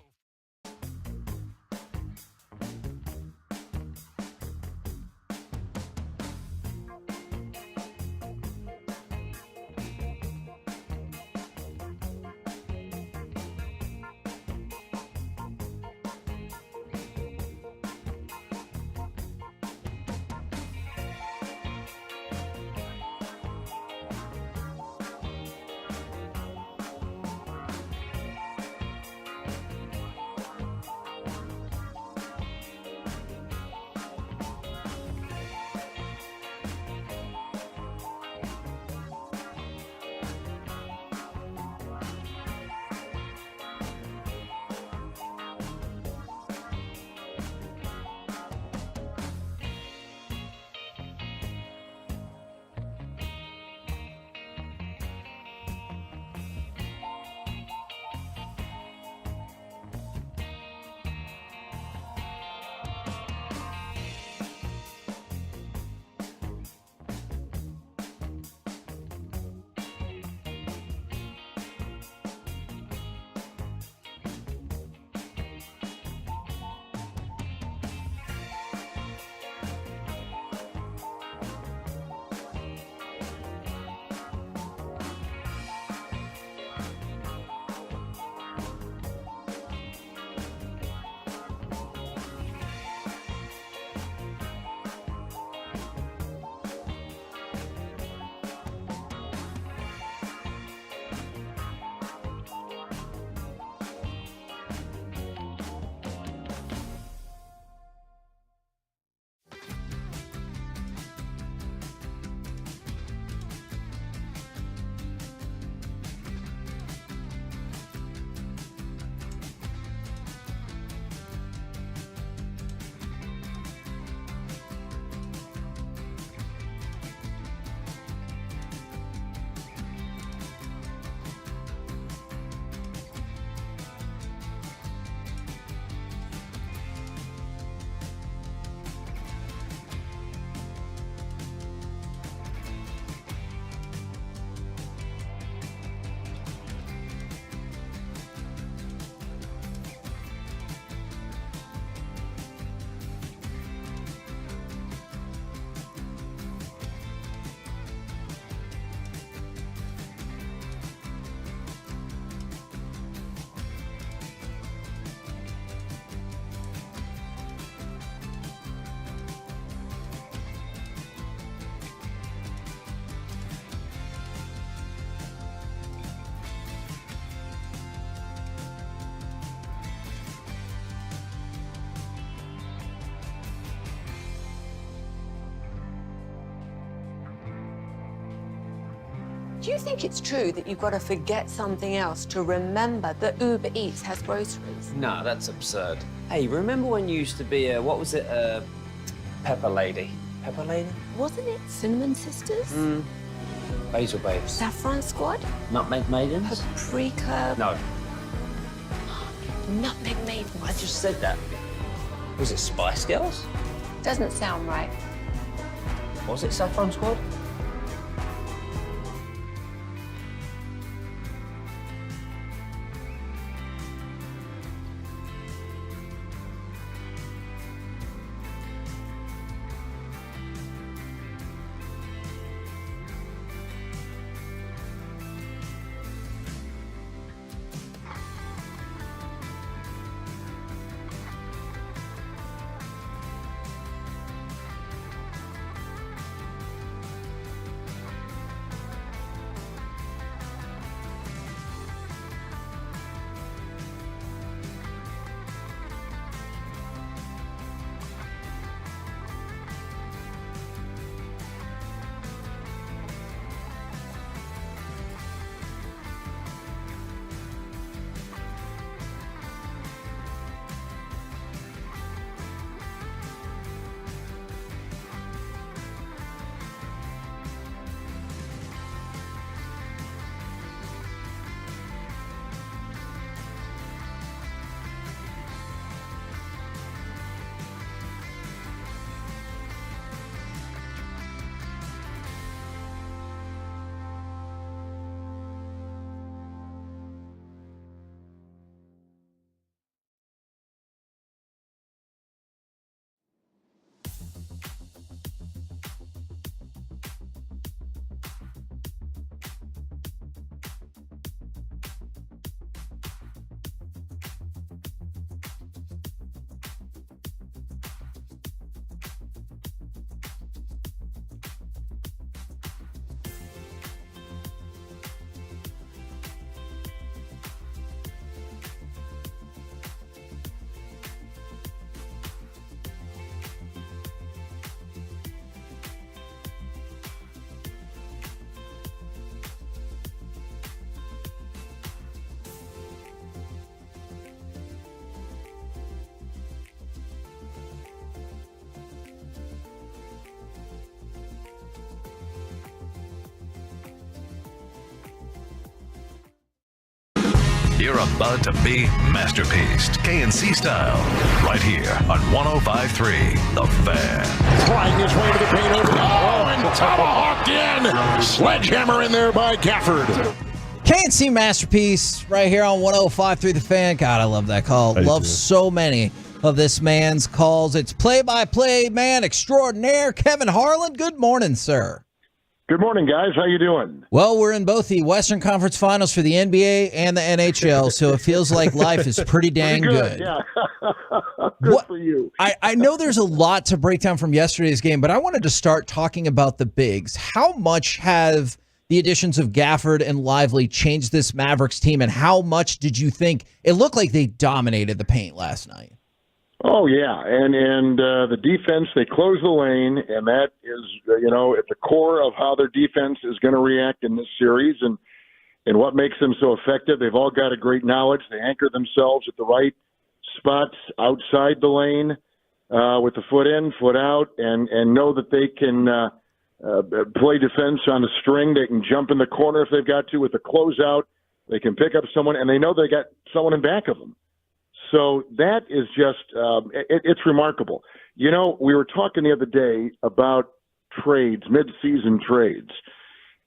Do you think it's true that you've got to forget something else to remember that Uber Eats has groceries? No, that's absurd. Hey, remember when you used to be a, what was it, Pepper Lady? Pepper Lady? Wasn't it Cinnamon Sisters? Basil Babes. Saffron Squad? Nutmeg Maidens? Paprika? No. Nutmeg Maidens. I just said that. Was it Spice Girls? Doesn't sound right. Was it Saffron Squad? You're about to be masterpieced, KNC style, right here on 105.3 The Fan. Flying his way to the paint over. Oh, and tomahawked in. Sledgehammer in there by Gafford. KNC masterpiece right here on 105.3 The Fan. God, I love that call. Love so many of this man's calls. It's play-by-play man extraordinaire, Kevin Harlan. Good morning, sir. Good morning, guys. How you doing? Well, we're in both the Western Conference Finals for the NBA and the NHL, so it feels like life is pretty dang good. Yeah. Good for you. I know there's a lot to break down from yesterday's game, but I wanted to start talking about the bigs. How much have the additions of Gafford and Lively changed this Mavericks team, and how much did you think it looked like they dominated the paint last night? Oh, yeah. And the defense, they close the lane, and that is, at the core of how their defense is going to react in this series and what makes them so effective. They've all got a great knowledge. They anchor themselves at the right spots outside the lane with the foot in, foot out, and know that they can play defense on a string. They can jump in the corner if they've got to with the closeout. They can pick up someone, and they know they got someone in back of them. So that is just it's remarkable. We were talking the other day about trades, mid-season trades,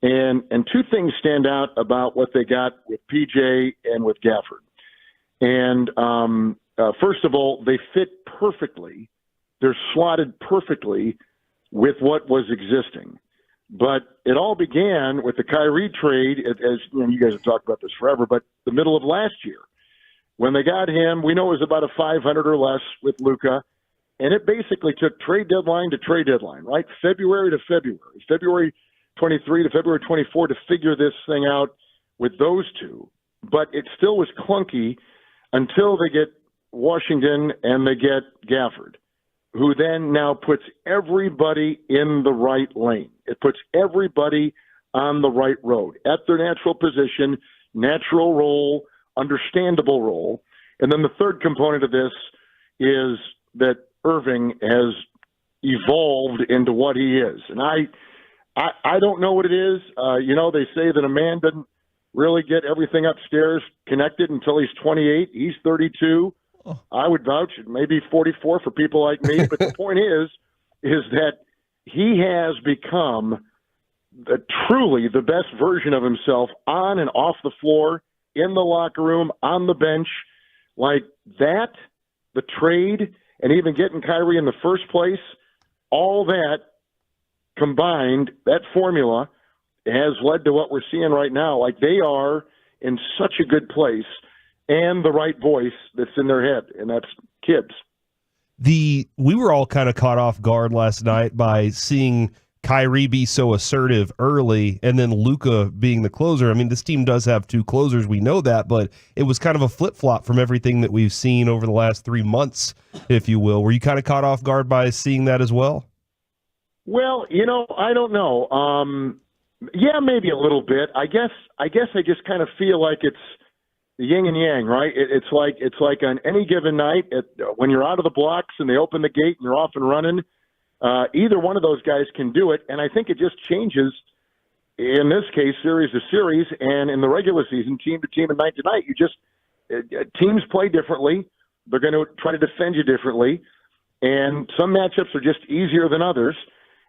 and two things stand out about what they got with PJ and with Gafford. And first of all, they fit perfectly. They're slotted perfectly with what was existing. But it all began with the Kyrie trade, as you guys have talked about this forever, but the middle of last year. When they got him, we know it was about a 500 or less with Luka, and it basically took trade deadline to trade deadline, right? February to February, February 23 to February 24 to figure this thing out with those two. But it still was clunky until they get Washington and they get Gafford, who then now puts everybody in the right lane. It puts everybody on the right road, at their natural position, natural role, understandable role. And then the third component of this is that Irving has evolved into what he is. And I don't know what it is. They say that a man doesn't really get everything upstairs connected until he's 28. He's 32. I would vouch, maybe 44 for people like me. But the point is that he has become truly the best version of himself on and off the floor, in the locker room, on the bench. Like that, the trade, and even getting Kyrie in the first place, all that combined, that formula has led to what we're seeing right now. Like they are in such a good place, and the right voice that's in their head, and that's Kibbs. We were all kind of caught off guard last night by seeing Kyrie be so assertive early and then Luka being the closer. I mean, this team does have two closers. We know that, but it was kind of a flip-flop from everything that we've seen over the last 3 months, if you will. Were you kind of caught off guard by seeing that as well? Well, I don't know. Yeah, maybe a little bit. I guess I just kind of feel like it's the yin and yang, right? It's like on any given night, when you're out of the blocks and they open the gate and you're off and running, either one of those guys can do it. And I think it just changes, in this case, series to series, and in the regular season, team to team and night to night. Teams play differently. They're going to try to defend you differently. And some matchups are just easier than others.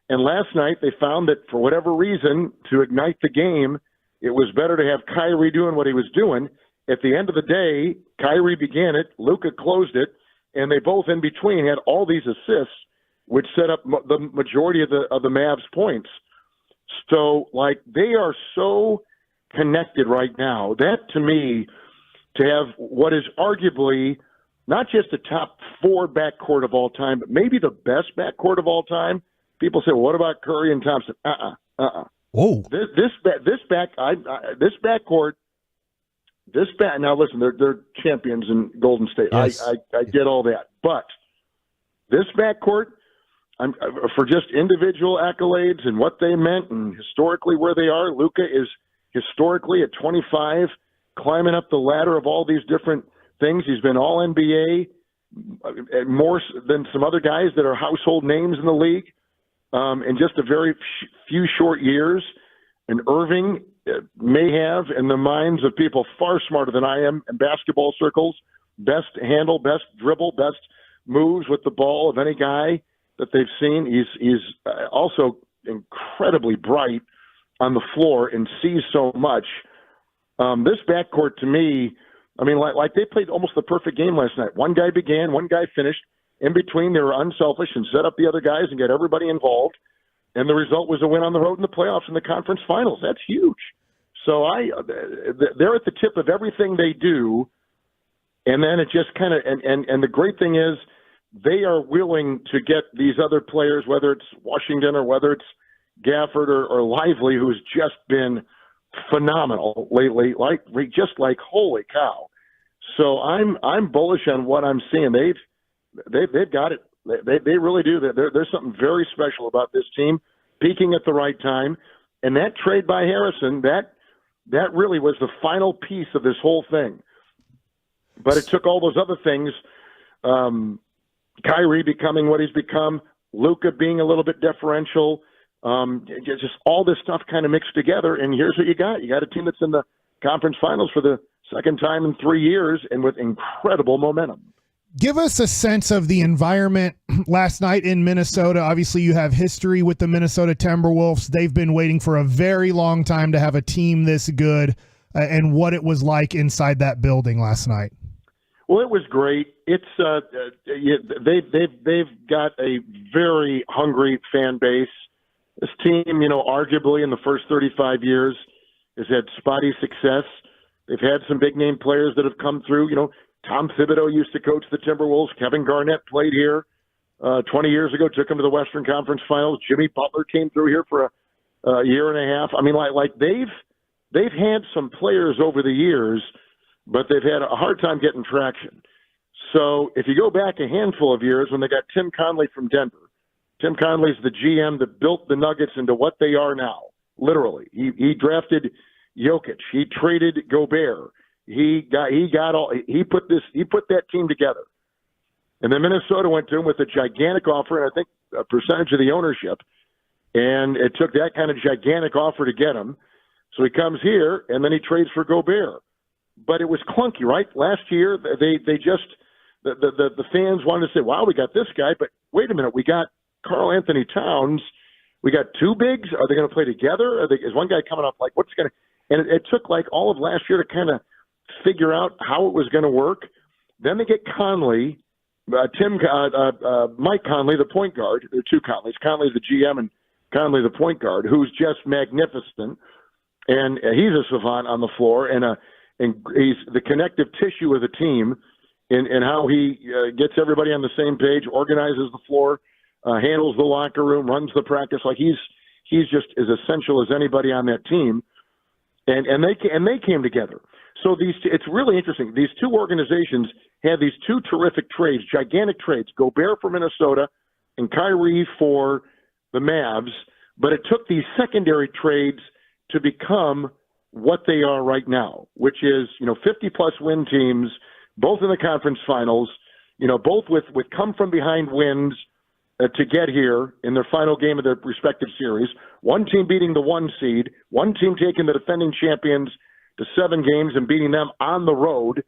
And last night they found that for whatever reason, to ignite the game, it was better to have Kyrie doing what he was doing. At the end of the day, Kyrie began it, Luka closed it, and they both in between had all these assists, which set up the majority of the Mavs points. So, they are so connected right now. That, to me, to have what is arguably not just a top 4 backcourt of all time, but maybe the best backcourt of all time. People say, well, what about Curry and Thompson? Whoa. Now listen, they're champions in Golden State. Yes. I get all that. But this backcourt, for just individual accolades and what they meant and historically where they are, Luka is historically at 25, climbing up the ladder of all these different things. He's been all NBA, more than some other guys that are household names in the league. In just a very few short years. And Irving may have, in the minds of people far smarter than I am in basketball circles, best handle, best dribble, best moves with the ball of any guy that they've seen. He's also incredibly bright on the floor and sees so much. This backcourt, to me, I mean, like they played almost the perfect game last night. One guy began, one guy finished. In between, they were unselfish and set up the other guys and get everybody involved. And the result was a win on the road in the playoffs in the conference finals. That's huge. So they're at the tip of everything they do. And then it just kind of, and the great thing is they are willing to get these other players, whether it's Washington or whether it's Gafford or Lively, who's just been phenomenal lately, just like holy cow. So I'm bullish on what I'm seeing. They've got it. They really do. There's something very special about this team peaking at the right time. And that trade by Harrison, that really was the final piece of this whole thing. But it took all those other things, Kyrie becoming what he's become, Luka being a little bit deferential, just all this stuff kind of mixed together. And here's what you got. You got a team that's in the conference finals for the second time in 3 years and with incredible momentum. Give us a sense of the environment last night in Minnesota. Obviously, you have history with the Minnesota Timberwolves. They've been waiting for a very long time to have a team this good, and what it was like inside that building last night. Well, it was great. It's they've got a very hungry fan base. This team, arguably in the first 35 years has had spotty success. They've had some big name players that have come through, Tom Thibodeau used to coach the Timberwolves. Kevin Garnett played here 20 years ago, took him to the Western Conference Finals. Jimmy Butler came through here for a year and a half. I mean, they've had some players over the years, but they've had a hard time getting traction. So if you go back a handful of years when they got Tim Conley from Denver, Tim Conley's the GM that built the Nuggets into what they are now. literally. He drafted Jokic. He traded Gobert. He put that team together. And then Minnesota went to him with a gigantic offer, and I think a percentage of the ownership. And it took that kind of gigantic offer to get him. So he comes here, and then he trades for Gobert. But it was clunky, right? Last year, they just the fans wanted to say, wow, we got this guy, but wait a minute, we got Karl-Anthony Towns. We got two bigs. Are they going to play together? Is one guy coming up? Like, what's going to – and it took like all of last year to kind of figure out how it was going to work. Then they get Conley, Mike Conley, the point guard. There are two Conleys. Conley the GM and Conley the point guard, who's just magnificent. And he's a savant on the floor, and he's the connective tissue of the team in how he gets everybody on the same page, organizes the floor, handles the locker room, runs the practice. Like he's just as essential as anybody on that team. And they came together. So it's really interesting. These two organizations had these two terrific trades, gigantic trades, Gobert for Minnesota and Kyrie for the Mavs. But it took these secondary trades to become what they are right now, which is, 50-plus win teams, both in the conference finals, both with come-from-behind wins to get here in their final game of their respective series. One team beating the 1 seed, one team taking the defending champions to 7 games and beating them on the road.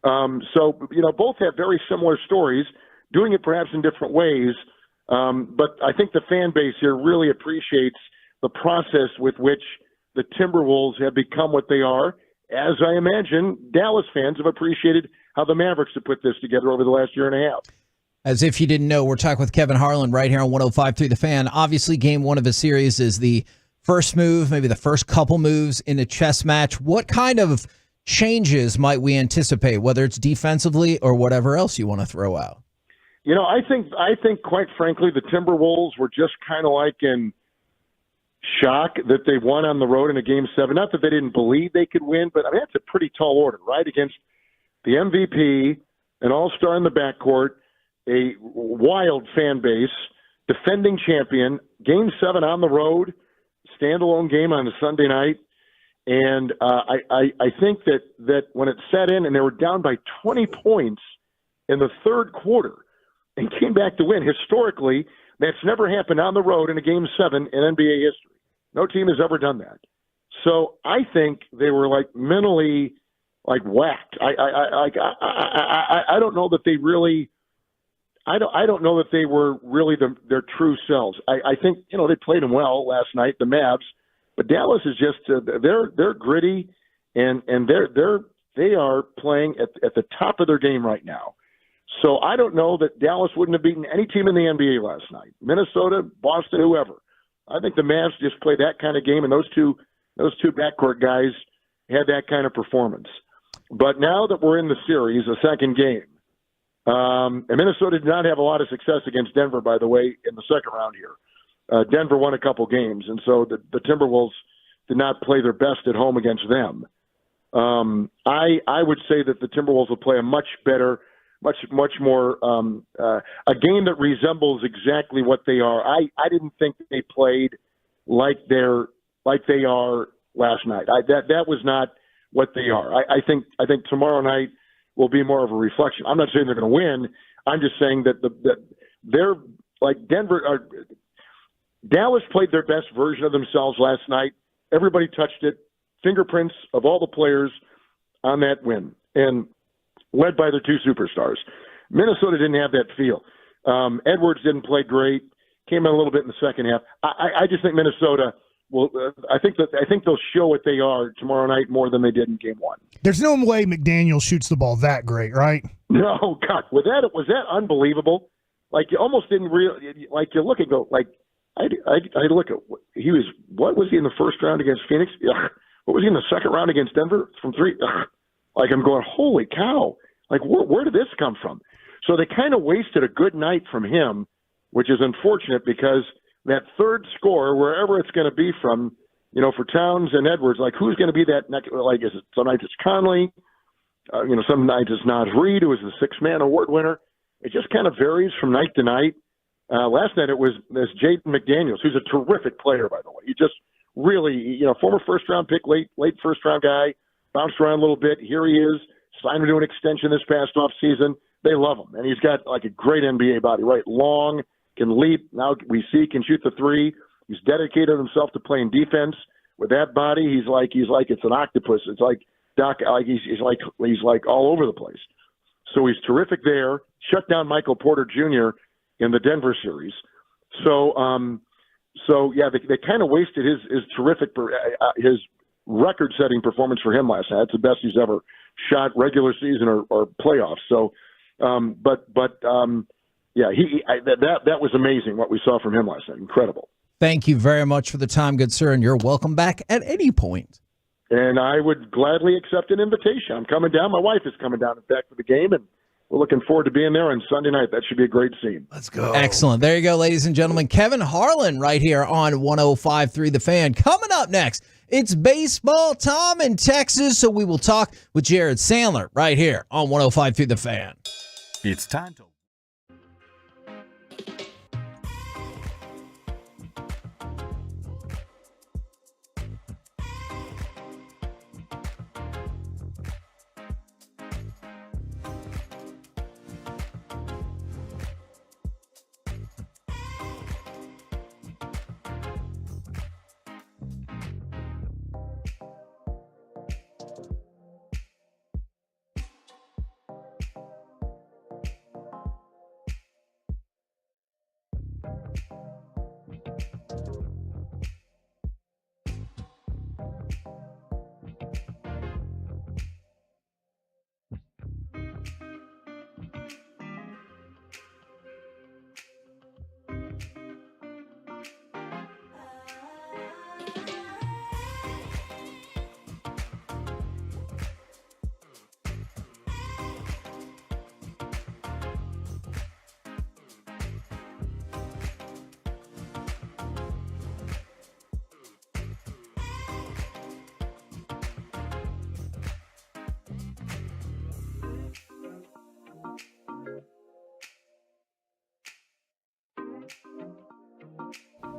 So, both have very similar stories, doing it perhaps in different ways. But I think the fan base here really appreciates the process with which the Timberwolves have become what they are, as I imagine Dallas fans have appreciated how the Mavericks have put this together over the last year and a half. As if you didn't know, we're talking with Kevin Harlan right here on 105.3 The Fan. Obviously, game 1 of a series is the first move, maybe the first couple moves in a chess match. What kind of changes might we anticipate, whether it's defensively or whatever else you want to throw out? I think quite frankly, the Timberwolves were just kind of like in shock that they won on the road in a Game 7. Not that they didn't believe they could win, but that's a pretty tall order, right? Against the MVP, an all-star in the backcourt, a wild fan base, defending champion, Game 7 on the road, standalone game on a Sunday night. And I think that when it set in and they were down by 20 points in the third quarter and came back to win, historically, that's never happened on the road in a Game 7 in NBA history. No team has ever done that. So I think they were mentally whacked. I don't know that they really. I don't know that they were really their true selves. I think they played them well last night, the Mavs, but Dallas is just they're gritty and they are playing at the top of their game right now. So I don't know that Dallas wouldn't have beaten any team in the NBA last night, Minnesota, Boston, whoever. I think the Mavs just played that kind of game, and those two backcourt guys had that kind of performance. But now that we're in the series, a second game. And Minnesota did not have a lot of success against Denver, by the way, in the second round here. Denver won a couple games, and so the Timberwolves did not play their best at home against them. I would say that the Timberwolves will play a much better, much more a game that resembles exactly what they are. I didn't think they played like they are last night. That was not what they are. I think tomorrow night will be more of a reflection. I'm not saying they're going to win. I'm just saying that they're like Denver. Dallas played their best version of themselves last night. Everybody touched it. Fingerprints of all the players on that win, and led by their two superstars. Minnesota didn't have that feel. Edwards didn't play great. Came in a little bit in the second half. I just think Minnesota will. I think they'll show what they are tomorrow night more than they did in Game 1. There's no way McDaniel shoots the ball that great, right? No, God, was that unbelievable? Like you almost didn't you look and go like I look at what was he in the first round against Phoenix? Ugh. What was he in the second round against Denver from 3? Ugh. Like I'm going, holy cow! Like where did this come from? So they kind of wasted a good night from him, which is unfortunate because that third score, wherever it's going to be from, for Towns and Edwards, like who's going to be that next? Like is it some nights it's Conley, some nights it's Naz Reid, who was the six-man award winner. It just kind of varies from night to night. Last night it was Jaden McDaniels, who's a terrific player, by the way. He just really, former first-round pick, late first-round guy, bounced around a little bit. Here he is, signed to an extension this past offseason. They love him, and he's got like a great NBA body, right? Long, can leap. Now we see can shoot the three. He's dedicated himself to playing defense. With that body, he's like it's an octopus. It's like Doc, like he's like all over the place. So he's terrific there. Shut down Michael Porter Jr. in the Denver series. So yeah, they kind of wasted his terrific his record-setting performance for him last night. That's the best he's ever shot regular season or playoffs. So, yeah, that was amazing what we saw from him last night. Incredible. Thank you very much for the time, good sir, and you're welcome back at any point. And I would gladly accept an invitation. I'm coming down. My wife is coming down, in fact, for the game, and we're looking forward to being there on Sunday night. That should be a great scene. Let's go. Excellent. There you go, ladies and gentlemen. Kevin Harlan right here on 105.3 The Fan. Coming up next, it's baseball time in Texas, so we will talk with Jared Sandler right here on 105.3 The Fan. It's time to...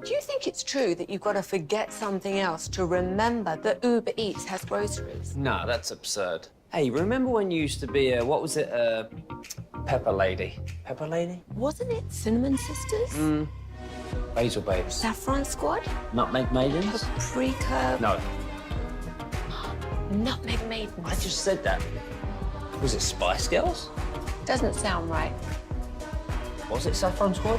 Do you think it's true that you've got to forget something else to remember that Uber Eats has groceries? No, that's absurd. Hey, remember when you used to be Pepper Lady? Pepper Lady? Wasn't it Cinnamon Sisters? Basil Babes. Saffron Squad? Nutmeg Maidens? Paprika? No. Nutmeg Maidens. I just said that. Was it Spice Girls? Doesn't sound right. Was it Saffron Squad?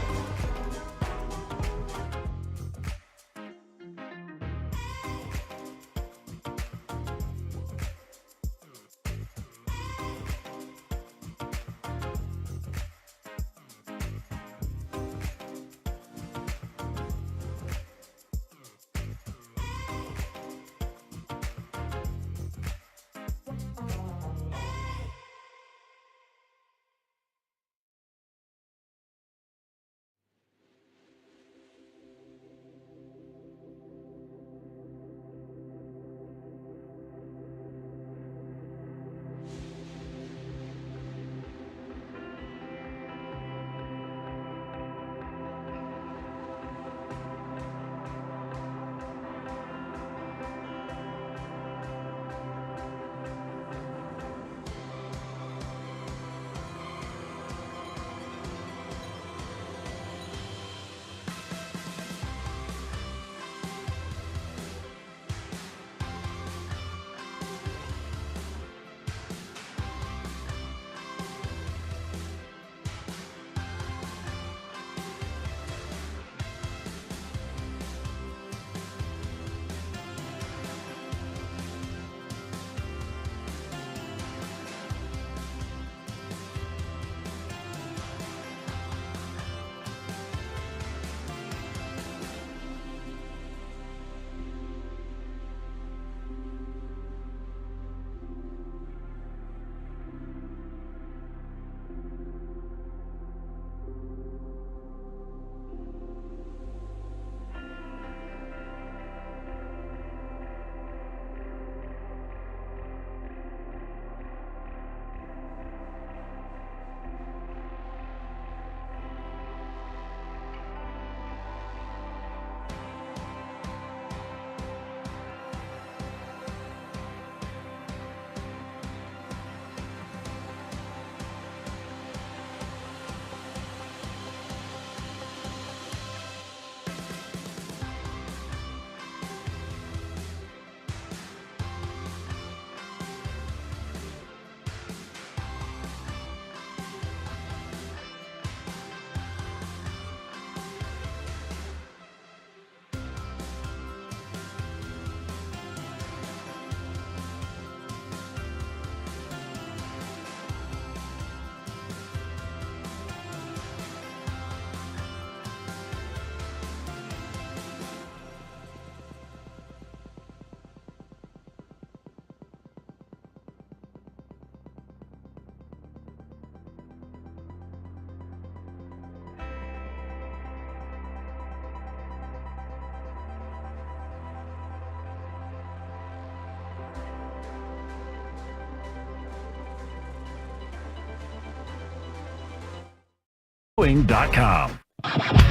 Towing.com.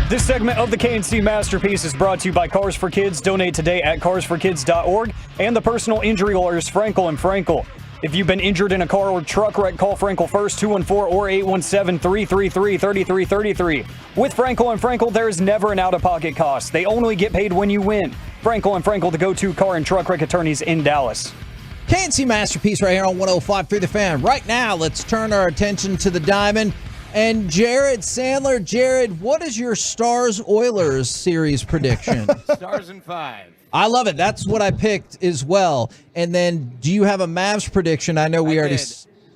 This segment of the KNC Masterpiece is brought to you by Cars for Kids. Donate today at KarsForKids.org and the personal injury lawyers Frankel and Frankel. If you've been injured in a car or truck wreck, call Frankel first, 214 or 817-333-3333. With Frankel and Frankel, there is never an out-of-pocket cost. They only get paid when you win. Frankel and Frankel, the go-to car and truck wreck attorneys in Dallas. KNC Masterpiece right here on 105.3 The Fan. Right now, let's turn our attention to the Diamond. And Jared Sandler. Jared, what is your Stars-Oilers series prediction? Stars in 5. I love it. That's what I picked as well. And then, do you have a Mavs prediction? I know we already.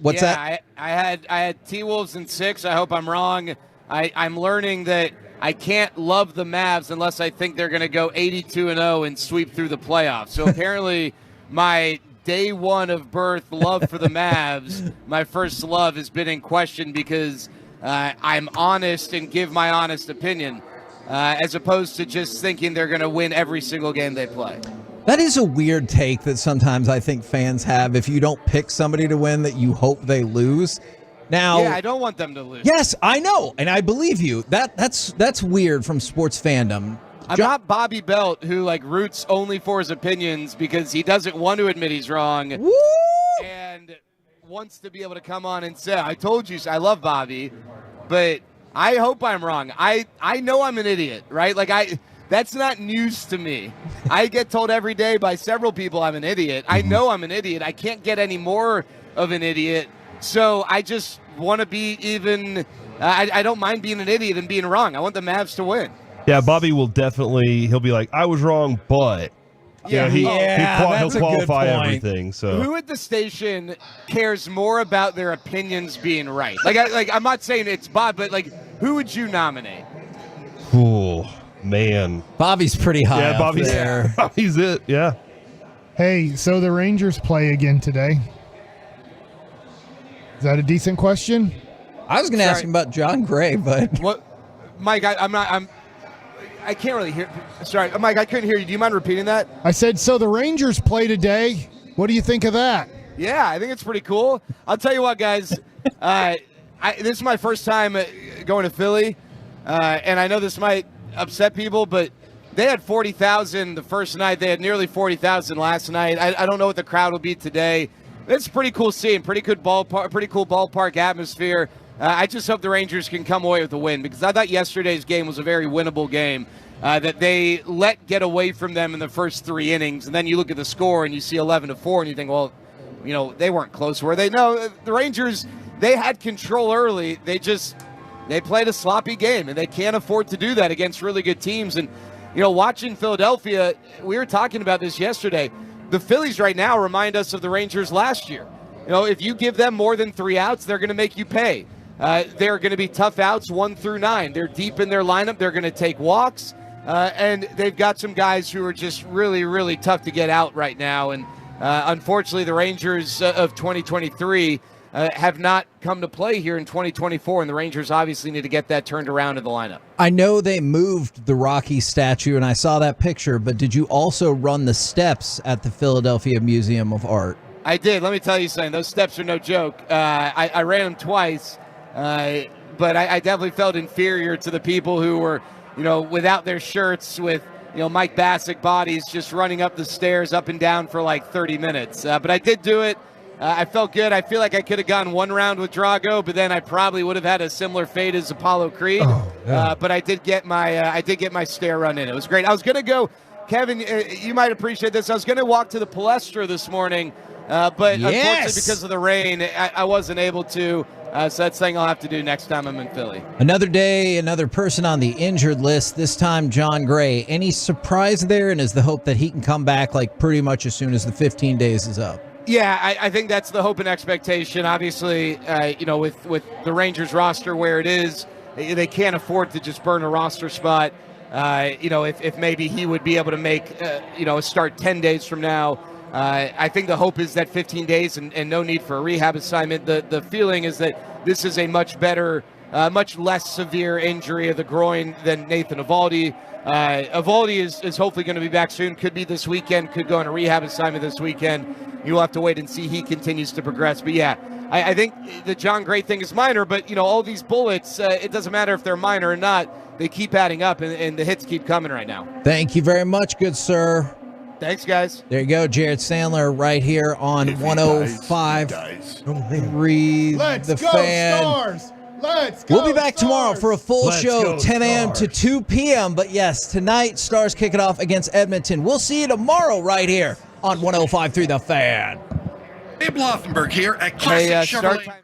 What's that? I had T-Wolves in 6. I hope I'm wrong. I'm learning that I can't love the Mavs unless I think they're going to go 82-0 and sweep through the playoffs. So apparently, my day one of birth love for the Mavs, my first love, has been in question because I'm honest and give my honest opinion. As opposed to just thinking they're going to win every single game they play. That is a weird take that sometimes I think fans have. If you don't pick somebody to win, that you hope they lose. Now, yeah, I don't want them to lose. Yes, I know, and I believe you. That's weird from sports fandom. I'm not Bobby Belt, who roots only for his opinions because he doesn't want to admit he's wrong. Woo! And wants to be able to come on and say, I told you so. I love Bobby, but I hope I'm wrong. I know I'm an idiot, right? That's not news to me. I get told every day by several people I'm an idiot. I know I'm an idiot. I can't get any more of an idiot. So I just want to be even. I don't mind being an idiot and being wrong. I want the Mavs to win. Yeah, Bobby will definitely. He'll be like, I was wrong, but. Yeah, he'll qualify everything. So who at the station cares more about their opinions being right? I'm not saying it's Bob, but who would you nominate? Oh man, Bobby's pretty high. Yeah, up there. Bobby's it. Yeah. Hey, so the Rangers play again today. Is that a decent question? I was going to ask him about John Gray, but what, Mike? I can't really hear. Sorry, Mike, I couldn't hear you. Do you mind repeating that? I said, so the Rangers play today. What do you think of that? Yeah, I think it's pretty cool. I'll tell you what, guys. This is my first time going to Philly, and I know this might upset people, but they had 40,000 the first night. They had nearly 40,000 last night. I don't know what the crowd will be today. It's pretty cool seeing. Pretty cool ballpark atmosphere. I just hope the Rangers can come away with a win because I thought yesterday's game was a very winnable game that they let get away from them in the first 3 innings. And then you look at the score and you see 11-4 and you think, well, they weren't close, were they? No, the Rangers, they had control early. They played a sloppy game, and they can't afford to do that against really good teams. And, watching Philadelphia, we were talking about this yesterday. The Phillies right now remind us of the Rangers last year. If you give them more than 3 outs, they're going to make you pay. They're going to be tough outs 1 through 9. They're deep in their lineup. They're going to take walks. And they've got some guys who are just really, really tough to get out right now. And unfortunately, the Rangers of 2023 have not come to play here in 2024. And the Rangers obviously need to get that turned around in the lineup. I know they moved the Rocky statue, and I saw that picture. But did you also run the steps at the Philadelphia Museum of Art? I did. Let me tell you something. Those steps are no joke. I ran them twice. But I definitely felt inferior to the people who were, without their shirts with, Mike Bassick bodies just running up the stairs up and down for 30 minutes. But I did do it. I felt good. I feel like I could have gone 1 round with Drago, but then I probably would have had a similar fate as Apollo Creed. Oh, yeah. But I did get my stair run in. It was great. I was going to go, Kevin, you might appreciate this. I was going to walk to the Palestra this morning, but unfortunately because of the rain, I wasn't able to. So that's something I'll have to do next time I'm in Philly. Another day, another person on the injured list, this time John Gray. Any surprise there, and is the hope that he can come back pretty much as soon as the 15 days is up? Yeah, I think that's the hope and expectation. Obviously, with the Rangers roster where it is, they can't afford to just burn a roster spot. If maybe he would be able to make, a start 10 days from now. I think the hope is that 15 days and no need for a rehab assignment. The feeling is that this is a much better, much less severe injury of the groin than Nathan Eovaldi. Eovaldi is hopefully going to be back soon. Could be this weekend. Could go on a rehab assignment this weekend. You'll have to wait and see. He continues to progress. But yeah, I think the John Gray thing is minor, but, all these bullets, it doesn't matter if they're minor or not. They keep adding up, and the hits keep coming right now. Thank you very much, good sir. Thanks, guys. There you go, Jared Sandler right here on 105.3 Let's The go, Fan. Stars! Let's go, We'll be back tomorrow for a full Let's show, go, 10 a.m. to Stars. 2 p.m. But yes, tonight, Stars kick it off against Edmonton. We'll see you tomorrow right here on 105.3 The Fan. Dave Loffenberg here at Classic Chevrolet.